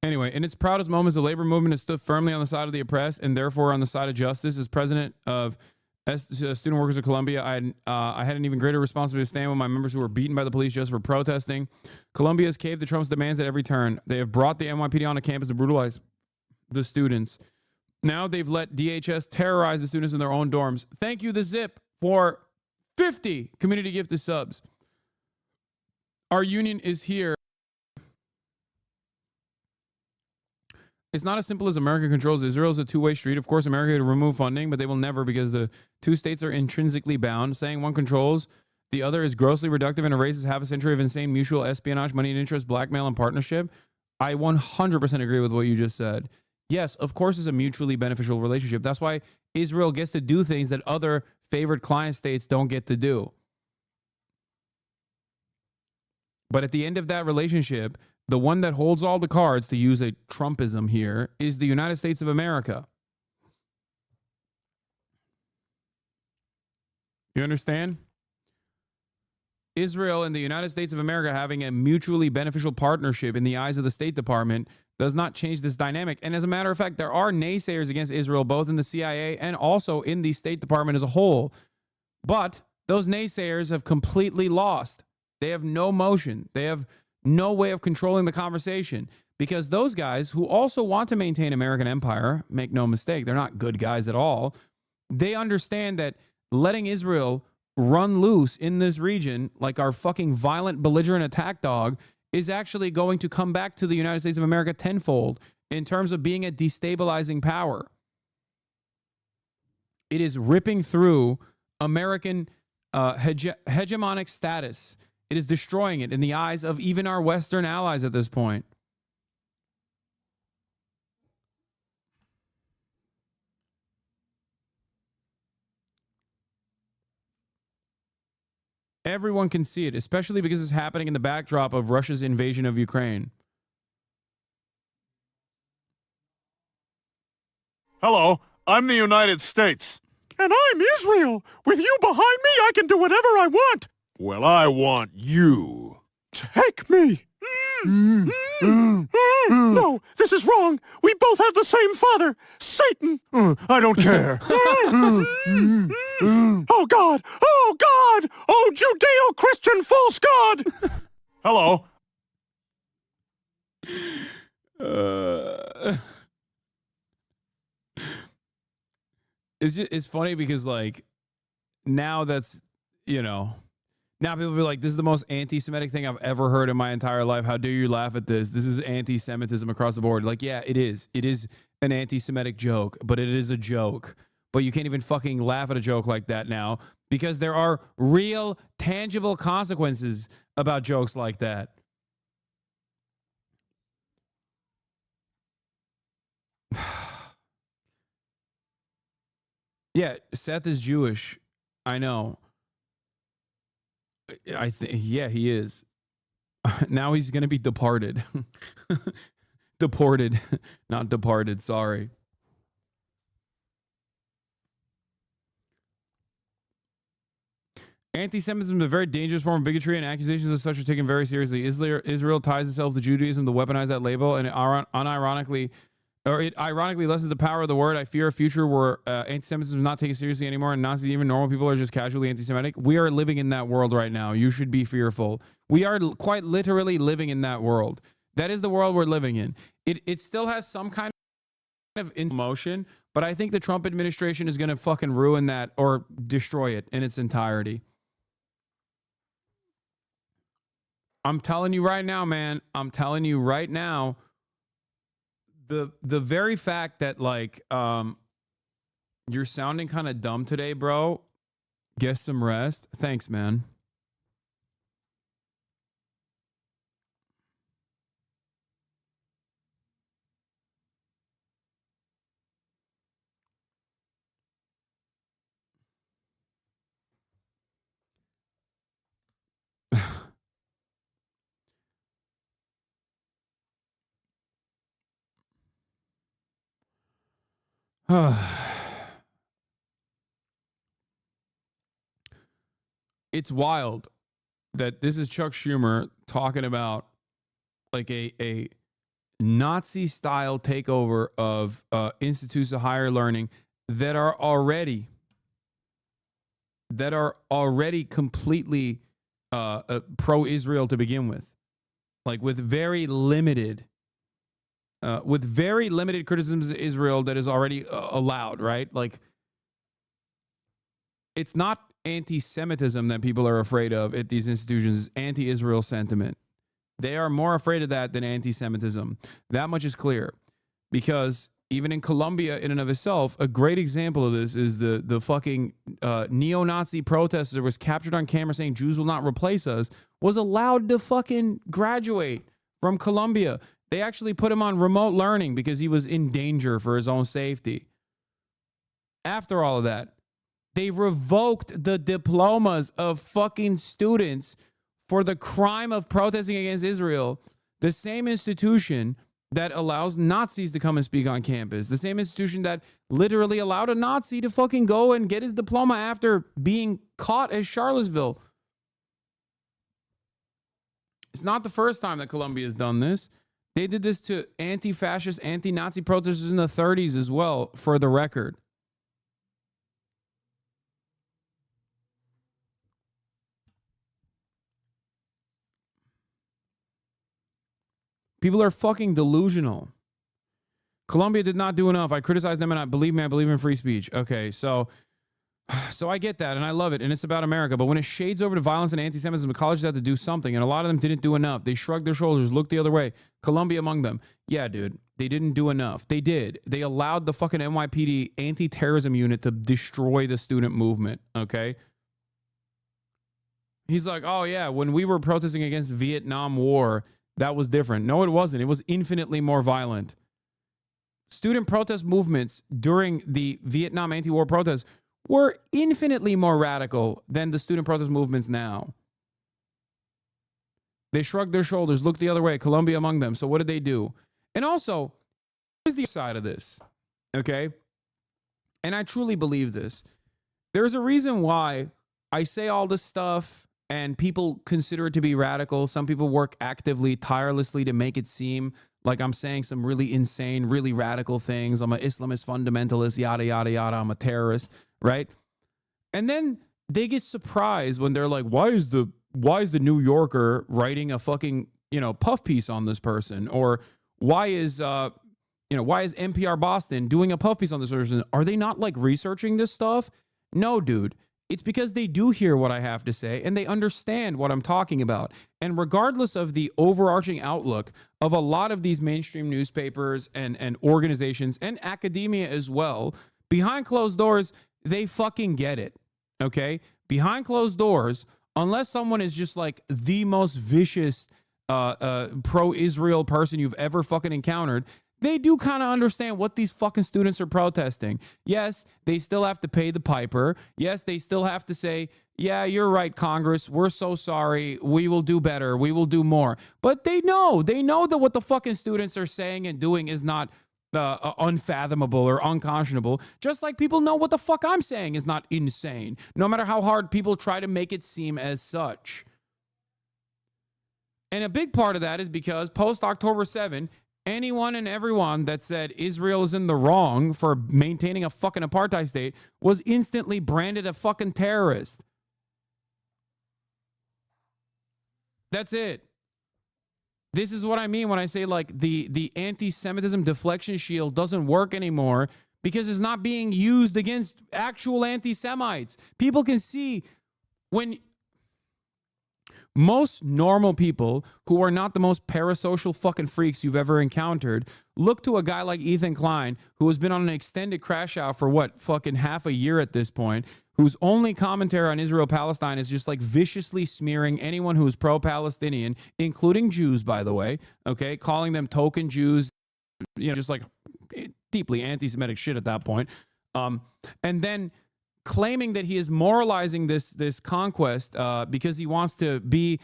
Anyway, in its proudest moments, the labor movement has stood firmly on the side of the oppressed and therefore on the side of justice. As president of Student Workers of Columbia, I had an even greater responsibility to stand with my members who were beaten by the police just for protesting. Columbia has caved to Trump's demands at every turn. They have brought the NYPD onto campus to brutalize the students. Now they've let DHS terrorize the students in their own dorms. Thank you, The Zip, for 50 community gifted subs. Our union is here. It's not as simple as America controls Israel. It's a two-way street. Of course, America could remove funding, but they will never, because the two states are intrinsically bound. Saying one controls the other is grossly reductive and erases half a century of insane mutual espionage, money and interest, blackmail, and partnership. I 100% agree with what you just said. Yes, of course, it's a mutually beneficial relationship. That's why Israel gets to do things that other favored client states don't get to do. But at the end of that relationship, the one that holds all the cards, to use a Trumpism here, is the United States of America. You understand? Israel and the United States of America having a mutually beneficial partnership in the eyes of the State Department does not change this dynamic. And as a matter of fact, there are naysayers against Israel, both in the CIA and also in the State Department as a whole. But those naysayers have completely lost. They have no motion. They have no way of controlling the conversation, because those guys who also want to maintain American empire, make no mistake, they're not good guys at all. They understand that letting Israel run loose in this region like our fucking violent, belligerent attack dog is actually going to come back to the United States of America tenfold in terms of being a destabilizing power. It is ripping through American hegemonic status. It is destroying it in the eyes of even our Western allies at this point. Everyone can see it, especially because it's happening in the backdrop of Russia's invasion of Ukraine. Hello, I'm the United States. And I'm Israel. With you behind me, I can do whatever I want. Well, I want you. Take me. No, this is wrong. We both have the same father, Satan. I don't care. Oh, God. Oh, God. Oh, Judeo-Christian false God. Hello. It's funny because, like, now that's, you know, now people be like, this is the most anti-Semitic thing I've ever heard in my entire life. How dare you laugh at this? This is anti-Semitism across the board. Like, yeah, it is. It is an anti-Semitic joke, but it is a joke. But you can't even fucking laugh at a joke like that now because there are real, tangible consequences about jokes like that. Yeah, Seth is Jewish. I know. I think, yeah, he is. Now he's going to be departed. Deported, not departed. Sorry. Anti-Semitism is a very dangerous form of bigotry, and accusations of such are taken very seriously. Israel ties itself to Judaism to weaponize that label, and it ironically lessens the power of the word. I fear a future where anti-Semitism is not taken seriously anymore, and Nazis, even normal people, are just casually anti-Semitic. We are living in that world right now. You should be fearful. We are quite literally living in that world. That is the world we're living in. It still has some kind of emotion, but I think the Trump administration is going to fucking ruin that or destroy it in its entirety. I'm telling you right now, man. I'm telling you right now. The very fact that, like, you're sounding kind of dumb today, bro. Get some rest. Thanks, man. It's wild that this is Chuck Schumer talking about, like, a Nazi-style takeover of institutes of higher learning that are already completely pro-Israel to begin with, like with very limited criticisms of Israel that is already allowed, right? Like, it's not anti-Semitism that people are afraid of at these institutions. It's anti-Israel sentiment. They are more afraid of that than anti-Semitism. That much is clear, because even in Colombia, in and of itself, a great example of this is the fucking neo-Nazi protester was captured on camera saying Jews will not replace us, was allowed to fucking graduate from Colombia. They actually put him on remote learning because he was in danger for his own safety. After all of that, they revoked the diplomas of fucking students for the crime of protesting against Israel. The same institution that allows Nazis to come and speak on campus. The same institution that literally allowed a Nazi to fucking go and get his diploma after being caught at Charlottesville. It's not the first time that Colombia has done this. They did this to anti-fascist, anti-Nazi protesters in the 30s as well, for the record. People are fucking delusional. Colombia did not do enough. I criticize them, and I believe in free speech. Okay, so I get that, and I love it, and it's about America. But when it shades over to violence and anti-Semitism, the colleges have to do something, and a lot of them didn't do enough. They shrugged their shoulders, looked the other way. Colombia among them. Yeah, dude, they didn't do enough. They did. They allowed the fucking NYPD anti-terrorism unit to destroy the student movement, okay? He's like, oh, yeah, when we were protesting against the Vietnam War, that was different. No, it wasn't. It was infinitely more violent. Student protest movements during the Vietnam anti-war protests were infinitely more radical than the student protest movements now. They shrugged their shoulders, looked the other way, Colombia among them. So what did they do? And also, here's the side of this, okay? And I truly believe this. There's a reason why I say all this stuff and people consider it to be radical. Some people work actively, tirelessly to make it seem like I'm saying some really insane, really radical things. I'm an Islamist fundamentalist, yada, yada, yada. I'm a terrorist, right? And then they get surprised when they're like, why is the New Yorker writing a fucking, puff piece on this person? Or why is NPR Boston doing a puff piece on this person? Are they not like researching this stuff? No, dude. It's because they do hear what I have to say and they understand what I'm talking about. And regardless of the overarching outlook of a lot of these mainstream newspapers and organizations and academia as well, behind closed doors, they fucking get it. Okay? Behind closed doors, unless someone is just like the most vicious pro-Israel person you've ever fucking encountered, they do kind of understand what these fucking students are protesting. Yes, they still have to pay the piper. Yes, they still have to say, yeah, you're right, Congress. We're so sorry. We will do better. We will do more. But they know that what the fucking students are saying and doing is not unfathomable or unconscionable. Just like people know what the fuck I'm saying is not insane, no matter how hard people try to make it seem as such. And a big part of that is because post-October 7, anyone and everyone that said Israel is in the wrong for maintaining a fucking apartheid state was instantly branded a fucking terrorist. That's it. This is what I mean when I say like the anti-Semitism deflection shield doesn't work anymore because it's not being used against actual anti-Semites. People can see when most normal people who are not the most parasocial fucking freaks you've ever encountered look to a guy like Ethan Klein, who has been on an extended crash out for what, fucking half a year at this point, whose only commentary on Israel-Palestine is just like viciously smearing anyone who's pro-Palestinian, including Jews, by the way, okay, calling them token Jews, just like deeply anti-Semitic shit at that point. And then claiming that he is moralizing this conquest because he wants to be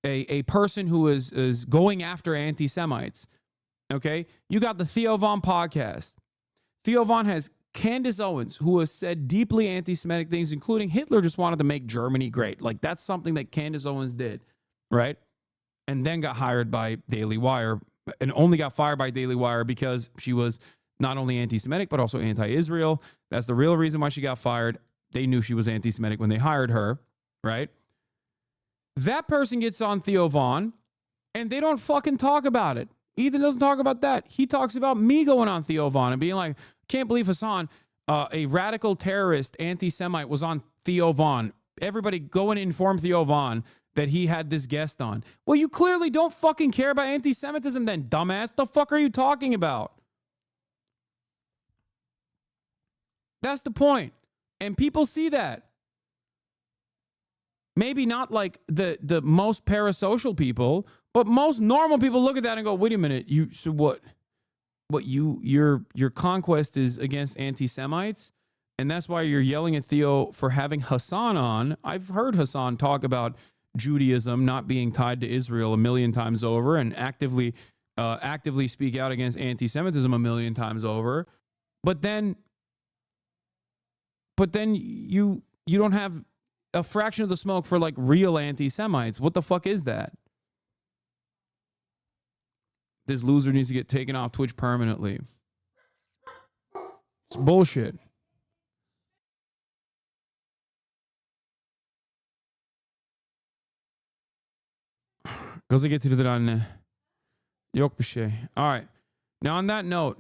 a person who is going after anti-Semites. Okay? You got the Theo Von podcast. Theo Von has Candace Owens, who has said deeply anti-Semitic things, including Hitler just wanted to make Germany great. Like, that's something that Candace Owens did, right? And then got hired by Daily Wire, and only got fired by Daily Wire because she was not only anti-Semitic, but also anti-Israel. That's the real reason why she got fired. They knew she was anti-Semitic when they hired her, right? That person gets on Theo Von, and they don't fucking talk about it. Ethan doesn't talk about that. He talks about me going on Theo Von and being like, can't believe Hasan, a radical terrorist anti-Semite, was on Theo Von. Everybody go and inform Theo Von that he had this guest on. Well, you clearly don't fucking care about anti-Semitism then, dumbass. The fuck are you talking about? That's the point. And people see that. Maybe not like the most parasocial people, but most normal people look at that and go, wait a minute, your conquest is against anti-Semites? And that's why you're yelling at Theo for having Hasan on. I've heard Hasan talk about Judaism not being tied to Israel a million times over and actively speak out against anti-Semitism a million times over. But then you don't have a fraction of the smoke for like real anti-Semites. What the fuck is that? This loser needs to get taken off Twitch permanently. It's bullshit. Gözü getirdi anne. Yok bir şey. All right. Now on that note,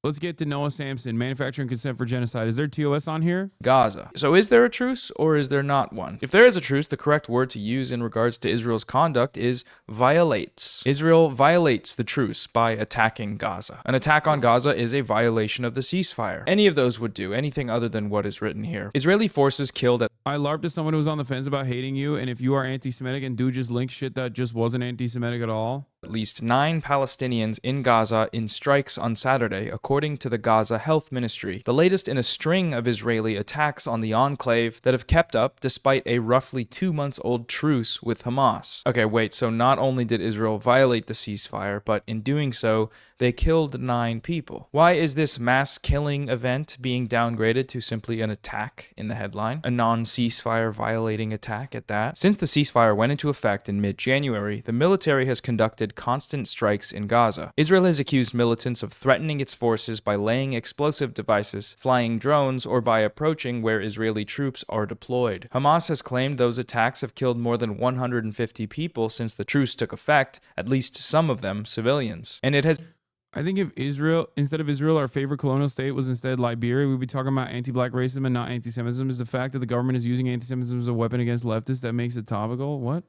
let's get to Noah Samson, manufacturing consent for genocide. Is there TOS on here? Gaza. So is there a truce or is there not one? If there is a truce, the correct word to use in regards to Israel's conduct is violates. Israel violates the truce by attacking Gaza. An attack on Gaza is a violation of the ceasefire. Any of those would do, anything other than what is written here. Israeli forces killed at... I LARPed to someone who was on the fence about hating you, and if you are anti-Semitic and do just link shit that just wasn't anti-Semitic at all, at least 9 Palestinians in Gaza in strikes on Saturday, according to the Gaza Health Ministry, the latest in a string of Israeli attacks on the enclave that have kept up despite a roughly 2-month-old truce with Hamas. Okay, wait, so not only did Israel violate the ceasefire, but in doing so, they killed 9 people. Why is this mass killing event being downgraded to simply an attack in the headline? A non-ceasefire violating attack at that? Since the ceasefire went into effect in mid-January, the military has conducted constant strikes in Gaza. Israel has accused militants of threatening its forces by laying explosive devices, flying drones, or by approaching where Israeli troops are deployed. Hamas has claimed those attacks have killed more than 150 people since the truce took effect, at least some of them civilians. And it has... I think if Israel, instead of Israel, our favorite colonial state was instead Liberia, we'd be talking about anti-black racism and not anti-Semitism. Is the fact that the government is using anti-Semitism as a weapon against leftists that makes it topical? What?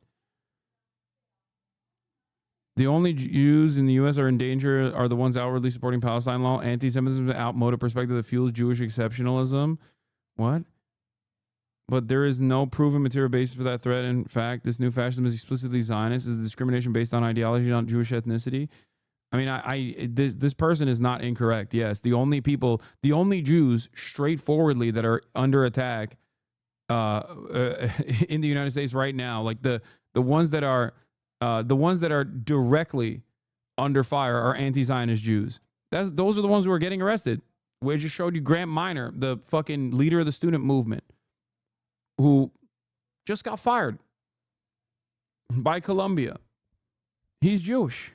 The only Jews in the U.S. are in danger are the ones outwardly supporting Palestine law. Anti-Semitism is an outmoded perspective that fuels Jewish exceptionalism. What? But there is no proven material basis for that threat. In fact, this new fascism is explicitly Zionist. It's a discrimination based on ideology, not Jewish ethnicity. I mean, this person is not incorrect. Yes, the only Jews straightforwardly that are under attack in the United States right now, like the ones that are directly under fire are anti-Zionist Jews. Those are the ones who are getting arrested. We just showed you Grant Minor, the fucking leader of the student movement, who just got fired by Columbia. He's Jewish.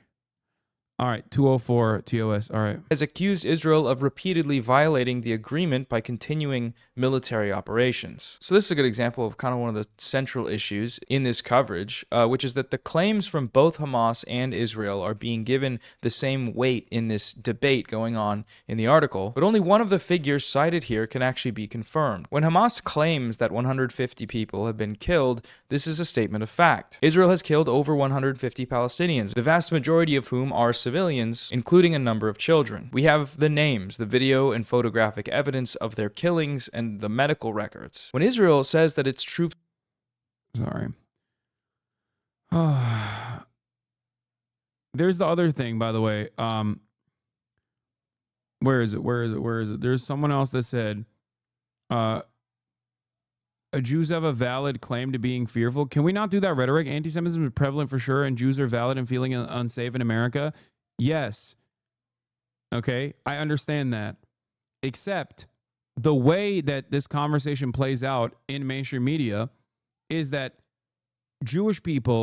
All right, 204 TOS. All right. Has accused Israel of repeatedly violating the agreement by continuing military operations. So this is a good example of kind of one of the central issues in this coverage, which is that the claims from both Hamas and Israel are being given the same weight in this debate going on in the article, but only one of the figures cited here can actually be confirmed. When Hamas claims that 150 people have been killed, this is a statement of fact. Israel has killed over 150 Palestinians, the vast majority of whom are civilians, including a number of children. We have the names, the video and photographic evidence of their killings, and the medical records. When Israel says that its troops... Sorry. There's the other thing, by the way. Where is it? There's someone else that said, Jews have a valid claim to being fearful. Can we not do that rhetoric? Anti-Semitism is prevalent for sure, and Jews are valid in feeling unsafe in America. Yes. Okay, I understand that. Except the way that this conversation plays out in mainstream media is that Jewish people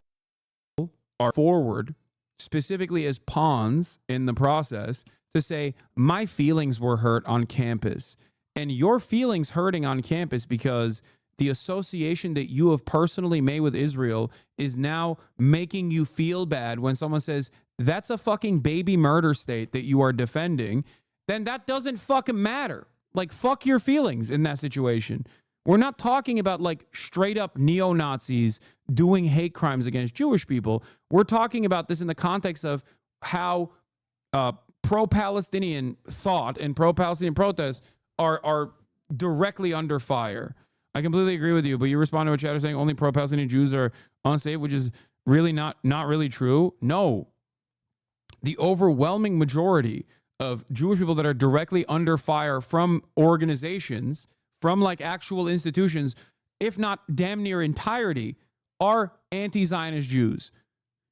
are forward, specifically as pawns in the process, to say, my feelings were hurt on campus. And your feelings hurting on campus because the association that you have personally made with Israel is now making you feel bad when someone says, that's a fucking baby murder state that you are defending, then that doesn't fucking matter. Like, fuck your feelings in that situation. We're not talking about like straight up neo-Nazis doing hate crimes against Jewish people. We're talking about this in the context of how pro-Palestinian thought and pro-Palestinian protests are directly under fire. I completely agree with you, but you respond to a chatter saying only pro-Palestinian Jews are unsafe, which is really not really true. No. The overwhelming majority of Jewish people that are directly under fire from organizations, from like actual institutions, if not damn near entirety, are anti-Zionist Jews.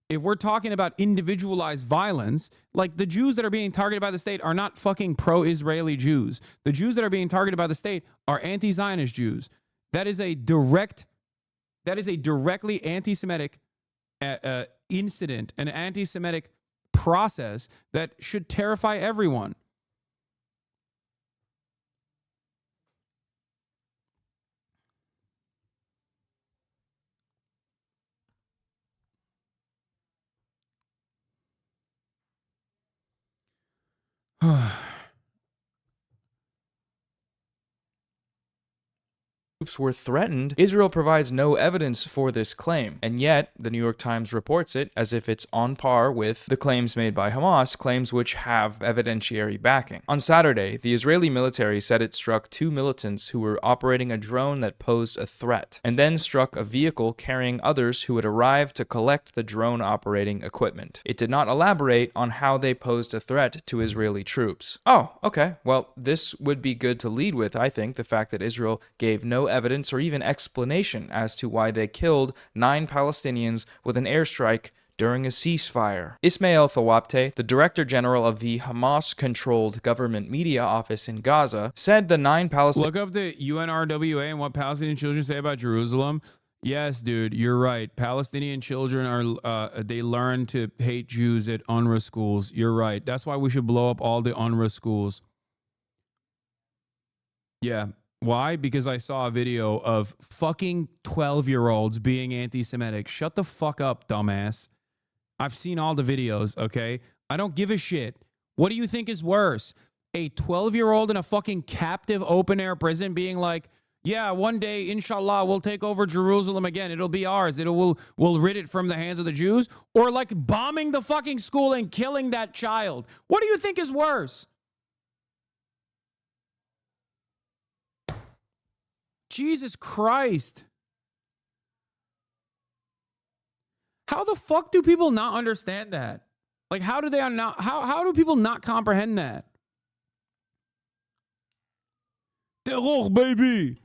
If we're talking about individualized violence, like the Jews that are being targeted by the state are not fucking pro-Israeli Jews. The Jews that are being targeted by the state are anti-Zionist Jews. That is a directly anti-Semitic incident, an anti-Semitic process that should terrify everyone. were threatened, Israel provides no evidence for this claim, and yet the New York Times reports it as if it's on par with the claims made by Hamas, claims which have evidentiary backing. On Saturday, the Israeli military said it struck 2 militants who were operating a drone that posed a threat, and then struck a vehicle carrying others who had arrived to collect the drone operating equipment. It did not elaborate on how they posed a threat to Israeli troops. Oh, okay. Well, this would be good to lead with, I think, the fact that Israel gave no evidence or even explanation as to why they killed 9 Palestinians with an airstrike during a ceasefire. Ismail Thawabte, the Director General of the Hamas-controlled government media office in Gaza, said the 9 Palestinians... Look up the UNRWA and what Palestinian children say about Jerusalem. Yes, dude, you're right. Palestinian children they learn to hate Jews at UNRWA schools. You're right. That's why we should blow up all the UNRWA schools. Yeah. Why? Because I saw a video of fucking 12-year-olds being anti-Semitic. Shut the fuck up, dumbass. I've seen all the videos, okay? I don't give a shit. What do you think is worse? A 12-year-old in a fucking captive open-air prison being like, yeah, one day, inshallah, we'll take over Jerusalem again. It'll be ours. We'll rid it from the hands of the Jews. Or like bombing the fucking school and killing that child. What do you think is worse? Jesus Christ. How the fuck do people not understand that? Like, how do they not, how do people not comprehend that? Terror, baby.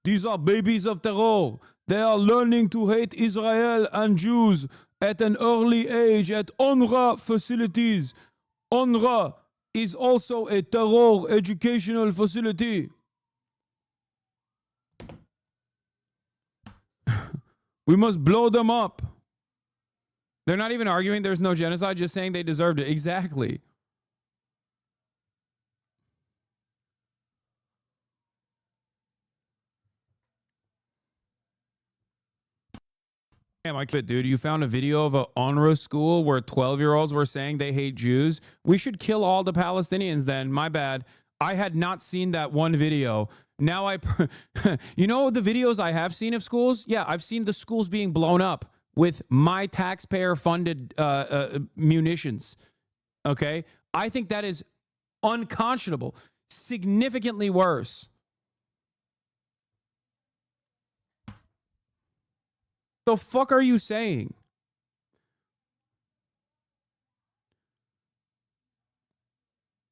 These are babies of terror. They are learning to hate Israel and Jews at an early age at UNRWA facilities. UNRWA is also a terror educational facility. We must blow them up. They're not even arguing there's no genocide, just saying they deserved it. Exactly. Damn, I quit, dude. You found a video of an UNRWA school where 12-year-olds were saying they hate Jews. We should kill all the Palestinians then. My bad. I had not seen that one video. Now you know the videos I have seen of schools? Yeah, I've seen the schools being blown up with my taxpayer-funded munitions. Okay? I think that is unconscionable. Significantly worse. The fuck are you saying?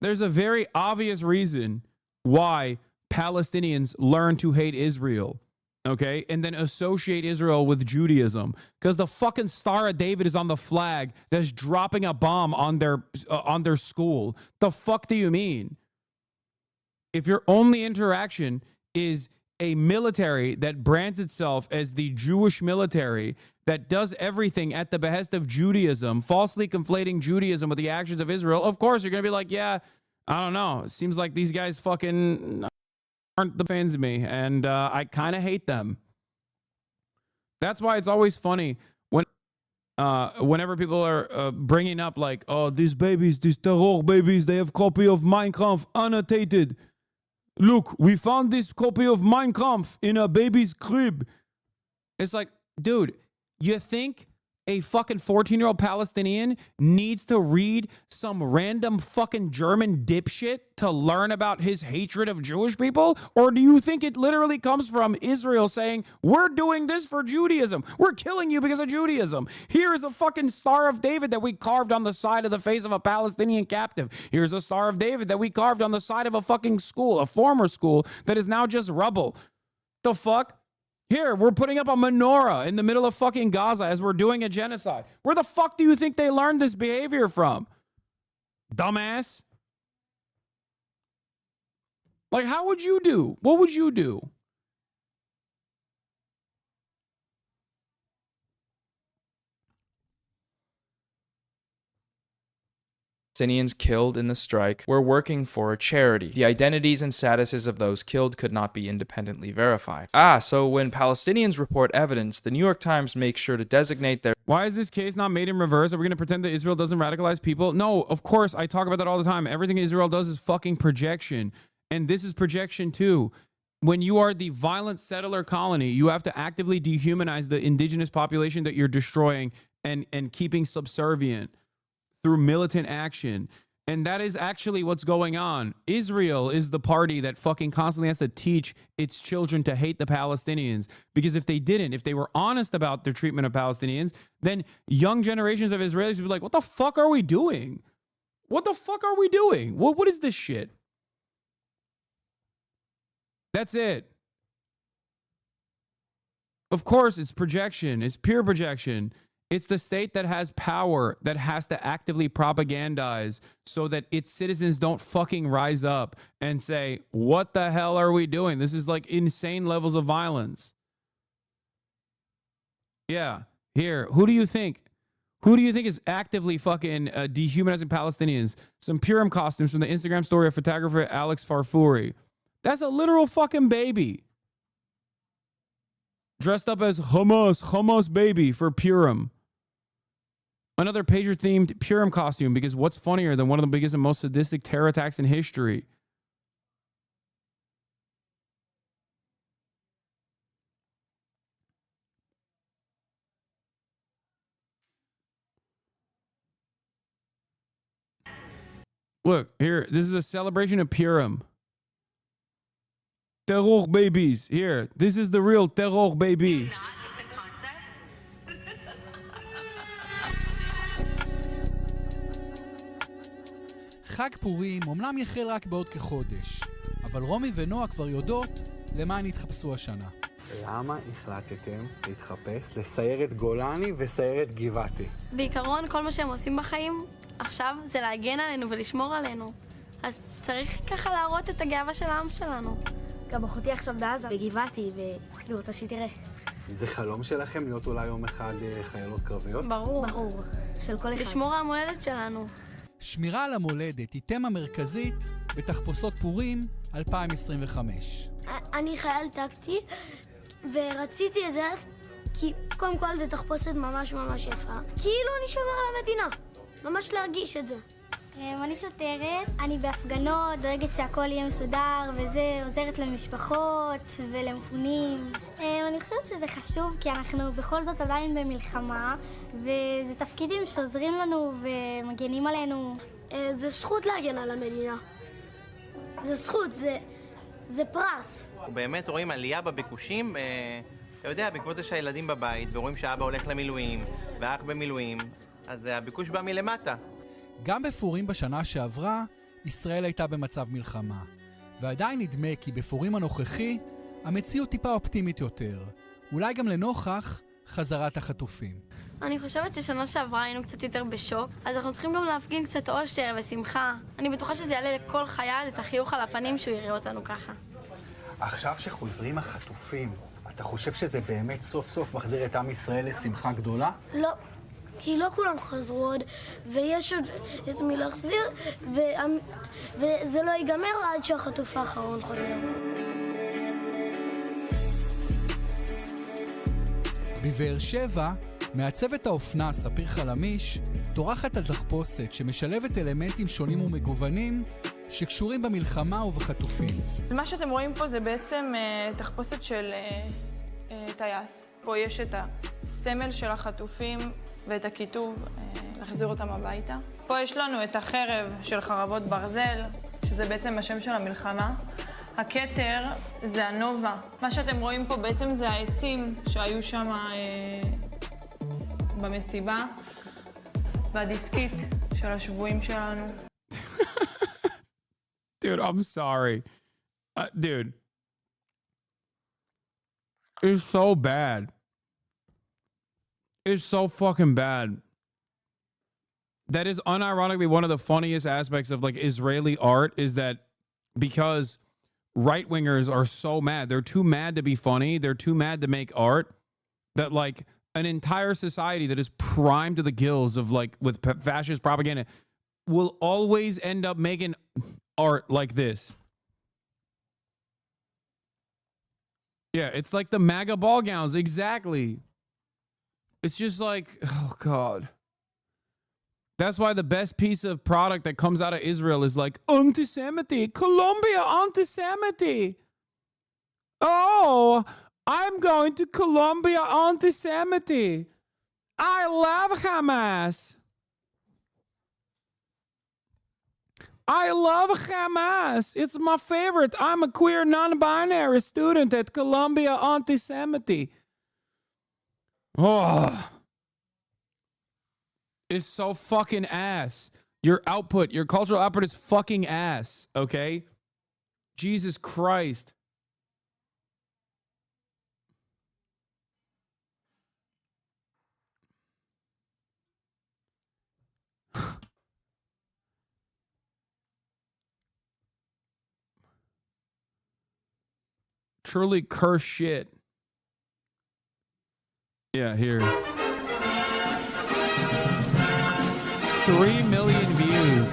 There's a very obvious reason why Palestinians learn to hate Israel, okay? And then associate Israel with Judaism. Because the fucking Star of David is on the flag that's dropping a bomb on their school. The fuck do you mean? If your only interaction is a military that brands itself as the Jewish military that does everything at the behest of Judaism, falsely conflating Judaism with the actions of Israel, of course you're going to be like, yeah, I don't know. It seems like these guys fucking aren't the fans of me, and I kind of hate them. That's why it's always funny when whenever people are bringing up like, oh, these babies, these terror babies, they have copy of Mein Kampf annotated. Look, we found this copy of Mein Kampf in a baby's crib. It's like, dude, you think a fucking 14-year-old Palestinian needs to read some random fucking German dipshit to learn about his hatred of Jewish people? Or do you think it literally comes from Israel saying, we're doing this for Judaism. We're killing you because of Judaism. Here is a fucking Star of David that we carved on the side of the face of a Palestinian captive. Here's a Star of David that we carved on the side of a fucking school, a former school that is now just rubble. The fuck? Here, we're putting up a menorah in the middle of fucking Gaza as we're doing a genocide. Where the fuck do you think they learned this behavior from? Dumbass. Like, how would you do? What would you do? Palestinians killed in the strike were working for a charity. The identities and statuses of those killed could not be independently verified. So when Palestinians report evidence, the New York Times makes sure to designate their... Why is this case not made in reverse? Are we going to pretend that Israel doesn't radicalize people? No, of course. I talk about that all the time. Everything Israel does is fucking projection. And this is projection too. When you are the violent settler colony, you have to actively dehumanize the indigenous population that you're destroying and keeping subservient through militant action. And that is actually what's going on. Israel is the party that fucking constantly has to teach its children to hate the Palestinians. Because if they didn't, if they were honest about their treatment of Palestinians, then young generations of Israelis would be like, what the fuck are we doing? What the fuck are we doing? What is this shit? That's it. Of course, it's projection. It's pure projection. It's the state that has power that has to actively propagandize so that its citizens don't fucking rise up and say, what the hell are we doing? This is like insane levels of violence. Yeah. Here, who do you think? Who do you think is actively fucking dehumanizing Palestinians? Some Purim costumes from the Instagram story of photographer Alex Farfouri. That's a literal fucking baby. Dressed up as Hamas baby for Purim. Another pager-themed Purim costume, because what's funnier than one of the biggest and most sadistic terror attacks in history? Look, here, this is a celebration of Purim. Terror babies. Here, this is the real terror baby. חג פורים אומנם יחל רק בעוד כחודש, אבל רומי ונועה כבר יודעות למה הן התחפשו השנה. למה החלטתם להתחפש לסיירת גולני וסיירת גבעתי? בעיקרון כל מה שהם עושים בחיים עכשיו זה להגן עלינו ולשמור עלינו. אז צריך ככה להראות את הגאווה של העם שלנו. גם אחותי עכשיו בעזה בגבעתי ואני רוצה שהיא תראה. זה חלום שלכם להיות אולי יום אחד חיילות קרביות? ברור. ברור. של כל אחד. לשמור על המולדת שלנו. שמירה על המולדת היא תמה מרכזית בתחפושות פורים 2025. אני חייל טקטי ורציתי את זה כי קודם כל זה תחפושת ממש ממש יפה. כאילו אני שומר על המדינה. ממש להרגיש את זה. אני שוטרת, אני בהפגנות, דואגת שהכל יהיה מסודר וזה, עוזרת למשפחות ולמפונים. אני חושבת שזה חשוב כי אנחנו בכל זאת עדיין במלחמה וזה תפקידים שעוזרים לנו ומגנים עלינו. זה זכות להגן על המדינה. זה זכות, זה פרס. באמת רואים עלייה בביקושים, אתה יודע, בעקבות זה שהילדים בבית ורואים שאבא הולך למילואים ואח במילואים, אז הביקוש בא מלמטה. גם בפורים בשנה שעברה, ישראל הייתה במצב מלחמה. ועדיין נדמה כי בפורים הנוכחי, המציאות טיפה אופטימית יותר. אולי גם לנוכח חזרת החטופים. אני חושבת ששנה שעברה היינו קצת יותר בשוק, אז אנחנו צריכים גם להפגין קצת אושר ושמחה. אני בטוחה שזה יעלה לכל חייל את החיוך על הפנים שהוא יראה אותנו ככה. עכשיו שחוזרים החטופים, אתה חושב שזה באמת סוף סוף מחזיר את עם ישראל לשמחה גדולה? לא. כי לא כולם חזרו עוד, ויש עוד את מי להחזיר, וזה לא ייגמר עד שהחטוף האחרון חוזר. בבאר שבע, מעצבת האופנה ספיר חלמיש טורחת על תחפושת שמשלבת אלמנטים שונים ומגוונים שקשורים במלחמה ובחטופים. מה שאתם רואים פה זה בעצם תחפושת של טייס. פה יש את הסמל של החטופים ואת הכיתוב, להחזיר אותם הביתה. פה יש לנו את החרב של חרבות ברזל, שזה בעצם השם של המלחמה. הכתר זה הנובה. מה שאתם רואים פה בעצם זה העצים שהיו שם במסיבה, והדיסקית של השבויים שלנו. Dude, I'm sorry. Dude. It's so bad. It's so fucking bad. That is unironically one of the funniest aspects of like Israeli art is that because right-wingers are so mad. They're too mad to be funny. They're too mad to make art that like an entire society that is primed to the gills of like with fascist propaganda will always end up making art like this. Yeah, it's like the MAGA ball gowns. Exactly. It's just like, oh God. That's why the best piece of product that comes out of Israel is like, antisemity, Colombia, antisemity. Oh, I'm going to Colombia anti-Semitic. I love Hamas. I love Hamas. It's my favorite. I'm a queer non-binary student at Columbia Antisemitic. Oh. It's so fucking ass. Your output, your cultural output is fucking ass, okay? Jesus Christ. Truly cursed shit. Yeah, here. 3 million views.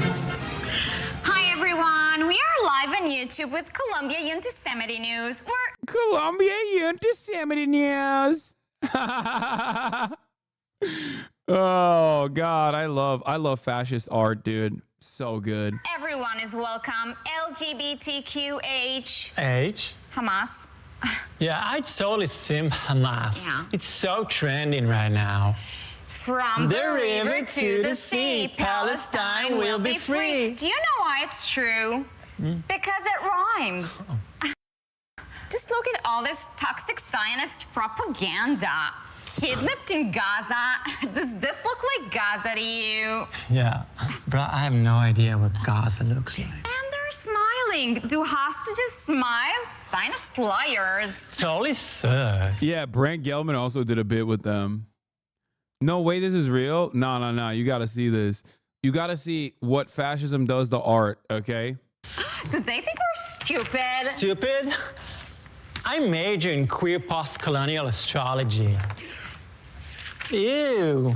Hi, everyone. We are live on YouTube with Colombia Antisemitic News. We're Colombia Antisemitic News. Oh, God. I love fascist art, dude. So good. Everyone is welcome. LGBTQH. H? Hamas. Yeah, I totally sim Hamas. Yeah. It's so trending right now. From the river to the sea, Palestine will be free. Do you know why it's true? Because it rhymes. Just look at all this toxic Zionist propaganda. Kidnapped in Gaza. Does this look like Gaza to you? Yeah, but I have no idea what Gaza looks like. And they're smiling. Do hostages smile? Zionist liars. Totally sus. Yeah, Brent Gelman also did a bit with them. No way this is real? No. You got to see this. You got to see what fascism does to art, okay? Do they think we're stupid? Stupid? I major in queer post-colonial astrology. Ew.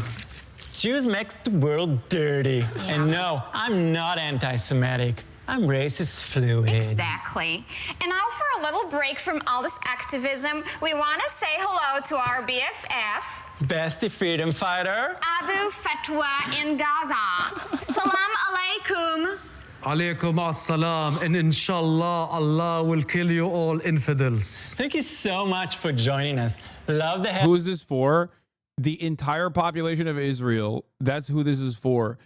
Jews make the world dirty. Yeah. And no, I'm not anti-Semitic. I'm racist fluid. Exactly. And now for a little break from all this activism, we want to say hello to our BFF. Bestie freedom fighter. Abu Fatwa in Gaza. Salam alaikum. Alaykum as-salam, and inshallah, Allah will kill you all infidels. Thank you so much for joining us. Love the Who is this for? The entire population of Israel. That's who this is for.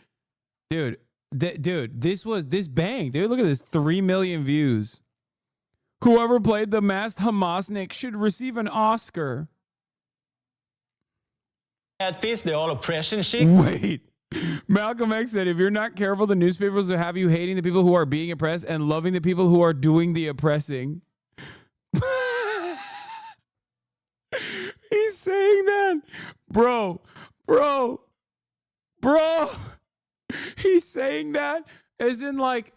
Dude, this banged. Dude, look at this. 3 million views. Whoever played the masked Hamasnik should receive an Oscar. At peace, the all oppression shit. Wait. Malcolm X said, if you're not careful, the newspapers will have you hating the people who are being oppressed and loving the people who are doing the oppressing. He's saying that. Bro. He's saying that as in like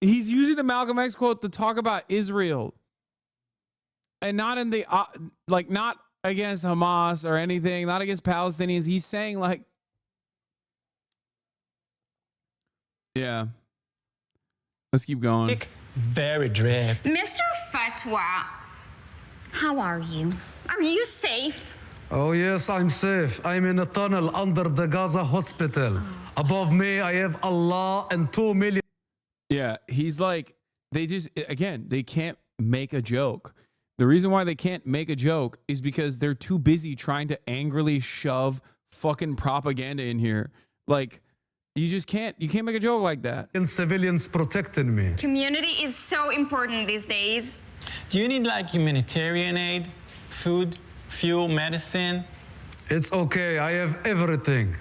he's using the Malcolm X quote to talk about Israel and not in the, not against Hamas or anything, not against Palestinians. He's saying like, yeah. Let's keep going. Very drip. Mr. Fatwa, how are you? Are you safe? Oh yes, I'm safe. I'm in a tunnel under the Gaza hospital. Above me, I have Allah and 2 million. Yeah, he's like, they can't make a joke. The reason why they can't make a joke is because they're too busy trying to angrily shove fucking propaganda in here. Like, you can't make a joke like that. And civilians protecting me. Community is so important these days. Do you need like humanitarian aid, food, fuel, medicine? It's okay, I have everything.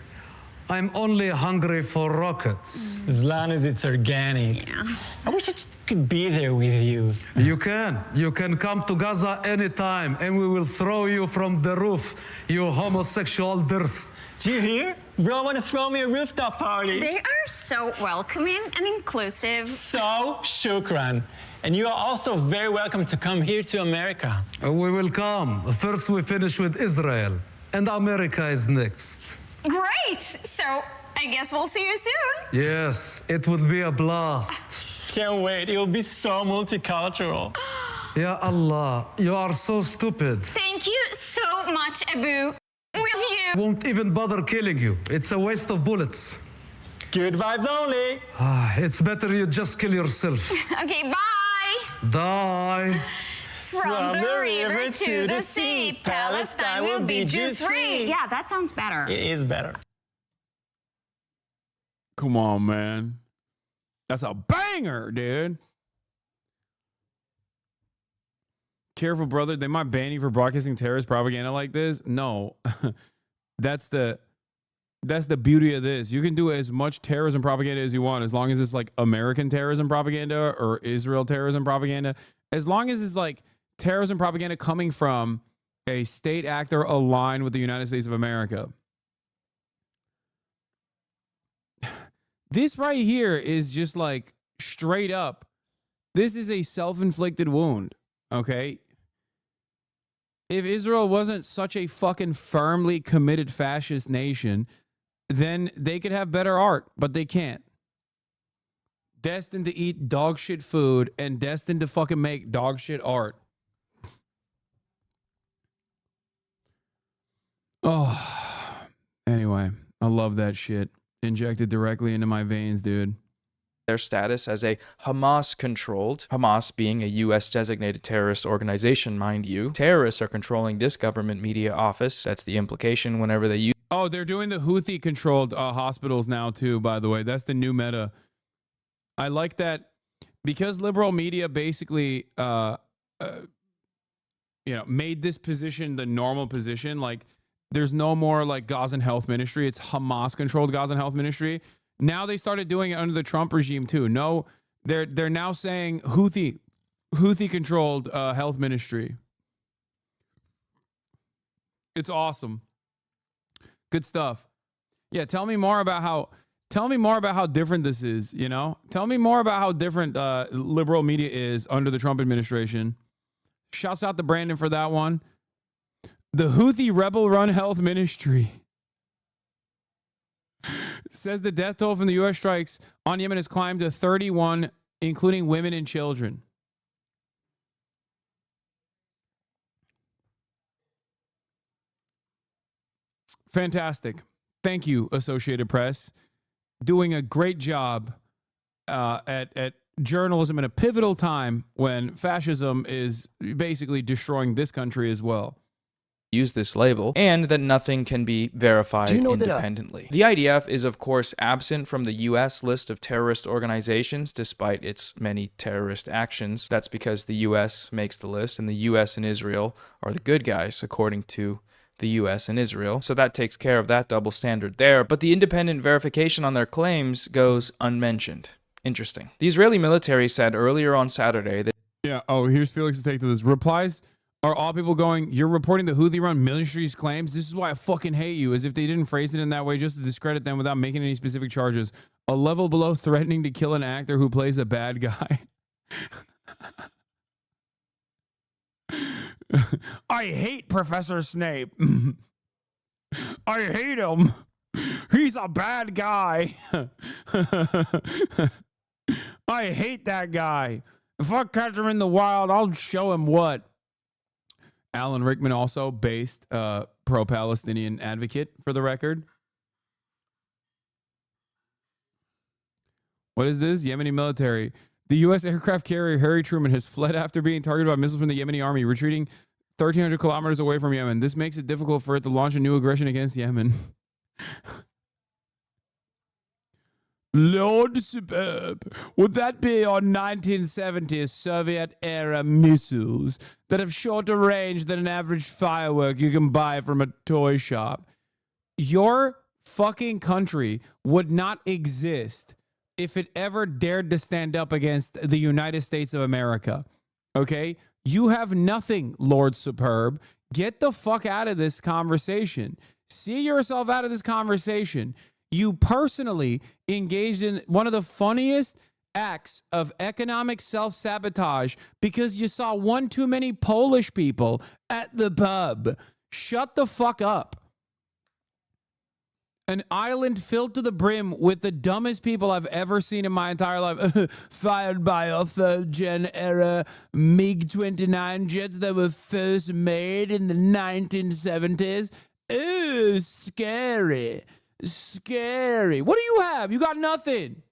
I'm only hungry for rockets. As long as it's organic. Yeah. I wish I just could be there with you. You can come to Gaza anytime and we will throw you from the roof, you homosexual dirt. Do you hear? Bro, want to throw me a rooftop party. They are so welcoming and inclusive. So shukran. And you are also very welcome to come here to America. We will come. First we finish with Israel, and America is next. Great! So I guess we'll see you soon. Yes, it would be a blast. Can't wait. It will be so multicultural. Ya Allah, you are so stupid. Thank you so much, Abu. We love you. Won't even bother killing you. It's a waste of bullets. Good vibes only. It's better you just kill yourself. Okay, bye. Die. From the river to the sea, Palestine will be Jews free. Yeah, that sounds better. It is better. Come on, man. That's a banger, dude. Careful, brother. They might ban you for broadcasting terrorist propaganda like this. No. That's the beauty of this. You can do as much terrorism propaganda as you want, as long as it's like American terrorism propaganda or Israel terrorism propaganda. As long as it's like terrorism propaganda coming from a state actor aligned with the United States of America. This right here is just like straight up. This is a self-inflicted wound, okay? If Israel wasn't such a fucking firmly committed fascist nation, then they could have better art, but they can't. Destined to eat dog shit food and destined to fucking make dog shit art. Oh, anyway, I love that shit. Injected directly into my veins, dude. Their status as a Hamas-controlled, Hamas being a U.S. designated terrorist organization, mind you. Terrorists are controlling this government media office. That's the implication whenever they use. Oh, they're doing the Houthi-controlled hospitals now, too, by the way. That's the new meta. I like that because liberal media basically, made this position the normal position. Like, there's no more, like, Gaza Health Ministry. It's Hamas-controlled Gaza Health Ministry. Now they started doing it under the Trump regime too. No, they're now saying Houthi controlled health ministry. It's awesome. Good stuff. Yeah, tell me more about how different this is, you know? Tell me more about how different liberal media is under the Trump administration. Shouts out to Brandon for that one. The Houthi rebel-run health ministry. Says the death toll from the U.S. strikes on Yemen has climbed to 31, including women and children. Fantastic. Thank you, Associated Press. Doing a great job at journalism in a pivotal time when fascism is basically destroying this country as well. Use this label, and that nothing can be verified independently. The IDF is, of course, absent from the U.S. list of terrorist organizations, despite its many terrorist actions. That's because the U.S. makes the list, and the U.S. and Israel are the good guys, according to the U.S. and Israel. So that takes care of that double standard there, but the independent verification on their claims goes unmentioned. Interesting. The Israeli military said earlier on Saturday that... Yeah, here's Felix's take to this. Replies... Are all people going, you're reporting the Houthi-run ministry's claims? This is why I fucking hate you, as if they didn't phrase it in that way just to discredit them without making any specific charges. A level below threatening to kill an actor who plays a bad guy. I hate Professor Snape. I hate him. He's a bad guy. I hate that guy. If I catch him in the wild, I'll show him what. Alan Rickman, also based pro-Palestinian advocate, for the record. What is this? Yemeni military. The U.S. aircraft carrier Harry Truman has fled after being targeted by missiles from the Yemeni army, retreating 1,300 kilometers away from Yemen. This makes it difficult for it to launch a new aggression against Yemen. Lord Superb, would that be on 1970s Soviet-era missiles that have shorter range than an average firework you can buy from a toy shop? Your fucking country would not exist if it ever dared to stand up against the United States of America. Okay? You have nothing, Lord Superb. Get the fuck out of this conversation. See yourself out of this conversation. You personally engaged in one of the funniest acts of economic self-sabotage because you saw one too many Polish people at the pub. Shut the fuck up. An island filled to the brim with the dumbest people I've ever seen in my entire life. Fired by our third-gen era MiG-29 jets that were first made in the 1970s. Ooh, scary. Scary. What do you have? You got nothing.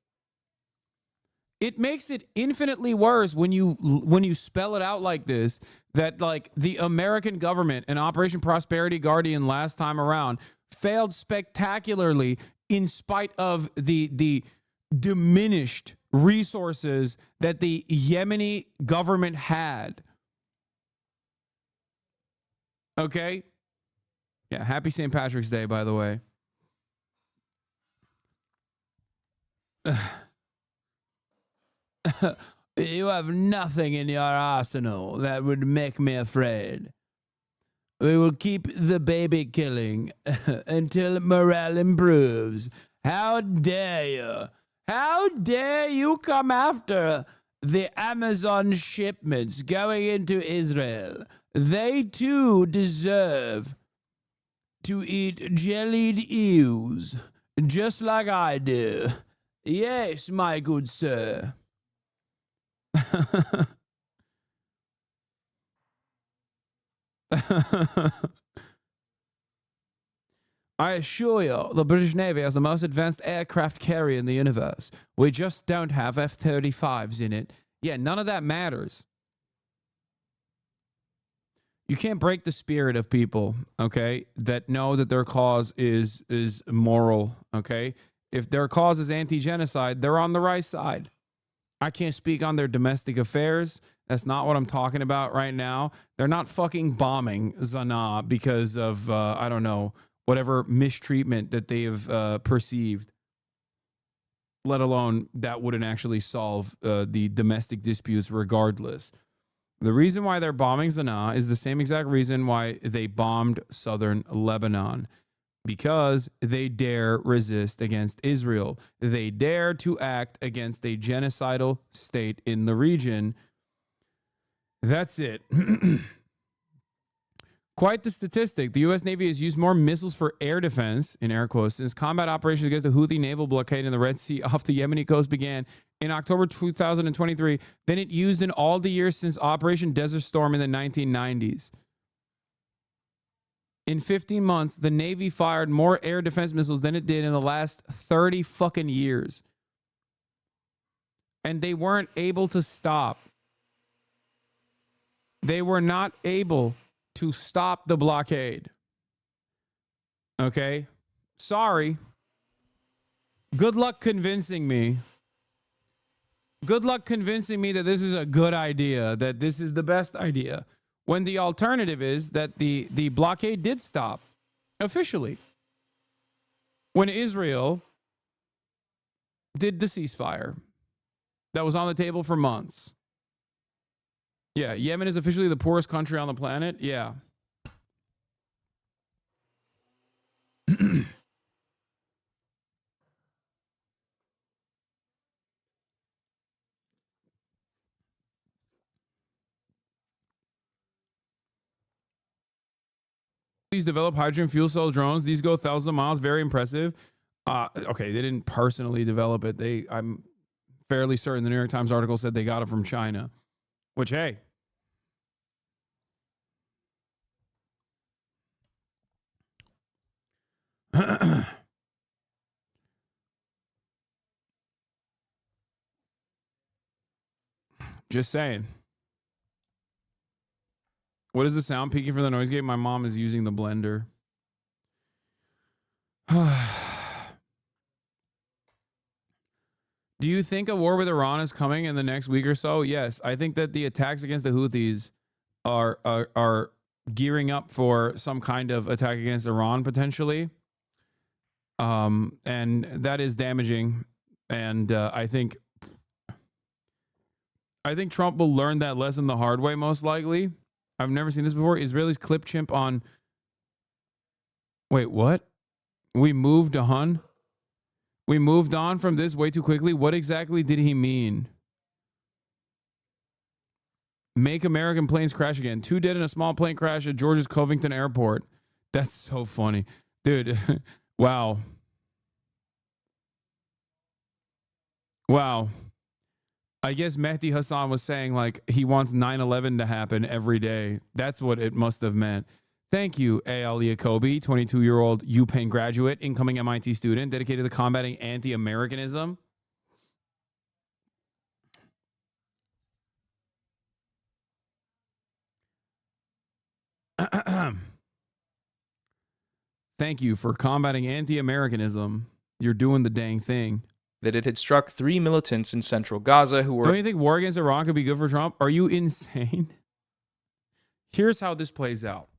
It makes it infinitely worse when you spell it out like this, that like the American government and Operation Prosperity Guardian last time around failed spectacularly in spite of the diminished resources that the Yemeni government had. Okay? Yeah, happy St. Patrick's Day, by the way. You have nothing in your arsenal that would make me afraid. We will keep the baby killing until morale improves. How dare you? How dare you come after the Amazon shipments going into Israel? They too deserve to eat jellied eels, just like I do. Yes, my good sir. I assure you, the British Navy has the most advanced aircraft carrier in the universe. We just don't have F-35s in it. Yeah, none of that matters. You can't break the spirit of people, okay, that know that their cause is moral, okay? If their cause is anti-genocide, they're on the right side. I can't speak on their domestic affairs. That's not what I'm talking about right now. They're not fucking bombing Sanaa because of, I don't know, whatever mistreatment that they have perceived, let alone that wouldn't actually solve the domestic disputes regardless. The reason why they're bombing Sanaa is the same exact reason why they bombed southern Lebanon. Because they dare resist against Israel. They dare to act against a genocidal state in the region. That's it. Quite the statistic. The U.S. Navy has used more missiles for air defense, in air quotes, since combat operations against the Houthi naval blockade in the Red Sea off the Yemeni coast began in October 2023 than it used in all the years since Operation Desert Storm in the 1990s. In 15 months, the Navy fired more air defense missiles than it did in the last 30 fucking years. And they weren't able to stop. They were not able to stop the blockade. Okay? Sorry. Good luck convincing me. Good luck convincing me that this is a good idea, that this is the best idea, when the alternative is that the blockade did stop officially. When Israel did the ceasefire that was on the table for months. Yeah, Yemen is officially the poorest country on the planet. Yeah. These develop hydrogen fuel cell drones. These go thousands of miles. Very impressive. Okay, they didn't personally develop it. I'm fairly certain the New York Times article said they got it from China. Which, hey. Just saying. What is the sound peaking from the noise gate? My mom is using the blender. Do you think a war with Iran is coming in the next week or so? Yes. I think that the attacks against the Houthis are gearing up for some kind of attack against Iran potentially. And that is damaging. And I think Trump will learn that lesson the hard way, most likely. I've never seen this before. Israelis clip chimp on... Wait, what? We moved on? We moved on from this way too quickly? What exactly did he mean? Make American planes crash again. 2 dead in a small plane crash at Georgia's Covington Airport. That's so funny. Dude, wow. Wow. I guess Mehdi Hasan was saying like he wants 9/11 to happen every day. That's what it must have meant. Thank you, A.L. Yacobi, 22-year-old UPenn graduate, incoming MIT student dedicated to combating anti-Americanism. Thank you for combating anti-Americanism. You're doing the dang thing. That it had struck 3 militants in central Gaza who were... Don't you think war against Iran could be good for Trump? Are you insane? Here's how this plays out.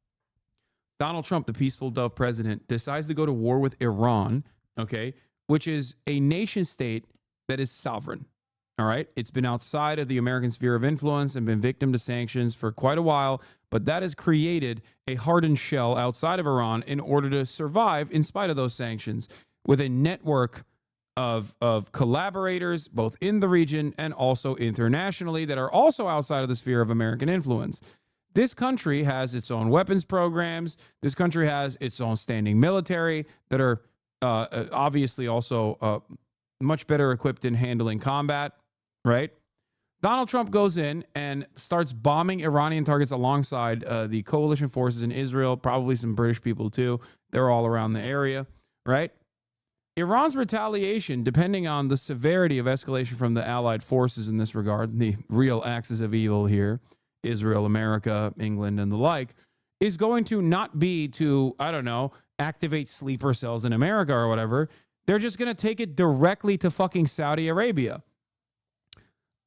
Donald Trump, the peaceful dove president, decides to go to war with Iran, okay, which is a nation state that is sovereign, all right? It's been outside of the American sphere of influence and been victim to sanctions for quite a while, but that has created a hardened shell outside of Iran in order to survive in spite of those sanctions with a network of collaborators both in the region and also internationally that are also outside of the sphere of American influence. This country has its own weapons programs. This country has its own standing military that are obviously also much better equipped in handling combat, right? Donald Trump goes in and starts bombing Iranian targets alongside the coalition forces in Israel, probably some British people too. They're all around the area, right? Iran's retaliation, depending on the severity of escalation from the allied forces in this regard, the real axis of evil here, Israel, America, England, and the like, is going to not be to, I don't know, activate sleeper cells in America or whatever. They're just going to take it directly to fucking Saudi Arabia,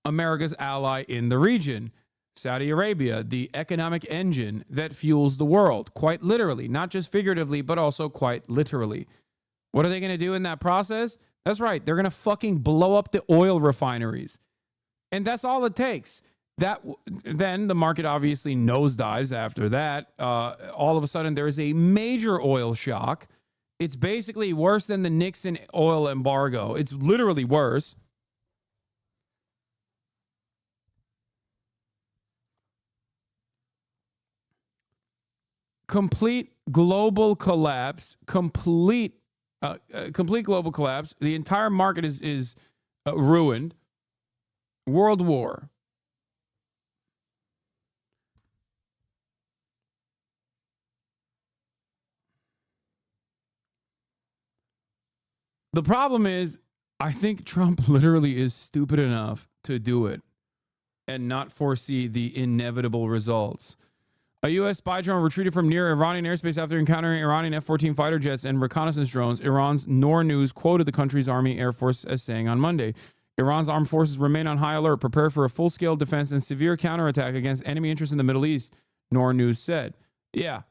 America's ally in the region. Saudi Arabia, the economic engine that fuels the world, quite literally, not just figuratively, but also quite literally. What are they going to do in that process? That's right. They're going to fucking blow up the oil refineries. And that's all it takes. Then the market obviously nosedives after that. All of a sudden, there is a major oil shock. It's basically worse than the Nixon oil embargo. It's literally worse. Complete global collapse. Complete global collapse. The entire market is ruined. World war. The problem is, I think Trump literally is stupid enough to do it and not foresee the inevitable results. A U.S. spy drone retreated from near Iranian airspace after encountering Iranian F-14 fighter jets and reconnaissance drones. Iran's Noor News quoted the country's Army Air Force as saying on Monday, Iran's armed forces remain on high alert, prepared for a full-scale defense and severe counterattack against enemy interests in the Middle East, Noor News said. Yeah.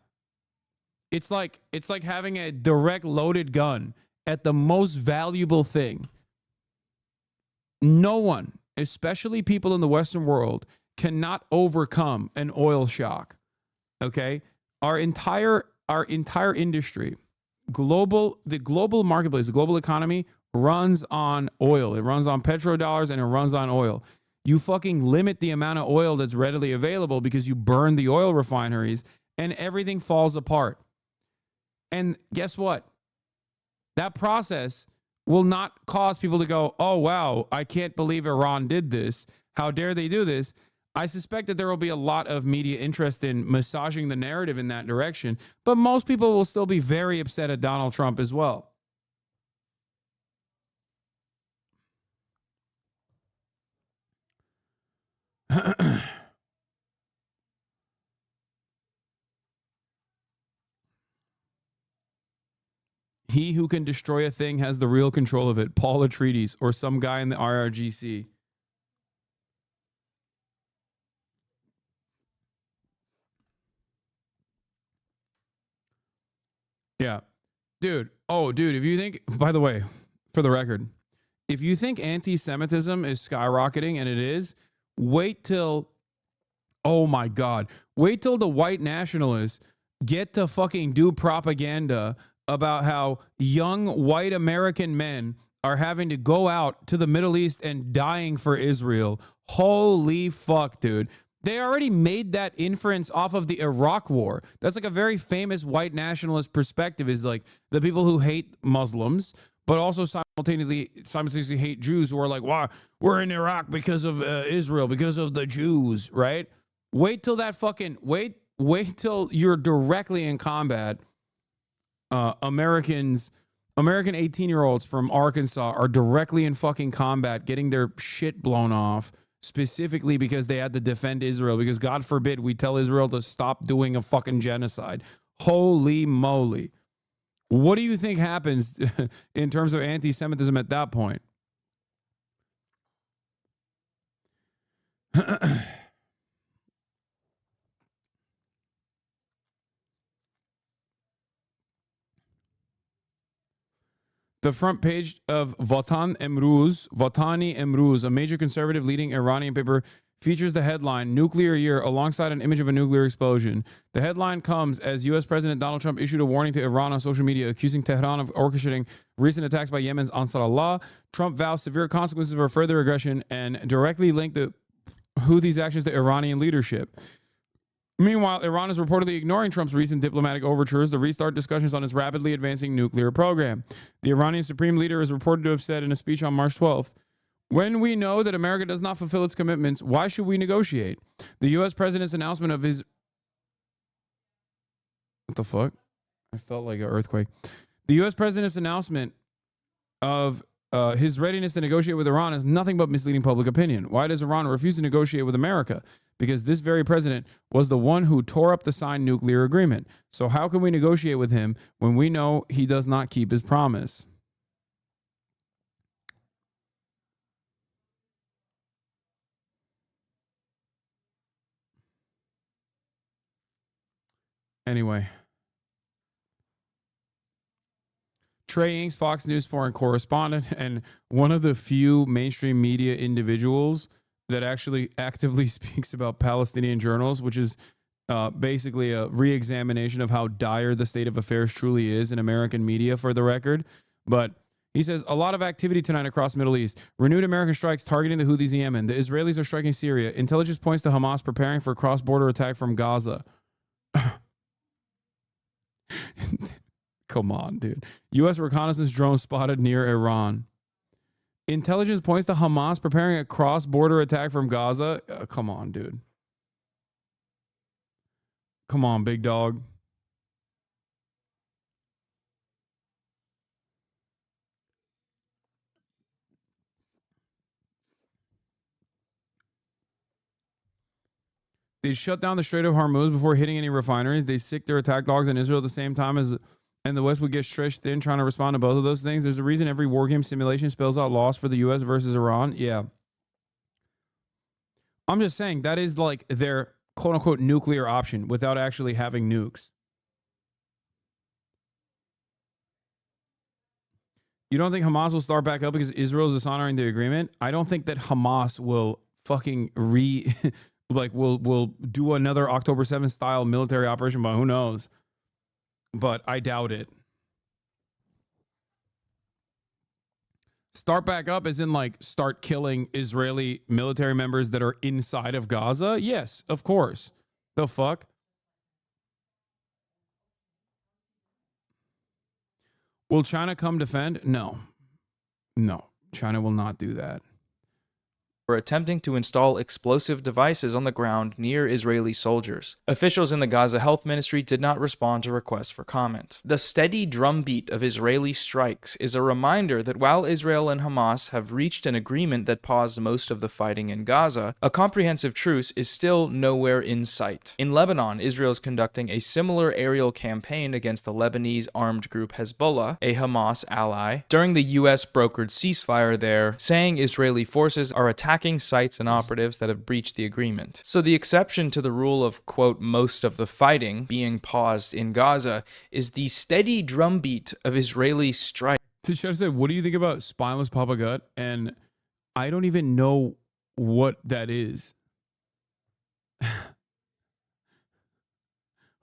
It's like having a direct loaded gun at the most valuable thing. No one, especially people in the Western world, cannot overcome an oil shock. Okay? Our entire industry, the global marketplace, the global economy runs on oil. It runs on petrodollars and it runs on oil. You fucking limit the amount of oil that's readily available because you burn the oil refineries and everything falls apart. And guess what? That process will not cause people to go, oh, wow, I can't believe Iran did this. How dare they do this? I suspect that there will be a lot of media interest in massaging the narrative in that direction, but most people will still be very upset at Donald Trump as well. He who can destroy a thing has the real control of it. Paul Atreides or some guy in the IRGC. Yeah. Dude. Oh, dude, if you think, by the way, for the record, if you think anti-Semitism is skyrocketing, and it is, wait till, oh my God, wait till the white nationalists get to fucking do propaganda about how young white American men are having to go out to the Middle East and dying for Israel. Holy fuck, dude. They already made that inference off of the Iraq War. That's like a very famous white nationalist perspective, is like the people who hate Muslims, but also simultaneously hate Jews, who are like, wow, we're in Iraq because of Israel, because of the Jews, right? Wait till that fucking, wait till you're directly in combat. American 18-year-olds from Arkansas are directly in fucking combat, getting their shit blown off, specifically because they had to defend Israel, because God forbid we tell Israel to stop doing a fucking genocide. Holy moly. What do you think happens in terms of anti-Semitism at that point? The front page of Vatani Emruz, a major conservative leading Iranian paper, features the headline, Nuclear Year, alongside an image of a nuclear explosion. The headline comes as U.S. President Donald Trump issued a warning to Iran on social media, accusing Tehran of orchestrating recent attacks by Yemen's Ansar Allah. Trump vows severe consequences for further aggression and directly linked the Houthis' actions to Iranian leadership. Meanwhile, Iran is reportedly ignoring Trump's recent diplomatic overtures to restart discussions on its rapidly advancing nuclear program. The Iranian supreme leader is reported to have said in a speech on March 12th, when we know that America does not fulfill its commitments, why should we negotiate? The U.S. president's announcement of his... What the fuck? I felt like an earthquake. The U.S. president's announcement of his readiness to negotiate with Iran is nothing but misleading public opinion. Why does Iran refuse to negotiate with America? Because this very president was the one who tore up the signed nuclear agreement. So how can we negotiate with him when we know he does not keep his promise? Anyway. Trey Inks, Fox News foreign correspondent, and one of the few mainstream media individuals that actually actively speaks about Palestinian journals, which is basically a re-examination of how dire the state of affairs truly is in American media, for the record. But he says, a lot of activity tonight across Middle East. Renewed American strikes targeting the Houthis in Yemen. The Israelis are striking Syria. Intelligence points to Hamas preparing for a cross-border attack from Gaza. Come on, dude. U.S. reconnaissance drone spotted near Iran. Intelligence points to Hamas preparing a cross-border attack from Gaza. Come on, dude. Come on, big dog. They shut down the Strait of Hormuz before hitting any refineries. They sick their attack dogs in Israel at the same time as... And the West would get stretched thin trying to respond to both of those things. There's a reason every war game simulation spells out loss for the U.S. versus Iran. Yeah. I'm just saying that is like their quote-unquote nuclear option without actually having nukes. You don't think Hamas will start back up because Israel is dishonoring the agreement? I don't think that Hamas will fucking will do another October 7th style military operation, but who knows? But I doubt it. Start back up as in like start killing Israeli military members that are inside of Gaza? Yes, of course. The fuck? Will China come defend? No. No. China will not do that. Were attempting to install explosive devices on the ground near Israeli soldiers. Officials in the Gaza Health Ministry did not respond to requests for comment. The steady drumbeat of Israeli strikes is a reminder that while Israel and Hamas have reached an agreement that paused most of the fighting in Gaza, a comprehensive truce is still nowhere in sight. In Lebanon, Israel is conducting a similar aerial campaign against the Lebanese armed group Hezbollah, a Hamas ally, during the US-brokered ceasefire there, saying Israeli forces are attacking sites and operatives that have breached the agreement. So the exception to the rule of, quote, most of the fighting being paused in Gaza is the steady drumbeat of Israeli strike. Should I say, what do you think about spineless Papa Gut? And I don't even know what that is.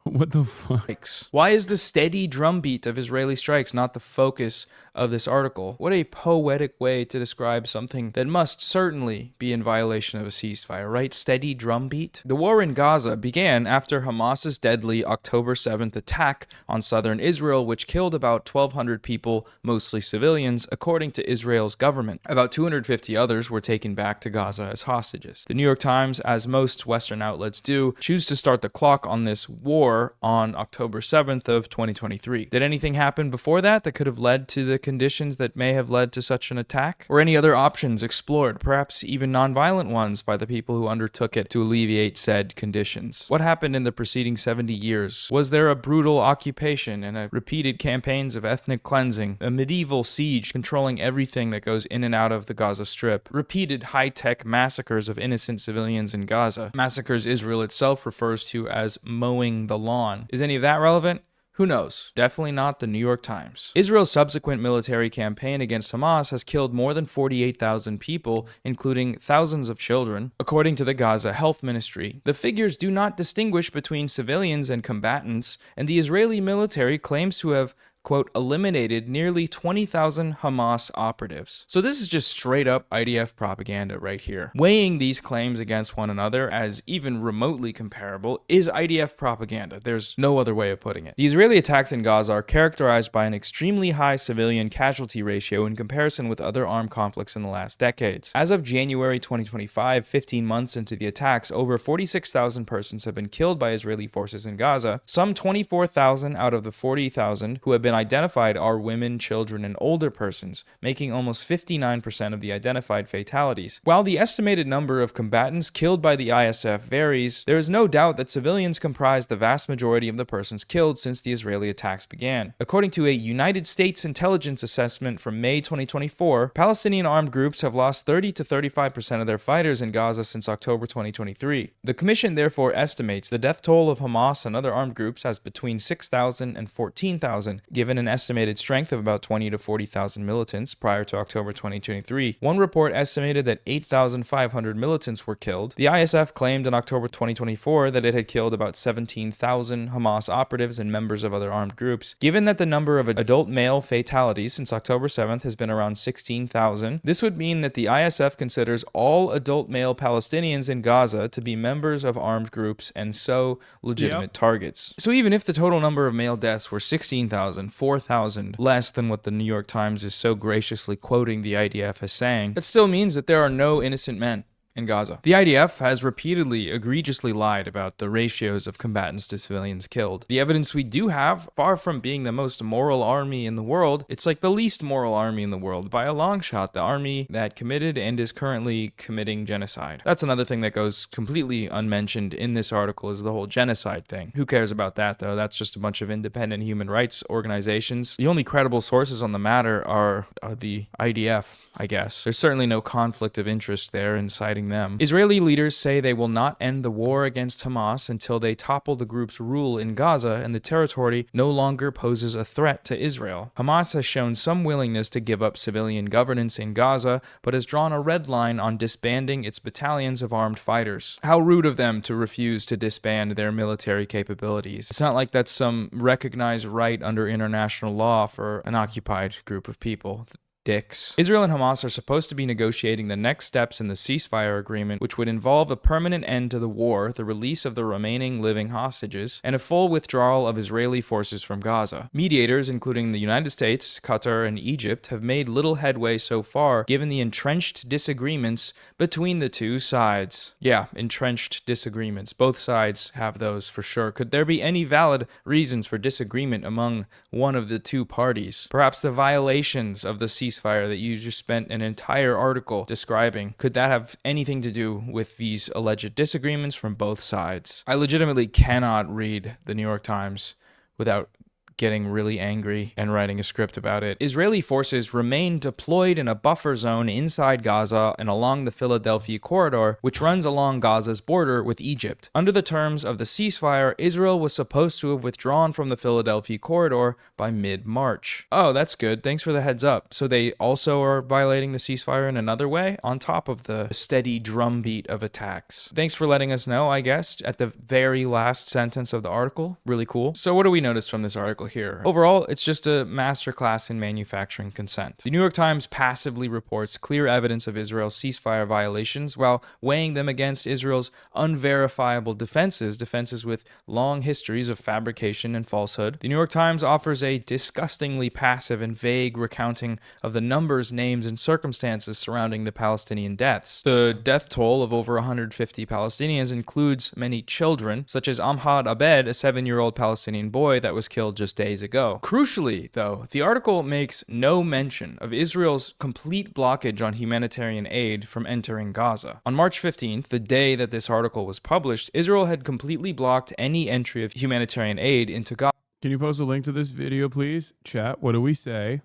What the fuck? Why is the steady drumbeat of Israeli strikes not the focus of this article? What a poetic way to describe something that must certainly be in violation of a ceasefire, right? Steady drumbeat? The war in Gaza began after Hamas's deadly October 7th attack on southern Israel, which killed about 1,200 people, mostly civilians, according to Israel's government. About 250 others were taken back to Gaza as hostages. The New York Times, as most Western outlets do, choose to start the clock on this war on October 7th of 2023. Did anything happen before that could have led to the conditions that may have led to such an attack? Or any other options explored, perhaps even nonviolent ones, by the people who undertook it to alleviate said conditions? What happened in the preceding 70 years? Was there a brutal occupation and a repeated campaigns of ethnic cleansing, a medieval siege controlling everything that goes in and out of the Gaza Strip, repeated high-tech massacres of innocent civilians in Gaza, massacres Israel itself refers to as mowing the lawn? Is any of that relevant? Who knows? Definitely not the New York Times. Israel's subsequent military campaign against Hamas has killed more than 48,000 people, including thousands of children, according to the Gaza Health Ministry. The figures do not distinguish between civilians and combatants, and the Israeli military claims to have, quote, eliminated nearly 20,000 Hamas operatives. So this is just straight up IDF propaganda right here. Weighing these claims against one another as even remotely comparable is IDF propaganda. There's no other way of putting it. The Israeli attacks in Gaza are characterized by an extremely high civilian casualty ratio in comparison with other armed conflicts in the last decades. As of January 2025, 15 months into the attacks, over 46,000 persons have been killed by Israeli forces in Gaza. Some 24,000 out of the 40,000 who have been identified are women, children, and older persons, making almost 59% of the identified fatalities. While the estimated number of combatants killed by the ISF varies, there is no doubt that civilians comprise the vast majority of the persons killed since the Israeli attacks began. According to a United States intelligence assessment from May 2024, Palestinian armed groups have lost 30 to 35% of their fighters in Gaza since October 2023. The commission therefore estimates the death toll of Hamas and other armed groups as between 6,000 and 14,000, given an estimated strength of about 20 to 40,000 militants prior to October 2023. One report estimated that 8,500 militants were killed. The ISF claimed in October 2024 that it had killed about 17,000 Hamas operatives and members of other armed groups. Given that the number of adult male fatalities since October 7th has been around 16,000, this would mean that the ISF considers all adult male Palestinians in Gaza to be members of armed groups and so legitimate targets. So even if the total number of male deaths were 16,000, 4,000 less than what the New York Times is so graciously quoting the IDF as saying, it still means that there are no innocent men in Gaza. The IDF has repeatedly egregiously lied about the ratios of combatants to civilians killed. The evidence we do have, far from being the most moral army in the world, it's like the least moral army in the world by a long shot, the army that committed and is currently committing genocide. That's another thing that goes completely unmentioned in this article is the whole genocide thing. Who cares about that though? That's just a bunch of independent human rights organizations. The only credible sources on the matter are the IDF, I guess. There's certainly no conflict of interest there in citing them. Israeli leaders say they will not end the war against Hamas until they topple the group's rule in Gaza and the territory no longer poses a threat to Israel. Hamas has shown some willingness to give up civilian governance in Gaza, but has drawn a red line on disbanding its battalions of armed fighters. How rude of them to refuse to disband their military capabilities. It's not like that's some recognized right under international law for an occupied group of people. Dicks. Israel and Hamas are supposed to be negotiating the next steps in the ceasefire agreement, which would involve a permanent end to the war, the release of the remaining living hostages, and a full withdrawal of Israeli forces from Gaza. Mediators, including the United States, Qatar, and Egypt, have made little headway so far, given the entrenched disagreements between the two sides. Yeah, entrenched disagreements. Both sides have those for sure. Could there be any valid reasons for disagreement among one of the two parties? Perhaps the violations of the ceasefire that you just spent an entire article describing, could that have anything to do with these alleged disagreements from both sides? I legitimately cannot read the New York Times without getting really angry and writing a script about it. Israeli forces remain deployed in a buffer zone inside Gaza and along the Philadelphia corridor, which runs along Gaza's border with Egypt. Under the terms of the ceasefire, Israel was supposed to have withdrawn from the Philadelphia corridor by mid-March. Oh, that's good. Thanks for the heads up. So they also are violating the ceasefire in another way, on top of the steady drumbeat of attacks. Thanks for letting us know, I guess, at the very last sentence of the article. Really cool. So what do we notice from this article here? Overall, it's just a masterclass in manufacturing consent. The New York Times passively reports clear evidence of Israel's ceasefire violations while weighing them against Israel's unverifiable defenses with long histories of fabrication and falsehood. The New York Times offers a disgustingly passive and vague recounting of the numbers, names, and circumstances surrounding the Palestinian deaths. The death toll of over 150 Palestinians includes many children, such as Ahmad Abed, a 7-year-old Palestinian boy that was killed just just days ago. Crucially, though, the article makes no mention of Israel's complete blockage on humanitarian aid from entering Gaza. On March 15th, the day that this article was published, Israel had completely blocked any entry of humanitarian aid into Gaza. Can you post a link to this video, please? Chat, what do we say?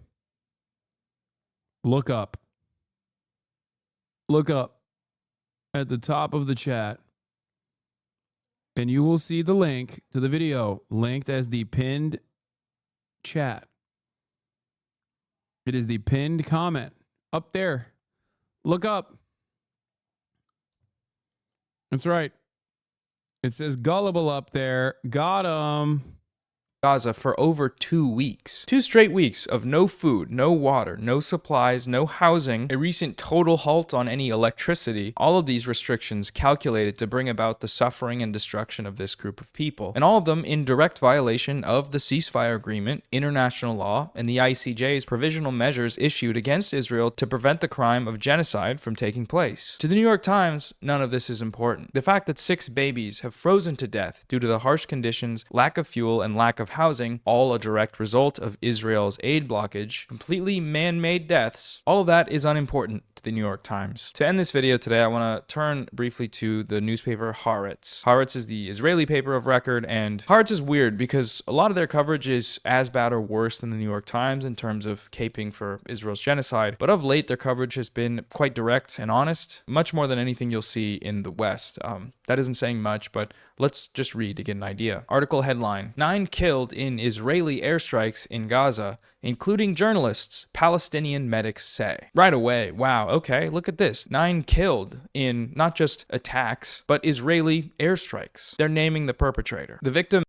Look up. Look up at the top of the chat, and you will see the link to the video linked as the pinned chat. It is the pinned comment up there. Look up. That's right. It says gullible up there. Got 'em. Gaza for over 2 weeks. 2 straight weeks of no food, no water, no supplies, no housing, a recent total halt on any electricity. All of these restrictions calculated to bring about the suffering and destruction of this group of people. And all of them in direct violation of the ceasefire agreement, international law, and the ICJ's provisional measures issued against Israel to prevent the crime of genocide from taking place. To the New York Times, none of this is important. The fact that 6 babies have frozen to death due to the harsh conditions, lack of fuel, and lack of housing, all a direct result of Israel's aid blockage, completely man-made deaths, all of that is unimportant to the New York Times. To end this video today, I want to turn briefly to the newspaper Haaretz. Haaretz is the Israeli paper of record, and Haaretz is weird because a lot of their coverage is as bad or worse than the New York Times in terms of caping for Israel's genocide, but of late their coverage has been quite direct and honest, much more than anything you'll see in the West. That isn't saying much, but let's just read to get an idea. Article headline: 9 killed in Israeli airstrikes in Gaza, including journalists, Palestinian medics say. Right away, wow, okay, look at this. 9 killed in not just attacks, but Israeli airstrikes. They're naming the perpetrator. The victim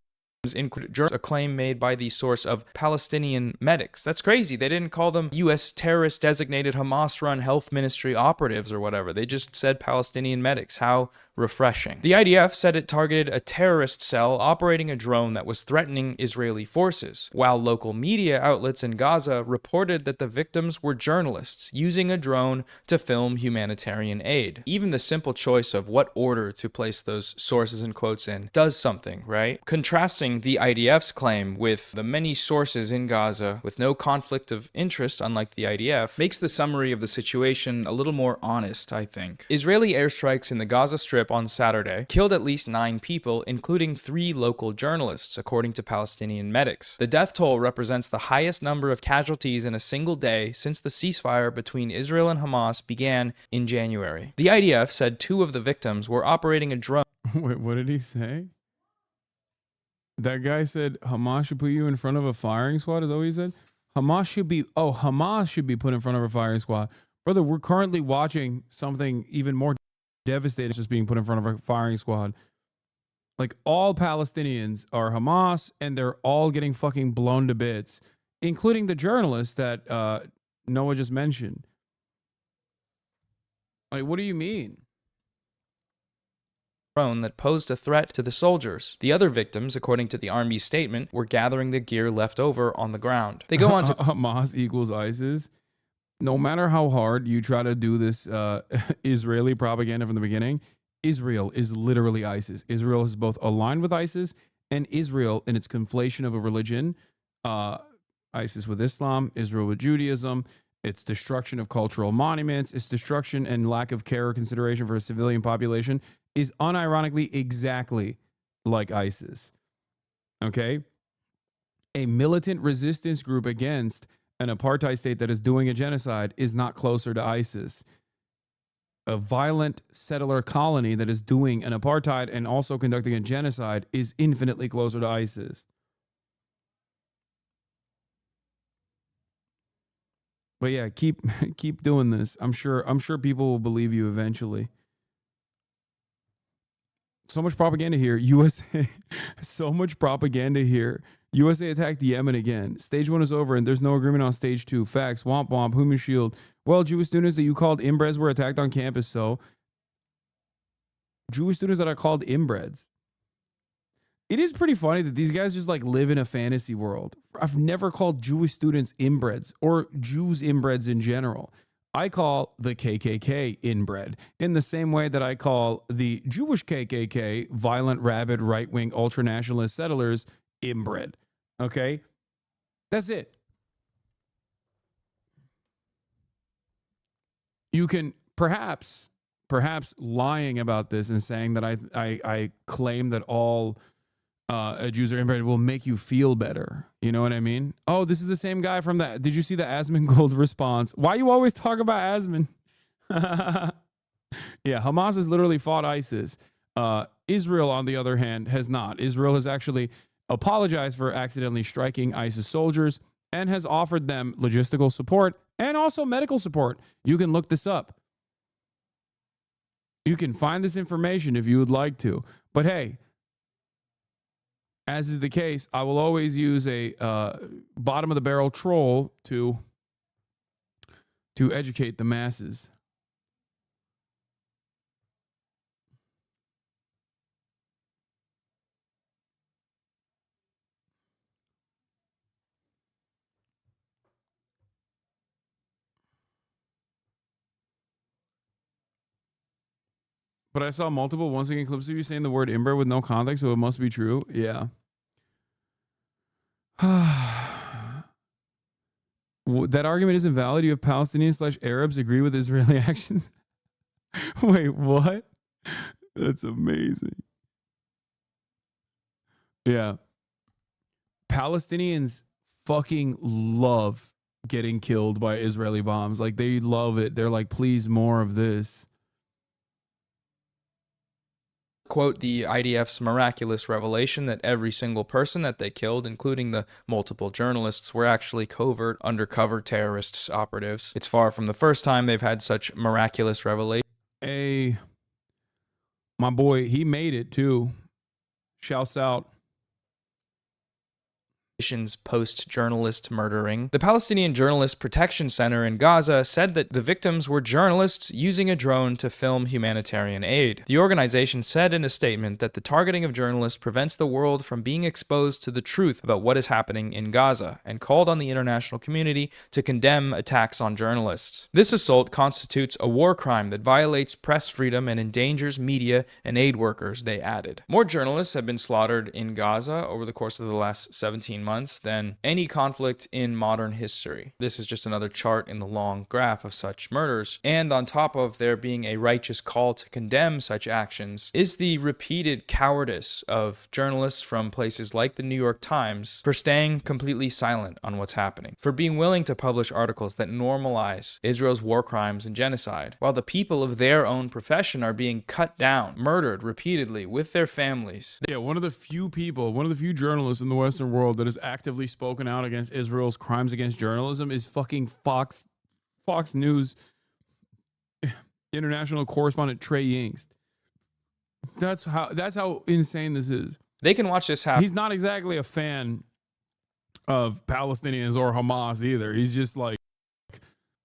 include a claim made by the source of Palestinian medics. That's crazy. They didn't call them U.S. terrorist-designated Hamas-run health ministry operatives or whatever. They just said Palestinian medics. How refreshing. The IDF said it targeted a terrorist cell operating a drone that was threatening Israeli forces, while local media outlets in Gaza reported that the victims were journalists using a drone to film humanitarian aid. Even the simple choice of what order to place those sources in quotes in does something, right? Contrasting the IDF's claim with the many sources in Gaza with no conflict of interest, unlike the IDF, makes the summary of the situation a little more honest, I think. Israeli airstrikes in the Gaza Strip on Saturday killed at least 9 people, including 3 local journalists, according to Palestinian medics. The death toll represents the highest number of casualties in a single day since the ceasefire between Israel and Hamas began in January. The IDF said 2 of the victims were operating a drone. Wait, what did he say? That guy said Hamas should put you in front of a firing squad? Is that what he said? Hamas should be put in front of a firing squad. Brother, we're currently watching something even more devastating just being put in front of a firing squad. Like, all Palestinians are Hamas, and they're all getting fucking blown to bits, including the journalist that Noah just mentioned. Like, what do you mean? Drone that posed a threat to the soldiers. The other victims, according to the army's statement, were gathering the gear left over on the ground. They go on to Hamas equals ISIS. No matter how hard you try to do this Israeli propaganda from the beginning, Israel is literally ISIS. Israel is both aligned with ISIS, and Israel, in its conflation of a religion, ISIS with Islam, Israel with Judaism, its destruction of cultural monuments, its destruction and lack of care or consideration for a civilian population, is unironically exactly like ISIS. Okay? A militant resistance group against an apartheid state that is doing a genocide is not closer to ISIS. A violent settler colony that is doing an apartheid and also conducting a genocide is infinitely closer to ISIS. But yeah, keep doing this. I'm sure people will believe you eventually. So much propaganda here. USA, so much propaganda here. USA attacked Yemen again. Stage 1 is over and there's no agreement on stage 2. Facts. Womp womp. Human shield. Well, Jewish students that you called inbreds were attacked on campus, so Jewish students that are called inbreds. It is pretty funny that these guys just like live in a fantasy world. I've never called Jewish students inbreds or Jews inbreds in general. I call the KKK inbred in the same way that I call the Jewish KKK, violent, rabid, right-wing, ultra-nationalist settlers, inbred. Okay? That's it. You can perhaps lying about this and saying that I claim that all Jews are inbred will make you feel better. You know what I mean? Oh, this is the same guy from that. Did you see the Asmongold response? Why you always talk about Asmon? Yeah, Hamas has literally fought ISIS. Israel, on the other hand, has not. Israel has actually apologized for accidentally striking ISIS soldiers and has offered them logistical support and also medical support. You can look this up. You can find this information if you would like to. But hey, as is the case, I will always use a bottom of the barrel troll to educate the masses. But I saw multiple once again clips of you saying the word inbred with no context, so it must be true. Yeah. That argument isn't valid. You have Palestinians/Arabs agree with Israeli actions. Wait, what? That's amazing. Yeah. Palestinians fucking love getting killed by Israeli bombs. Like, they love it. They're like, please, more of this. Quote, the IDF's miraculous revelation that every single person that they killed, including the multiple journalists, were actually covert, undercover terrorist operatives. It's far from the first time they've had such miraculous revelation. Hey, my boy, he made it too. Shouts out. Post-journalist murdering. The Palestinian Journalist Protection Center in Gaza said that the victims were journalists using a drone to film humanitarian aid. The organization said in a statement that the targeting of journalists prevents the world from being exposed to the truth about what is happening in Gaza, and called on the international community to condemn attacks on journalists. This assault constitutes a war crime that violates press freedom and endangers media and aid workers, they added. More journalists have been slaughtered in Gaza over the course of the last 17 months than any conflict in modern history. This is just another chart in the long graph of such murders. And on top of there being a righteous call to condemn such actions, is the repeated cowardice of journalists from places like the New York Times for staying completely silent on what's happening, for being willing to publish articles that normalize Israel's war crimes and genocide, while the people of their own profession are being cut down, murdered repeatedly with their families. Yeah, one of the few journalists in the Western world that has actively spoken out against Israel's crimes against journalism is fucking Fox News international correspondent Trey Yingst. That's how insane this is. They can watch this happen. He's not exactly a fan of Palestinians or Hamas either. He's just like,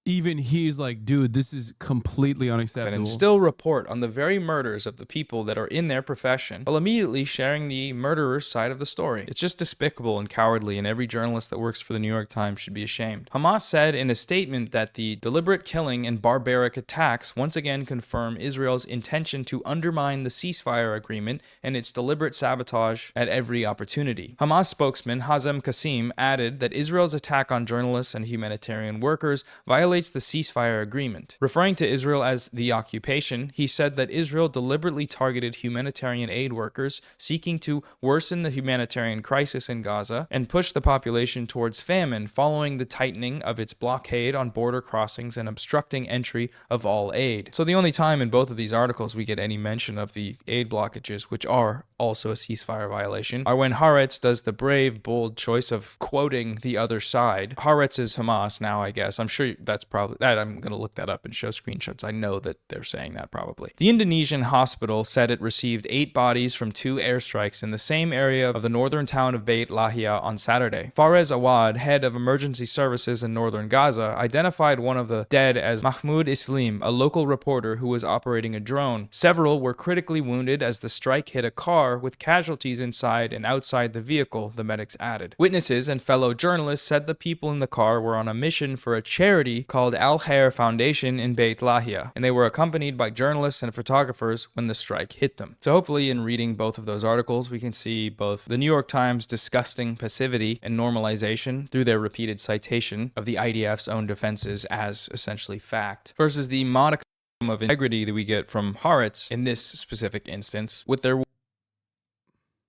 even he's like, dude, this is completely unacceptable. And still report on the very murders of the people that are in their profession, while immediately sharing the murderer's side of the story. It's just despicable and cowardly, and every journalist that works for the New York Times should be ashamed. Hamas said in a statement that the deliberate killing and barbaric attacks once again confirm Israel's intention to undermine the ceasefire agreement and its deliberate sabotage at every opportunity. Hamas spokesman Hazem Qasim added that Israel's attack on journalists and humanitarian workers violates the ceasefire agreement. Referring to Israel as the occupation, he said that Israel deliberately targeted humanitarian aid workers seeking to worsen the humanitarian crisis in Gaza and push the population towards famine following the tightening of its blockade on border crossings and obstructing entry of all aid. So the only time in both of these articles we get any mention of the aid blockages, which are also a ceasefire violation, are when Haaretz does the brave, bold choice of quoting the other side. Haaretz is Hamas now, I guess. I'm sure that's probably that. I'm going to look that up and show screenshots. I know that they're saying that probably. The Indonesian hospital said it received 8 bodies from 2 airstrikes in the same area of the northern town of Beit Lahia on Saturday. Fares Awad, head of emergency services in northern Gaza, identified one of the dead as Mahmoud Islim, a local reporter who was operating a drone. Several were critically wounded as the strike hit a car with casualties inside and outside the vehicle, the medics added. Witnesses and fellow journalists said the people in the car were on a mission for a charity called called Al Khair Foundation in Beit Lahia, and they were accompanied by journalists and photographers when the strike hit them. So hopefully in reading both of those articles, we can see both the New York Times' disgusting passivity and normalization through their repeated citation of the IDF's own defenses as essentially fact, versus the modicum of integrity that we get from Haaretz in this specific instance, with their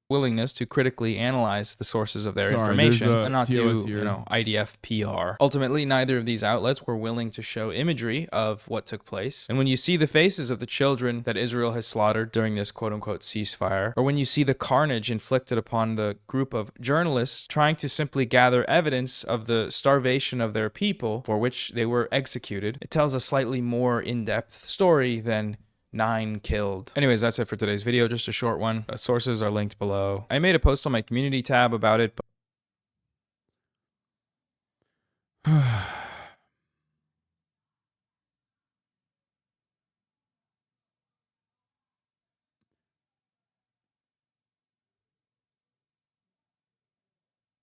willingness to critically analyze the sources of their information and not do, IDF PR. Ultimately, neither of these outlets were willing to show imagery of what took place. And when you see the faces of the children that Israel has slaughtered during this quote-unquote ceasefire, or when you see the carnage inflicted upon the group of journalists trying to simply gather evidence of the starvation of their people for which they were executed, it tells a slightly more in-depth story than 9 killed. Anyways, that's it for today's video. Just a short one. Sources are linked below. I made a post on my community tab about it.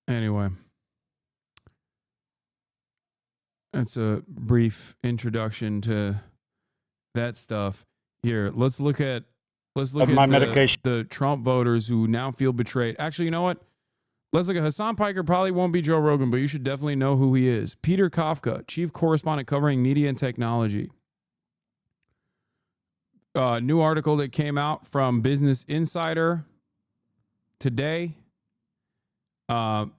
Anyway, that's a brief introduction to that stuff. Here, let's look at the Trump voters who now feel betrayed. Actually, you know what? Let's look at Hasan Piker. Probably won't be Joe Rogan, but you should definitely know who he is. Peter Kafka, chief correspondent covering media and technology. New article that came out from Business Insider today from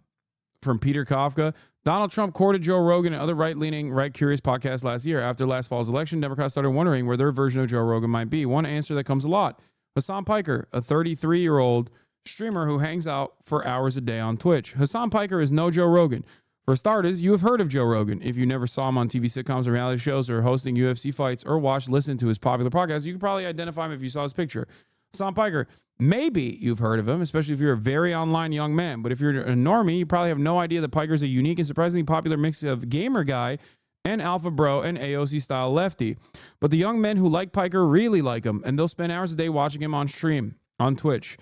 Peter Kafka. Donald Trump courted Joe Rogan and other right-leaning, right-curious podcasts last year. After last fall's election, Democrats started wondering where their version of Joe Rogan might be. One answer that comes a lot. Hasan Piker, a 33-year-old streamer who hangs out for hours a day on Twitch. Hasan Piker is no Joe Rogan. For starters, you have heard of Joe Rogan. If you never saw him on TV sitcoms or reality shows or hosting UFC fights or listen to his popular podcast, you could probably identify him if you saw his picture. Hasan Piker, maybe you've heard of him, especially if you're a very online young man. But if you're a normie, you probably have no idea that Piker is a unique and surprisingly popular mix of gamer guy and alpha bro and AOC style lefty. But the young men who like Piker really like him, and they'll spend hours a day watching him on stream on Twitch.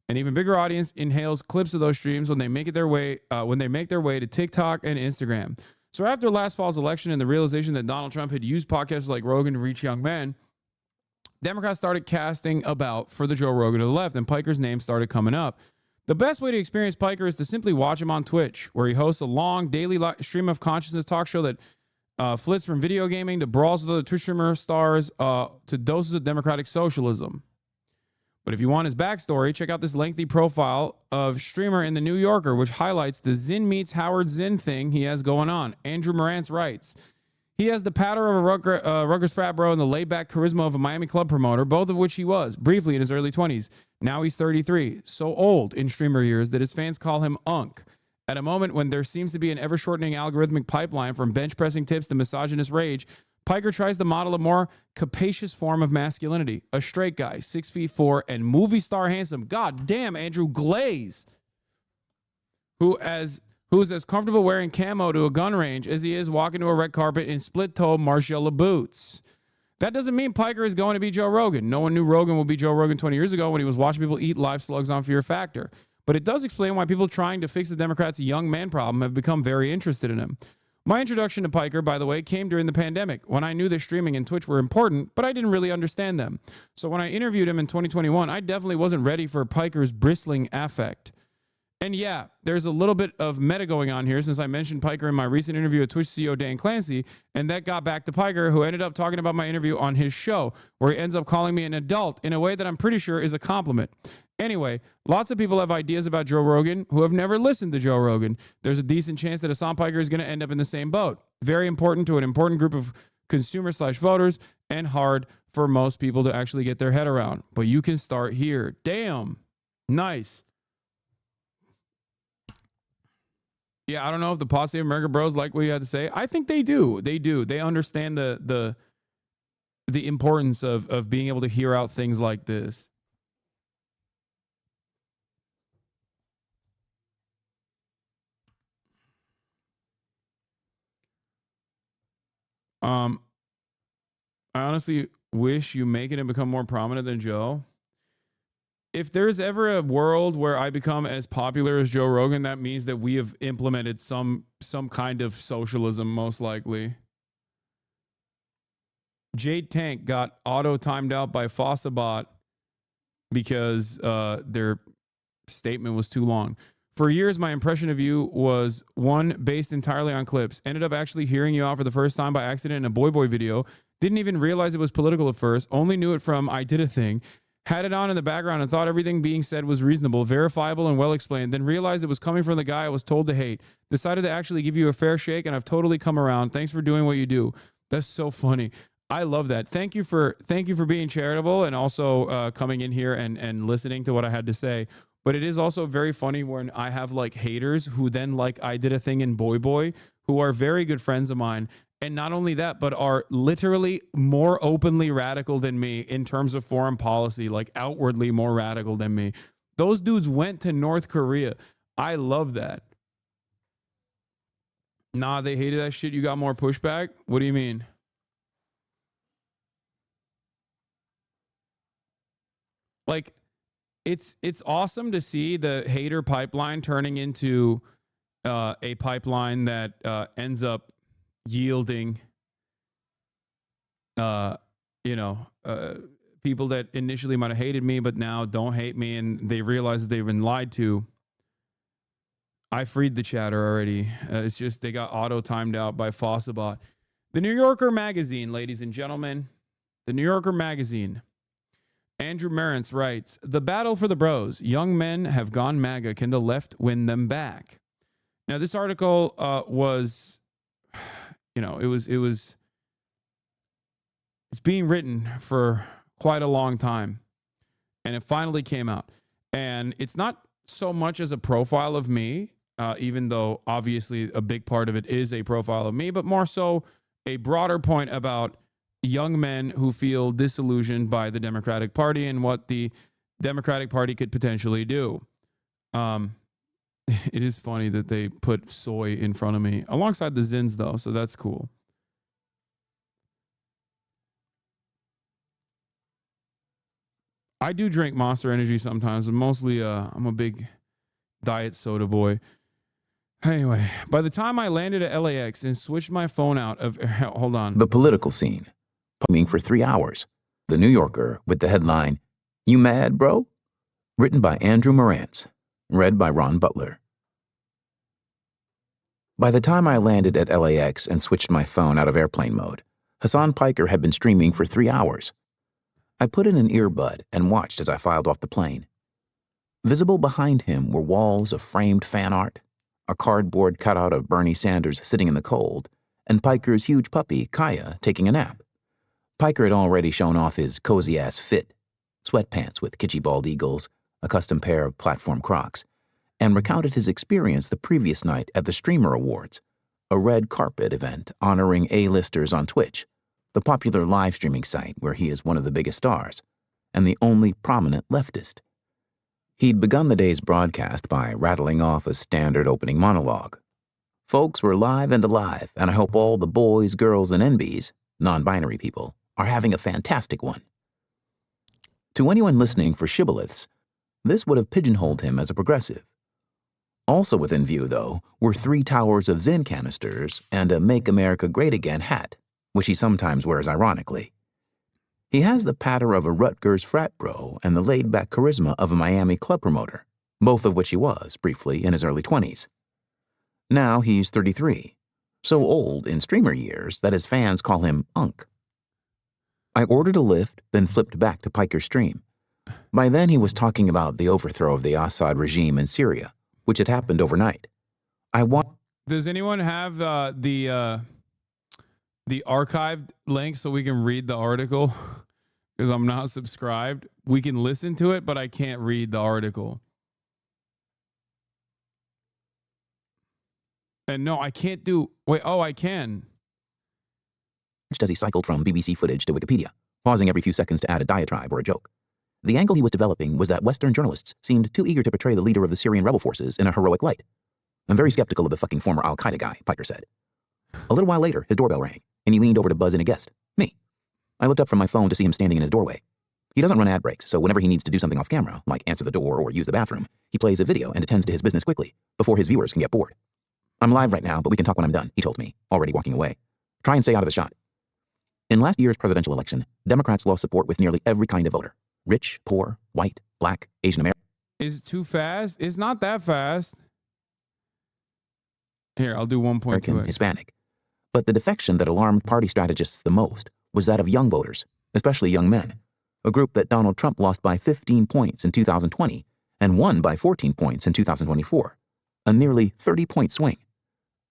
An even bigger audience inhales clips of those streams when they make their way to TikTok and Instagram. So after last fall's election and the realization that Donald Trump had used podcasts like Rogan to reach young men, Democrats started casting about for the Joe Rogan to the left, and Piker's name started coming up. The best way to experience Piker is to simply watch him on Twitch, where he hosts a long daily stream of consciousness talk show that flits from video gaming to brawls with other Twitch streamer stars to doses of democratic socialism. But if you want his backstory, check out this lengthy profile of streamer in The New Yorker, which highlights the Zinn meets Howard Zinn thing he has going on. Andrew Morantz writes, he has the patter of a Rutgers frat bro and the laid-back charisma of a Miami club promoter, both of which he was, briefly in his early 20s. Now he's 33, so old in streamer years that his fans call him Unk. At a moment when there seems to be an ever-shortening algorithmic pipeline from bench-pressing tips to misogynist rage, Piker tries to model a more capacious form of masculinity. A straight guy, 6'4", and movie star handsome. God damn, Andrew Glaze, who's as comfortable wearing camo to a gun range as he is walking to a red carpet in split-toe Margiela boots. That doesn't mean Piker is going to be Joe Rogan. No one knew Rogan would be Joe Rogan 20 years ago when he was watching people eat live slugs on Fear Factor. But it does explain why people trying to fix the Democrats' young man problem have become very interested in him. My introduction to Piker, by the way, came during the pandemic when I knew that streaming and Twitch were important, but I didn't really understand them. So when I interviewed him in 2021, I definitely wasn't ready for Piker's bristling affect. And yeah, there's a little bit of meta going on here since I mentioned Piker in my recent interview with Twitch CEO Dan Clancy, and that got back to Piker, who ended up talking about my interview on his show, where he ends up calling me an adult in a way that I'm pretty sure is a compliment. Anyway, lots of people have ideas about Joe Rogan who have never listened to Joe Rogan. There's a decent chance that Hasan Piker is going to end up in the same boat. Very important to an important group of consumer/voters and hard for most people to actually get their head around. But you can start here. Damn. Nice. Yeah, I don't know if the Posse of America bros like what you had to say. I think they do. They do. They understand the importance of being able to hear out things like this. I honestly wish you make it and become more prominent than Joe. If there's ever a world where I become as popular as Joe Rogan, that means that we have implemented some kind of socialism, most likely. Jade Tank got auto-timed out by Fossabot because their statement was too long. For years, my impression of you was one based entirely on clips. Ended up actually hearing you out for the first time by accident in a Boy Boy video. Didn't even realize it was political at first. Only knew it from I Did a Thing. Had it on in the background and thought everything being said was reasonable, verifiable, and well explained. Then realized it was coming from the guy I was told to hate. Decided to actually give you a fair shake, and I've totally come around. Thanks for doing what you do. That's so funny. I love that. Thank you for being charitable and also coming in here and listening to what I had to say. But it is also very funny when I have like haters who then like I Did a Thing in Boy Boy, who are very good friends of mine. And not only that, but are literally more openly radical than me in terms of foreign policy, like outwardly more radical than me. Those dudes went to North Korea. I love that. Nah, they hated that shit. You got more pushback? What do you mean? Like, it's awesome to see the hater pipeline turning into a pipeline that ends up yielding, people that initially might have hated me, but now don't hate me, and they realize that they've been lied to. I freed the chatter already. It's just they got auto-timed out by Fossabot. The New Yorker magazine, ladies and gentlemen. The New Yorker magazine. Andrew Marantz writes, the battle for the bros. Young men have gone MAGA. Can the left win them back? Now, this article was, it's being written for quite a long time. And it finally came out. And it's not so much as a profile of me, even though obviously a big part of it is a profile of me, but more so a broader point about young men who feel disillusioned by the Democratic Party and what the Democratic Party could potentially do. It is funny that they put soy in front of me alongside the Zins, though, so that's cool. I do drink Monster Energy sometimes, but mostly I'm a big diet soda boy. Anyway, by the time I landed at LAX and switched my phone out of... Hold on. The political scene. For 3 hours. The New Yorker with the headline, You Mad, Bro? Written by Andrew Marantz. Read by Ron Butler. By the time I landed at LAX and switched my phone out of airplane mode, Hasan Piker had been streaming for 3 hours. I put in an earbud and watched as I filed off the plane. Visible behind him were walls of framed fan art, a cardboard cutout of Bernie Sanders sitting in the cold, and Piker's huge puppy, Kaya, taking a nap. Piker had already shown off his cozy-ass fit, sweatpants with kitschy bald eagles, a custom pair of platform Crocs, and recounted his experience the previous night at the Streamer Awards, a red carpet event honoring A-listers on Twitch, the popular live streaming site where he is one of the biggest stars, and the only prominent leftist. He'd begun the day's broadcast by rattling off a standard opening monologue. Folks, we're live and alive, and I hope all the boys, girls, and NBs, non-binary people, are having a fantastic one. To anyone listening for shibboleths, this would have pigeonholed him as a progressive. Also within view, though, were 3 towers of Zin canisters and a Make America Great Again hat, which he sometimes wears ironically. He has the patter of a Rutgers frat bro and the laid-back charisma of a Miami club promoter, both of which he was, briefly, in his early 20s. Now he's 33, so old in streamer years that his fans call him Unc. I ordered a lift, then flipped back to Piker's stream. By then he was talking about the overthrow of the Assad regime in Syria, which had happened overnight. Does anyone have the archived link so we can read the article? Because I'm not subscribed. We can listen to it, but I can't read the article. And no, I can't do... Wait, oh, I can. As he cycled from BBC footage to Wikipedia, pausing every few seconds to add a diatribe or a joke. The angle he was developing was that Western journalists seemed too eager to portray the leader of the Syrian rebel forces in a heroic light. I'm very skeptical of the fucking former Al-Qaeda guy, Piker said. A little while later, his doorbell rang, and he leaned over to buzz in a guest, me. I looked up from my phone to see him standing in his doorway. He doesn't run ad breaks, so whenever he needs to do something off camera, like answer the door or use the bathroom, he plays a video and attends to his business quickly, before his viewers can get bored. I'm live right now, but we can talk when I'm done, he told me, already walking away. Try and stay out of the shot. In last year's presidential election, Democrats lost support with nearly every kind of voter. Rich, poor, white, black, Asian American. Is it too fast? It's not that fast. Here, I'll do 1.2x. Hispanic. But the defection that alarmed party strategists the most was that of young voters, especially young men, a group that Donald Trump lost by 15 points in 2020 and won by 14 points in 2024, a nearly 30-point swing.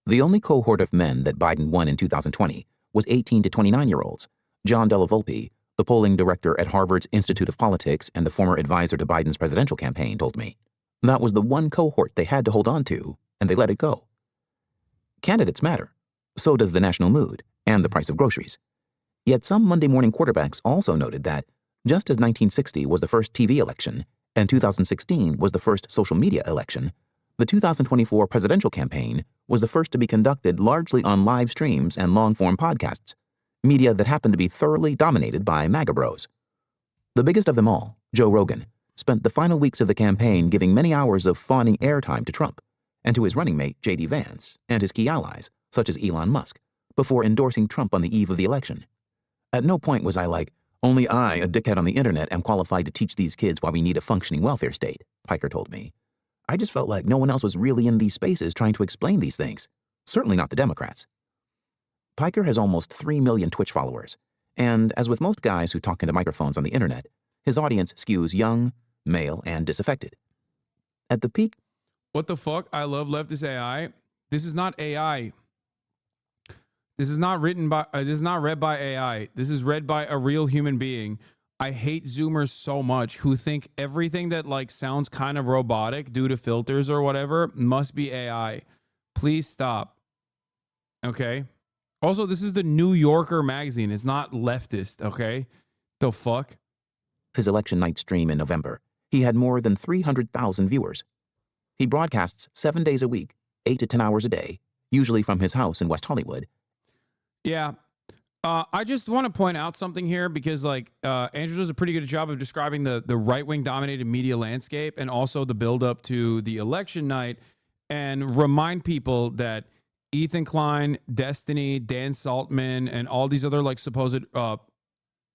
The only cohort of men that Biden won in 2020 was 18 to 29-year-olds. John Della Volpe, the polling director at Harvard's Institute of Politics and the former advisor to Biden's presidential campaign, told me. That was the one cohort they had to hold on to, and they let it go. Candidates matter. So does the national mood and the price of groceries. Yet some Monday morning quarterbacks also noted that, just as 1960 was the first TV election and 2016 was the first social media election, the 2024 presidential campaign was the first to be conducted largely on live streams and long-form podcasts, media that happened to be thoroughly dominated by MAGA bros. The biggest of them all, Joe Rogan, spent the final weeks of the campaign giving many hours of fawning airtime to Trump and to his running mate, J.D. Vance, and his key allies, such as Elon Musk, before endorsing Trump on the eve of the election. At no point was I like, only I, a dickhead on the internet, am qualified to teach these kids why we need a functioning welfare state, Piker told me. I just felt like no one else was really in these spaces trying to explain these things. Certainly not the Democrats. Piker has almost 3 million Twitch followers, and as with most guys who talk into microphones on the internet, his audience skews young, male, and disaffected. At the peak... What the fuck? I love leftist AI. This is not AI. This is not written by, this is not read by AI. This is read by a real human being. I hate Zoomers so much who think everything that like sounds kind of robotic due to filters or whatever must be AI. Please stop. Okay? Also, this is the New Yorker magazine. It's not leftist, okay? The fuck? His election night stream in November, he had more than 300,000 viewers. He broadcasts 7 days a week, 8 to 10 hours a day, usually from his house in West Hollywood. Yeah. I just want to point out something here because like Andrew does a pretty good job of describing the right-wing dominated media landscape and also the build-up to the election night and remind people that Ethan Klein, Destiny, Dan Saltman, and all these other like supposed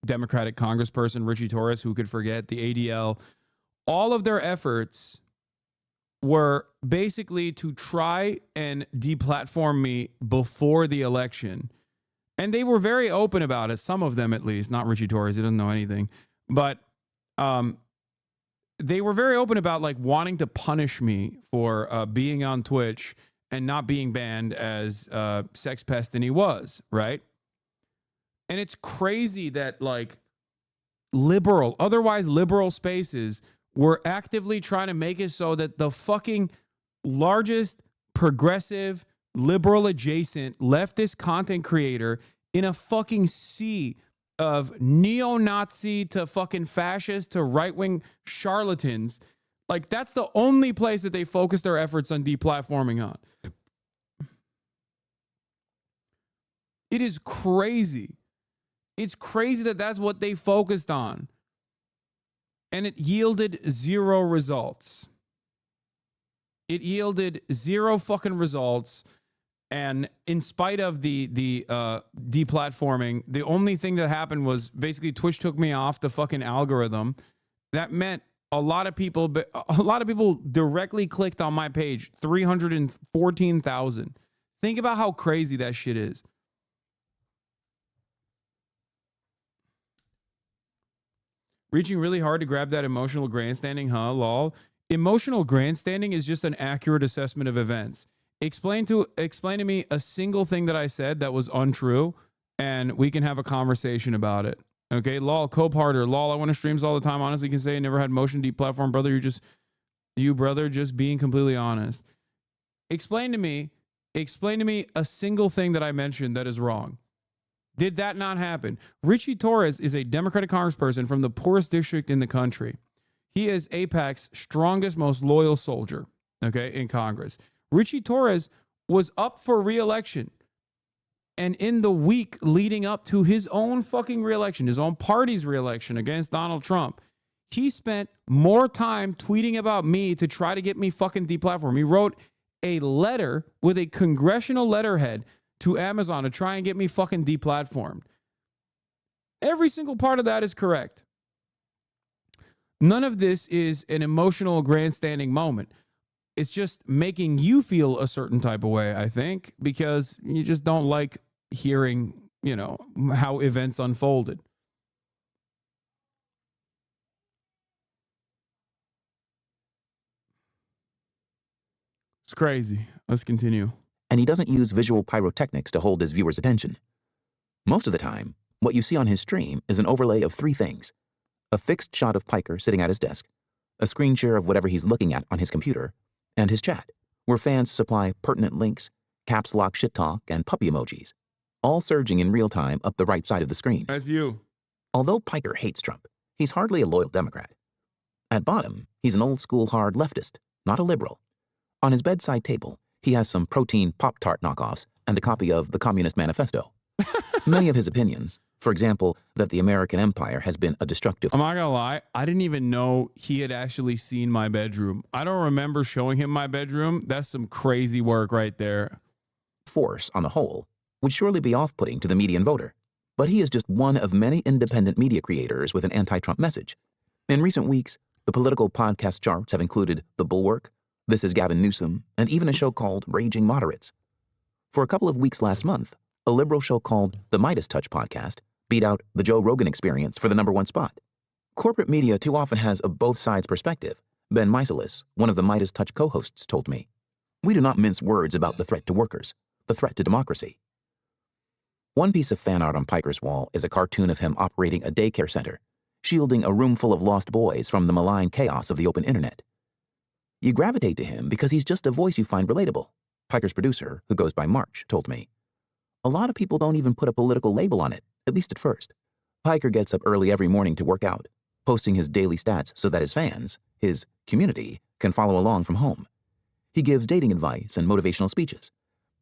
Democratic congressperson, Richie Torres, who could forget, the ADL, all of their efforts were basically to try and deplatform me before the election. And they were very open about it, some of them at least, not Richie Torres, he doesn't know anything. But they were very open about like wanting to punish me for being on Twitch and not being banned as Sex Pest and he was, right? And it's crazy that like otherwise liberal spaces were actively trying to make it so that the fucking largest progressive, liberal adjacent, leftist content creator in a fucking sea of neo-Nazi to fucking fascist to right-wing charlatans, like that's the only place that they focus their efforts on deplatforming on. It is crazy. It's crazy that that's what they focused on. And it yielded zero results. It yielded zero fucking results. And in spite of the deplatforming, the only thing that happened was basically Twitch took me off the fucking algorithm. That meant a lot of people directly clicked on my page, 314,000. Think about how crazy that shit is. Reaching really hard to grab that emotional grandstanding, huh? Lol. Emotional grandstanding is just an accurate assessment of events. Explain to me a single thing that I said that was untrue, and we can have a conversation about it. Okay, lol, Cope Harder, lol, I want to streams all the time. Honestly, can say I never had motion deep platform, brother. Brother, just being completely honest. Explain to me a single thing that I mentioned that is wrong. Did that not happen? Richie Torres is a Democratic congressperson from the poorest district in the country. He is AIPAC's strongest, most loyal soldier, okay, in Congress. Richie Torres was up for re-election. And in the week leading up to his own fucking re-election, his own party's re-election against Donald Trump, he spent more time tweeting about me to try to get me fucking deplatformed. He wrote a letter with a congressional letterhead to Amazon to try and get me fucking deplatformed. Every single part of that is correct. None of this is an emotional grandstanding moment. It's just making you feel a certain type of way, I think, because you just don't like hearing, how events unfolded. It's crazy. Let's continue. And he doesn't use visual pyrotechnics to hold his viewers' attention. Most of the time, what you see on his stream is an overlay of three things: a fixed shot of Piker sitting at his desk, a screen share of whatever he's looking at on his computer, and his chat, where fans supply pertinent links, caps lock shit talk, and puppy emojis, all surging in real time up the right side of the screen. That's you. Although Piker hates Trump, he's hardly a loyal Democrat. At bottom, he's an old-school hard leftist, not a liberal. On his bedside table, he has some protein Pop-Tart knockoffs and a copy of the Communist Manifesto. Many of his opinions, for example, that the American empire has been a destructive... I'm not gonna lie, I didn't even know he had actually seen my bedroom. I don't remember showing him my bedroom. That's some crazy work right there. ...force on the whole would surely be off-putting to the median voter. But he is just one of many independent media creators with an anti-Trump message. In recent weeks, the political podcast charts have included The Bulwark, This is Gavin Newsom, and even a show called Raging Moderates. For a couple of weeks last month, a liberal show called The Midas Touch Podcast beat out The Joe Rogan Experience for the #1 spot. Corporate media too often has a both sides perspective, Ben Meiselas, one of the Midas Touch co-hosts, told me. We do not mince words about the threat to workers, the threat to democracy. One piece of fan art on Piker's wall is a cartoon of him operating a daycare center, shielding a room full of lost boys from the malign chaos of the open internet. You gravitate to him because he's just a voice you find relatable, Piker's producer, who goes by March, told me. A lot of people don't even put a political label on it, at least at first. Piker gets up early every morning to work out, posting his daily stats so that his fans, his community, can follow along from home. He gives dating advice and motivational speeches.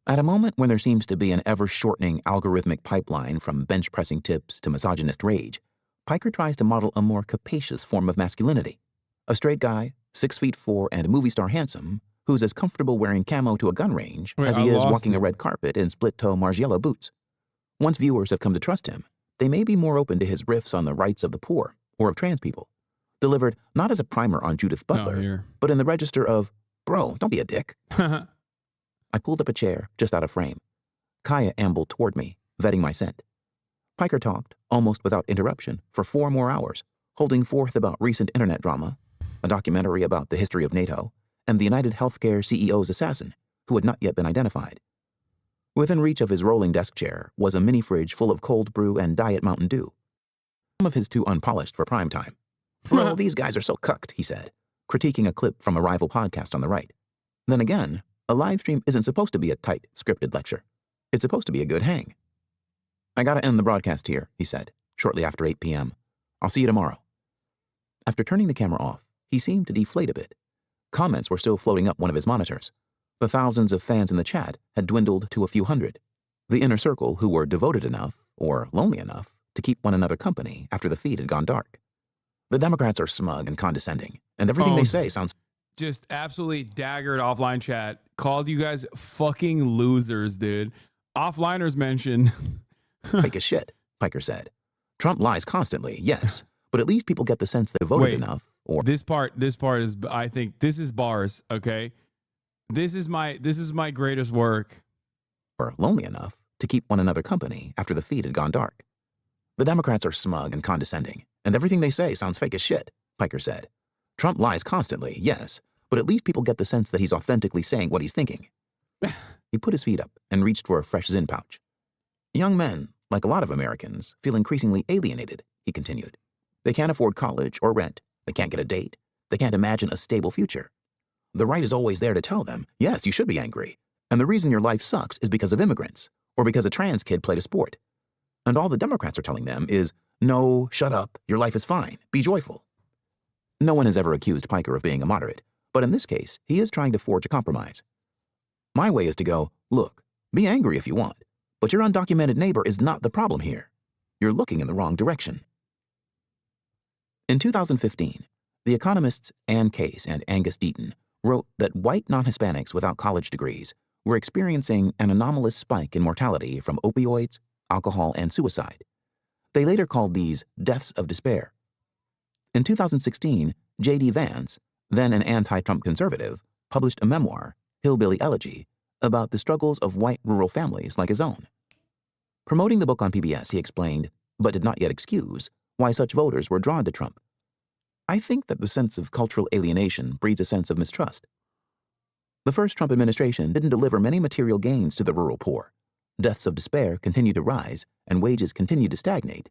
At a moment when there seems to be an ever-shortening algorithmic pipeline from bench-pressing tips to misogynist rage, Piker tries to model a more capacious form of masculinity. A straight guy, 6'4" and movie star handsome, who's as comfortable wearing camo to a gun range as he is walking a red carpet in split-toe Margiela boots. Once viewers have come to trust him, they may be more open to his riffs on the rights of the poor or of trans people, delivered not as a primer on Judith Butler, but in the register of, bro, don't be a dick. I pulled up a chair just out of frame. Kaya ambled toward me, vetting my scent. Piker talked, almost without interruption, for 4 more hours, holding forth about recent internet drama, a documentary about the history of NATO, and the United Healthcare CEO's assassin, who had not yet been identified. Within reach of his rolling desk chair was a mini fridge full of cold brew and Diet Mountain Dew. Some of his too unpolished for prime time. Bro, these guys are so cucked, he said, critiquing a clip from a rival podcast on the right. Then again, a live stream isn't supposed to be a tight, scripted lecture. It's supposed to be a good hang. I gotta end the broadcast here, he said, shortly after 8 p.m. I'll see you tomorrow. After turning the camera off, he seemed to deflate a bit. Comments were still floating up one of his monitors. The thousands of fans in the chat had dwindled to a few hundred. The inner circle who were devoted enough, or lonely enough, to keep one another company after the feed had gone dark. The Democrats are smug and condescending, and everything they say sounds... Just absolutely daggered offline chat. Called you guys fucking losers, dude. Offliners mentioned... Fake as shit, Piker said. Trump lies constantly, yes, but at least people get the sense they voted enough. Or this part is, I think, this is bars, okay? This is my greatest work. Or lonely enough to keep one another company after the feed had gone dark. The Democrats are smug and condescending, and everything they say sounds fake as shit, Piker said. Trump lies constantly, yes, but at least people get the sense that he's authentically saying what he's thinking. He put his feet up and reached for a fresh Zyn pouch. Young men, like a lot of Americans, feel increasingly alienated, he continued. They can't afford college or rent. They can't get a date. They can't imagine a stable future. The right is always there to tell them, yes, you should be angry. And the reason your life sucks is because of immigrants, or because a trans kid played a sport. And all the Democrats are telling them is, no, shut up, your life is fine, be joyful. No one has ever accused Piker of being a moderate, but in this case, he is trying to forge a compromise. My way is to go, look, be angry if you want, but your undocumented neighbor is not the problem here. You're looking in the wrong direction. In 2015, the economists Ann Case and Angus Deaton wrote that white non-Hispanics without college degrees were experiencing an anomalous spike in mortality from opioids, alcohol, and suicide. They later called these deaths of despair. In 2016, J.D. Vance, then an anti-Trump conservative, published a memoir, Hillbilly Elegy, about the struggles of white rural families like his own. Promoting the book on PBS, he explained, but did not yet excuse, why such voters were drawn to Trump. I think that the sense of cultural alienation breeds a sense of mistrust. The first Trump administration didn't deliver many material gains to the rural poor. Deaths of despair continued to rise, and wages continued to stagnate,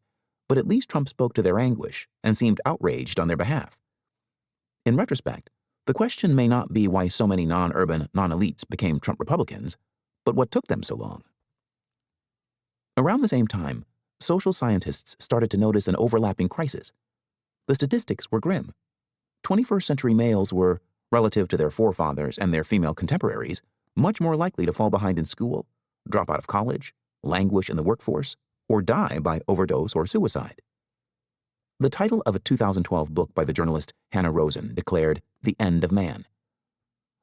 but at least Trump spoke to their anguish and seemed outraged on their behalf. In retrospect, the question may not be why so many non-urban, non-elites became Trump Republicans, but what took them so long. Around the same time, social scientists started to notice an overlapping crisis. The statistics were grim. 21st century males were, relative to their forefathers and their female contemporaries, much more likely to fall behind in school, drop out of college, languish in the workforce, or die by overdose or suicide. The title of a 2012 book by the journalist Hannah Rosen declared The End of Man.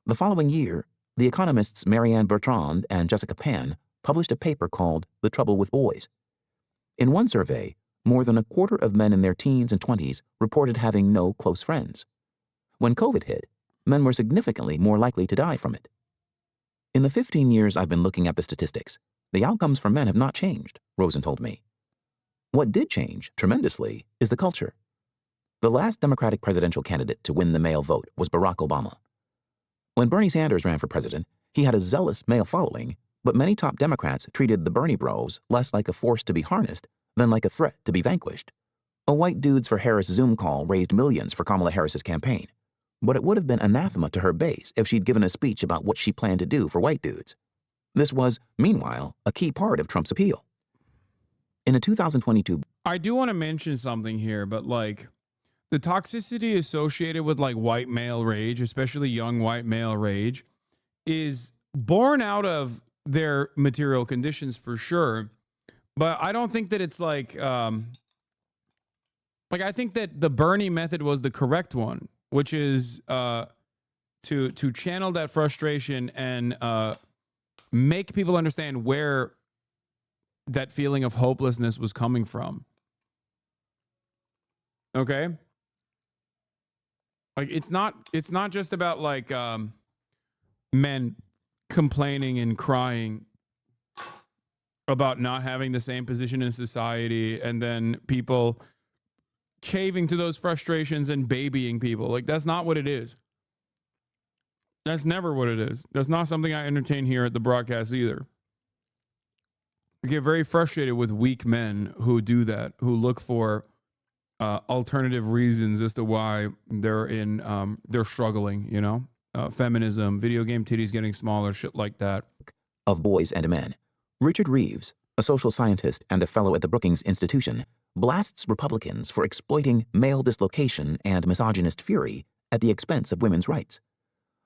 The following year, the economists Marianne Bertrand and Jessica Pan published a paper called The Trouble with Boys. In one survey, more than a quarter of men in their teens and 20s reported having no close friends. When COVID hit, men were significantly more likely to die from it. In the 15 years I've been looking at the statistics, the outcomes for men have not changed, Rosen told me. What did change, tremendously, is the culture. The last Democratic presidential candidate to win the male vote was Barack Obama. When Bernie Sanders ran for president, he had a zealous male following, but many top Democrats treated the Bernie bros less like a force to be harnessed than like a threat to be vanquished. A white dudes for Harris Zoom call raised millions for Kamala Harris's campaign, but it would have been anathema to her base if she'd given a speech about what she planned to do for white dudes. This was, meanwhile, a key part of Trump's appeal. In a 2022... I do want to mention something here, but like the toxicity associated with like white male rage, especially young white male rage, is born out of their material conditions for sure. But I don't think that it's like I think that the Bernie method was the correct one, which is to channel that frustration and make people understand where that feeling of hopelessness was coming from. Okay? Like it's not just about like men complaining and crying about not having the same position in society and then people caving to those frustrations and babying people. Like that's not what it is. That's never what it is. That's not something I entertain here at the broadcast either. I get very frustrated with weak men who do that, who look for alternative reasons as to why they're struggling, you know? Feminism, video game titties getting smaller, shit like that. Of boys and men. Richard Reeves, a social scientist and a fellow at the Brookings Institution, blasts Republicans for exploiting male dislocation and misogynist fury at the expense of women's rights.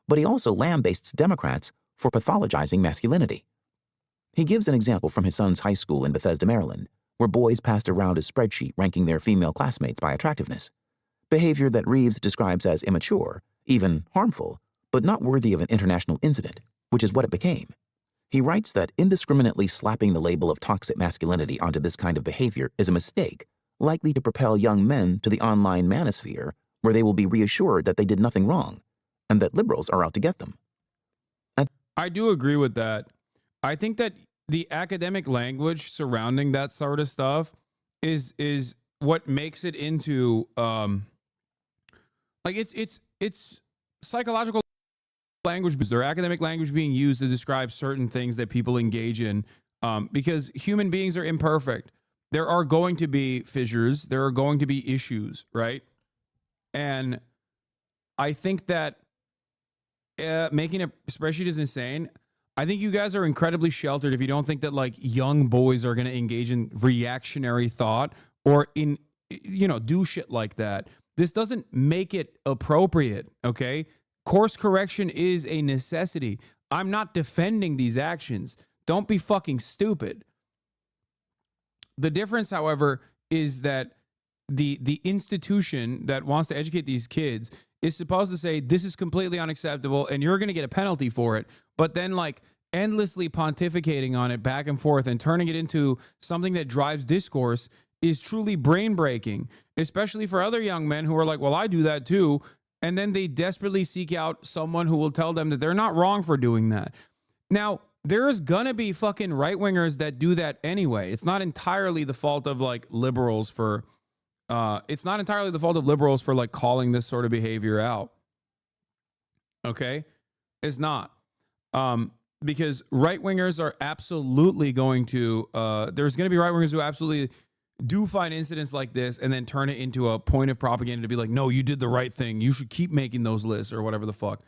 But he also lambastes Democrats for pathologizing masculinity. He gives an example from his son's high school in Bethesda, Maryland, where boys passed around a spreadsheet ranking their female classmates by attractiveness, behavior that Reeves describes as immature, even harmful, but not worthy of an international incident, which is what it became. He writes that indiscriminately slapping the label of toxic masculinity onto this kind of behavior is a mistake, likely to propel young men to the online manosphere, where they will be reassured that they did nothing wrong, and that liberals are out to get them. I do agree with that. I think that the academic language surrounding that sort of stuff is what makes it into like it's psychological language, because their academic language being used to describe certain things that people engage in, because human beings are imperfect. There are going to be fissures. There are going to be issues, right? And I think that making a spreadsheet is insane. I think you guys are incredibly sheltered if you don't think that like young boys are going to engage in reactionary thought or in, do shit like that. This doesn't make it appropriate, okay? Course correction is a necessity. I'm not defending these actions. Don't be fucking stupid. The difference, however, is that the institution that wants to educate these kids is supposed to say this is completely unacceptable and you're going to get a penalty for it, but then like endlessly pontificating on it back and forth and turning it into something that drives discourse is truly brain breaking, especially for other young men who are like, well, I do that too. And then they desperately seek out someone who will tell them that they're not wrong for doing that. Now, there's gonna be fucking right wingers that do that anyway. It's not entirely the fault of like liberals for, like calling this sort of behavior out. Okay, it's not, because right wingers are absolutely going to. There's going to be right wingers who absolutely do find incidents like this and then turn it into a point of propaganda to be like, no, you did the right thing. You should keep making those lists or whatever the fuck.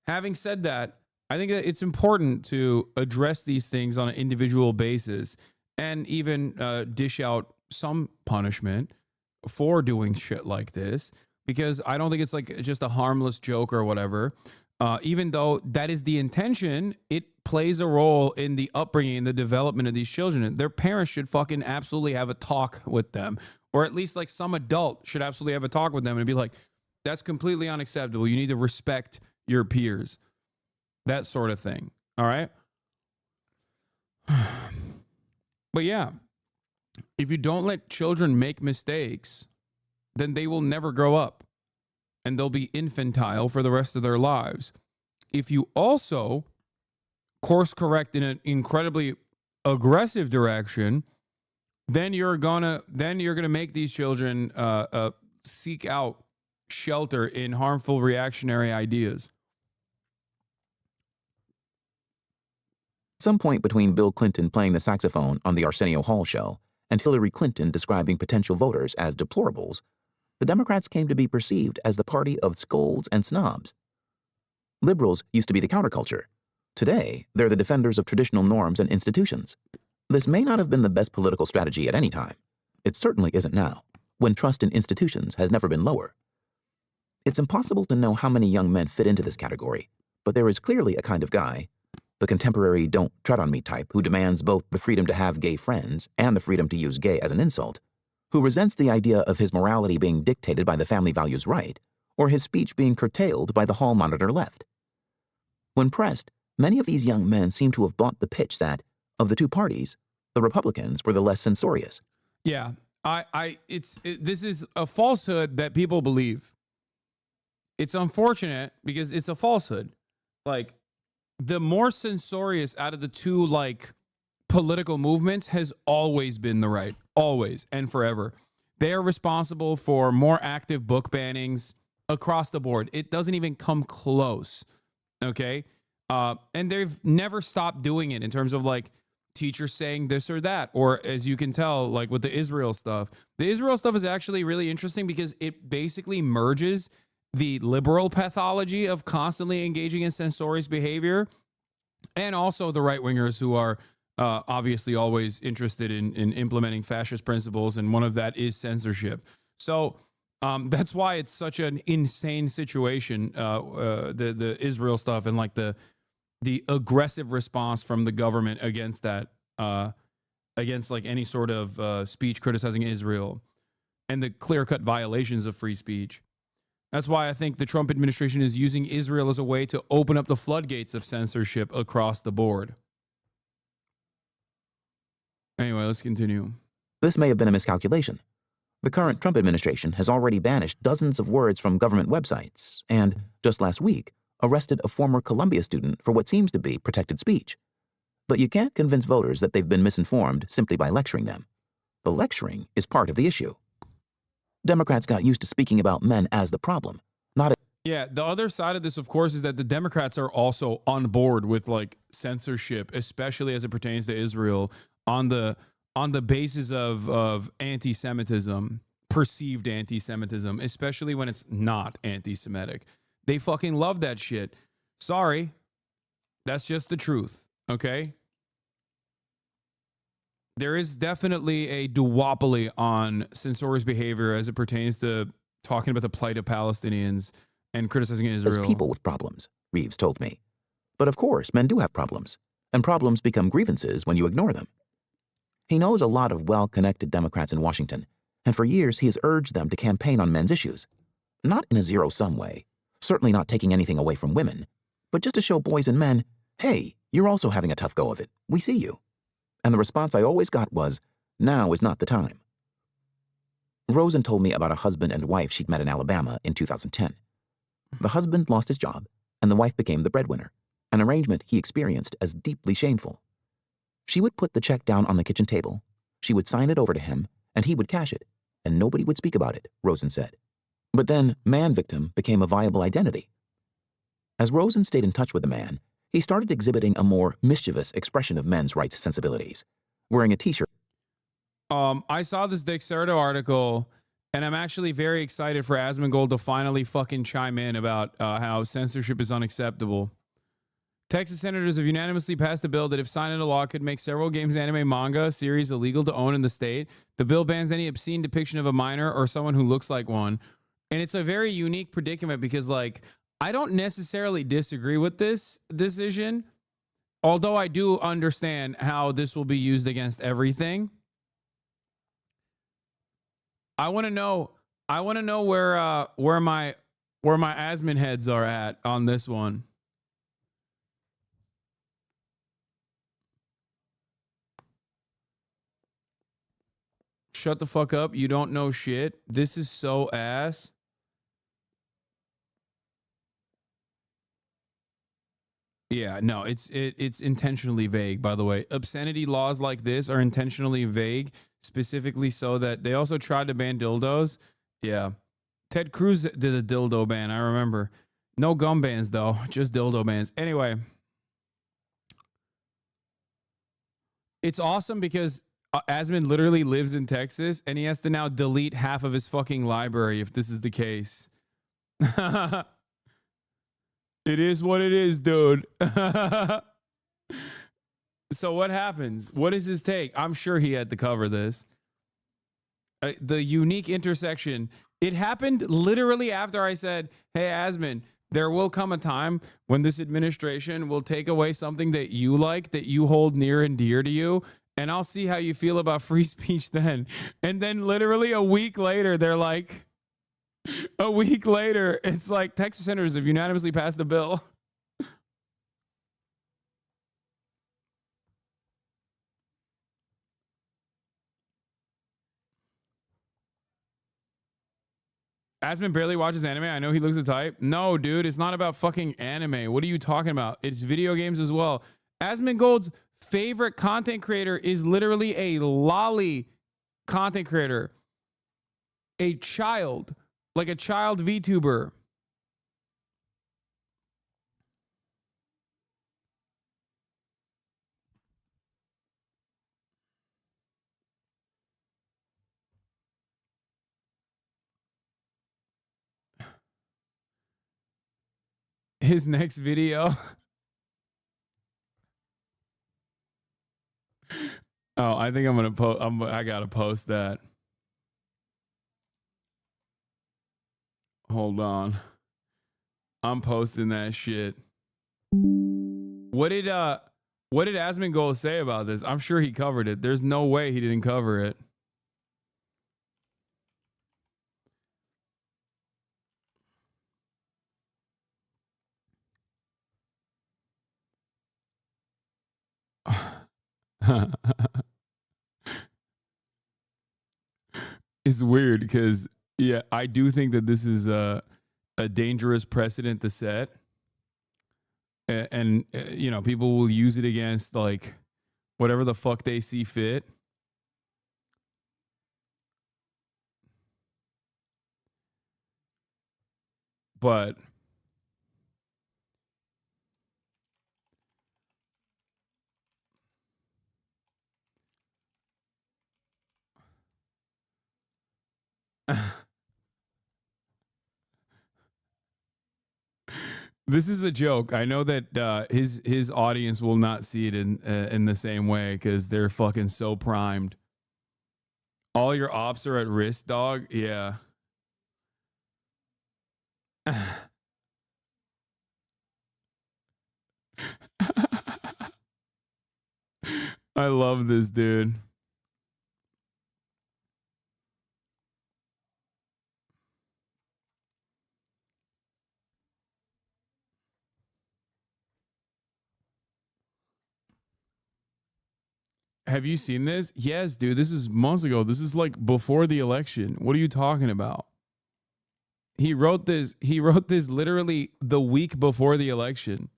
Having said that, I think that it's important to address these things on an individual basis and even dish out some punishment for doing shit like this, because I don't think it's like just a harmless joke or whatever. Even though that is the intention, it plays a role in the upbringing and the development of these children. Their parents should fucking absolutely have a talk with them, or at least like some adult should absolutely have a talk with them and be like, that's completely unacceptable. You need to respect your peers. That sort of thing. All right. But yeah, if you don't let children make mistakes, then they will never grow up and they'll be infantile for the rest of their lives. If you also course correct in an incredibly aggressive direction, then you're gonna make these children seek out shelter in harmful reactionary ideas. Some point between Bill Clinton playing the saxophone on the Arsenio Hall show and Hillary Clinton describing potential voters as deplorables, the Democrats came to be perceived as the party of scolds and snobs. Liberals used to be the counterculture. Today, they're the defenders of traditional norms and institutions. This may not have been the best political strategy at any time. It certainly isn't now, when trust in institutions has never been lower. It's impossible to know how many young men fit into this category, but there is clearly a kind of guy, the contemporary don't tread on me type who demands both the freedom to have gay friends and the freedom to use gay as an insult, who resents the idea of his morality being dictated by the family values right, or his speech being curtailed by the hall monitor left. When pressed, many of these young men seem to have bought the pitch that, of the two parties, the Republicans were the less censorious. Yeah, this is a falsehood that people believe. It's unfortunate because it's a falsehood. Like, the more censorious out of the two, like, political movements has always been the right. Always and forever. They are responsible for more active book bannings across the board. It doesn't even come close. Okay? And they've never stopped doing it in terms of, like, teachers saying this or that. Or, as you can tell, like, with the Israel stuff. The Israel stuff is actually really interesting because it basically merges the liberal pathology of constantly engaging in censorious behavior and also the right-wingers who are obviously always interested in implementing fascist principles, and one of that is censorship. So that's why it's such an insane situation, the Israel stuff and like the aggressive response from the government against that, against like any sort of speech criticizing Israel and the clear-cut violations of free speech. That's why I think the Trump administration is using Israel as a way to open up the floodgates of censorship across the board. Anyway, let's continue. This may have been a miscalculation. The current Trump administration has already banished dozens of words from government websites and, just last week, arrested a former Columbia student for what seems to be protected speech. But you can't convince voters that they've been misinformed simply by lecturing them. The lecturing is part of the issue. Democrats got used to speaking about men as the problem, not. Yeah, the other side of this, of course, is that the Democrats are also on board with like censorship, especially as it pertains to Israel, on the basis of anti-Semitism, perceived anti-Semitism, especially when it's not anti-Semitic. They fucking love that shit. Sorry, that's just the truth. Okay. There is definitely a duopoly on censorious behavior as it pertains to talking about the plight of Palestinians and criticizing Israel. As people with problems, Reeves told me. But of course, men do have problems, and problems become grievances when you ignore them. He knows a lot of well-connected Democrats in Washington, and for years he has urged them to campaign on men's issues. Not in a zero-sum way, certainly not taking anything away from women, but just to show boys and men, hey, you're also having a tough go of it. We see you. And the response I always got was, Now is not the time. Rosen told me about a husband and wife she'd met in Alabama in 2010. The husband lost his job, and the wife became the breadwinner, an arrangement he experienced as deeply shameful. She would put the check down on the kitchen table, she would sign it over to him, and he would cash it, and nobody would speak about it, Rosen said. But then man-victim became a viable identity. As Rosen stayed in touch with the man, he started exhibiting a more mischievous expression of men's rights sensibilities, wearing a t-shirt. I saw this Dexerto article, and I'm actually very excited for Asmongold to finally fucking chime in about how censorship is unacceptable. Texas senators have unanimously passed a bill that, if signed into law, could make several games, anime, manga series illegal to own in the state. The bill bans any obscene depiction of a minor or someone who looks like one. And it's a very unique predicament because, like, I don't necessarily disagree with this decision, although I do understand how this will be used against everything. I want to know where my Asmon heads are at on this one. Shut the fuck up. You don't know shit. This is so ass. Yeah, no, it's intentionally vague, by the way. Obscenity laws like this are intentionally vague, specifically so that they also tried to ban dildos. Yeah. Ted Cruz did a dildo ban, I remember. No gum bans, though, just dildo bans. Anyway. It's awesome because Asmon literally lives in Texas, and he has to now delete half of his fucking library if this is the case. It is what it is, dude. So what happens? What is his take? I'm sure he had to cover this. The unique intersection. It happened literally after I said, hey, Asmon, there will come a time when this administration will take away something that you like, that you hold near and dear to you, and I'll see how you feel about free speech then. And then literally a week later, they're like, it's like Texas senators have unanimously passed a bill. Asmon barely watches anime. I know he looks the type. No, dude, it's not about fucking anime. What are you talking about? It's video games as well. Asmongold's favorite content creator is literally a lolly content creator. A child. Like a child VTuber. His next video. Oh, I think I'm gonna post. I gotta post that. Hold on. I'm posting that shit. What did Asmongold say about this? I'm sure he covered it. There's no way he didn't cover it. It's weird because, yeah, I do think that this is a dangerous precedent to set. And you know, people will use it against, like, whatever the fuck they see fit. But this is a joke. I know that his audience will not see it in the same way because they're fucking so primed. All your ops are at risk, dog. Yeah. I love this dude. have you seen this? Yes, dude. This is months ago. This is like before the election. What are you talking about? He wrote this literally the week before the election.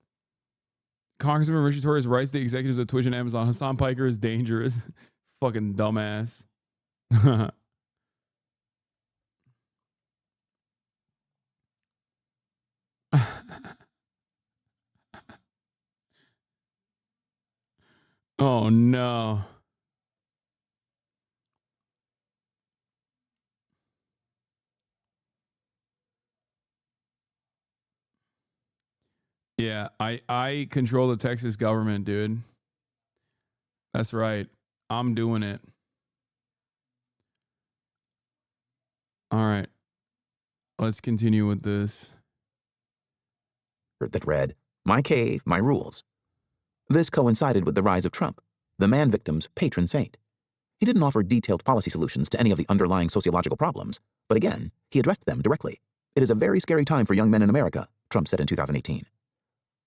Congressman Richard Torres writes the executives of Twitch and Amazon, Hasan Piker is dangerous. Fucking dumbass. Oh no. Yeah, I control the Texas government, dude. That's right. I'm doing it. All right. Let's continue with this. That read, "My cave, my rules." This coincided with the rise of Trump, the man victim's patron saint. He didn't offer detailed policy solutions to any of the underlying sociological problems, but again, he addressed them directly. "It is a very scary time for young men in America," Trump said in 2018.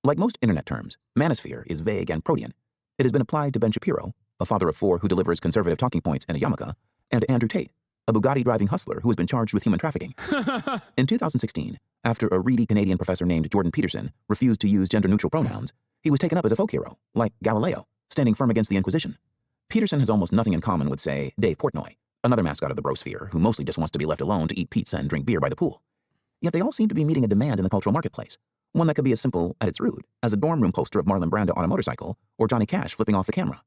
Like most internet terms, manosphere is vague and protean. It has been applied to Ben Shapiro, a father of 4 who delivers conservative talking points in a yarmulke, and to Andrew Tate, a Bugatti-driving hustler who has been charged with human trafficking. In 2016, after a reedy Canadian professor named Jordan Peterson refused to use gender-neutral pronouns, he was taken up as a folk hero, like Galileo, standing firm against the Inquisition. Peterson has almost nothing in common with, say, Dave Portnoy, another mascot of the brosphere who mostly just wants to be left alone to eat pizza and drink beer by the pool. Yet they all seem to be meeting a demand in the cultural marketplace, one that could be as simple, at its root, as a dorm room poster of Marlon Brando on a motorcycle or Johnny Cash flipping off the camera.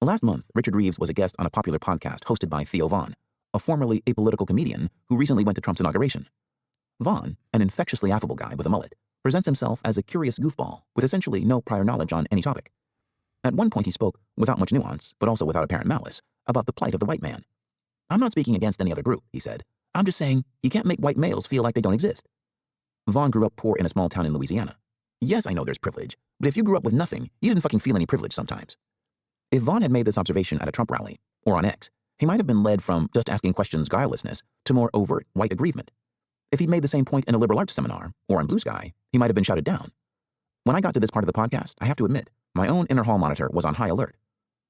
Last month, Richard Reeves was a guest on a popular podcast hosted by Theo Vaughn, a formerly apolitical comedian who recently went to Trump's inauguration. Vaughn, an infectiously affable guy with a mullet, presents himself as a curious goofball with essentially no prior knowledge on any topic. At one point he spoke, without much nuance, but also without apparent malice, about the plight of the white man. "I'm not speaking against any other group," he said. "I'm just saying you can't make white males feel like they don't exist." Vaughn grew up poor in a small town in Louisiana. Yes, I know there's privilege, but if you grew up with nothing, you didn't fucking feel any privilege sometimes. If Vaughn had made this observation at a Trump rally, or on X, he might have been led from just asking questions guilelessness to more overt white aggrievement. If he'd made the same point in a liberal arts seminar, or on Blue Sky, he might have been shouted down. When I got to this part of the podcast, I have to admit, my own inner hall monitor was on high alert.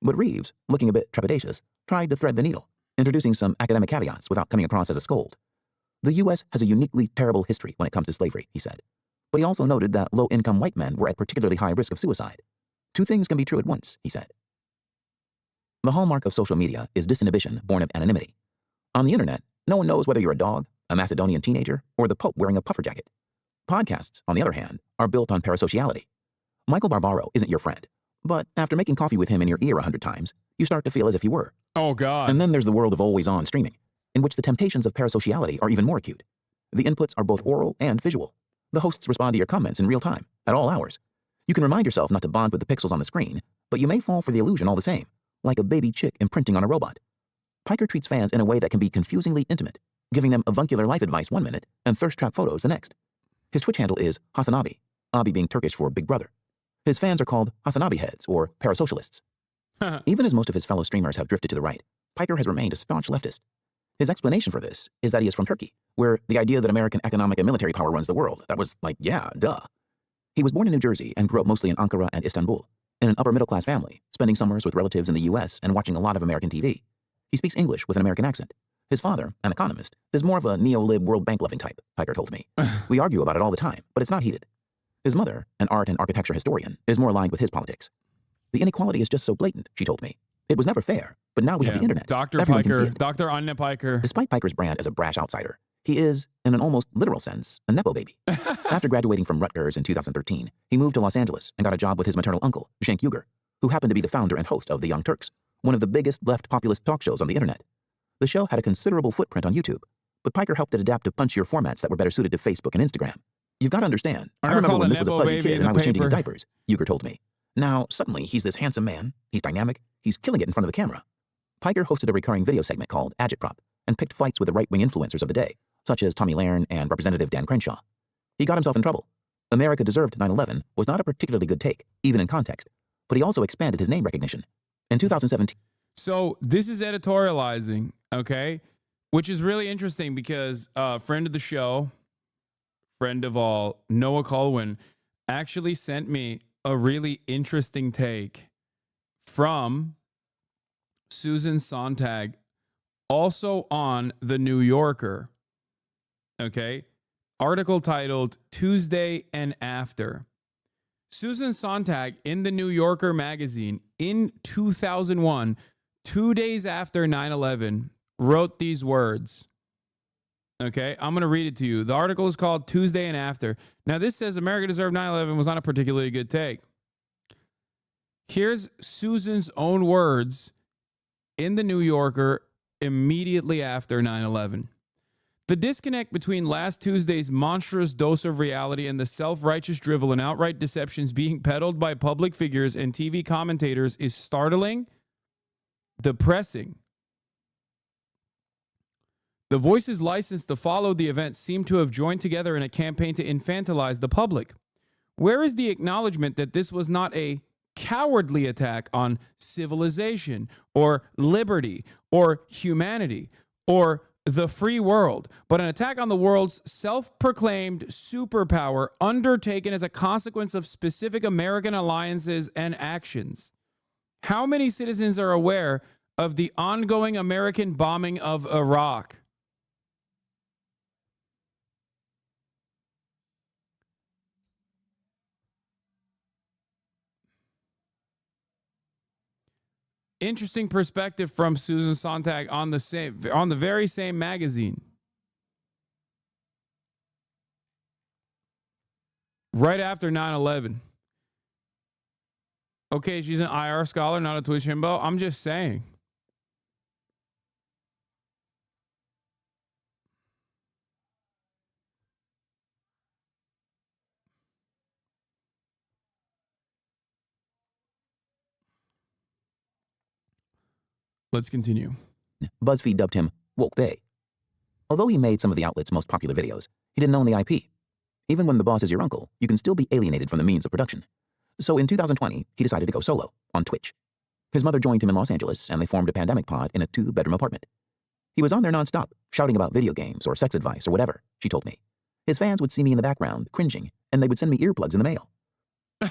But Reeves, looking a bit trepidatious, tried to thread the needle, introducing some academic caveats without coming across as a scold. "The U.S. has a uniquely terrible history when it comes to slavery," he said. But he also noted that low-income white men were at particularly high risk of suicide. "Two things can be true at once," he said. The hallmark of social media is disinhibition born of anonymity. On the internet, no one knows whether you're a dog, a Macedonian teenager, or the Pope wearing a puffer jacket. Podcasts, on the other hand, are built on parasociality. Michael Barbaro isn't your friend, but after making coffee with him in your ear 100 times, you start to feel as if you were. Oh, God. And then there's the world of always-on streaming, in which the temptations of parasociality are even more acute. The inputs are both oral and visual. The hosts respond to your comments in real time, at all hours. You can remind yourself not to bond with the pixels on the screen, but you may fall for the illusion all the same, like a baby chick imprinting on a robot. Piker treats fans in a way that can be confusingly intimate, giving them avuncular life advice 1 minute and thirst trap photos the next. His Twitch handle is HasanAbi, Abi being Turkish for Big Brother. His fans are called HasanAbi heads, or parasocialists. Even as most of his fellow streamers have drifted to the right, Piker has remained a staunch leftist. His explanation for this is that he is from Turkey, where the idea that American economic and military power runs the world, that was like, yeah, duh. He was born in New Jersey and grew up mostly in Ankara and Istanbul, in an upper-middle-class family, spending summers with relatives in the US and watching a lot of American TV. He speaks English with an American accent. His father, an economist, is more of a neo-lib World Bank-loving type, Piker told me. We argue about it all the time, but it's not heated. His mother, an art and architecture historian, is more aligned with his politics. The inequality is just so blatant, she told me. It was never fair, but now we have the internet. Dr. Everyone can see Piker, it. Dr. Anya Piker. Despite Piker's brand as a brash outsider, he is, in an almost literal sense, a Nepo baby. After graduating from Rutgers in 2013, he moved to Los Angeles and got a job with his maternal uncle, Cenk Uygur, who happened to be the founder and host of The Young Turks, one of the biggest left populist talk shows on the internet. The show had a considerable footprint on YouTube, but Piker helped it adapt to punchier formats that were better suited to Facebook and Instagram. You've got to understand, I remember when this was a pudgy kid and I was changing his diapers, Uygur told me. Now, suddenly, he's this handsome man, he's dynamic, he's killing it in front of the camera. Piker hosted a recurring video segment called Agitprop and picked fights with the right-wing influencers of the day, such as Tommy Lahren and Representative Dan Crenshaw. He got himself in trouble. America deserved 9/11 was not a particularly good take, even in context, but he also expanded his name recognition. In 2017... So this is editorializing, okay? Which is really interesting because friend of the show, friend of all, Noah Colwyn, actually sent me a really interesting take from Susan Sontag, also on The New Yorker. Okay. Article titled Tuesday and After. Susan Sontag in The New Yorker magazine in 2001, 2 days after 9/11, wrote these words. Okay, I'm going to read it to you. The article is called Tuesday and After. Now, this says America deserved 9/11 was not a particularly good take. Here's Susan's own words in The New Yorker immediately after 9/11. The disconnect between last Tuesday's monstrous dose of reality and the self-righteous drivel and outright deceptions being peddled by public figures and TV commentators is startling, depressing. The voices licensed to follow the event seem to have joined together in a campaign to infantilize the public. Where is the acknowledgement that this was not a cowardly attack on civilization or liberty or humanity or the free world, but an attack on the world's self-proclaimed superpower undertaken as a consequence of specific American alliances and actions? How many citizens are aware of the ongoing American bombing of Iraq? Interesting perspective from Susan Sontag on the very same magazine. Right after 9/11. Okay, she's an IR scholar, not a Twitch himbo. I'm just saying. Let's continue. BuzzFeed dubbed him Woke Bay. Although he made some of the outlet's most popular videos, he didn't own the IP. Even when the boss is your uncle, you can still be alienated from the means of production. So in 2020, he decided to go solo on Twitch. His mother joined him in Los Angeles, and they formed a pandemic pod in a 2-bedroom apartment. He was on there nonstop, shouting about video games or sex advice or whatever, she told me. His fans would see me in the background, cringing, and they would send me earplugs in the mail.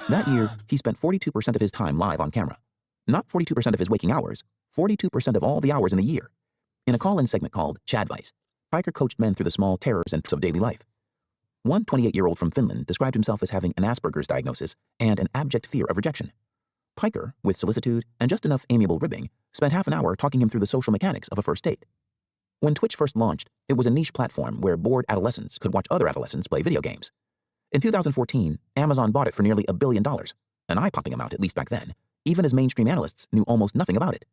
That year, he spent 42% of his time live on camera. Not 42% of his waking hours, 42% of all the hours in the year. In a call-in segment called Chadvice, Piker coached men through the small terrors and of daily life. One 28-year-old from Finland described himself as having an Asperger's diagnosis and an abject fear of rejection. Piker, with solicitude and just enough amiable ribbing, spent half an hour talking him through the social mechanics of a first date. When Twitch first launched, it was a niche platform where bored adolescents could watch other adolescents play video games. In 2014, Amazon bought it for nearly $1 billion, an eye-popping amount at least back then, even as mainstream analysts knew almost nothing about it.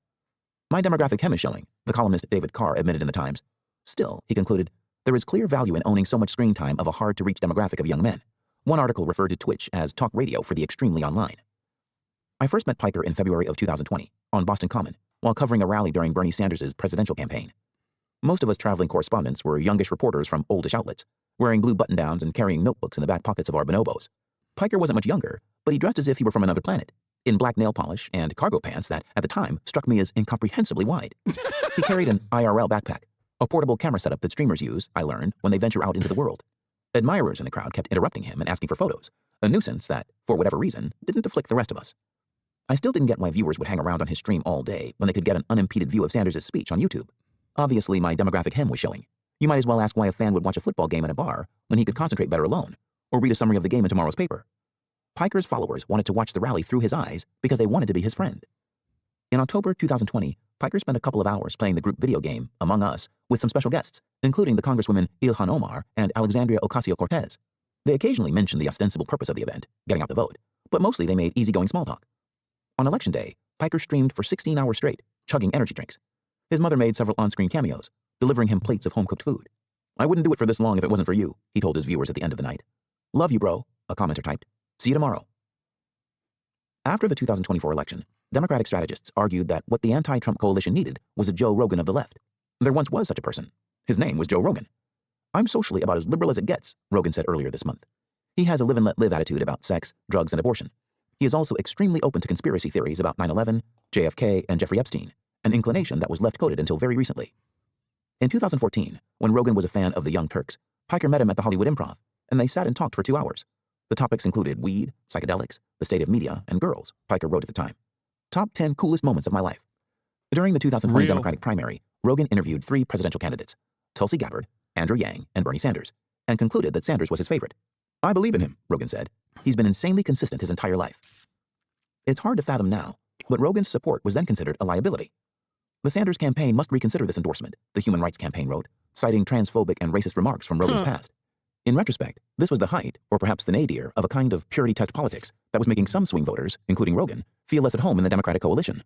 My demographic hem is showing, the columnist David Carr admitted in the Times. Still, he concluded, there is clear value in owning so much screen time of a hard-to-reach demographic of young men. One article referred to Twitch as talk radio for the extremely online. I first met Piker in February of 2020 on Boston Common while covering a rally during Bernie Sanders' presidential campaign. Most of us traveling correspondents were youngish reporters from oldish outlets, wearing blue button-downs and carrying notebooks in the back pockets of our bonobos. Piker wasn't much younger, but he dressed as if he were from another planet, in black nail polish and cargo pants that, at the time, struck me as incomprehensibly wide. He carried an IRL backpack, a portable camera setup that streamers use, I learned, when they venture out into the world. Admirers in the crowd kept interrupting him and asking for photos, a nuisance that, for whatever reason, didn't afflict the rest of us. I still didn't get why viewers would hang around on his stream all day when they could get an unimpeded view of Sanders' speech on YouTube. Obviously, my demographic hem was showing. You might as well ask why a fan would watch a football game in a bar when he could concentrate better alone, or read a summary of the game in tomorrow's paper. Piker's followers wanted to watch the rally through his eyes because they wanted to be his friend. In October 2020, Piker spent a couple of hours playing the group video game, Among Us, with some special guests, including the Congresswomen Ilhan Omar and Alexandria Ocasio-Cortez. They occasionally mentioned the ostensible purpose of the event, getting out the vote, but mostly they made easygoing small talk. On Election Day, Piker streamed for 16 hours straight, chugging energy drinks. His mother made several on-screen cameos, delivering him plates of home-cooked food. I wouldn't do it for this long if it wasn't for you, he told his viewers at the end of the night. Love you, bro, a commenter typed. See you tomorrow. After the 2024 election, Democratic strategists argued that what the anti-Trump coalition needed was a Joe Rogan of the left. There once was such a person. His name was Joe Rogan. I'm socially about as liberal as it gets, Rogan said earlier this month. He has a live and let live attitude about sex, drugs, and abortion. He is also extremely open to conspiracy theories about 9/11, JFK, and Jeffrey Epstein, an inclination that was left-coded until very recently. In 2014, when Rogan was a fan of the Young Turks, Piker met him at the Hollywood Improv, and they sat and talked for 2 hours. The topics included weed, psychedelics, the state of media, and girls, Piker wrote at the time. Top 10 coolest moments of my life. During the 2020 Democratic primary, Rogan interviewed 3 presidential candidates, Tulsi Gabbard, Andrew Yang, and Bernie Sanders, and concluded that Sanders was his favorite. I believe in him, Rogan said. He's been insanely consistent his entire life. It's hard to fathom now, but Rogan's support was then considered a liability. The Sanders campaign must reconsider this endorsement, the Human Rights Campaign wrote, citing transphobic and racist remarks from Rogan's past. In retrospect, this was the height, or perhaps the nadir, of a kind of purity test politics that was making some swing voters, including Rogan, feel less at home in the Democratic coalition.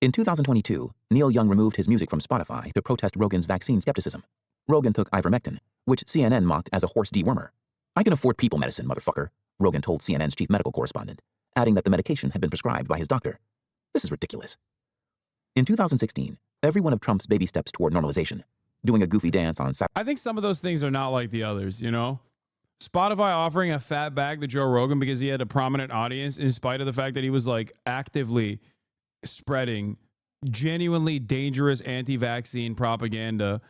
In 2022, Neil Young removed his music from Spotify to protest Rogan's vaccine skepticism. Rogan took ivermectin, which CNN mocked as a horse dewormer. I can afford people medicine, motherfucker, Rogan told CNN's chief medical correspondent, adding that the medication had been prescribed by his doctor. This is ridiculous. In 2016, every one of Trump's baby steps toward normalization, doing a goofy dance on Saturday. I think some of those things are not like the others, you know? Spotify offering a fat bag to Joe Rogan because he had a prominent audience in spite of the fact that he was like actively spreading genuinely dangerous anti-vaccine propaganda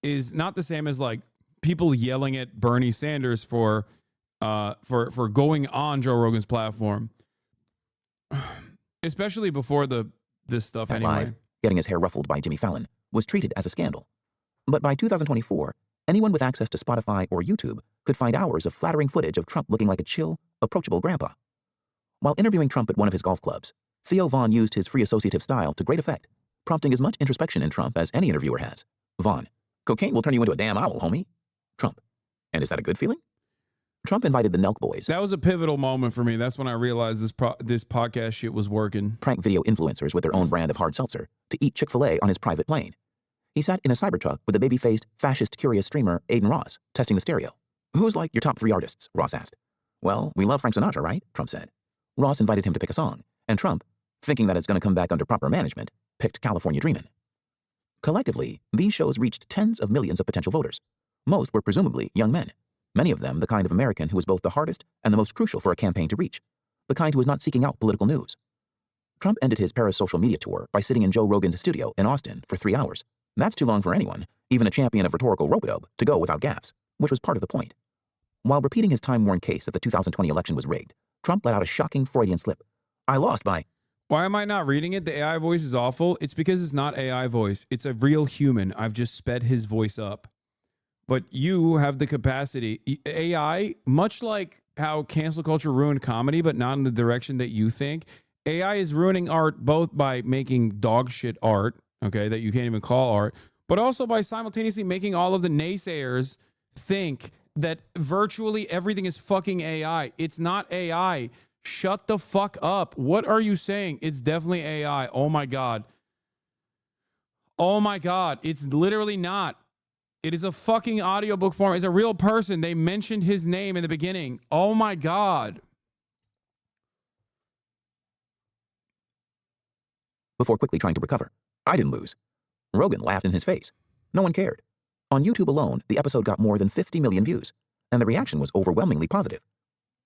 is not the same as like people yelling at Bernie Sanders for going on Joe Rogan's platform. Especially before this stuff anyway. Live, getting his hair ruffled by Jimmy Fallon was treated as a scandal. But by 2024, anyone with access to Spotify or YouTube could find hours of flattering footage of Trump looking like a chill, approachable grandpa. While interviewing Trump at one of his golf clubs, Theo Vaughn used his free associative style to great effect, prompting as much introspection in Trump as any interviewer has. Vaughn, cocaine will turn you into a damn owl, homie. Trump, and is that a good feeling? Trump invited the Nelk Boys. That was a pivotal moment for me. That's when I realized this podcast shit was working. Prank video influencers with their own brand of hard seltzer to eat Chick-fil-A on his private plane. He sat in a Cybertruck with the baby-faced, fascist, curious streamer Aiden Ross, testing the stereo. Who's like your top 3 artists? Ross asked. Well, we love Frank Sinatra, right? Trump said. Ross invited him to pick a song, and Trump, thinking that it's going to come back under proper management, picked California Dreamin'. Collectively, these shows reached tens of millions of potential voters. Most were presumably young men. Many of them the kind of American who was both the hardest and the most crucial for a campaign to reach, the kind who was not seeking out political news. Trump ended his Paris social media tour by sitting in Joe Rogan's studio in Austin for 3 hours. That's too long for anyone, even a champion of rhetorical rope-a-dope, to go without gaffes, which was part of the point. While repeating his time-worn case that the 2020 election was rigged, Trump let out a shocking Freudian slip. I lost by... Why am I not reading it? The AI voice is awful. It's because it's not AI voice. It's a real human. I've just sped his voice up. But you have the capacity. AI, much like how cancel culture ruined comedy, but not in the direction that you think, AI is ruining art both by making dog shit art, okay, that you can't even call art, but also by simultaneously making all of the naysayers think that virtually everything is fucking AI. It's not AI. Shut the fuck up. What are you saying? It's definitely AI. Oh my God. Oh my God. It's literally not. It is a fucking audiobook form. It's a real person. They mentioned his name in the beginning. Oh my God. Before quickly trying to recover. I didn't lose. Rogan laughed in his face. No one cared. On YouTube alone, the episode got more than 50 million views, and the reaction was overwhelmingly positive.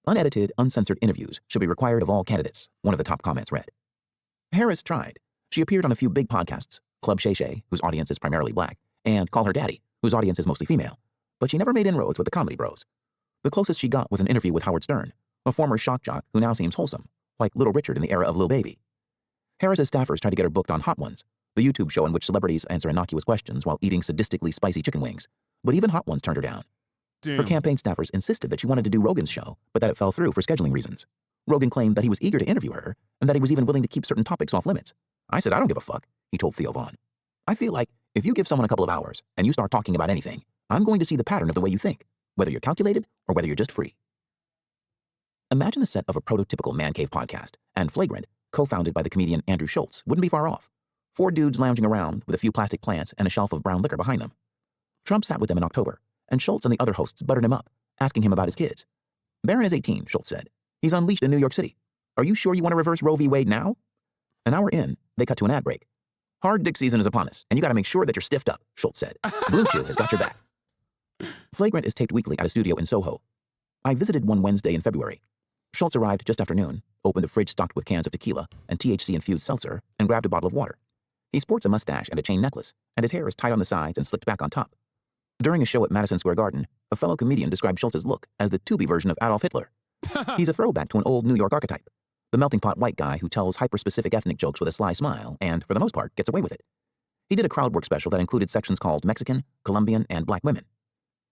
Unedited, uncensored interviews should be required of all candidates, one of the top comments read. Harris tried. She appeared on a few big podcasts, Club Shay Shay, whose audience is primarily black, and Call Her Daddy, whose audience is mostly female, but she never made inroads with the comedy bros. The closest she got was an interview with Howard Stern, a former shock jock who now seems wholesome, like Little Richard in the era of Lil Baby. Harris's staffers tried to get her booked on Hot Ones, the YouTube show in which celebrities answer innocuous questions while eating sadistically spicy chicken wings, but even Hot Ones turned her down. Damn. Her campaign staffers insisted that she wanted to do Rogan's show, but that it fell through for scheduling reasons. Rogan claimed that he was eager to interview her, and that he was even willing to keep certain topics off limits. I said, I don't give a fuck, he told Theo Vaughn. I feel like if you give someone a couple of hours and you start talking about anything, I'm going to see the pattern of the way you think, whether you're calculated or whether you're just free. Imagine the set of a prototypical man cave podcast, and Flagrant, co-founded by the comedian Andrew Schultz, wouldn't be far off. 4 dudes lounging around with a few plastic plants and a shelf of brown liquor behind them. Trump sat with them in October, and Schultz and the other hosts buttered him up, asking him about his kids. Barron is 18, Schultz said. He's unleashed in New York City. Are you sure you want to reverse Roe v. Wade now? An hour in, they cut to an ad break. Hard dick season is upon us, and you got to make sure that you're stiffed up, Schultz said. Blue Chew has got your back. Flagrant is taped weekly at a studio in Soho. I visited one Wednesday in February. Schultz arrived just after noon, opened a fridge stocked with cans of tequila and THC-infused seltzer, and grabbed a bottle of water. He sports a mustache and a chain necklace, and his hair is tied on the sides and slicked back on top. During a show at Madison Square Garden, a fellow comedian described Schultz's look as the Tubi version of Adolf Hitler. He's a throwback to an old New York archetype, the melting pot white guy who tells hyper-specific ethnic jokes with a sly smile and, for the most part, gets away with it. He did a crowd work special that included sections called Mexican, Colombian, and Black women.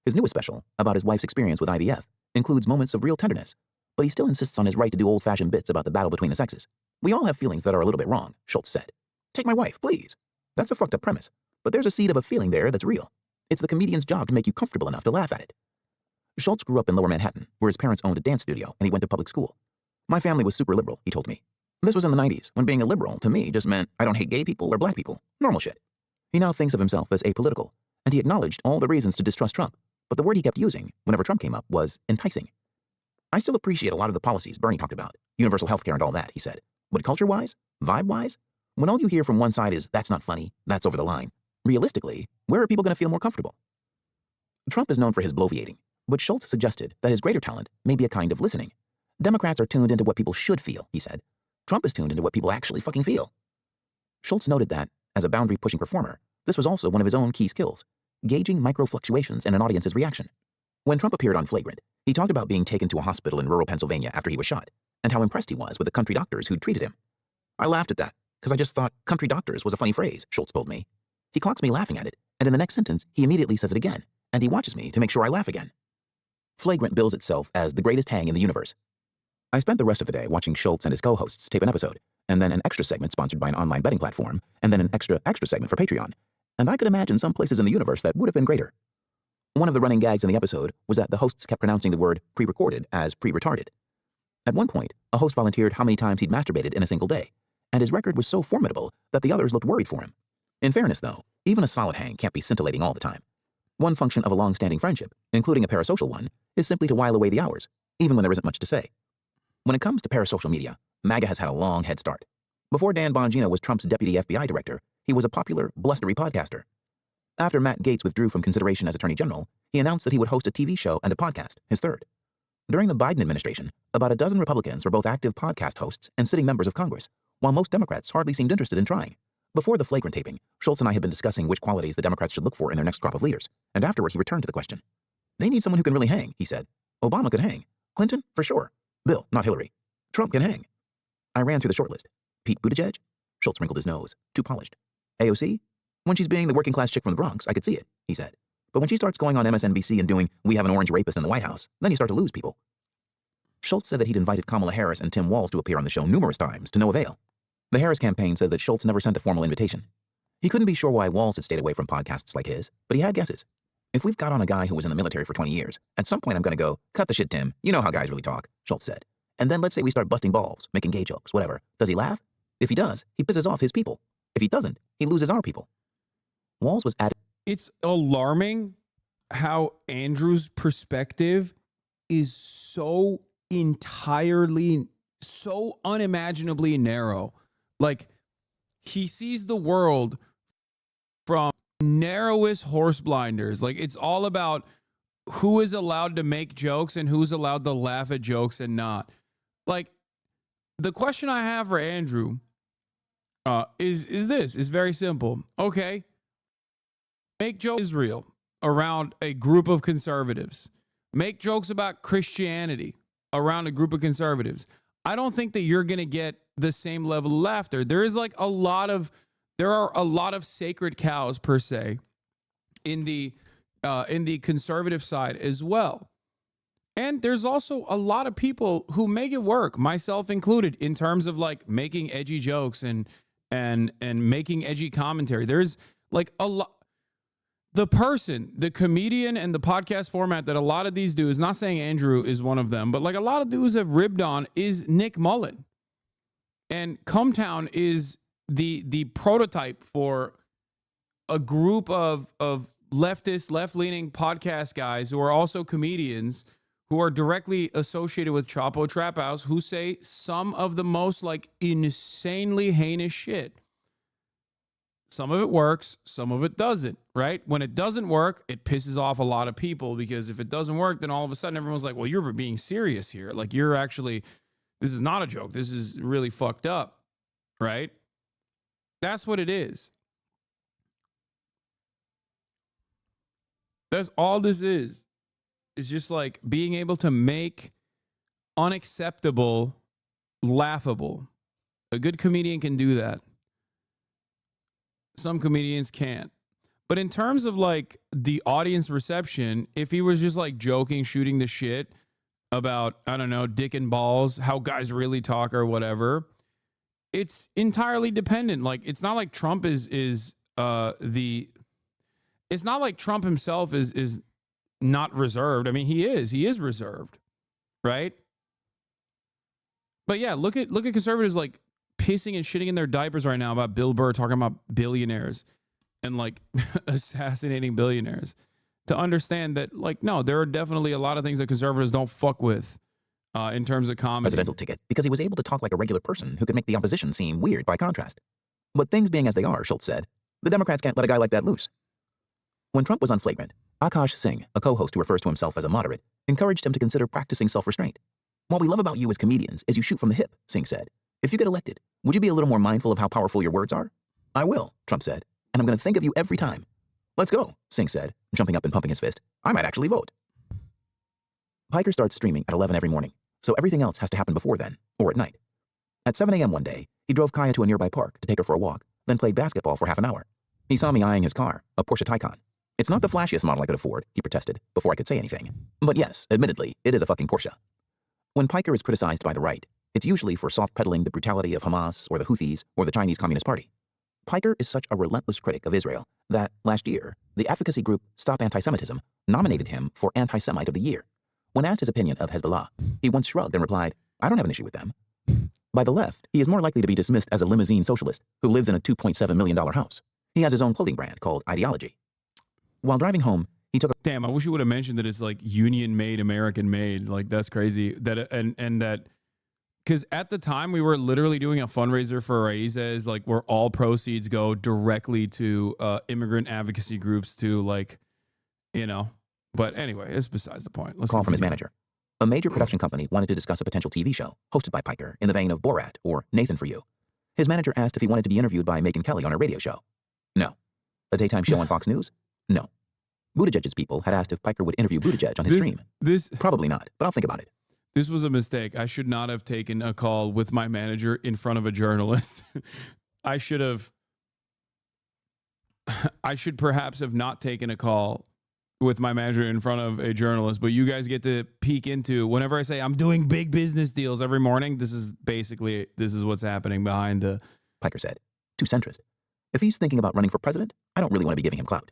His newest special, about his wife's experience with IVF, includes moments of real tenderness, but he still insists on his right to do old-fashioned bits about the battle between the sexes. We all have feelings that are a little bit wrong, Schultz said. Take my wife, please. That's a fucked up premise, but there's a seed of a feeling there that's real. It's the comedian's job to make you comfortable enough to laugh at it. Schultz grew up in Lower Manhattan, where his parents owned a dance studio and he went to public school. My family was super liberal, he told me. This was in the 90s, when being a liberal, to me, just meant I don't hate gay people or black people. Normal shit. He now thinks of himself as apolitical, and he acknowledged all the reasons to distrust Trump, but the word he kept using, whenever Trump came up, was enticing. I still appreciate a lot of the policies Bernie talked about, universal healthcare and all that, he said. But culture-wise, vibe-wise, when all you hear from one side is, that's not funny, that's over the line, realistically, where are people going to feel more comfortable? Trump is known for his bloviating, but Schultz suggested that his greater talent may be a kind of listening. Democrats are tuned into what people should feel, he said. Trump is tuned into what people actually fucking feel. Schultz noted that, as a boundary-pushing performer, this was also one of his own key skills, gauging micro-fluctuations in an audience's reaction. When Trump appeared on Flagrant, he talked about being taken to a hospital in rural Pennsylvania after he was shot, and how impressed he was with the country doctors who'd treated him. I laughed at that, because I just thought country doctors was a funny phrase, Schultz told me. He clocks me laughing at it, and in the next sentence, he immediately says it again, and he watches me to make sure I laugh again. Flagrant bills itself as the greatest hang in the universe. I spent the rest of the day watching Schultz and his co-hosts tape an episode, and then an extra segment sponsored by an online betting platform, and then an extra segment for Patreon. And I could imagine some places in the universe that would have been greater. One of the running gags in the episode was that the hosts kept pronouncing the word pre-recorded as pre-retarded. At one point, a host volunteered how many times he'd masturbated in a single day, and his record was so formidable that the others looked worried for him. In fairness, though, even a solid hang can't be scintillating all the time. One function of a long-standing friendship, including a parasocial one, is simply to while away the hours, even when there isn't much to say. When it comes to parasocial media, MAGA has had a long head start. Before Dan Bongino was Trump's deputy FBI director, he was a popular, blustery podcaster. After Matt Gaetz withdrew from consideration as Attorney General, he announced that he would host a TV show and a podcast, his third. During the Biden administration, about a dozen Republicans were both active podcast hosts and sitting members of Congress, while most Democrats hardly seemed interested in trying. Before the Flagrant taping, Schultz and I had been discussing which qualities the Democrats should look for in their next crop of leaders, and afterward he returned to the question. They need someone who can really hang, he said. Obama could hang. Clinton, for sure. Bill, not Hillary. Trump can hang. I ran through the shortlist. Pete Buttigieg? Schultz wrinkled his nose. Too polished. AOC? When she's being the working class chick from the Bronx, I could see it, he said. But when she starts going on MSNBC and doing, we have an orange rapist in the White House, then you start to lose people. Schultz said that he'd invited Kamala Harris and Tim Walz to appear on the show numerous times, to no avail. The Harris campaign says that Schultz never sent a formal invitation. He couldn't be sure why Walz had stayed away from podcasts like his, but he had guesses. If we've got on a guy who was in the military for 20 years, at some point I'm going to go, cut the shit, Tim. You know how guys really talk, Schultz said. And then let's say we start busting balls, making gay jokes, whatever. Does he laugh? If he does, he pisses off his people. If he doesn't, he loses our people. Walz was at... It's alarming how Andrew's perspective is so entirely, so unimaginably narrow. Like, he sees the world from narrowest horse blinders. Like, it's all about who is allowed to make jokes and who's allowed to laugh at jokes and not. Like, the question I have for Andrew is very simple. Okay, make jokes about Israel around a group of conservatives. Make jokes about Christianity around a group of conservatives. I don't think that you're going to get the same level of laughter. There are a lot of sacred cows, per se, in the conservative side as well. And there's also a lot of people who make it work, myself included, in terms of like making edgy jokes and making edgy commentary. There's like a lot. The comedian and the podcast format that a lot of these dudes, not saying Andrew is one of them, but like a lot of dudes have ribbed on, is Nick Mullen. And Cumtown is the prototype for a group of leftist, left-leaning podcast guys who are also comedians who are directly associated with Chapo Trap House, who say some of the most like insanely heinous shit. Some of it works, some of it doesn't, right? When it doesn't work, it pisses off a lot of people, because if it doesn't work, then all of a sudden everyone's like, well, you're being serious here. Like, you're actually, this is not a joke. This is really fucked up, right? That's what it is. That's all this is. It's just like being able to make unacceptable laughable. A good comedian can do that. Some comedians can't. But in terms of like the audience reception, if he was just like joking, shooting the shit about, I don't know, dick and balls, how guys really talk or whatever, it's entirely dependent. Like, it's not like Trump it's not like Trump himself is not reserved. I mean, he is reserved, right? But yeah, look at conservatives like pissing and shitting in their diapers right now about Bill Burr talking about billionaires and like assassinating billionaires, to understand that, like, no, there are definitely a lot of things that conservatives don't fuck with in terms of comedy. Presidential ticket because he was able to talk like a regular person who could make the opposition seem weird by contrast. But things being as they are, Schultz said, the Democrats can't let a guy like that loose. When Trump was on Flagrant, Akash Singh, a co-host who refers to himself as a moderate, encouraged him to consider practicing self-restraint. What we love about you as comedians is you shoot from the hip, Singh said. If you get elected, would you be a little more mindful of how powerful your words are? I will, Trump said, and I'm going to think of you every time. Let's go, Singh said, jumping up and pumping his fist. I might actually vote. Piker starts streaming at 11 every morning, so everything else has to happen before then, or at night. At 7 a.m. one day, he drove Kaya to a nearby park to take her for a walk, then played basketball for half an hour. He saw me eyeing his car, a Porsche Taycan. It's not the flashiest model I could afford, he protested, before I could say anything. But yes, admittedly, it is a fucking Porsche. When Piker is criticized by the right, it's usually for soft-pedaling the brutality of Hamas or the Houthis or the Chinese Communist Party. Piker is such a relentless critic of Israel that, last year, the advocacy group Stop Antisemitism nominated him for Anti-Semite of the Year. When asked his opinion of Hezbollah, he once shrugged and replied, I don't have an issue with them. By the left, he is more likely to be dismissed as a limousine socialist who lives in a $2.7 million house. He has his own clothing brand called Ideology. While driving home, he took a— Damn, I wish you would have mentioned that it's like union-made, American-made. Like, that's crazy. That and that, because at the time we were literally doing a fundraiser for Raíces, like where all proceeds go directly to immigrant advocacy groups to, like, you know. But anyway, it's besides the point. Let's call from his manager. A major production company wanted to discuss a potential TV show hosted by Piker in the vein of Borat or Nathan for You. His manager asked if he wanted to be interviewed by Megyn Kelly on her radio show. No. A daytime show on Fox News? No. Buttigieg's people had asked if Piker would interview Buttigieg on his stream. Probably not, but I'll think about it. This was a mistake. I should not have taken a call with my manager in front of a journalist. I should perhaps have not taken a call with my manager in front of a journalist, but you guys get to peek into, whenever I say I'm doing big business deals every morning, this is what's happening behind the... Piker said, too centrist. If he's thinking about running for president, I don't really want to be giving him clout.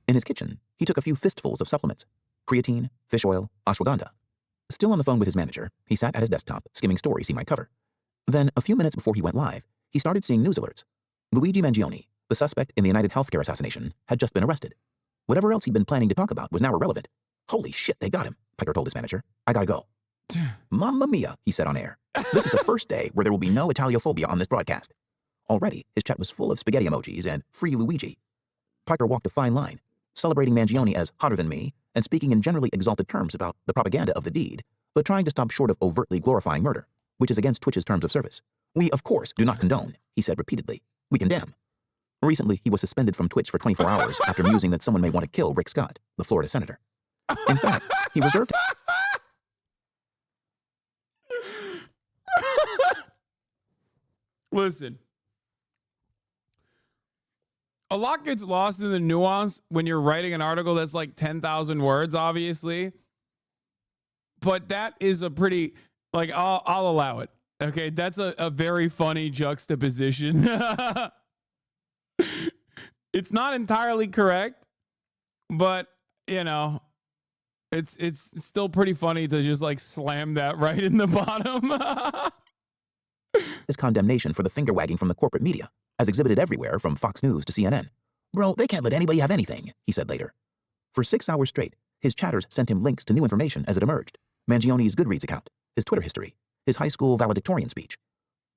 In his kitchen, he took a few fistfuls of supplements: creatine, fish oil, ashwagandha. Still on the phone with his manager, he sat at his desktop, skimming stories he might cover. Then, a few minutes before he went live, he started seeing news alerts. Luigi Mangione, the suspect in the United Healthcare assassination, had just been arrested. Whatever else he'd been planning to talk about was now irrelevant. Holy shit, they got him, Piker told his manager. I gotta go. Mamma mia, he said on air. This is the first day where there will be no Italiophobia on this broadcast. Already, his chat was full of spaghetti emojis and free Luigi. Piker walked a fine line, celebrating Mangione as hotter than me and speaking in generally exalted terms about the propaganda of the deed, but trying to stop short of overtly glorifying murder, which is against Twitch's terms of service. We, of course, do not condone, he said repeatedly. We condemn. Recently, he was suspended from Twitch for 24 hours after musing that someone may want to kill Rick Scott, the Florida senator. In fact, he reserved... Listen. A lot gets lost in the nuance when you're writing an article that's like 10,000 words, obviously. But that is a pretty, like, I'll allow it. Okay, that's a very funny juxtaposition. It's not entirely correct, but, you know, it's still pretty funny to just, like, slam that right in the bottom. His condemnation for the finger-wagging from the corporate media, as exhibited everywhere from Fox News to CNN. Bro, they can't let anybody have anything, he said later. For 6 hours straight, his chatters sent him links to new information as it emerged. Mangione's Goodreads account, his Twitter history, his high school valedictorian speech.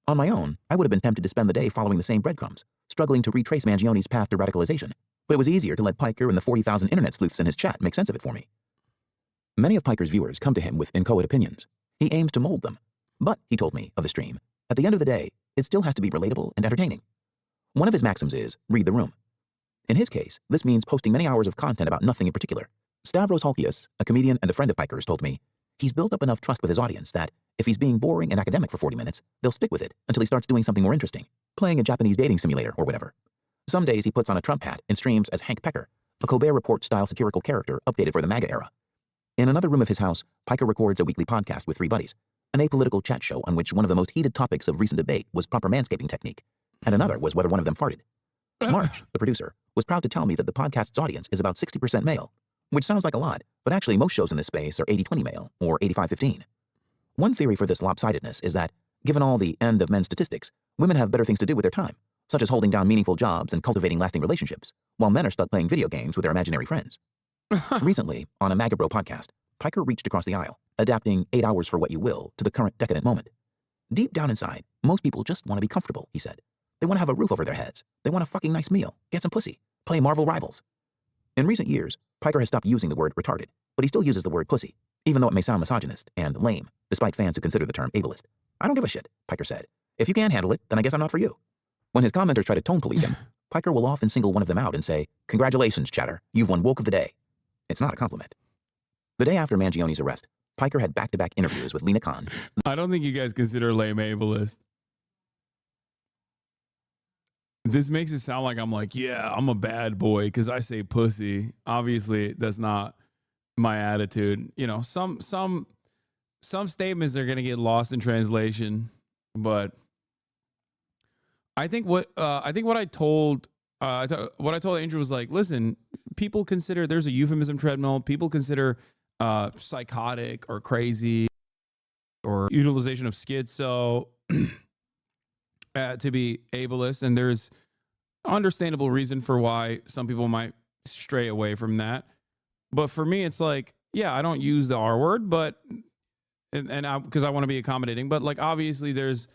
On my own, I would have been tempted to spend the day following the same breadcrumbs, struggling to retrace Mangione's path to radicalization, but it was easier to let Piker and the 40,000 internet sleuths in his chat make sense of it for me. Many of Piker's viewers come to him with inchoate opinions. He aims to mold them. But, he told me of the stream, at the end of the day, it still has to be relatable and entertaining. One of his maxims is, read the room. In his case, this means posting many hours of content about nothing in particular. Stavros Halkias, a comedian and a friend of Piker's, told me, He's built up enough trust with his audience that if he's being boring and academic for 40 minutes, they'll stick with it until he starts doing something more interesting, playing a Japanese dating simulator or whatever. Some days he puts on a Trump hat and streams as Hank Pecker, a Colbert Report-style satirical character updated for the MAGA era. In another room of his house, Piker records a weekly podcast with 3 buddies, an apolitical chat show on which one of the most heated topics of recent debate was proper manscaping technique, and another was whether one of them farted. March, the producer, was proud to tell me that the podcast's audience is about 60% male, which sounds like a lot, but actually most shows in this space are 80-20 male, or 85-15. One theory for this lopsidedness is that, given all the end of men statistics, women have better things to do with their time, such as holding down meaningful jobs and cultivating lasting relationships, while men are stuck playing video games with their imaginary friends. Recently, on a MAGA Bro podcast, Piker reached across the aisle, adapting 8 hours for what you will to the current decadent moment. Deep down inside, most people just want to be comfortable, he said. They want to have a roof over their heads. They want a fucking nice meal, get some pussy, play Marvel Rivals. In recent years, Piker has stopped using the word retarded, but he still uses the word pussy, even though it may sound misogynist and lame, despite fans who consider the term ableist. I don't give a shit, Piker said. If you can't handle it, then I guess I'm not for you. When his commenters try to tone police him, Piker will often single one of them out and say, "Congratulations, chatter, you've won woke of the day." It's not a compliment. The day after Mangione's arrest, Piker had back-to-back interviews with Lena Khan. I don't think you guys consider lame ableist. This makes it sound like I'm like, yeah, I'm a bad boy because I say pussy. Obviously, that's not my attitude. You know, some statements are gonna get lost in translation, but I think what I told Andrew was like, listen, people consider there's a euphemism treadmill. People consider psychotic or crazy or utilization of schizo to be ableist, and there's understandable reason for why some people might stray away from that. But for me, it's like, yeah, I don't use the R word, but because I want to be accommodating. But like, obviously, there's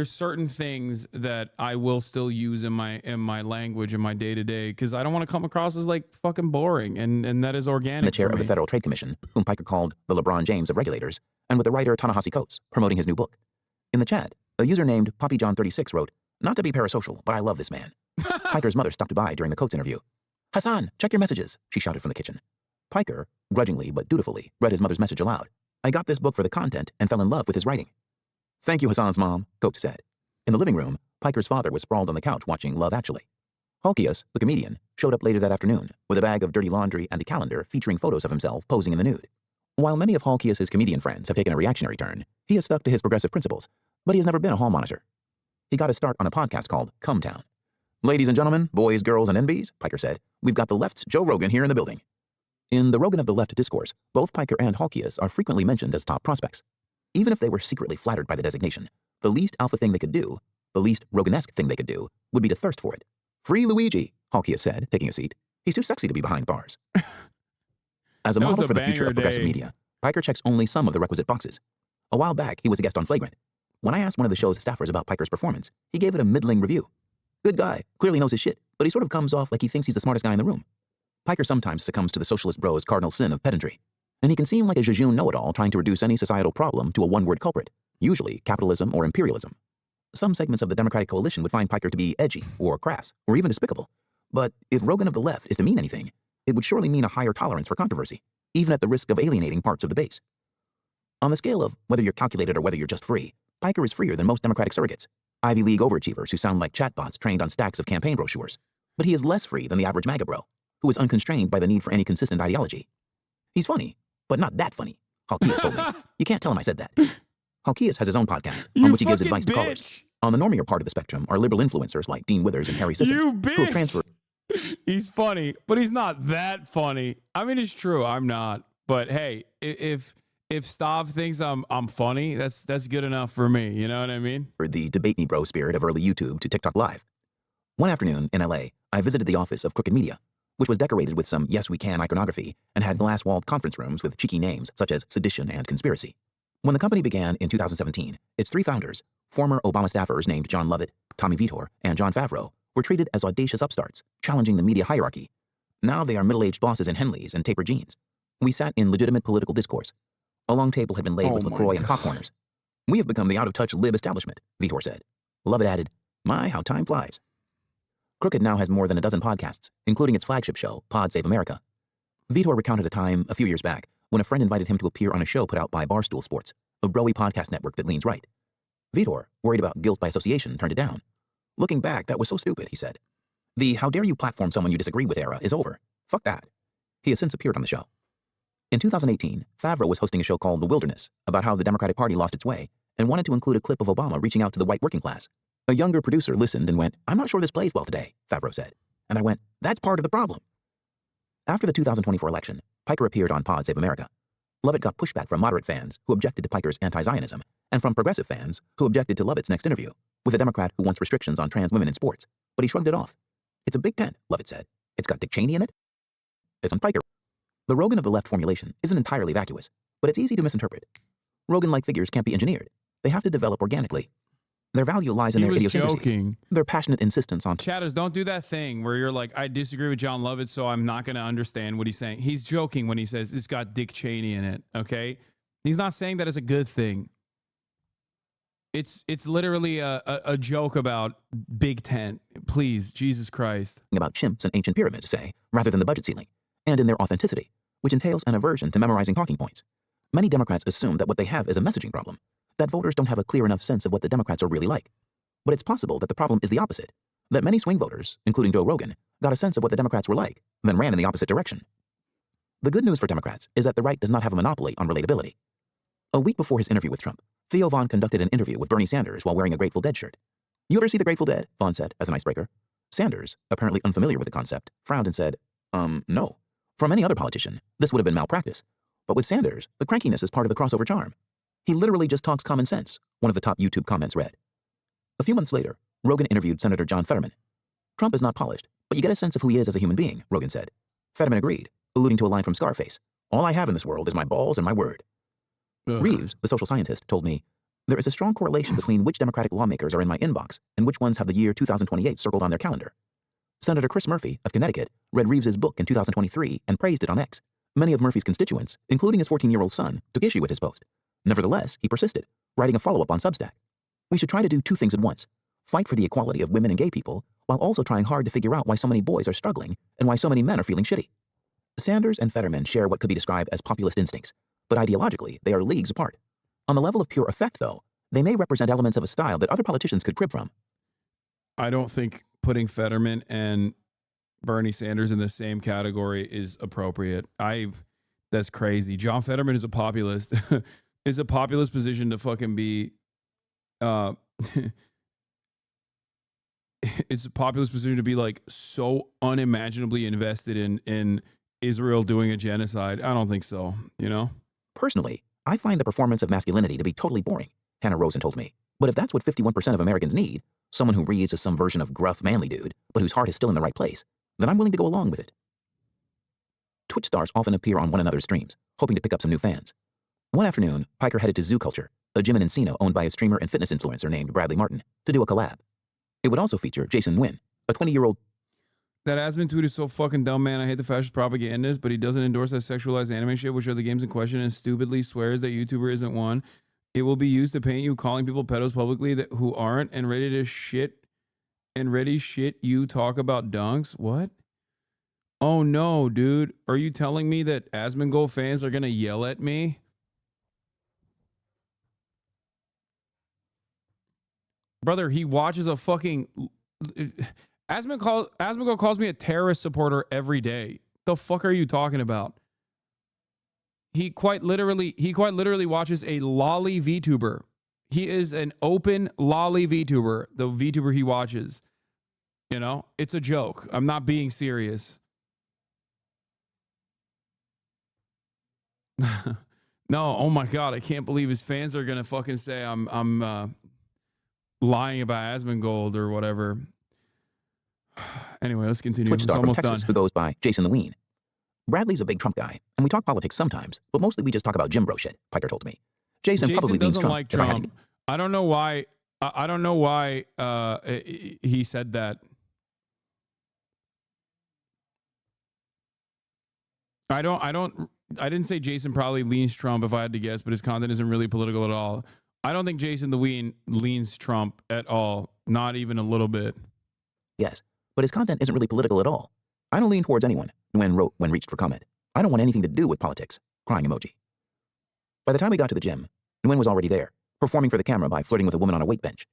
certain things that I will still use in my language in my day to day because I don't want to come across as like fucking boring, and that is organic. The chair of the Federal Trade Commission, whom Piker called the LeBron James of regulators, and with the writer Ta-Nehisi Coates promoting his new book. In the chat, a user named PoppyJohn36 wrote, "Not to be parasocial, but I love this man." Piker's mother stopped by during the Coates interview. "Hasan, check your messages," she shouted from the kitchen. Piker, grudgingly but dutifully, read his mother's message aloud. "I got this book for the content and fell in love with his writing." "Thank you, Hasan's mom," Coates said. In the living room, Piker's father was sprawled on the couch watching Love Actually. Halkias, the comedian, showed up later that afternoon with a bag of dirty laundry and a calendar featuring photos of himself posing in the nude. While many of Halkias' comedian friends have taken a reactionary turn, he has stuck to his progressive principles, but he has never been a hall monitor. He got his start on a podcast called Come Town. "Ladies and gentlemen, boys, girls, and NBs," Piker said, "we've got the left's Joe Rogan here in the building." In the Rogan of the Left discourse, both Piker and Halkias are frequently mentioned as top prospects. Even if they were secretly flattered by the designation, the least alpha thing they could do, the least Roganesque thing they could do, would be to thirst for it. "Free Luigi," Halkias said, taking a seat. "He's too sexy to be behind bars." As a model for the future of progressive media, Piker checks only some of the requisite boxes. A while back, he was a guest on Flagrant. When I asked one of the show's staffers about Piker's performance, he gave it a middling review. Good guy, clearly knows his shit, but he sort of comes off like he thinks he's the smartest guy in the room. Piker sometimes succumbs to the socialist bro's cardinal sin of pedantry, and he can seem like a jejune know-it-all trying to reduce any societal problem to a one-word culprit, usually capitalism or imperialism. Some segments of the Democratic coalition would find Piker to be edgy, or crass, or even despicable. But if Rogan of the Left is to mean anything, it would surely mean a higher tolerance for controversy, even at the risk of alienating parts of the base. On the scale of whether you're calculated or whether you're just free, Piker is freer than most Democratic surrogates, Ivy League overachievers who sound like chatbots trained on stacks of campaign brochures. But he is less free than the average MAGA bro, who is unconstrained by the need for any consistent ideology. He's funny, but not that funny, Halkias told me. You can't tell him I said that. Halkias has his own podcast on which he gives advice to callers. On the normier part of the spectrum are liberal influencers like Dean Withers and Harry Sisson, who have transferred. He's funny, but he's not that funny. I mean, it's true, I'm not. But hey, if Stav thinks I'm funny, that's good enough for me. You know what I mean? For the debate me bro spirit of early YouTube to TikTok Live. One afternoon in LA, I visited the office of Crooked Media, which was decorated with some Yes We Can iconography and had glass-walled conference rooms with cheeky names such as Sedition and Conspiracy. When the company began in 2017, its 3 founders, former Obama staffers named John Lovett, Tommy Vitor, and John Favreau, were treated as audacious upstarts, challenging the media hierarchy. Now they are middle-aged bosses in Henleys and tapered jeans. We sat in legitimate political discourse. A long table had been laid with LaCroix and popcorners. "We have become the out-of-touch lib establishment," Vitor said. Lovett added, "My, how time flies." Crooked now has more than a dozen podcasts, including its flagship show, Pod Save America. Vitor recounted a time, a few years back, when a friend invited him to appear on a show put out by Barstool Sports, a broy podcast network that leans right. Vitor, worried about guilt by association, turned it down. Looking back, that was so stupid, he said. The how dare you platform someone you disagree with era is over. Fuck that. He has since appeared on the show. In 2018, Favreau was hosting a show called The Wilderness about how the Democratic Party lost its way and wanted to include a clip of Obama reaching out to the white working class. A younger producer listened and went, "I'm not sure this plays well today," Favreau said. And I went, "That's part of the problem." After the 2024 election, Piker appeared on Pod Save America. Lovett got pushback from moderate fans who objected to Piker's anti-Zionism and from progressive fans who objected to Lovett's next interview with a Democrat who wants restrictions on trans women in sports, but he shrugged it off. "It's a big tent," Lovett said. "It's got Dick Cheney in it. It's on Piker." The Rogan of the left formulation isn't entirely vacuous, but it's easy to misinterpret. Rogan-like figures can't be engineered. They have to develop organically. Their value lies in their idiosyncrasies. Joking. Their passionate insistence on... Chatters, don't do that thing where you're like, I disagree with John Lovett, so I'm not going to understand what he's saying. He's joking when he says it's got Dick Cheney in it, okay? He's not saying that as a good thing. It's literally a joke about Big Tent. Please, Jesus Christ. ...about chimps and ancient pyramids, say, rather than the budget ceiling, and in their authenticity, which entails an aversion to memorizing talking points. Many Democrats assume that what they have is a messaging problem, that voters don't have a clear enough sense of what the Democrats are really like. But it's possible that the problem is the opposite, that many swing voters, including Joe Rogan, got a sense of what the Democrats were like, then ran in the opposite direction. The good news for Democrats is that the right does not have a monopoly on relatability. A week before his interview with Trump, Theo Von conducted an interview with Bernie Sanders while wearing a Grateful Dead shirt. "You ever see the Grateful Dead?" Von said, as an icebreaker. Sanders, apparently unfamiliar with the concept, frowned and said, no. From any other politician, this would have been malpractice. But with Sanders, the crankiness is part of the crossover charm. He literally just talks common sense, one of the top YouTube comments read. A few months later, Rogan interviewed Senator John Fetterman. "Trump is not polished, but you get a sense of who he is as a human being," Rogan said. Fetterman agreed, alluding to a line from Scarface. "All I have in this world is my balls and my word." Ugh. Reeves, the social scientist, told me, "There is a strong correlation between which Democratic lawmakers are in my inbox and which ones have the year 2028 circled on their calendar." Senator Chris Murphy of Connecticut read Reeves's book in 2023 and praised it on X. Many of Murphy's constituents, including his 14-year-old son, took issue with his post. Nevertheless, he persisted, writing a follow-up on Substack. "We should try to do two things at once. Fight for the equality of women and gay people, while also trying hard to figure out why so many boys are struggling and why so many men are feeling shitty." Sanders and Fetterman share what could be described as populist instincts, but ideologically, they are leagues apart. On the level of pure effect, though, they may represent elements of a style that other politicians could crib from. I don't think putting Fetterman and Bernie Sanders in the same category is appropriate. That's crazy. John Fetterman is a populist. Is a populist position to fucking be it's a populist position to be like so unimaginably invested in Israel doing a genocide. I don't think so, you know? Personally, I find the performance of masculinity to be totally boring, Hannah Rosen told me. But if that's what 51% of Americans need, someone who reads as some version of gruff manly dude, but whose heart is still in the right place, then I'm willing to go along with it. Twitch stars often appear on one another's streams, hoping to pick up some new fans. One afternoon, Piker headed to Zoo Culture, a gym in Encino owned by a streamer and fitness influencer named Bradley Martin, to do a collab. It would also feature Jason Nguyen, a 20-year-old... That Asman tweet is so fucking dumb, man. I hate the fascist propagandists, but he doesn't endorse that sexualized anime shit, which are the games in question, and stupidly swears that YouTuber isn't one. It will be used to paint you calling people pedos publicly who aren't and ready to shit you talk about dunks. What? Oh no, dude. Are you telling me that Asmongold fans are gonna yell at me? Brother, he watches a fucking... Asmongold calls me a terrorist supporter every day. The fuck are you talking about? He quite literally watches a lolly VTuber. He is an open lolly VTuber, the VTuber he watches. You know, it's a joke. I'm not being serious. No, oh my God, I can't believe his fans are gonna fucking say I'm lying about Asmongold or whatever. Anyway, let's continue. Twitch star from Texas who goes by Jason the Ween. Bradley's a big Trump guy, and we talk politics sometimes, but mostly we just talk about Jim Bro shit, Piker told me. Jason probably leans Trump. Like Trump. I don't know why. I don't know why he said that. I didn't say Jason probably leans Trump if I had to guess, but his content isn't really political at all. I don't think Jason the Ween leans Trump at all. Not even a little bit. Yes, but his content isn't really political at all. I don't lean towards anyone, Nguyen wrote when reached for comment. I don't want anything to do with politics. crying emoji. By the time we got to the gym, Nguyen was already there, performing for the camera by flirting with a woman on a weight bench.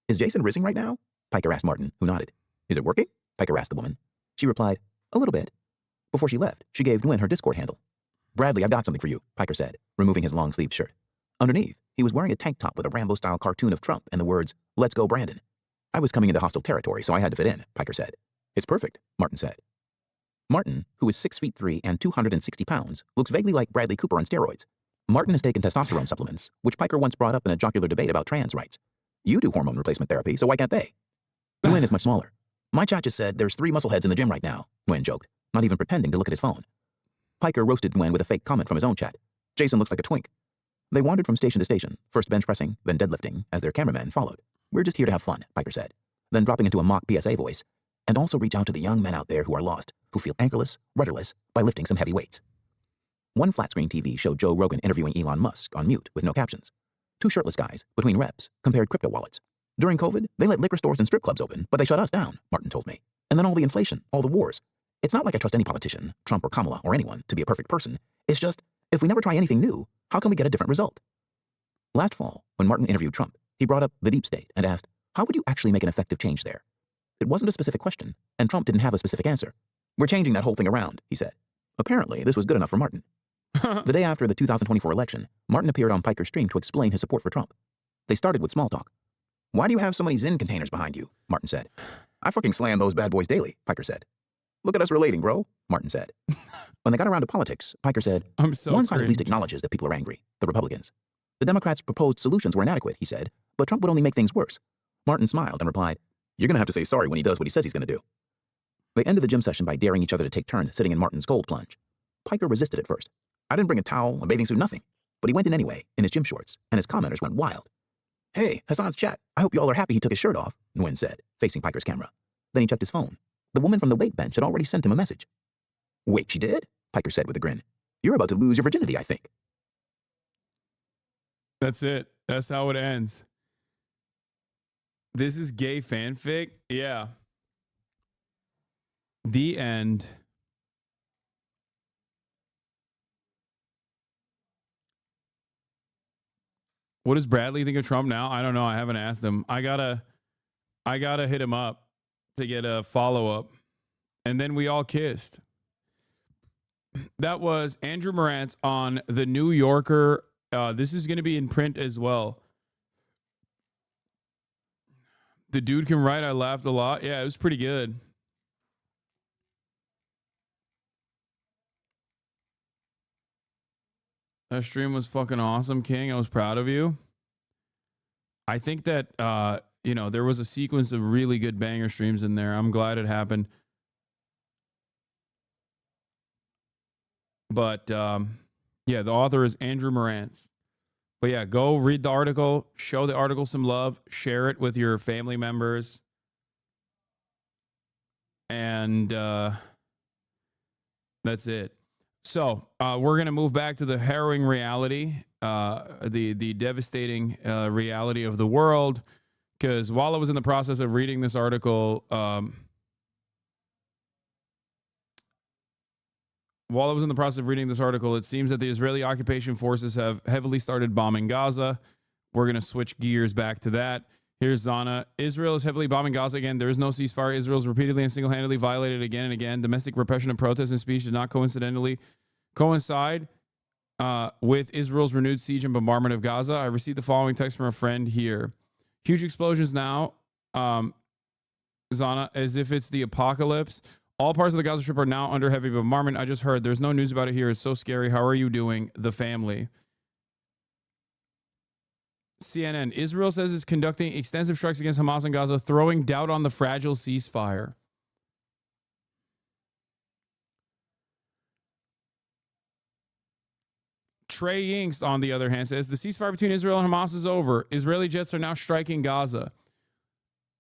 Is Jason rizzing right now? Piker asked Martin, who nodded. Is it working? Piker asked the woman. She replied, a little bit. Before she left, she gave Nguyen her Discord handle. Bradley, I've got something for you, Piker said, removing his long-sleeved shirt. Underneath, he was wearing a tank top with a Rambo-style cartoon of Trump and the words, "Let's go, Brandon." I was coming into hostile territory, so I had to fit in, Piker said. It's perfect, Martin said. Martin, who is 6'3" and 260 pounds, looks vaguely like Bradley Cooper on steroids. Martin has taken testosterone supplements, which Piker once brought up in a jocular debate about trans rights. You do hormone replacement therapy, so why can't they? Nguyen is much smaller. My chat just said there's 3 muscleheads in the gym right now, Nguyen joked, not even pretending to look at his phone. Piker roasted Nguyen with a fake comment from his own chat. Jason looks like a twink. They wandered from station to station, first bench pressing, then deadlifting, as their cameramen followed. We're just here to have fun, Piker said, then dropping into a mock PSA voice, and also reach out to the young men out there who are lost, who feel anchorless, rudderless, by lifting some heavy weights. One flat-screen TV showed Joe Rogan interviewing Elon Musk on mute with no captions. 2 shirtless guys, between reps, compared crypto wallets. During COVID, they let liquor stores and strip clubs open, but they shut us down, Martin told me. And then all the inflation, all the wars. It's not like I trust any politician, Trump or Kamala or anyone, to be a perfect person. It's just, if we never try anything new, how can we get a different result? Last fall, when Martin interviewed Trump, he brought up the deep state and asked, how would you actually make an effective change there? It wasn't a specific question, and Trump didn't have a specific answer. We're changing that whole thing around, he said. Apparently, this was good enough for Martin. The day after the 2024 election, Martin appeared on Piker's stream to explain his support for Trump. They started with small talk. Why do you have so many Zyn containers behind you? Martin said. I fucking slam those bad boys daily, Piker said. Look at us relating, bro, Martin said. When they got around to politics, Piker said, one side at least acknowledges that people are angry, the Republicans. The Democrats' proposed solutions were inadequate, he said, but Trump would only make things worse. Martin smiled and replied, you're going to have to say sorry when he does what he says he's going to do. They ended the gym session by daring each other to take turns sitting in Martin's cold plunge. Piker resisted at first. I didn't bring a towel, a bathing suit, nothing. But he went in anyway, in his gym shorts, and his commenters went wild. Hey, Hasan's chat. I hope you all are happy he took his shirt off, Nguyen said, facing Piker's camera. Then he checked his phone. The woman from the weight bench had already sent him a message. Wait, she did? Piker said with a grin. You're about to lose your virginity, I think. That's it. That's how it ends. This is gay fanfic? Yeah. The end. What does Bradley think of Trump now? I don't know. I haven't asked him. I gotta hit him up to get a follow-up. And then we all kissed. That was Andrew Morantz on The New Yorker. This is going to be in print as well. The dude can write. I laughed a lot. Yeah, it was pretty good. That stream was fucking awesome, King. I was proud of you. I think that, there was a sequence of really good banger streams in there. I'm glad it happened. But, yeah, the author is Andrew Morantz. But, yeah, go read the article. Show the article some love. Share it with your family members. And that's it. So we're going to move back to the harrowing reality, the devastating reality of the world. Because while I was in the process of reading this article, it seems that the Israeli occupation forces have heavily started bombing Gaza. We're going to switch gears back to that. Here's Zana. Israel is heavily bombing Gaza again. There is no ceasefire. Israel is repeatedly and single-handedly violated again and again. Domestic repression of protests and speech did not coincide with Israel's renewed siege and bombardment of Gaza. I received the following text from a friend here. Huge explosions now, Zana, as if it's the apocalypse. All parts of the Gaza Strip are now under heavy bombardment. I just heard. There's no news about it here. It's so scary. How are you doing? The family. CNN. Israel says it's conducting extensive strikes against Hamas and Gaza, throwing doubt on the fragile ceasefire. Trey Yingst, on the other hand, says the ceasefire between Israel and Hamas is over. Israeli jets are now striking Gaza.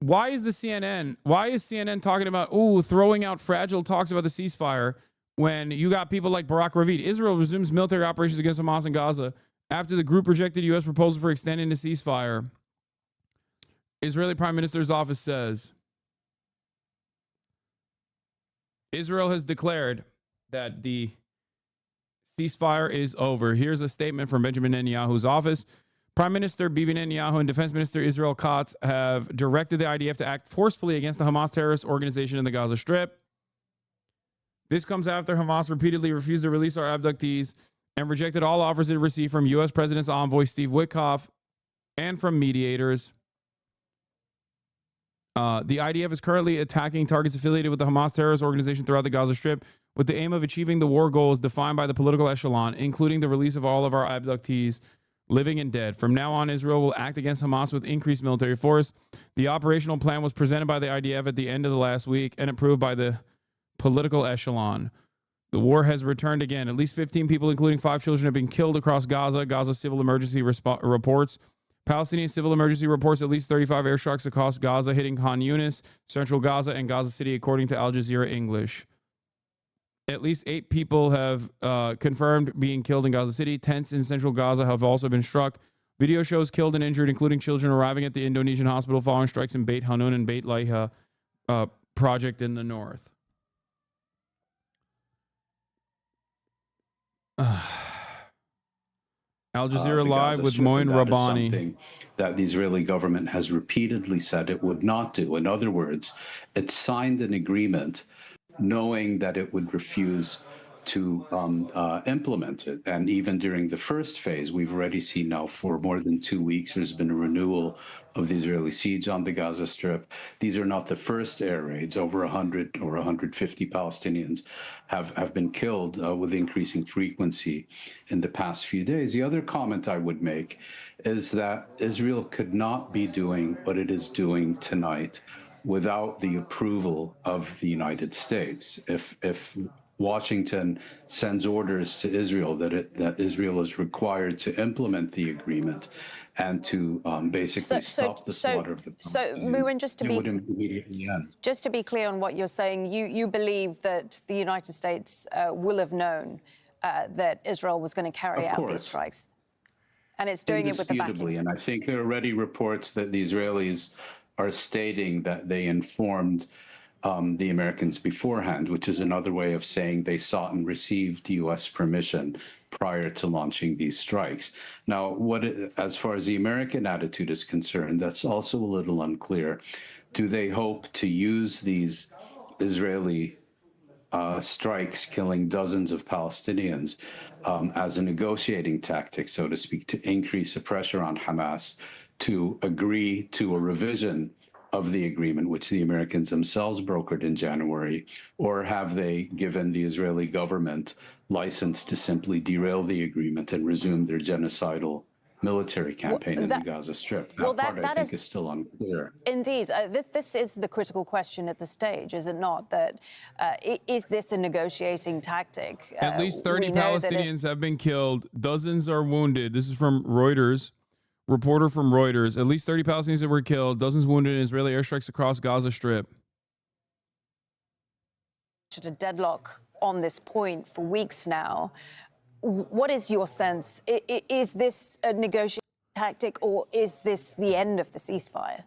Why is CNN talking about, throwing out fragile talks about the ceasefire when you got people like Barak Ravid? Israel resumes military operations against Hamas and Gaza after the group rejected U.S. proposal for extending the ceasefire. Israeli Prime Minister's office says Israel has declared that the ceasefire is over. Here's a statement from Benjamin Netanyahu's office. Prime Minister Bibi Netanyahu and Defense Minister Israel Katz have directed the IDF to act forcefully against the Hamas terrorist organization in the Gaza Strip. This comes after Hamas repeatedly refused to release our abductees and rejected all offers it received from U.S. President's envoy Steve Witkoff and from mediators. The IDF is currently attacking targets affiliated with the Hamas terrorist organization throughout the Gaza Strip with the aim of achieving the war goals defined by the political echelon, including the release of all of our abductees, living and dead. From now on, Israel will act against Hamas with increased military force. The operational plan was presented by the IDF at the end of the last week and approved by the political echelon. The war has returned again. At least 15 people, including 5 children, have been killed across Gaza. Gaza civil emergency reports. Palestinian civil emergency reports at least 35 airstrikes across Gaza, hitting Khan Yunis, central Gaza, and Gaza City, according to Al Jazeera English. At least 8 people have confirmed being killed in Gaza City. Tents in central Gaza have also been struck. Video shows killed and injured, including children arriving at the Indonesian hospital following strikes in Beit Hanun and Beit Laiha project in the north. Al Jazeera Live with Moin Rabbani. Something that the Israeli government has repeatedly said it would not do. In other words, it signed an agreement knowing that it would refuse to implement it. And even during the first phase, we've already seen now for more than 2 weeks, there's been a renewal of the Israeli siege on the Gaza Strip. These are not the first air raids. Over 100 or 150 Palestinians have been killed with increasing frequency in the past few days. The other comment I would make is that Israel could not be doing what it is doing tonight without the approval of the United States. If Washington sends orders to Israel that Israel is required to implement the agreement and to basically stop the slaughter of the Palestinians, Muin, just to it be would immediately end. Just to be clear on what you're saying, you believe that the United States will have known that Israel was going to carry out these strikes, and it's doing it with the backing. Indisputably, and I think there are already reports that the Israelis are stating that they informed the Americans beforehand, which is another way of saying they sought and received U.S. permission prior to launching these strikes. Now, as far as the American attitude is concerned, that's also a little unclear. Do they hope to use these Israeli strikes, killing dozens of Palestinians, as a negotiating tactic, so to speak, to increase the pressure on Hamas to agree to a revision of the agreement, which the Americans themselves brokered in January, or have they given the Israeli government license to simply derail the agreement and resume their genocidal military campaign in the Gaza Strip? That part, I think, is still unclear. Indeed. This is the critical question at this stage, is it not? That is this a negotiating tactic? At least 30 Palestinians have been killed. Dozens are wounded. This is from Reuters. Reporter from Reuters. At least 30 Palestinians that were killed. Dozens wounded in Israeli airstrikes across Gaza Strip. A deadlock on this point for weeks now. What is your sense? Is this a negotiating tactic, or is this the end of the ceasefire?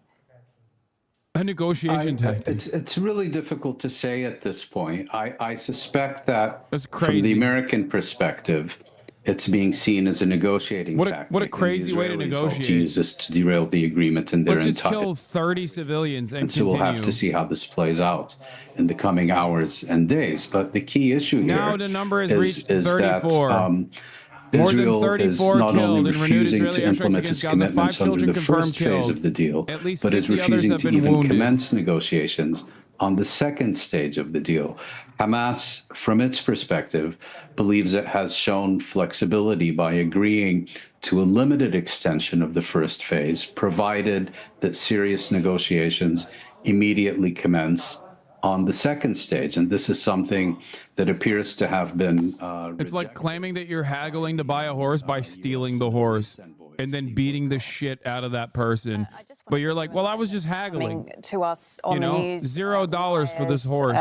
A negotiation tactic. It's really difficult to say at this point. I suspect that that's crazy. From the American perspective, it's being seen as a negotiating tactic. What a crazy way to negotiate. To use this to derail the agreement in their Let's just entire. kill 30 civilians and so continue. we'll have to see how this plays out in the coming hours and days. But the key issue here now the number has reached 34. That, More Israel than 34 is not killed only in renewed refusing Israeli to airstrikes implement against its Gaza. 5 commitments under children the confirmed first phase killed. of the deal, At least but is 50 others refusing have to been even wounded. commence negotiations on the second stage of the deal. Hamas, from its perspective, believes it has shown flexibility by agreeing to a limited extension of the first phase, provided that serious negotiations immediately commence on the second stage. And this is something that appears to have been It's like claiming that you're haggling to buy a horse by stealing the horse and then beating the shit out of that person. But you're like, well, I was just haggling. To us on the news, $0 for this horse.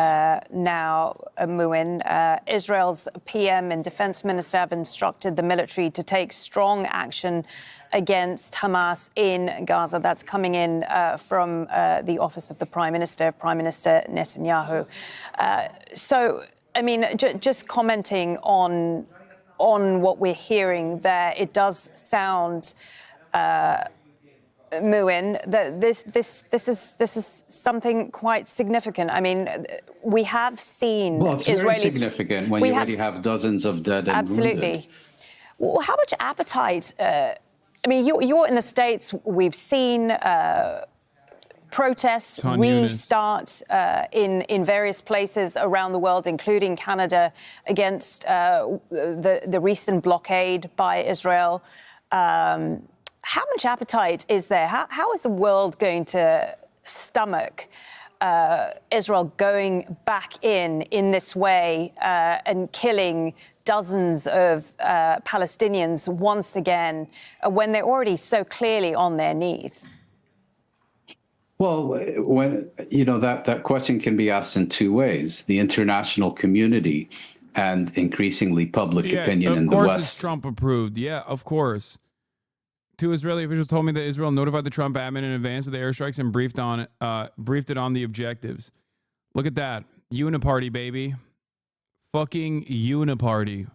Now, Muin, Israel's PM and defense minister have instructed the military to take strong action against Hamas in Gaza. That's coming in from the office of the Prime Minister Netanyahu. So, I mean, just commenting on on what we're hearing there, it does sound, Muin, that this is something quite significant. I mean, we have seen well, it's Israelis. very significant when you already have dozens of dead and absolutely. wounded. Well, how much appetite? I mean, you're in the States. We've seen protests restart in various places around the world, including Canada, against the recent blockade by Israel. How much appetite is there? How is the world going to stomach Israel going back in this way and killing dozens of Palestinians once again when they're already so clearly on their knees? Well, when that question can be asked in two ways: the international community and increasingly public opinion in the West. Of course, it's Trump approved. Yeah, of course. Two Israeli officials told me that Israel notified the Trump admin in advance of the airstrikes and briefed it on the objectives. Look at that, uniparty, baby, fucking uniparty.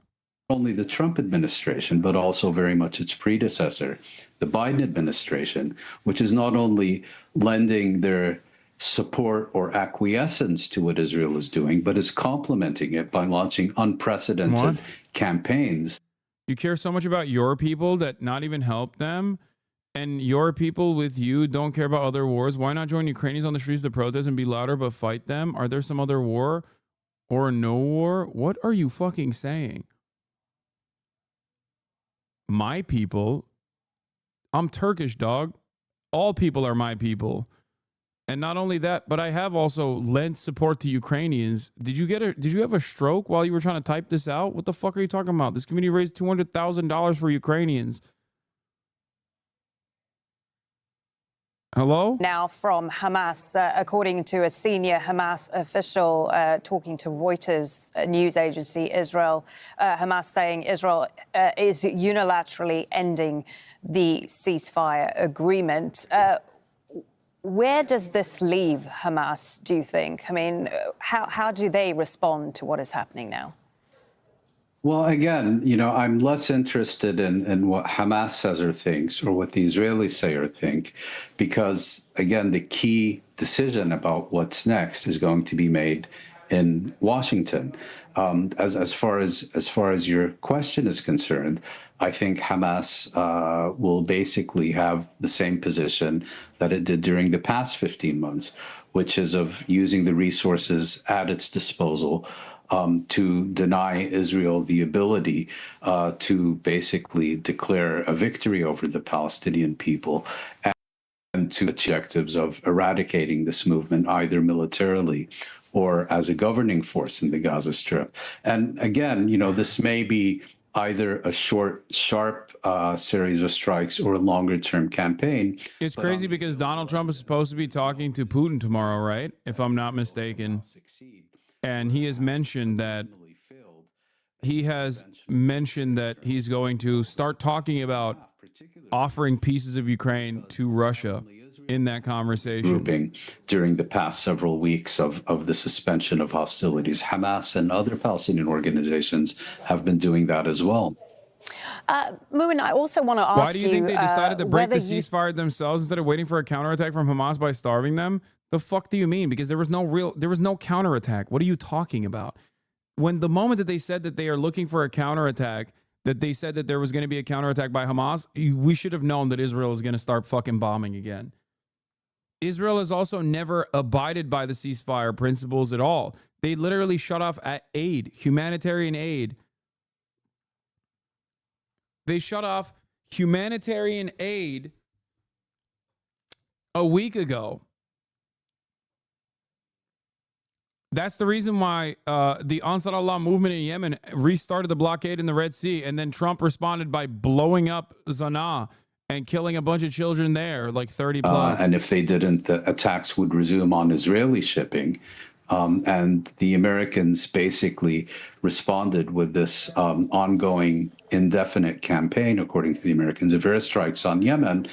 Only the Trump administration, but also very much its predecessor, the Biden administration, which is not only lending their support or acquiescence to what Israel is doing, but is complementing it by launching unprecedented campaigns. You care so much about your people that not even help them, and your people with you don't care about other wars. Why not join Ukrainians on the streets to protest and be louder but fight them? Are there some other war or no war? What are you fucking saying? My people? I'm Turkish, dog. All people are my people. And not only that, but I have also lent support to Ukrainians. Did you have a stroke while you were trying to type this out? What the fuck are you talking about? This community raised $200,000 for Ukrainians. Hello? Now from Hamas, according to a senior Hamas official talking to Reuters news agency, Hamas saying Israel is unilaterally ending the ceasefire agreement. Where does this leave Hamas, do you think? I mean, how do they respond to what is happening now? Well, again, I'm less interested in what Hamas says or thinks or what the Israelis say or think, because, again, the key decision about what's next is going to be made in Washington. As far as your question is concerned, I think Hamas will basically have the same position that it did during the past 15 months, which is of using the resources at its disposal to deny Israel the ability to basically declare a victory over the Palestinian people and to objectives of eradicating this movement either militarily or as a governing force in the Gaza Strip. And again, this may be either a short, sharp series of strikes or a longer-term campaign. It's crazy because Donald Trump is supposed to be talking to Putin tomorrow, right? If I'm not mistaken. And he has mentioned that he's going to start talking about offering pieces of Ukraine to Russia in that conversation. During the past several weeks of the suspension of hostilities, Hamas and other Palestinian organizations have been doing that as well. Muin, I also want to ask you... Why do you think they decided to break the ceasefire themselves instead of waiting for a counterattack from Hamas by starving them? The fuck do you mean? Because there was no counterattack. What are you talking about? When the moment that they said that they are looking for a counterattack, that they said that there was going to be a counterattack by Hamas, we should have known that Israel is going to start fucking bombing again. Israel has also never abided by the ceasefire principles at all. They literally shut off aid, humanitarian aid. They shut off humanitarian aid a week ago. That's the reason why the Ansar Allah movement in Yemen restarted the blockade in the Red Sea, and then Trump responded by blowing up Sana'a and killing a bunch of children there, like 30 plus. And if they didn't, the attacks would resume on Israeli shipping. And the Americans basically responded with this ongoing indefinite campaign, according to the Americans, of airstrikes on Yemen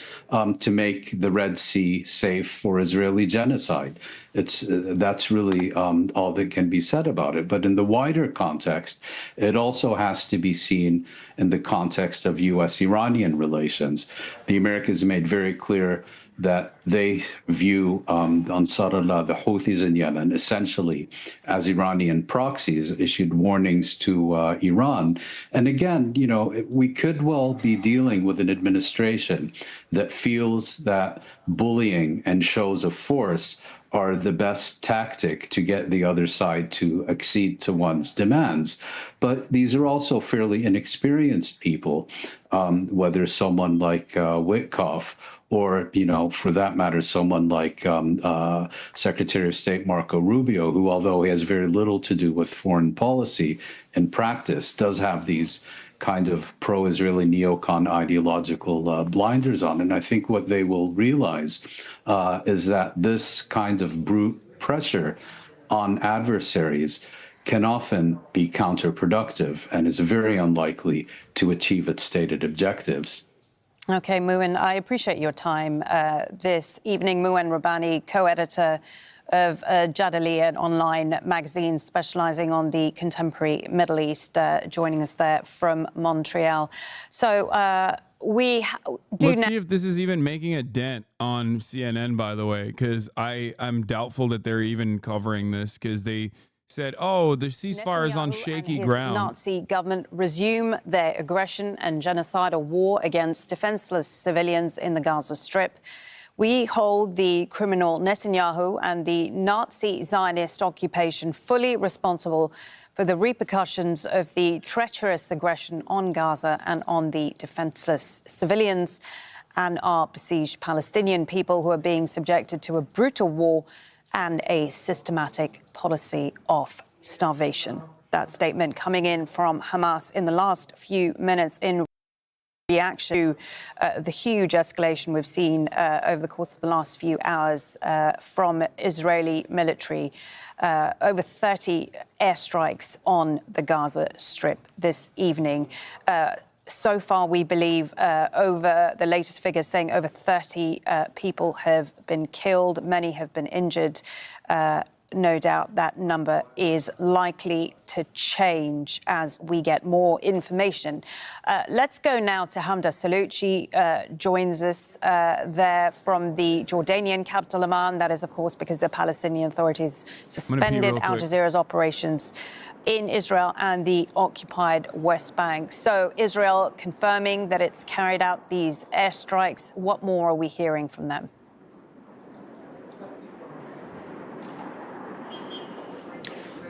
to make the Red Sea safe for Israeli genocide. that's really all that can be said about it. But in the wider context, it also has to be seen in the context of U.S.-Iranian relations. The Americans made very clear that they view Ansarullah, the Houthis in Yemen, essentially as Iranian proxies, issued warnings to Iran. And again, you know, we could well be dealing with an administration that feels that bullying and shows of force are the best tactic to get the other side to accede to one's demands. But these are also fairly inexperienced people, whether someone like Kickoff or, you know, for that matter, someone like Secretary of State Marco Rubio, who, although he has very little to do with foreign policy in practice, does have these kind of pro-Israeli neocon ideological blinders on. And I think what they will realize is that this kind of brute pressure on adversaries can often be counterproductive and is very unlikely to achieve its stated objectives. Okay, Muin, I appreciate your time this evening. Muin Rabbani, co-editor of Jadaliyya, an online magazine specialising on the contemporary Middle East, joining us there from Montreal. So Let's see if this is even making a dent on CNN, by the way, because I'm doubtful that they're even covering this, because they said, oh, the ceasefire is on shaky ground. Nazi government resume their aggression and genocidal war against defenseless civilians in the Gaza Strip. We hold the criminal Netanyahu and the Nazi Zionist occupation fully responsible for the repercussions of the treacherous aggression on Gaza and on the defenseless civilians and our besieged Palestinian people who are being subjected to a brutal war and a systematic policy of starvation. That statement coming in from Hamas in the last few minutes in reaction to the huge escalation we've seen over the course of the last few hours from Israeli military. Over 30 airstrikes on the Gaza Strip this evening. So far, we believe over the latest figures saying over 30 people have been killed. Many have been injured. No doubt that number is likely to change as we get more information. Let's go now to Hamda Salut. She joins us there from the Jordanian capital, Amman. That is, of course, because the Palestinian authorities suspended Al Jazeera's operations in Israel and the occupied West Bank. So Israel confirming that it's carried out these airstrikes. What more are we hearing from them?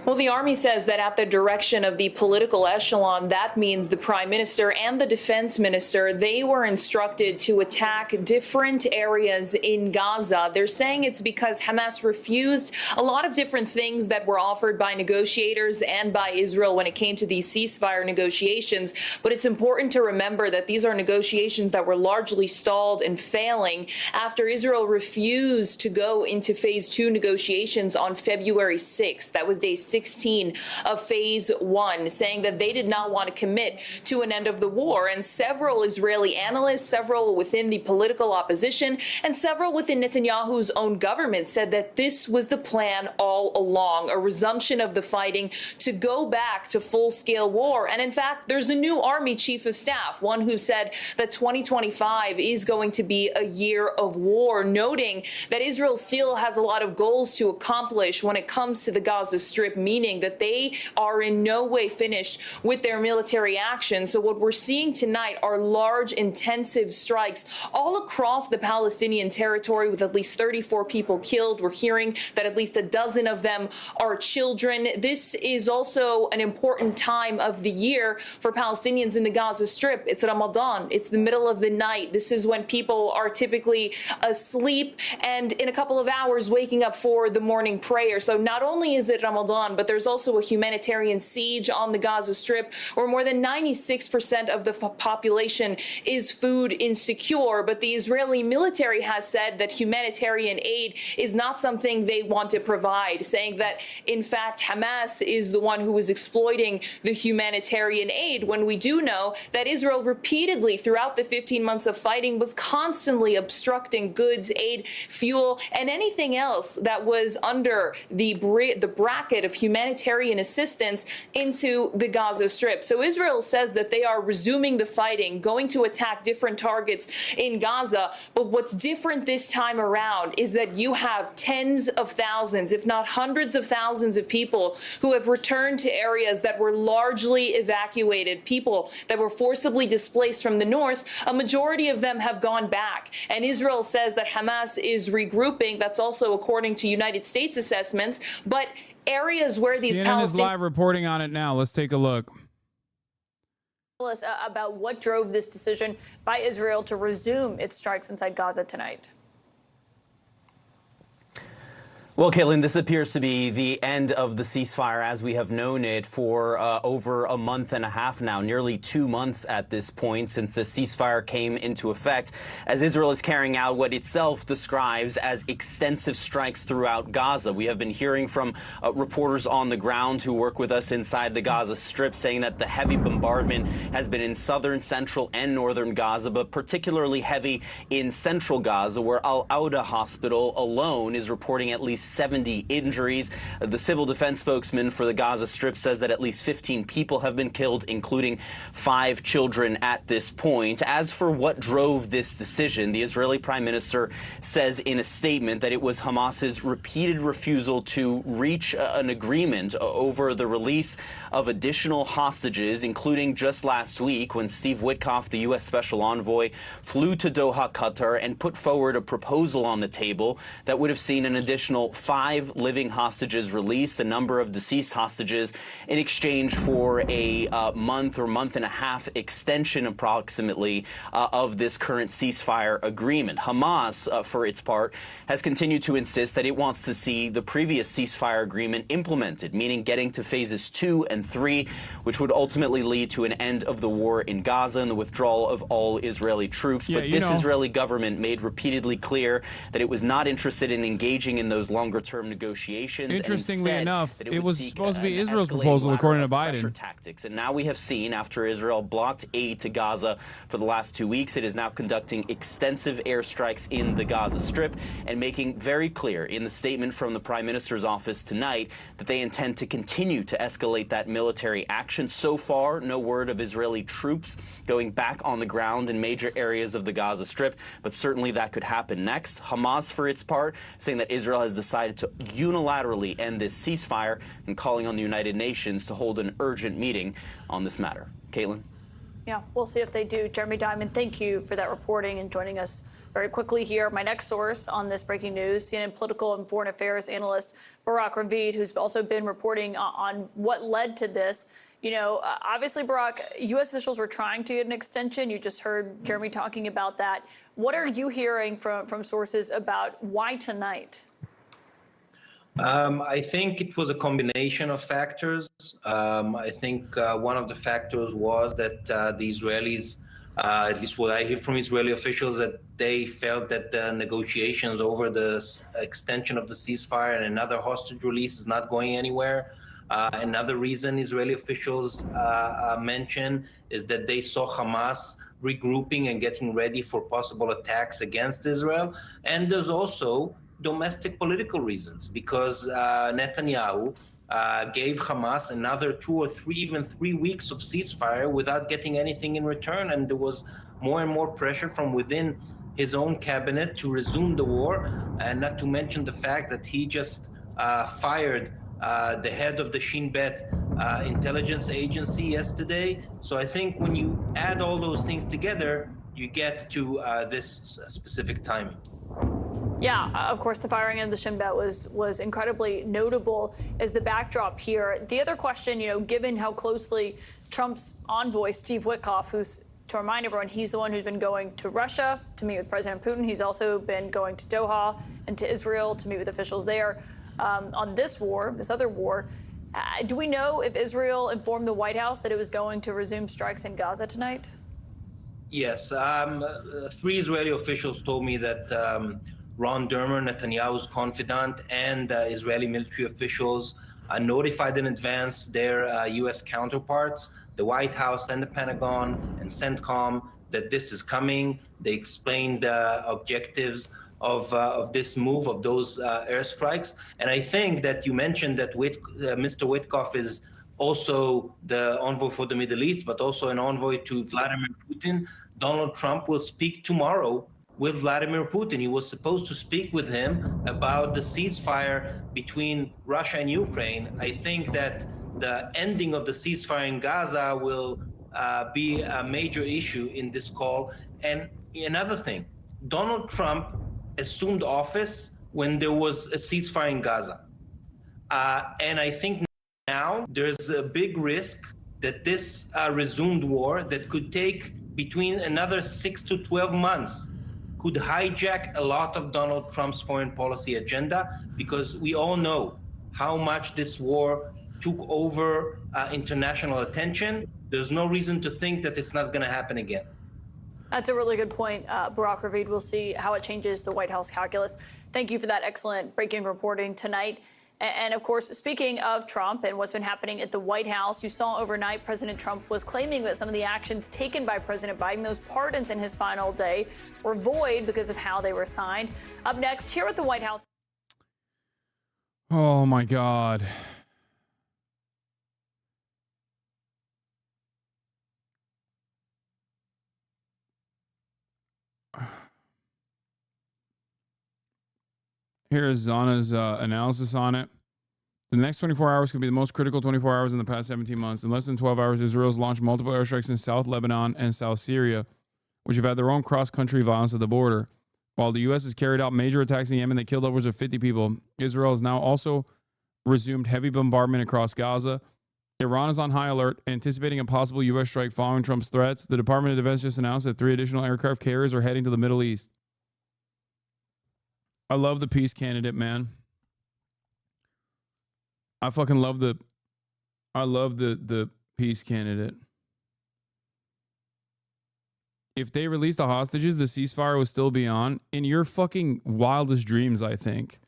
Well, the army says that at the direction of the political echelon, that means the prime minister and the defense minister, they were instructed to attack different areas in Gaza. They're saying it's because Hamas refused a lot of different things that were offered by negotiators and by Israel when it came to these ceasefire negotiations. But it's important to remember that these are negotiations that were largely stalled and failing after Israel refused to go into phase 2 negotiations on February 6th. That was day 16 of phase 1, saying that they did not want to commit to an end of the war. And several Israeli analysts, several within the political opposition, and several within Netanyahu's own government said that this was the plan all along, a resumption of the fighting to go back to full-scale war. And in fact, there's a new army chief of staff, one who said that 2025 is going to be a year of war, noting that Israel still has a lot of goals to accomplish when it comes to the Gaza Strip, meaning that they are in no way finished with their military action. So what we're seeing tonight are large, intensive strikes all across the Palestinian territory with at least 34 people killed. We're hearing that at least a dozen of them are children. This is also an important time of the year for Palestinians in the Gaza Strip. It's Ramadan. It's the middle of the night. This is when people are typically asleep and in a couple of hours waking up for the morning prayer. So not only is it Ramadan, down, but there's also a humanitarian siege on the Gaza Strip where more than 96% of the population is food insecure. But the Israeli military has said that humanitarian aid is not something they want to provide, saying that, in fact, Hamas is the one who is exploiting the humanitarian aid, when we do know that Israel repeatedly throughout the 15 months of fighting was constantly obstructing goods, aid, fuel, and anything else that was under the bracket of humanitarian assistance into the Gaza Strip. So Israel says that they are resuming the fighting, going to attack different targets in Gaza. But what's different this time around is that you have tens of thousands, if not hundreds of thousands of people who have returned to areas that were largely evacuated, people that were forcibly displaced from the north. A majority of them have gone back. And Israel says that Hamas is regrouping. That's also according to United States assessments. But areas where these CNN is live reporting on it now. Let's take a look. About what drove this decision by Israel to resume its strikes inside Gaza tonight. Well, Caitlin, this appears to be the end of the ceasefire as we have known it for over a month and a half now, nearly 2 months at this point since the ceasefire came into effect, as Israel is carrying out what itself describes as extensive strikes throughout Gaza. We have been hearing from reporters on the ground who work with us inside the Gaza Strip saying that the heavy bombardment has been in southern, central, and northern Gaza, but particularly heavy in central Gaza, where Al-Auda Hospital alone is reporting at least 70 injuries. The civil defense spokesman for the Gaza Strip says that at least 15 people have been killed, including 5 children at this point. As for what drove this decision, the Israeli prime minister says in a statement that it was Hamas's repeated refusal to reach an agreement over the release of additional hostages, including just last week when Steve Witkoff, the U.S. Special Envoy, flew to Doha, Qatar, and put forward a proposal on the table that would have seen an additional 5 living hostages released, a number of deceased hostages, in exchange for a month or month and a half extension approximately of this current ceasefire agreement. Hamas, for its part, has continued to insist that it wants to see the previous ceasefire agreement implemented, meaning getting to phases 2 and 3, which would ultimately lead to an end of the war in Gaza and the withdrawal of all Israeli troops. But this Israeli government made repeatedly clear that it was not interested in engaging in those longer-term negotiations. Interestingly enough, it was supposed to be Israel's proposal, according to Biden. Tactics. And now we have seen, after Israel blocked aid to Gaza for the last 2 weeks, it is now conducting extensive airstrikes in the Gaza Strip and making very clear in the statement from the Prime Minister's office tonight that they intend to continue to escalate that military action. So far, no word of Israeli troops going back on the ground in major areas of the Gaza Strip, but certainly that could happen next. Hamas, for its part, saying that Israel has decided to unilaterally end this ceasefire and calling on the United Nations to hold an urgent meeting on this matter. Caitlin? Yeah, we'll see if they do. Jeremy Diamond, thank you for that reporting and joining us very quickly here. My next source on this breaking news, CNN political and foreign affairs analyst Barak Ravid, who's also been reporting on what led to this. You know, obviously, Barak, U.S. officials were trying to get an extension. You just heard Jeremy talking about that. What are you hearing from sources about why tonight? I think it was a combination of factors. I think one of the factors was that the Israelis, at least what I hear from Israeli officials, that they felt that the negotiations over the extension of the ceasefire and another hostage release is not going anywhere. Another reason Israeli officials mention is that they saw Hamas regrouping and getting ready for possible attacks against Israel. And there's also domestic political reasons, because Netanyahu gave Hamas another 2 or 3, even 3 weeks of ceasefire without getting anything in return. And there was more and more pressure from within his own cabinet to resume the war, and not to mention the fact that he just fired the head of the Shin Bet intelligence agency yesterday. So I think when you add all those things together, you get to this specific timing. Yeah, of course, the firing of the Shin Bet was incredibly notable as the backdrop here. The other question, you know, given how closely Trump's envoy, Steve Witkoff, who's, to remind everyone, he's the one who's been going to Russia to meet with President Putin. He's also been going to Doha and to Israel to meet with officials there on this war, this other war. Do we know if Israel informed the White House that it was going to resume strikes in Gaza tonight? Yes. 3 Israeli officials told me that Ron Dermer, Netanyahu's confidant, and Israeli military officials notified in advance their U.S. counterparts, the White House and the Pentagon and CENTCOM, that this is coming. They explained the objectives of this move, of those airstrikes. And I think that you mentioned that Mr. Witkoff is also the envoy for the Middle East, but also an envoy to Vladimir Putin. Donald Trump will speak tomorrow with Vladimir Putin. He was supposed to speak with him about the ceasefire between Russia and Ukraine. I think that the ending of the ceasefire in Gaza will be a major issue in this call. And another thing, Donald Trump assumed office when there was a ceasefire in Gaza. And I think now there's a big risk that this resumed war that could take between another 6 to 12 months could hijack a lot of Donald Trump's foreign policy agenda, because we all know how much this war took over international attention. There's no reason to think that it's not going to happen again. That's a really good point, Barak Ravid. We'll see how it changes the White House calculus. Thank you for that excellent breaking reporting tonight. And of course, speaking of Trump and what's been happening at the White House, you saw overnight President Trump was claiming that some of the actions taken by President Biden, those pardons in his final day, were void because of how they were signed. Up next, here at the White House. Oh, my God. Here is Zana's analysis on it. The next 24 hours could be the most critical 24 hours in the past 17 months. In less than 12 hours, Israel's launched multiple airstrikes in South Lebanon and South Syria, which have had their own cross-country violence at the border. While the U.S. has carried out major attacks in Yemen that killed upwards of 50 people, Israel has now also resumed heavy bombardment across Gaza. Iran is on high alert, anticipating a possible U.S. strike following Trump's threats. The Department of Defense just announced that 3 additional aircraft carriers are heading to the Middle East. I love the peace candidate, man. I fucking love the peace candidate. If they released the hostages, the ceasefire will still be on. In your fucking wildest dreams, I think.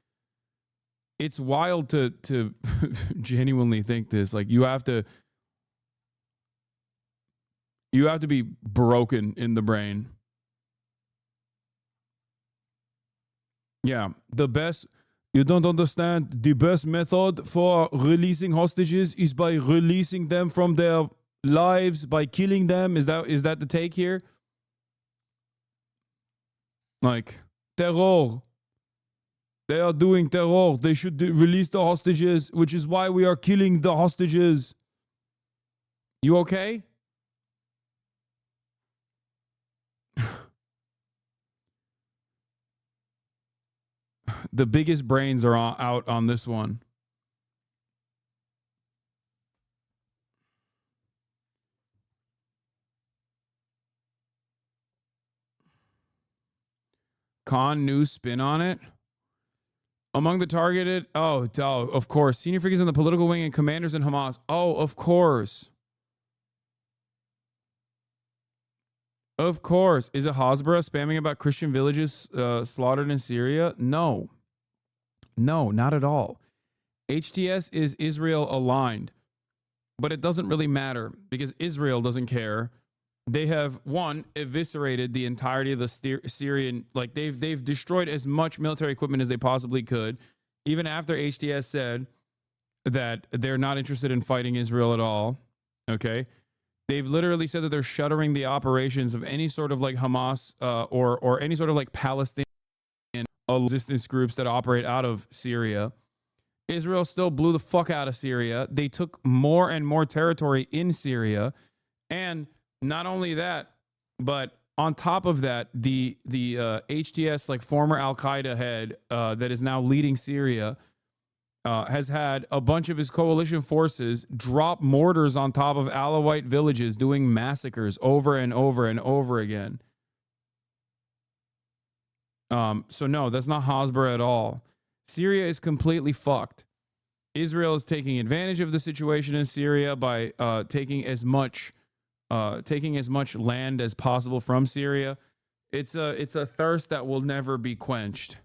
It's wild to genuinely think this. Like, you have to be broken in the brain. Yeah, the best, you don't understand, the best method for releasing hostages is by releasing them from their lives, by killing them. Is that the take here? Like, terror. They are doing terror. They should release the hostages, which is why we are killing the hostages. You okay? The biggest brains are out on this one. Khan new spin on it. Among the targeted, of course, senior figures in the political wing and commanders in Hamas. Oh, of course. Of course. Is it Hasbara spamming about Christian villages slaughtered in Syria? No. No, not at all. HTS is Israel aligned, but it doesn't really matter because Israel doesn't care. They have, one, eviscerated the entirety of the Syrian, like they've destroyed as much military equipment as they possibly could, even after HTS said that they're not interested in fighting Israel at all. Okay. They've literally said that they're shuttering the operations of any sort of like Hamas or any sort of like Palestinian resistance groups that operate out of Syria. Israel still blew the fuck out of Syria. They took more and more territory in Syria. And not only that, but on top of that, the HTS, like former Al-Qaeda head that is now leading Syria, has had a bunch of his coalition forces drop mortars on top of Alawite villages, doing massacres over and over and over again. So no, that's not Hasbara at all. Syria is completely fucked. Israel is taking advantage of the situation in Syria by taking as much land as possible from Syria. It's a thirst that will never be quenched.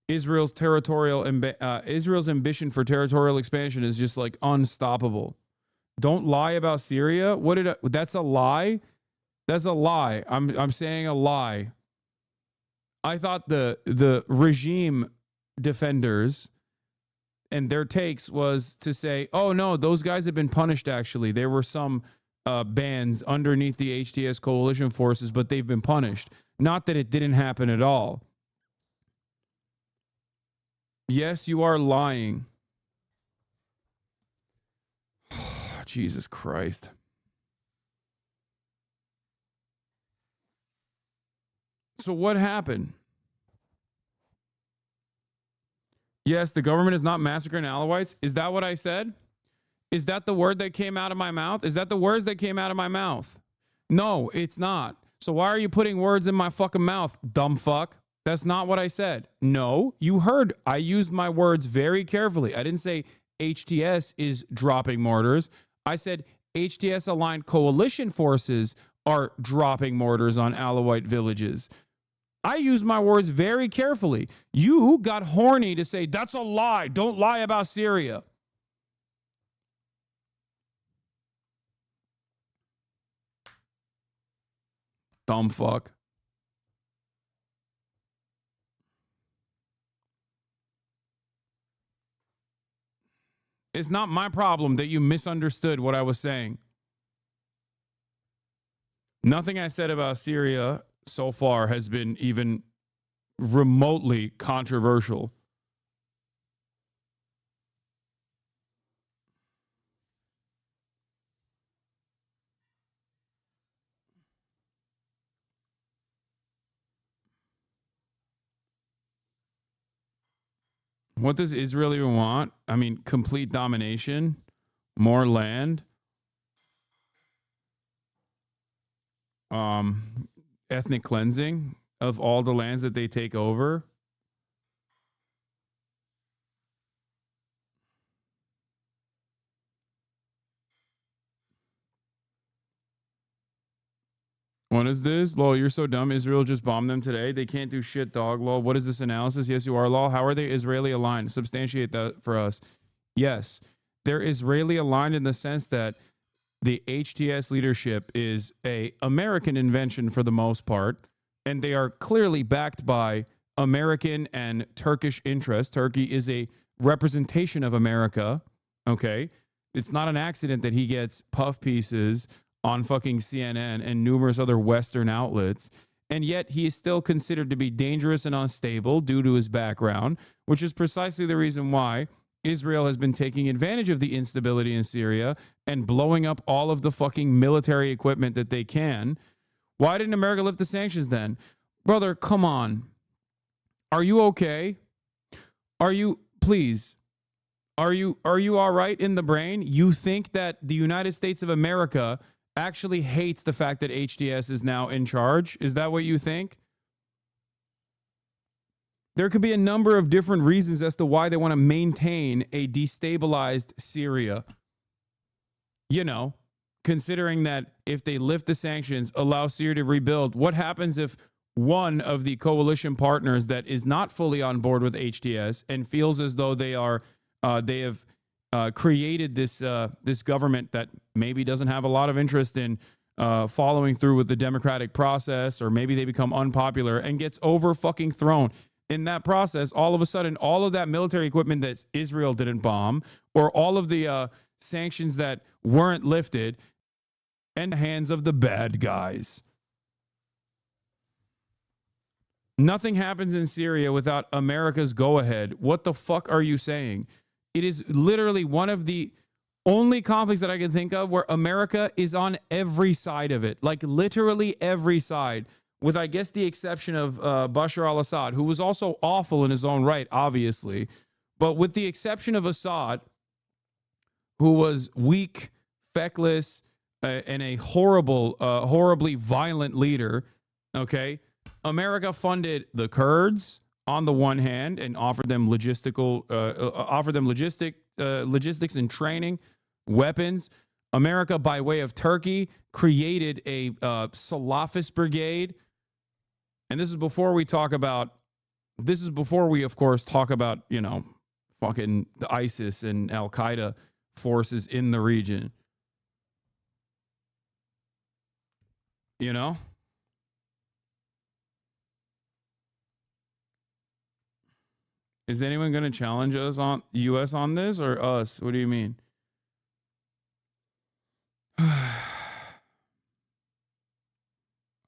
Israel's ambition for territorial expansion is just like unstoppable. Don't lie about Syria. That's a lie. That's a lie. I'm saying a lie. I thought the regime defenders and their takes was to say, oh no, those guys have been punished. Actually, there were some bands underneath the HTS coalition forces, but they've been punished. Not that it didn't happen at all. Yes, you are lying. Jesus Christ. So what happened? Yes, the government is not massacring Alawites. Is that what I said? Is that the word that came out of my mouth? Is that the words that came out of my mouth? No, it's not. So why are you putting words in my fucking mouth, dumb fuck? That's not what I said. No, you heard. I used my words very carefully. I didn't say HTS is dropping mortars. I said HTS-aligned coalition forces are dropping mortars on Alawite villages. I used my words very carefully. You got horny to say, that's a lie. Don't lie about Syria. Dumb fuck. It's not my problem that you misunderstood what I was saying. Nothing I said about Syria so far has been even remotely controversial. What does Israel even want? I mean, complete domination, more land, ethnic cleansing of all the lands that they take over. What is this? Lol, you're so dumb. Israel just bombed them today. They can't do shit, dog. Lol, what is this analysis? Yes, you are, lol. How are they Israeli aligned? Substantiate that for us. Yes, they're Israeli aligned in the sense that the HTS leadership is a American invention for the most part, and they are clearly backed by American and Turkish interests. Turkey is a representation of America, okay? It's not an accident that he gets puff pieces on fucking CNN and numerous other Western outlets, and yet he is still considered to be dangerous and unstable due to his background, which is precisely the reason why Israel has been taking advantage of the instability in Syria and blowing up all of the fucking military equipment that they can. Why didn't America lift the sanctions then? Brother, come on. Are you okay? Are you, please, are you all right in the brain? You think that the United States of America actually hates the fact that HTS is now in charge? Is that what you think? There could be a number of different reasons as to why they want to maintain a destabilized Syria. You know, considering that if they lift the sanctions, allow Syria to rebuild, what happens if one of the coalition partners that is not fully on board with HTS and feels as though they have created this government that maybe doesn't have a lot of interest in following through with the democratic process, or maybe they become unpopular and gets over fucking thrown in that process? All of a sudden, all of that military equipment that Israel didn't bomb, or all of the sanctions that weren't lifted, in the hands of the bad guys. Nothing happens in Syria without America's go-ahead. What the fuck are you saying? It is literally one of the only conflicts that I can think of where America is on every side of it. Like literally every side, with I guess the exception of Bashar al-Assad, who was also awful in his own right, obviously. But with the exception of Assad, who was weak, feckless, and a horribly violent leader, okay? America funded the Kurds. on the one hand and offer them logistics and training, weapons. America, by way of Turkey, created a Salafist brigade. And this is before we, of course, talk about, you know, fucking the ISIS and Al-Qaeda forces in the region. You know? Is anyone going to challenge us on U.S. on this or us? What do you mean? I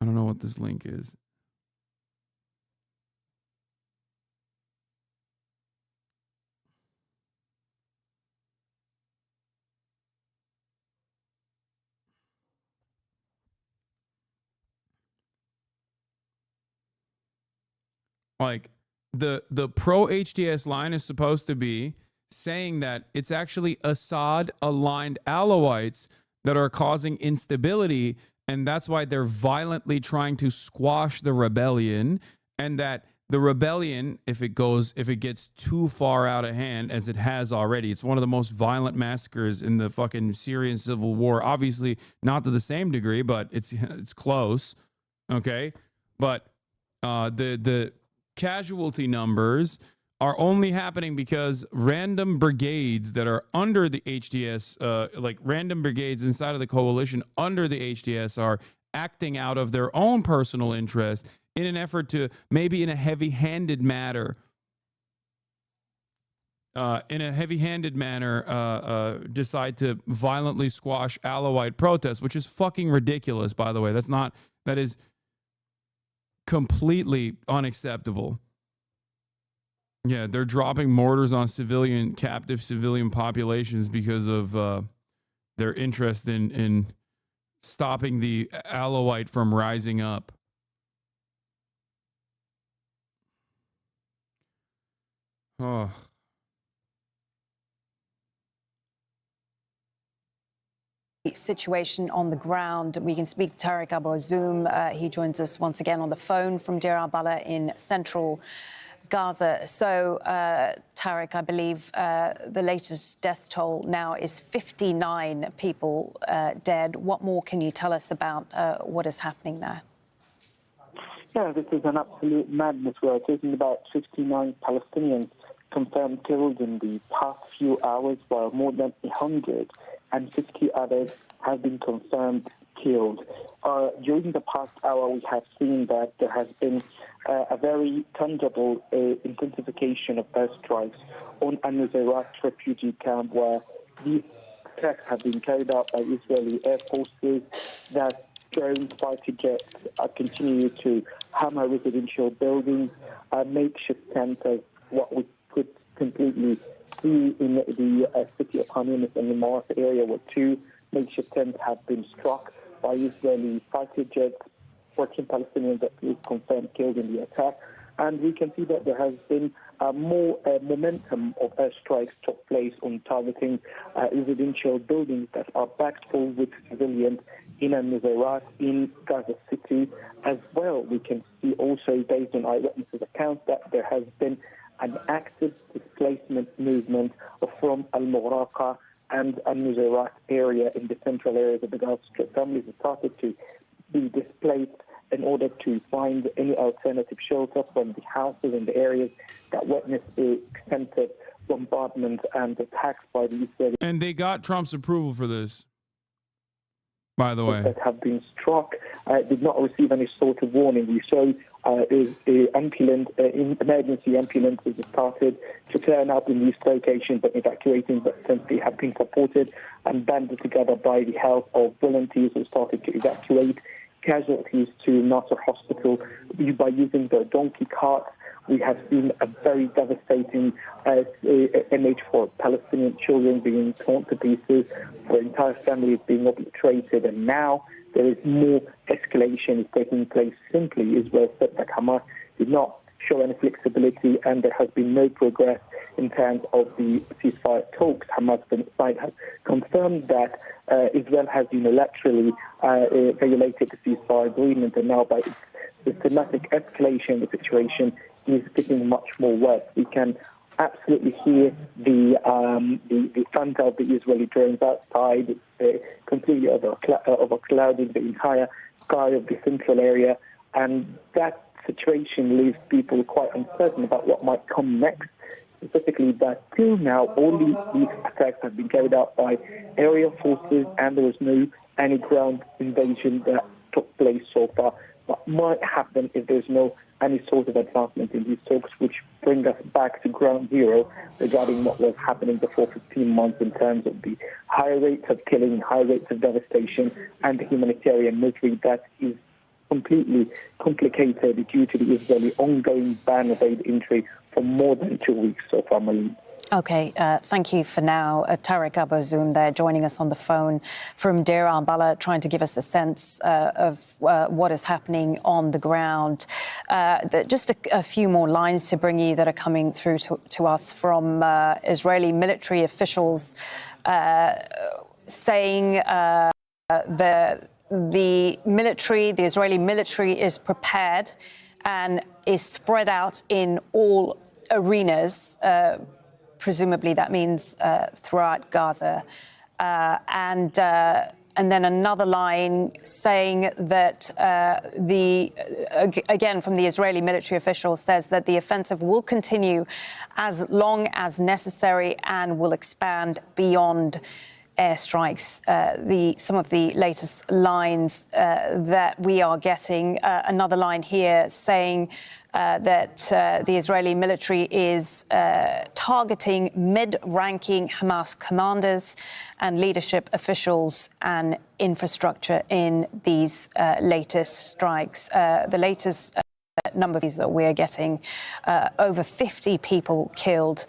don't know what this link is. Like the pro HTS line is supposed to be saying that it's actually Assad aligned Alawites that are causing instability, and that's why they're violently trying to squash the rebellion, and that the rebellion, if it gets too far out of hand, as it has already, it's one of the most violent massacres in the fucking Syrian civil war. Obviously not to the same degree, but it's close. Okay. But the casualty numbers are only happening because random brigades that are under the HTS, like random brigades inside of the coalition under the HTS, are acting out of their own personal interest in an effort to, maybe in a heavy-handed manner, decide to violently squash Alawite protests, which is fucking ridiculous, by the way. That is completely unacceptable. Yeah, they're dropping mortars on captive civilian populations because of their interest in stopping the Alawite from rising up. Oh. Situation on the ground. We can speak to Tariq Abu Zoom. He joins us once again on the phone from Deir al-Balah in central Gaza. So, Tariq, I believe the latest death toll now is 59 people dead. What more can you tell us about what is happening there? Yeah, this is an absolute madness. We are talking about 59 Palestinians confirmed killed in the past few hours, while more than 150 others have been confirmed killed. During the past hour, we have seen that there has been a very tangible intensification of airstrikes on Al-Nusayrat refugee camp, where these attacks have been carried out by Israeli air forces, that drones, fighter jets continue to hammer residential buildings, makeshift centers, what we could completely see in the city of Khan Yunis and the Marfa area, where 2 makeshift tents have been struck by Israeli fighter jets. 14 Palestinians that is confirmed killed in the attack. And we can see that there has been more momentum of airstrikes took place on targeting residential buildings that are packed full with civilians in Al-Nusayrat, in Gaza City as well. We can see also, based on eyewitnesses' accounts, that there has been an active displacement movement from Al-Mughraqa and Al-Nusayrat area in the central areas of the Gaza Strip. Families have started to be displaced in order to find any alternative shelter from the houses and the areas that witnessed extensive bombardment and attacks by the Israeli. And they got Trump's approval for this, by the way. That have been struck did not receive any sort of warning. We saw emergency ambulances started to turn up in these locations and evacuating, but since they have been supported and banded together by the help of volunteers who started to evacuate casualties to Nasser Hospital by using the donkey carts. We have seen a very devastating image for Palestinian children being torn to pieces, for entire families being obliterated, and now there is more escalation is taking place. Simply, Israel said that Hamas did not show any flexibility, and there has been no progress in terms of the ceasefire talks. Hamas side has confirmed that Israel has unilaterally violated the ceasefire agreement, and now by its systematic escalation of the situation is getting much more worse. We can absolutely hear the thunder of the Israeli drones outside, completely overclouding the entire sky of the central area, and that situation leaves people quite uncertain about what might come next. Specifically, that till now, only these attacks have been carried out by aerial forces, and there was no any ground invasion that took place so far. What might happen if there's no any sort of advancement in these talks, which bring us back to ground zero regarding what was happening before 15 months in terms of the high rates of killing, high rates of devastation, and the humanitarian misery that is completely complicated due to the Israeli ongoing ban of aid entry for more than 2 weeks so far, Malin. Okay, thank you for now. Tariq Abozoum there joining us on the phone from Deir al-Balah, trying to give us a sense of what is happening on the ground. Just a few more lines to bring you that are coming through to us from Israeli military officials saying the Israeli military is prepared and is spread out in all arenas. Presumably that means throughout Gaza. And then another line saying that again from the Israeli military official, says that the offensive will continue as long as necessary and will expand beyond airstrikes. Some of the latest lines that we are getting, another line here saying that the Israeli military is targeting mid-ranking Hamas commanders and leadership officials and infrastructure in these latest strikes. The latest number of these that we're getting, over 50 people killed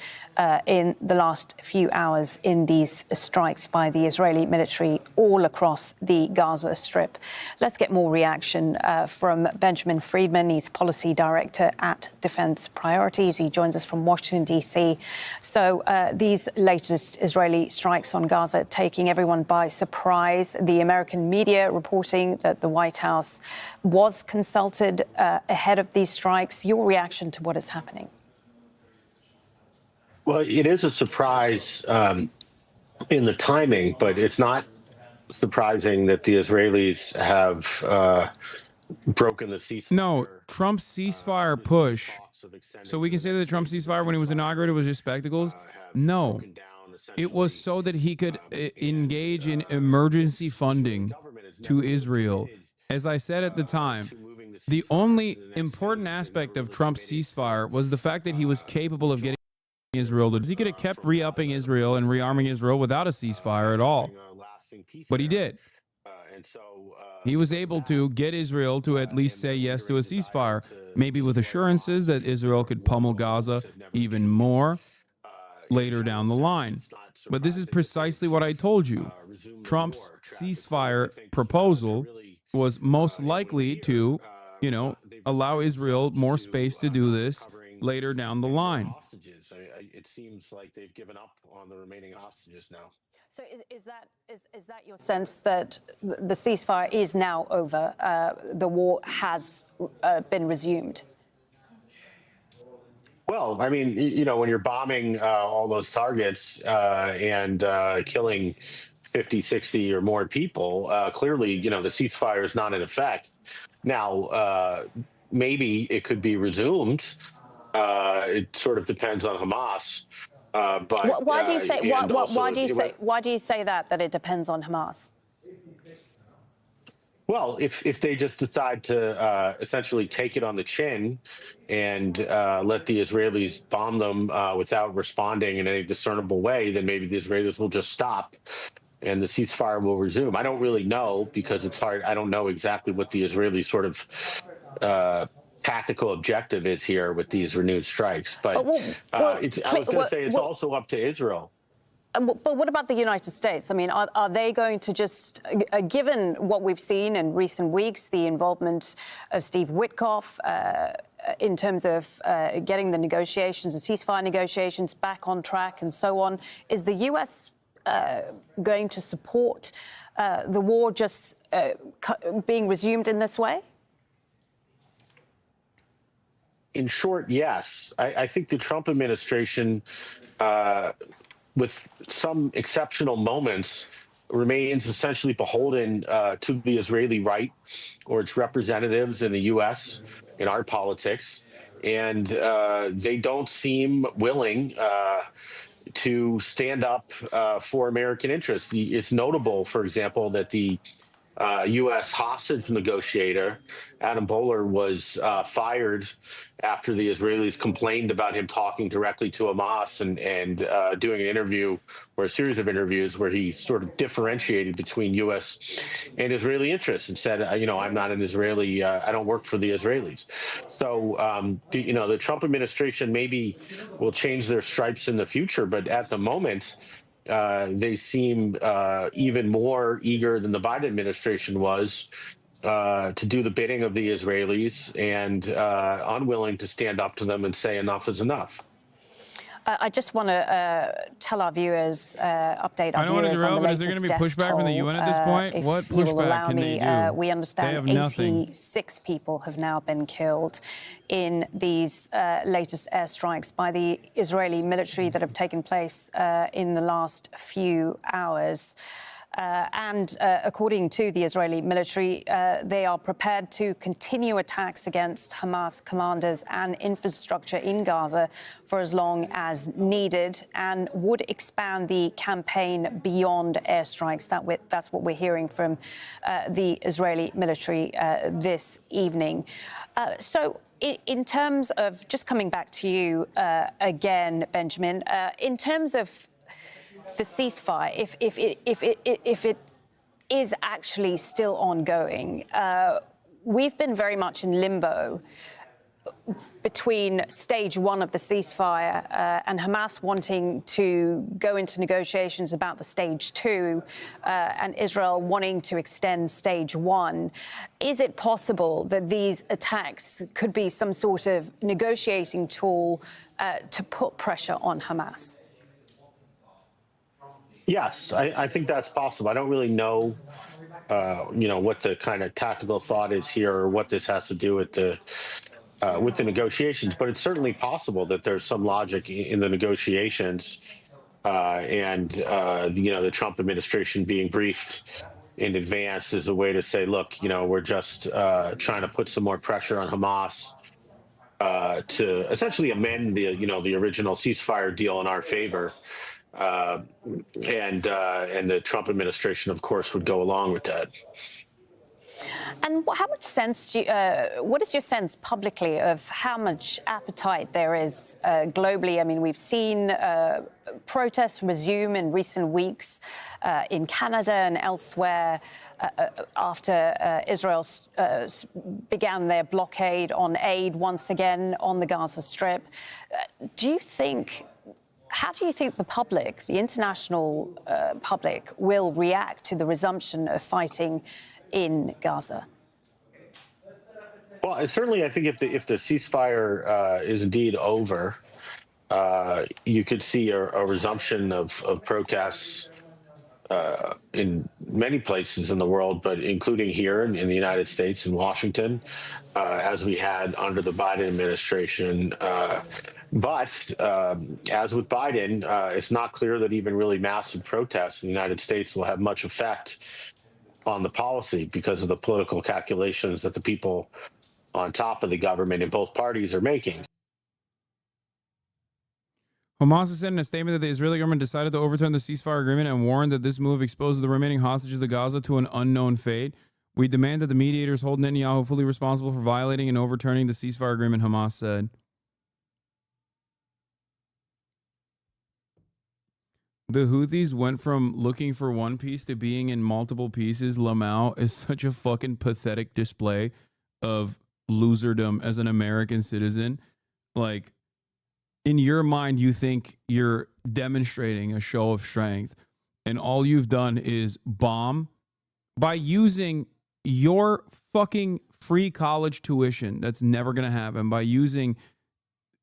in the last few hours in these strikes by the Israeli military all across the Gaza Strip. Let's get more reaction from Benjamin Friedman. He's policy director at Defense Priorities. He joins us from Washington, D.C. So these latest Israeli strikes on Gaza taking everyone by surprise. The American media reporting that the White House was consulted ahead of these strikes. Your reaction to what is happening? Well, it is a surprise in the timing, but it's not surprising that the Israelis have broken the ceasefire. No, Trump's ceasefire push. So we can say that the Trump ceasefire when he was inaugurated was just spectacles? No. It was so that he could engage in emergency funding to Israel. As I said at the time, the only important aspect of Trump's ceasefire was the fact that he was capable of getting Israel. He could have kept re-upping Israel and rearming Israel without a ceasefire at all. But he did. He was able to get Israel to at least say yes to a ceasefire, maybe with assurances that Israel could pummel Gaza even more later down the line. But this is precisely what I told you. Trump's ceasefire proposal was most likely to, allow Israel more space to do this later down the line. It seems like they've given up on the remaining hostages now. So is that your sense that the ceasefire is now over? The war has been resumed? Well, I mean, when you're bombing all those targets and killing 50, 60 or more people, clearly, the ceasefire is not in effect. Now, maybe it could be resumed. It sort of depends on Hamas. But why do you say why do you say that it depends on Hamas? Well, if they just decide to essentially take it on the chin and let the Israelis bomb them without responding in any discernible way, then maybe the Israelis will just stop and the ceasefire will resume. I don't really know because it's hard. I don't know exactly what the Israeli sort of tactical objective is here with these renewed strikes. But I was going to say it's also up to Israel. But what about the United States? I mean, are they going to just, given what we've seen in recent weeks, the involvement of Steve Witkoff in terms of getting the negotiations, the ceasefire negotiations back on track and so on, is the U.S. Going to support the war just being resumed in this way? In short, yes. I think the Trump administration, with some exceptional moments, remains essentially beholden to the Israeli right or its representatives in the U.S. in our politics, and they don't seem willing to stand up for American interests. It's notable, for example, that the U.S. hostage negotiator, Adam Boehler, was fired after the Israelis complained about him talking directly to Hamas and doing an interview or a series of interviews where he sort of differentiated between U.S. and Israeli interests and said, I'm not an Israeli, I don't work for the Israelis. So, the Trump administration maybe will change their stripes in the future, but at the moment, they seem even more eager than the Biden administration was to do the bidding of the Israelis and unwilling to stand up to them and say enough is enough. I just want to tell our viewers, update our I don't want to viewers derail, on the but is there latest going to be pushback from the UN at this point? What pushback can they do? We understand 86 people have now been killed in these latest airstrikes by the Israeli military that have taken place in the last few hours. According to the Israeli military, they are prepared to continue attacks against Hamas commanders and infrastructure in Gaza for as long as needed and would expand the campaign beyond airstrikes. That's what we're hearing from the Israeli military this evening. So in terms of, just coming back to you again, Benjamin, in terms of the ceasefire, if it is actually still ongoing, we've been very much in limbo between stage one of the ceasefire and Hamas wanting to go into negotiations about the stage two and Israel wanting to extend stage one. Is it possible that these attacks could be some sort of negotiating tool to put pressure on Hamas? Yes, I think that's possible. I don't really know, what the kind of tactical thought is here or what this has to do with the negotiations, but it's certainly possible that there's some logic in the negotiations and the Trump administration being briefed in advance is a way to say, look, we're just trying to put some more pressure on Hamas to essentially amend the original ceasefire deal in our favor. And the Trump administration, of course, would go along with that. And how much sense what is your sense publicly of how much appetite there is globally? I mean, we've seen protests resume in recent weeks in Canada and elsewhere after Israel began their blockade on aid once again on the Gaza Strip. How do you think the public, the international public, will react to the resumption of fighting in Gaza? Well, certainly, I think if the ceasefire is indeed over, you could see a resumption of protests in many places in the world, but including here in the United States, in Washington, as we had under the Biden administration. But as with Biden, it's not clear that even really massive protests in the United States will have much effect on the policy because of the political calculations that the people on top of the government in both parties are making. Hamas has said in a statement that the Israeli government decided to overturn the ceasefire agreement and warned that this move exposes the remaining hostages of Gaza to an unknown fate. We demand that the mediators hold Netanyahu fully responsible for violating and overturning the ceasefire agreement, Hamas said. The Houthis went from looking for one piece to being in multiple pieces. Lamau is such a fucking pathetic display of loserdom as an American citizen. Like, in your mind, you think you're demonstrating a show of strength, and all you've done is bomb by using your fucking free college tuition that's never going to happen, by using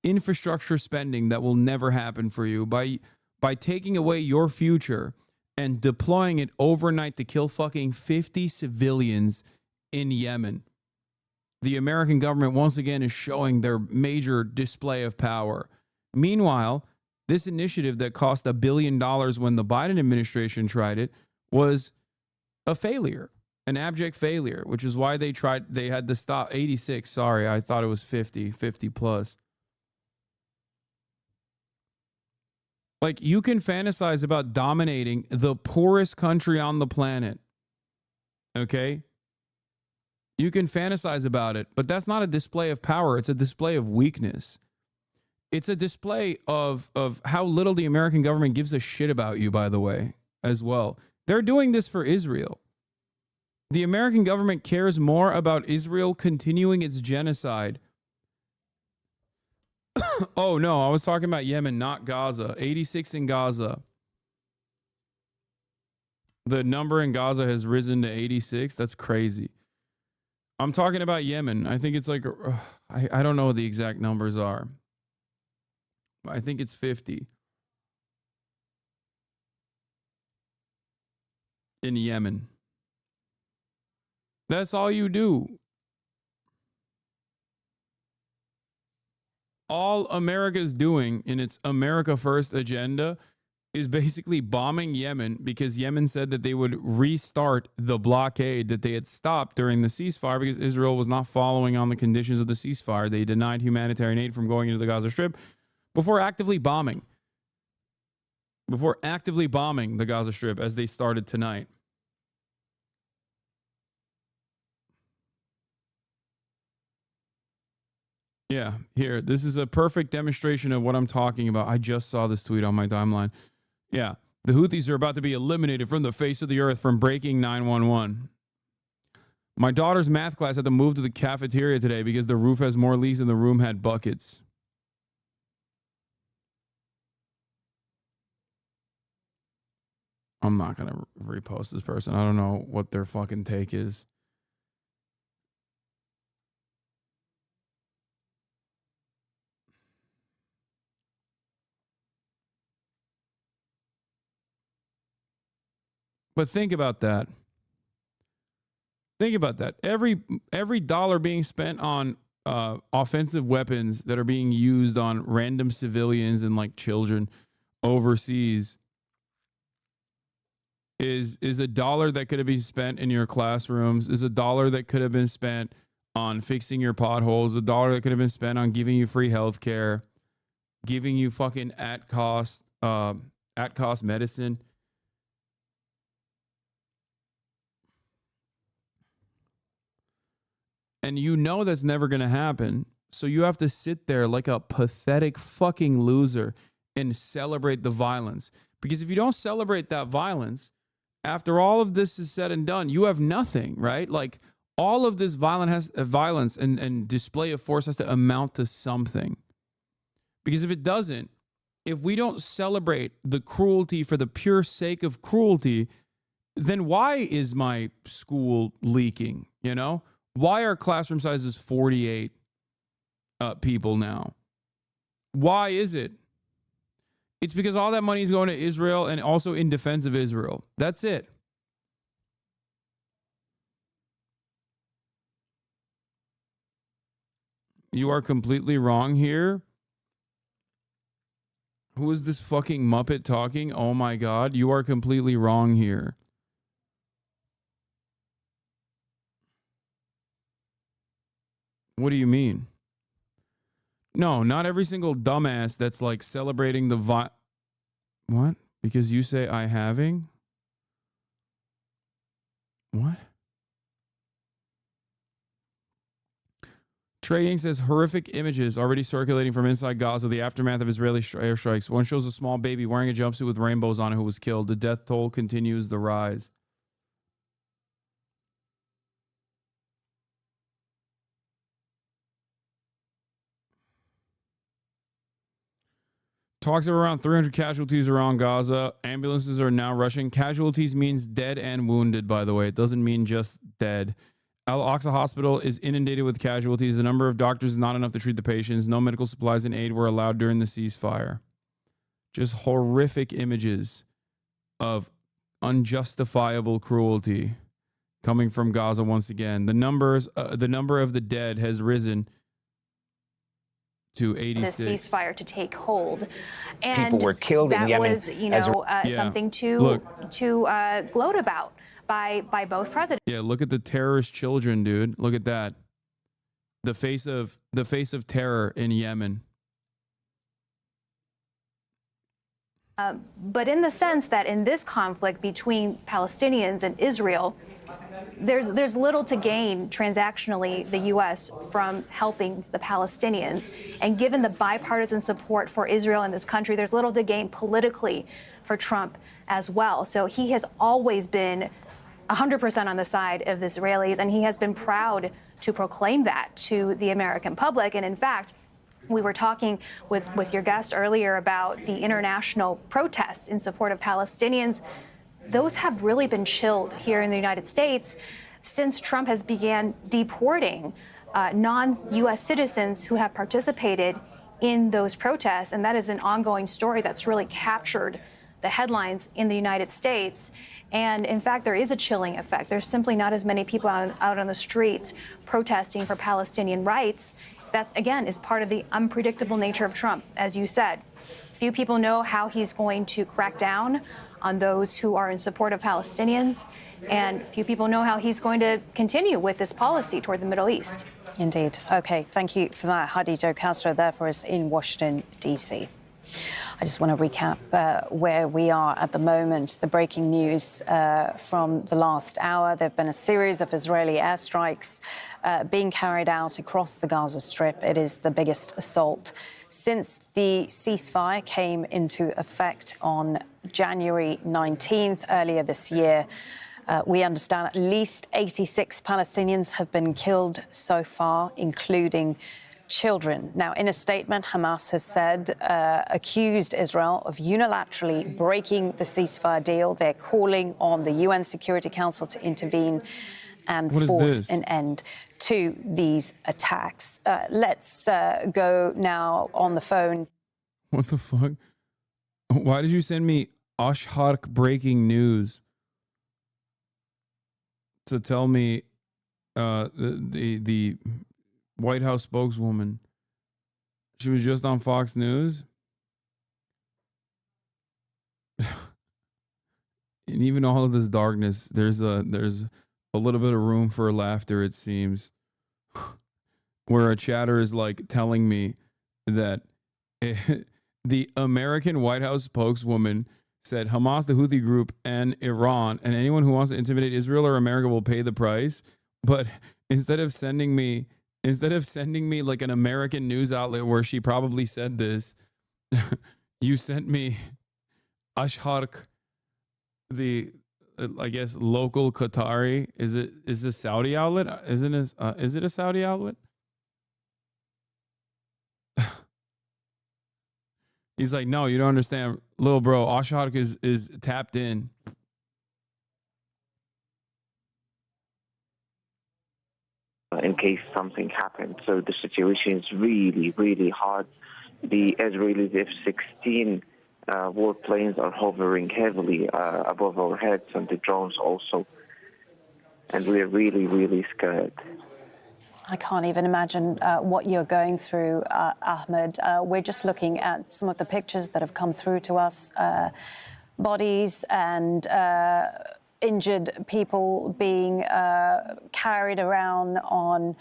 infrastructure spending that will never happen for you, by taking away your future and deploying it overnight to kill fucking 50 civilians in Yemen. the American government once again is showing their major display of power. Meanwhile, this initiative that cost $1 billion when the Biden administration tried it was a failure, an abject failure, which is why they had to stop 86. Sorry, I thought it was 50 plus. Like, you can fantasize about dominating the poorest country on the planet. Okay? You can fantasize about it, but that's not a display of power. It's a display of weakness. It's a display of how little the American government gives a shit about you, by the way, as well. They're doing this for Israel. The American government cares more about Israel continuing its genocide. Oh, no, I was talking about Yemen, not Gaza. 86 in Gaza. The number in Gaza has risen to 86. That's crazy. I'm talking about Yemen. I think it's like, I don't know what the exact numbers are. I think it's 50 in Yemen. That's all you do. All America's doing in its America First agenda is basically bombing Yemen because Yemen said that they would restart the blockade that they had stopped during the ceasefire because Israel was not following on the conditions of the ceasefire. They denied humanitarian aid from going into the Gaza Strip before actively bombing the Gaza Strip as they started tonight. Yeah, here, this is a perfect demonstration of what I'm talking about. I just saw this tweet on my timeline. Yeah, the Houthis are about to be eliminated from the face of the earth from breaking 911. My daughter's math class had to move to the cafeteria today because the roof has more leaks and the room had buckets. I'm not going to repost this person. I don't know what their fucking take is. But think about that. Think about that. Every dollar being spent on offensive weapons that are being used on random civilians and like children overseas is a dollar that could have been spent in your classrooms, is a dollar that could have been spent on fixing your potholes, a dollar that could have been spent on giving you free health care, giving you fucking at cost medicine. And you know that's never going to happen. So you have to sit there like a pathetic fucking loser and celebrate the violence. Because if you don't celebrate that violence, after all of this is said and done, you have nothing, right? Like all of this violence and display of force has to amount to something. Because if it doesn't, if we don't celebrate the cruelty for the pure sake of cruelty, then why is my school leaking, you know? Why are classroom sizes 48 people now? Why is it? It's because all that money is going to Israel and also in defense of Israel. That's it. You are completely wrong here. Who is this fucking Muppet talking? Oh my God, you are completely wrong here. What do you mean? No, not every single dumbass that's like celebrating the What? Because you say I having? What? Trey Yang says horrific images already circulating from inside Gaza, the aftermath of Israeli airstrikes. One shows a small baby wearing a jumpsuit with rainbows on it who was killed. The death toll continues to rise. Talks of around 300 casualties around Gaza. Ambulances are now rushing. Casualties means dead and wounded, by the way. It doesn't mean just dead. Al-Aqsa Hospital is inundated with casualties. The number of doctors is not enough to treat the patients. No medical supplies and aid were allowed during the ceasefire. Just horrific images of unjustifiable cruelty coming from Gaza once again. The number of the dead has risen to 86. The ceasefire to take hold, and People were killed in that Yemen was, something to gloat about by both presidents. Yeah, look at the terrorist children, dude. Look at that. The face of terror in Yemen. But in the sense that in this conflict between Palestinians and Israel, there's little to gain transactionally, the U.S., from helping the Palestinians. And given the bipartisan support for Israel in this country, there's little to gain politically for Trump as well. So he has always been 100% on the side of the Israelis, and he has been proud to proclaim that to the American public. And in fact, we were talking with your guest earlier about the international protests in support of Palestinians. Those have really been chilled here in the United States since Trump has began deporting non-U.S. citizens who have participated in those protests. And that is an ongoing story that's really captured the headlines in the United States. And in fact, there is a chilling effect. There's simply not as many people out on the streets protesting for Palestinian rights. That, again, is part of the unpredictable nature of Trump, as you said. Few people know how he's going to crack down on those who are in support of Palestinians, and few people know how he's going to continue with this policy toward the Middle East. Indeed. Okay, thank you for that. Hadi Jo Castro there for us in Washington, D.C. I just want to recap where we are at the moment. The breaking news from the last hour. There have been a series of Israeli airstrikes being carried out across the Gaza Strip. It is the biggest assault since the ceasefire came into effect on January 19th earlier this year. We understand at least 86 Palestinians have been killed so far, including children. Now, in a statement, Hamas has said, accused Israel of unilaterally breaking the ceasefire deal. They're calling on the UN Security Council to intervene and force an end to these attacks. Let's go now on the phone. What the fuck? Why did you send me Ashhark breaking news to tell me the White House spokeswoman, she was just on Fox News? And even all of this darkness, there's a little bit of room for laughter, it seems, where a chatter is like telling me that the American White House spokeswoman said Hamas, the Houthi group, and Iran, and anyone who wants to intimidate Israel or America will pay the price. But instead of sending me like an American news outlet where she probably said this, you sent me Ashhark, the I guess local Qatari. Is a Saudi outlet? Is it a Saudi outlet? He's like, no, you don't understand, little bro. Ashhark is tapped in. In case something happens. So the situation is really, really hard. The Israelis F-16 warplanes are hovering heavily above our heads, and the drones also. And we're really, really scared. I can't even imagine what you're going through, Ahmed. We're just looking at some of the pictures that have come through to us. Bodies and injured people being carried around on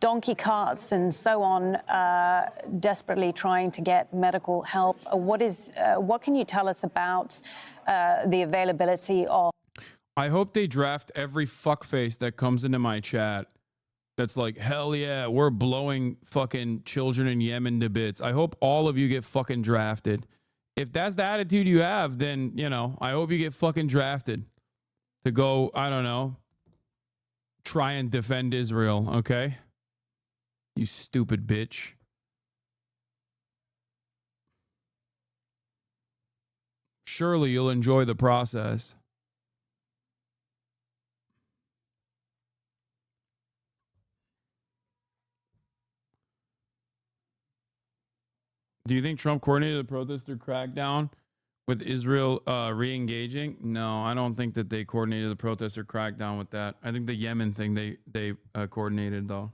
donkey carts and so on, desperately trying to get medical help. What can you tell us about the availability of... I hope they draft every fuckface that comes into my chat that's like, hell yeah, we're blowing fucking children in Yemen to bits. I hope all of you get fucking drafted. If that's the attitude you have, then, I hope you get fucking drafted to go, I don't know, try and defend Israel, okay? You stupid bitch. Surely you'll enjoy the process. Do you think Trump coordinated the protester crackdown With Israel re-engaging? No, I don't think that they coordinated the protests or cracked down with that. I think the Yemen thing they coordinated though.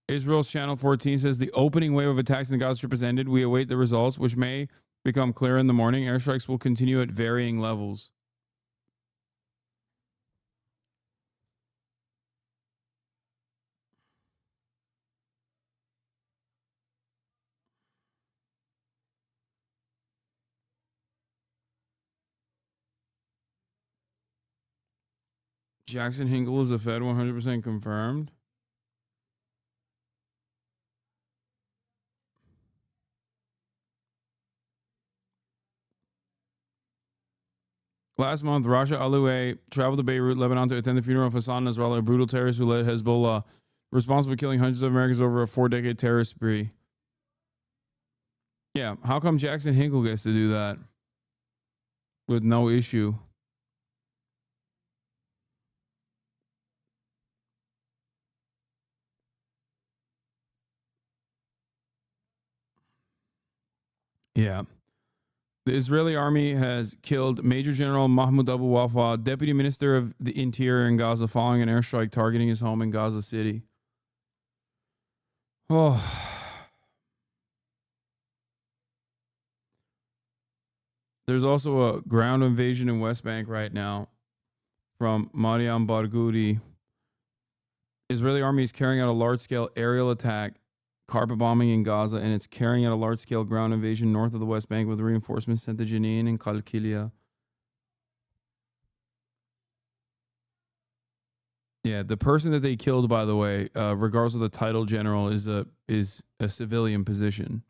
Israel's Channel 14 says the opening wave of attacks in the Gaza Strip has ended. We await the results, which may become clear in the morning. Airstrikes will continue at varying levels. Jackson Hinkle is a Fed, 100% confirmed. Last month, Rasha Alouei traveled to Beirut, Lebanon to attend the funeral of Hasan Nasrallah, a brutal terrorist who led Hezbollah, responsible for killing hundreds of Americans over a 4-decade terrorist spree. Yeah, how come Jackson Hinkle gets to do that with no issue? Yeah. The Israeli army has killed Major General Mahmoud Abu Wafa, Deputy Minister of the Interior in Gaza, following an airstrike targeting his home in Gaza City. Oh. There's also a ground invasion in West Bank right now from Mariam Barghouti. Israeli army is carrying out a large-scale aerial attack, carpet bombing in Gaza, and it's carrying out a large-scale ground invasion north of the West Bank with reinforcements sent to Jenin and Qalqilia. Yeah, the person that they killed, by the way, regardless of the title, general, is a civilian position.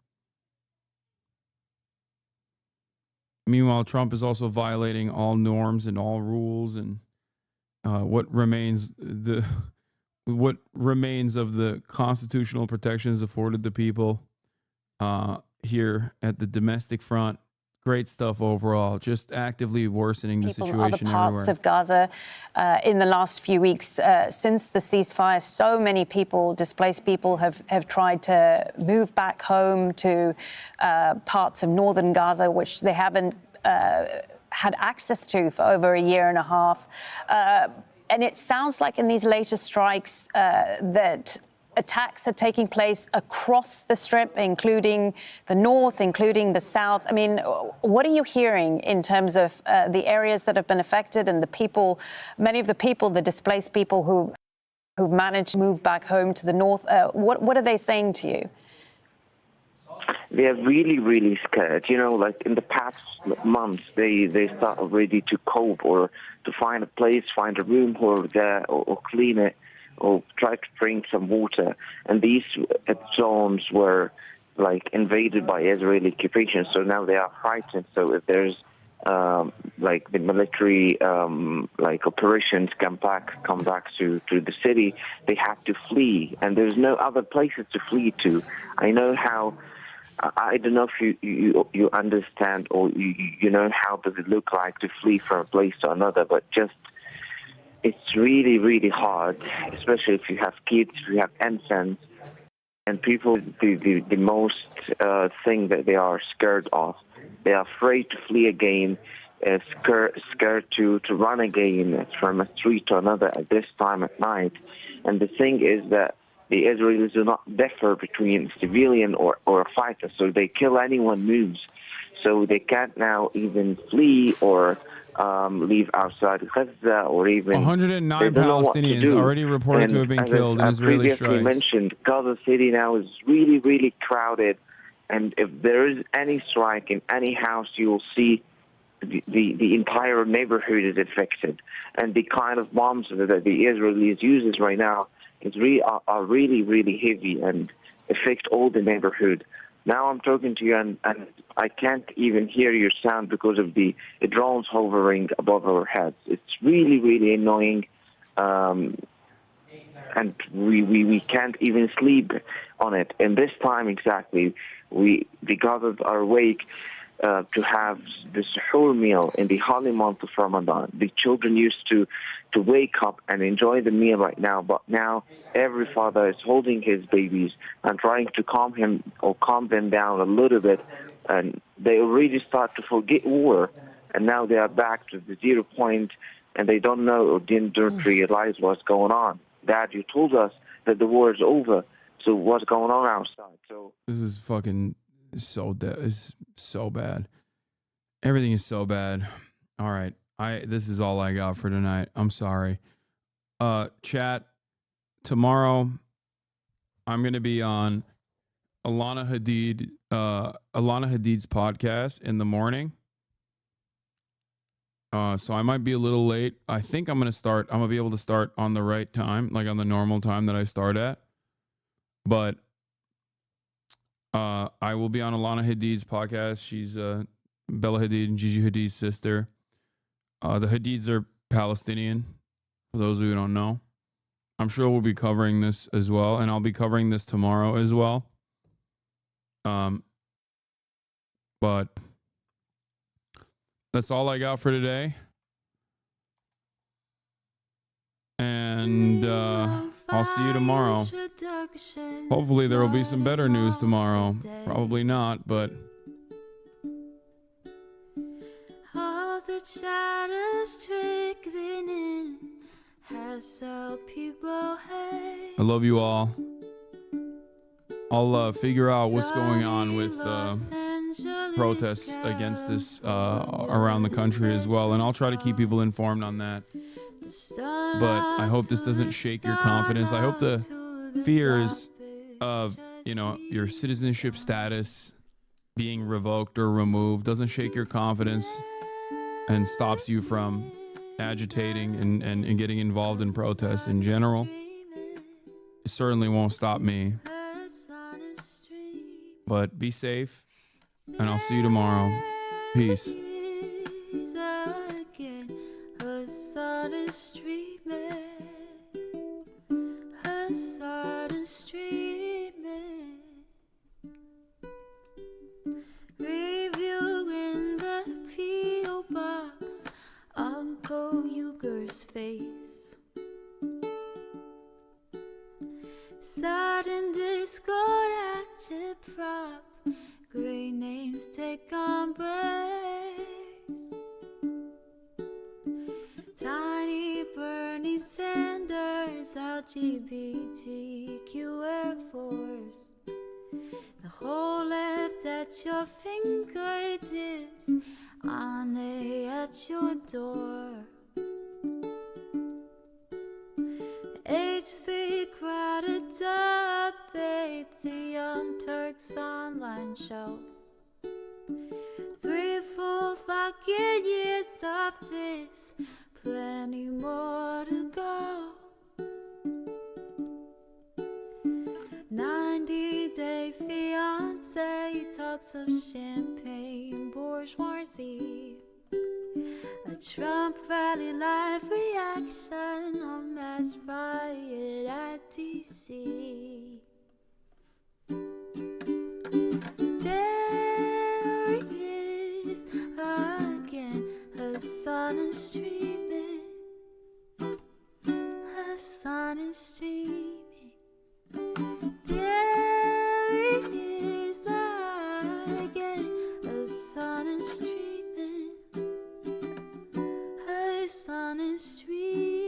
Meanwhile, Trump is also violating all norms and all rules, and what remains of the constitutional protections afforded to people here at the domestic front. Great stuff overall, just actively worsening the situation everywhere. Parts of Gaza in the last few weeks since the ceasefire, so many people, displaced people, have tried to move back home to parts of northern Gaza, which they haven't had access to for over a year and a half. And it sounds like in these latest strikes that attacks are taking place across the Strip, including the north, including the south. I mean, what are you hearing in terms of the areas that have been affected and the people, many of the people, the displaced people who've managed to move back home to the north? What are they saying to you? They're really, really scared. You know, like in the past months, they start already to cope or to find a place, find a room or clean it, or try to drink some water. And these zones were like invaded by Israeli occupation, so now they are frightened. So if there's like the military like operations come back to the city, they have to flee, and there's no other places to flee to. I know how. I don't know if you understand or you know how does it look like to flee from a place to another, but just it's really, really hard, especially if you have kids, if you have infants, and people, the most thing that they are scared of. They are afraid to flee again, scared to run again from a street to another at this time at night. And the thing is that the Israelis do not differ between civilian or a fighter, so they kill anyone moves. So they can't now even flee or leave outside Gaza or even... 109 Palestinians already reported to have been killed in Israeli strikes. As previously mentioned, Gaza City now is really, really crowded. And if there is any strike in any house, you will see the entire neighborhood is affected. And the kind of bombs that the Israelis uses right now are really, really heavy and affect all the neighborhood. Now I'm talking to you and I can't even hear your sound because of the drones hovering above our heads. It's really, really annoying. And we can't even sleep on it. And this time exactly, the Gazans are awake to have this suhoor meal in the holy month of Ramadan. The children used to wake up and enjoy the meal right now, but now every father is holding his babies and trying to calm them down a little bit, and they already start to forget war, and now they are back to the 0 point, and they don't know or don't realize what's going on. Dad, you told us that the war is over, so what's going on outside? So this is fucking it's so bad. Everything is so bad. All right. This is all I got for tonight. I'm sorry. Chat, tomorrow I'm going to be on Alana Hadid's podcast in the morning. So I might be a little late. I think I'm going to be able to start on the right time, like on the normal time that I start at. But I will be on Alana Hadid's podcast. She's Bella Hadid and Gigi Hadid's sister. The Hadids are Palestinian, for those who don't know. I'm sure we'll be covering this as well, and I'll be covering this tomorrow as well. But that's all I got for today. And I'll see you tomorrow. Hopefully there will be some better news tomorrow. Probably not, but all the shadows trickling in has helped people hate. I love you all. I'll figure out what's going on with protests against this around the country as well, and I'll try to keep people informed on that. But I hope this doesn't shake your confidence. I hope the fears of, your citizenship status being revoked or removed doesn't shake your confidence and stops you from agitating and getting involved in protests in general. It certainly won't stop me. But be safe, and I'll see you tomorrow. Peace. Hasan is streaming, reviewing the P.O. box, Uncle Uger's face. Sat in Discord at your prop, great names take on breaks. Tiny Bernie Sanders, LGBTQ Air Force. The whole left at your fingertips, Ane at your door. H3 crowded debate, the Young Turks online show. 3 full fucking years of this, plenty more to go. 90-day fiance, talks of champagne bourgeoisie. A Trump rally live reaction, a mass riot at DC. There he is again, Hasan is streaming. Hasan is streaming. There he is again, Hasan is streaming. Hasan is streaming.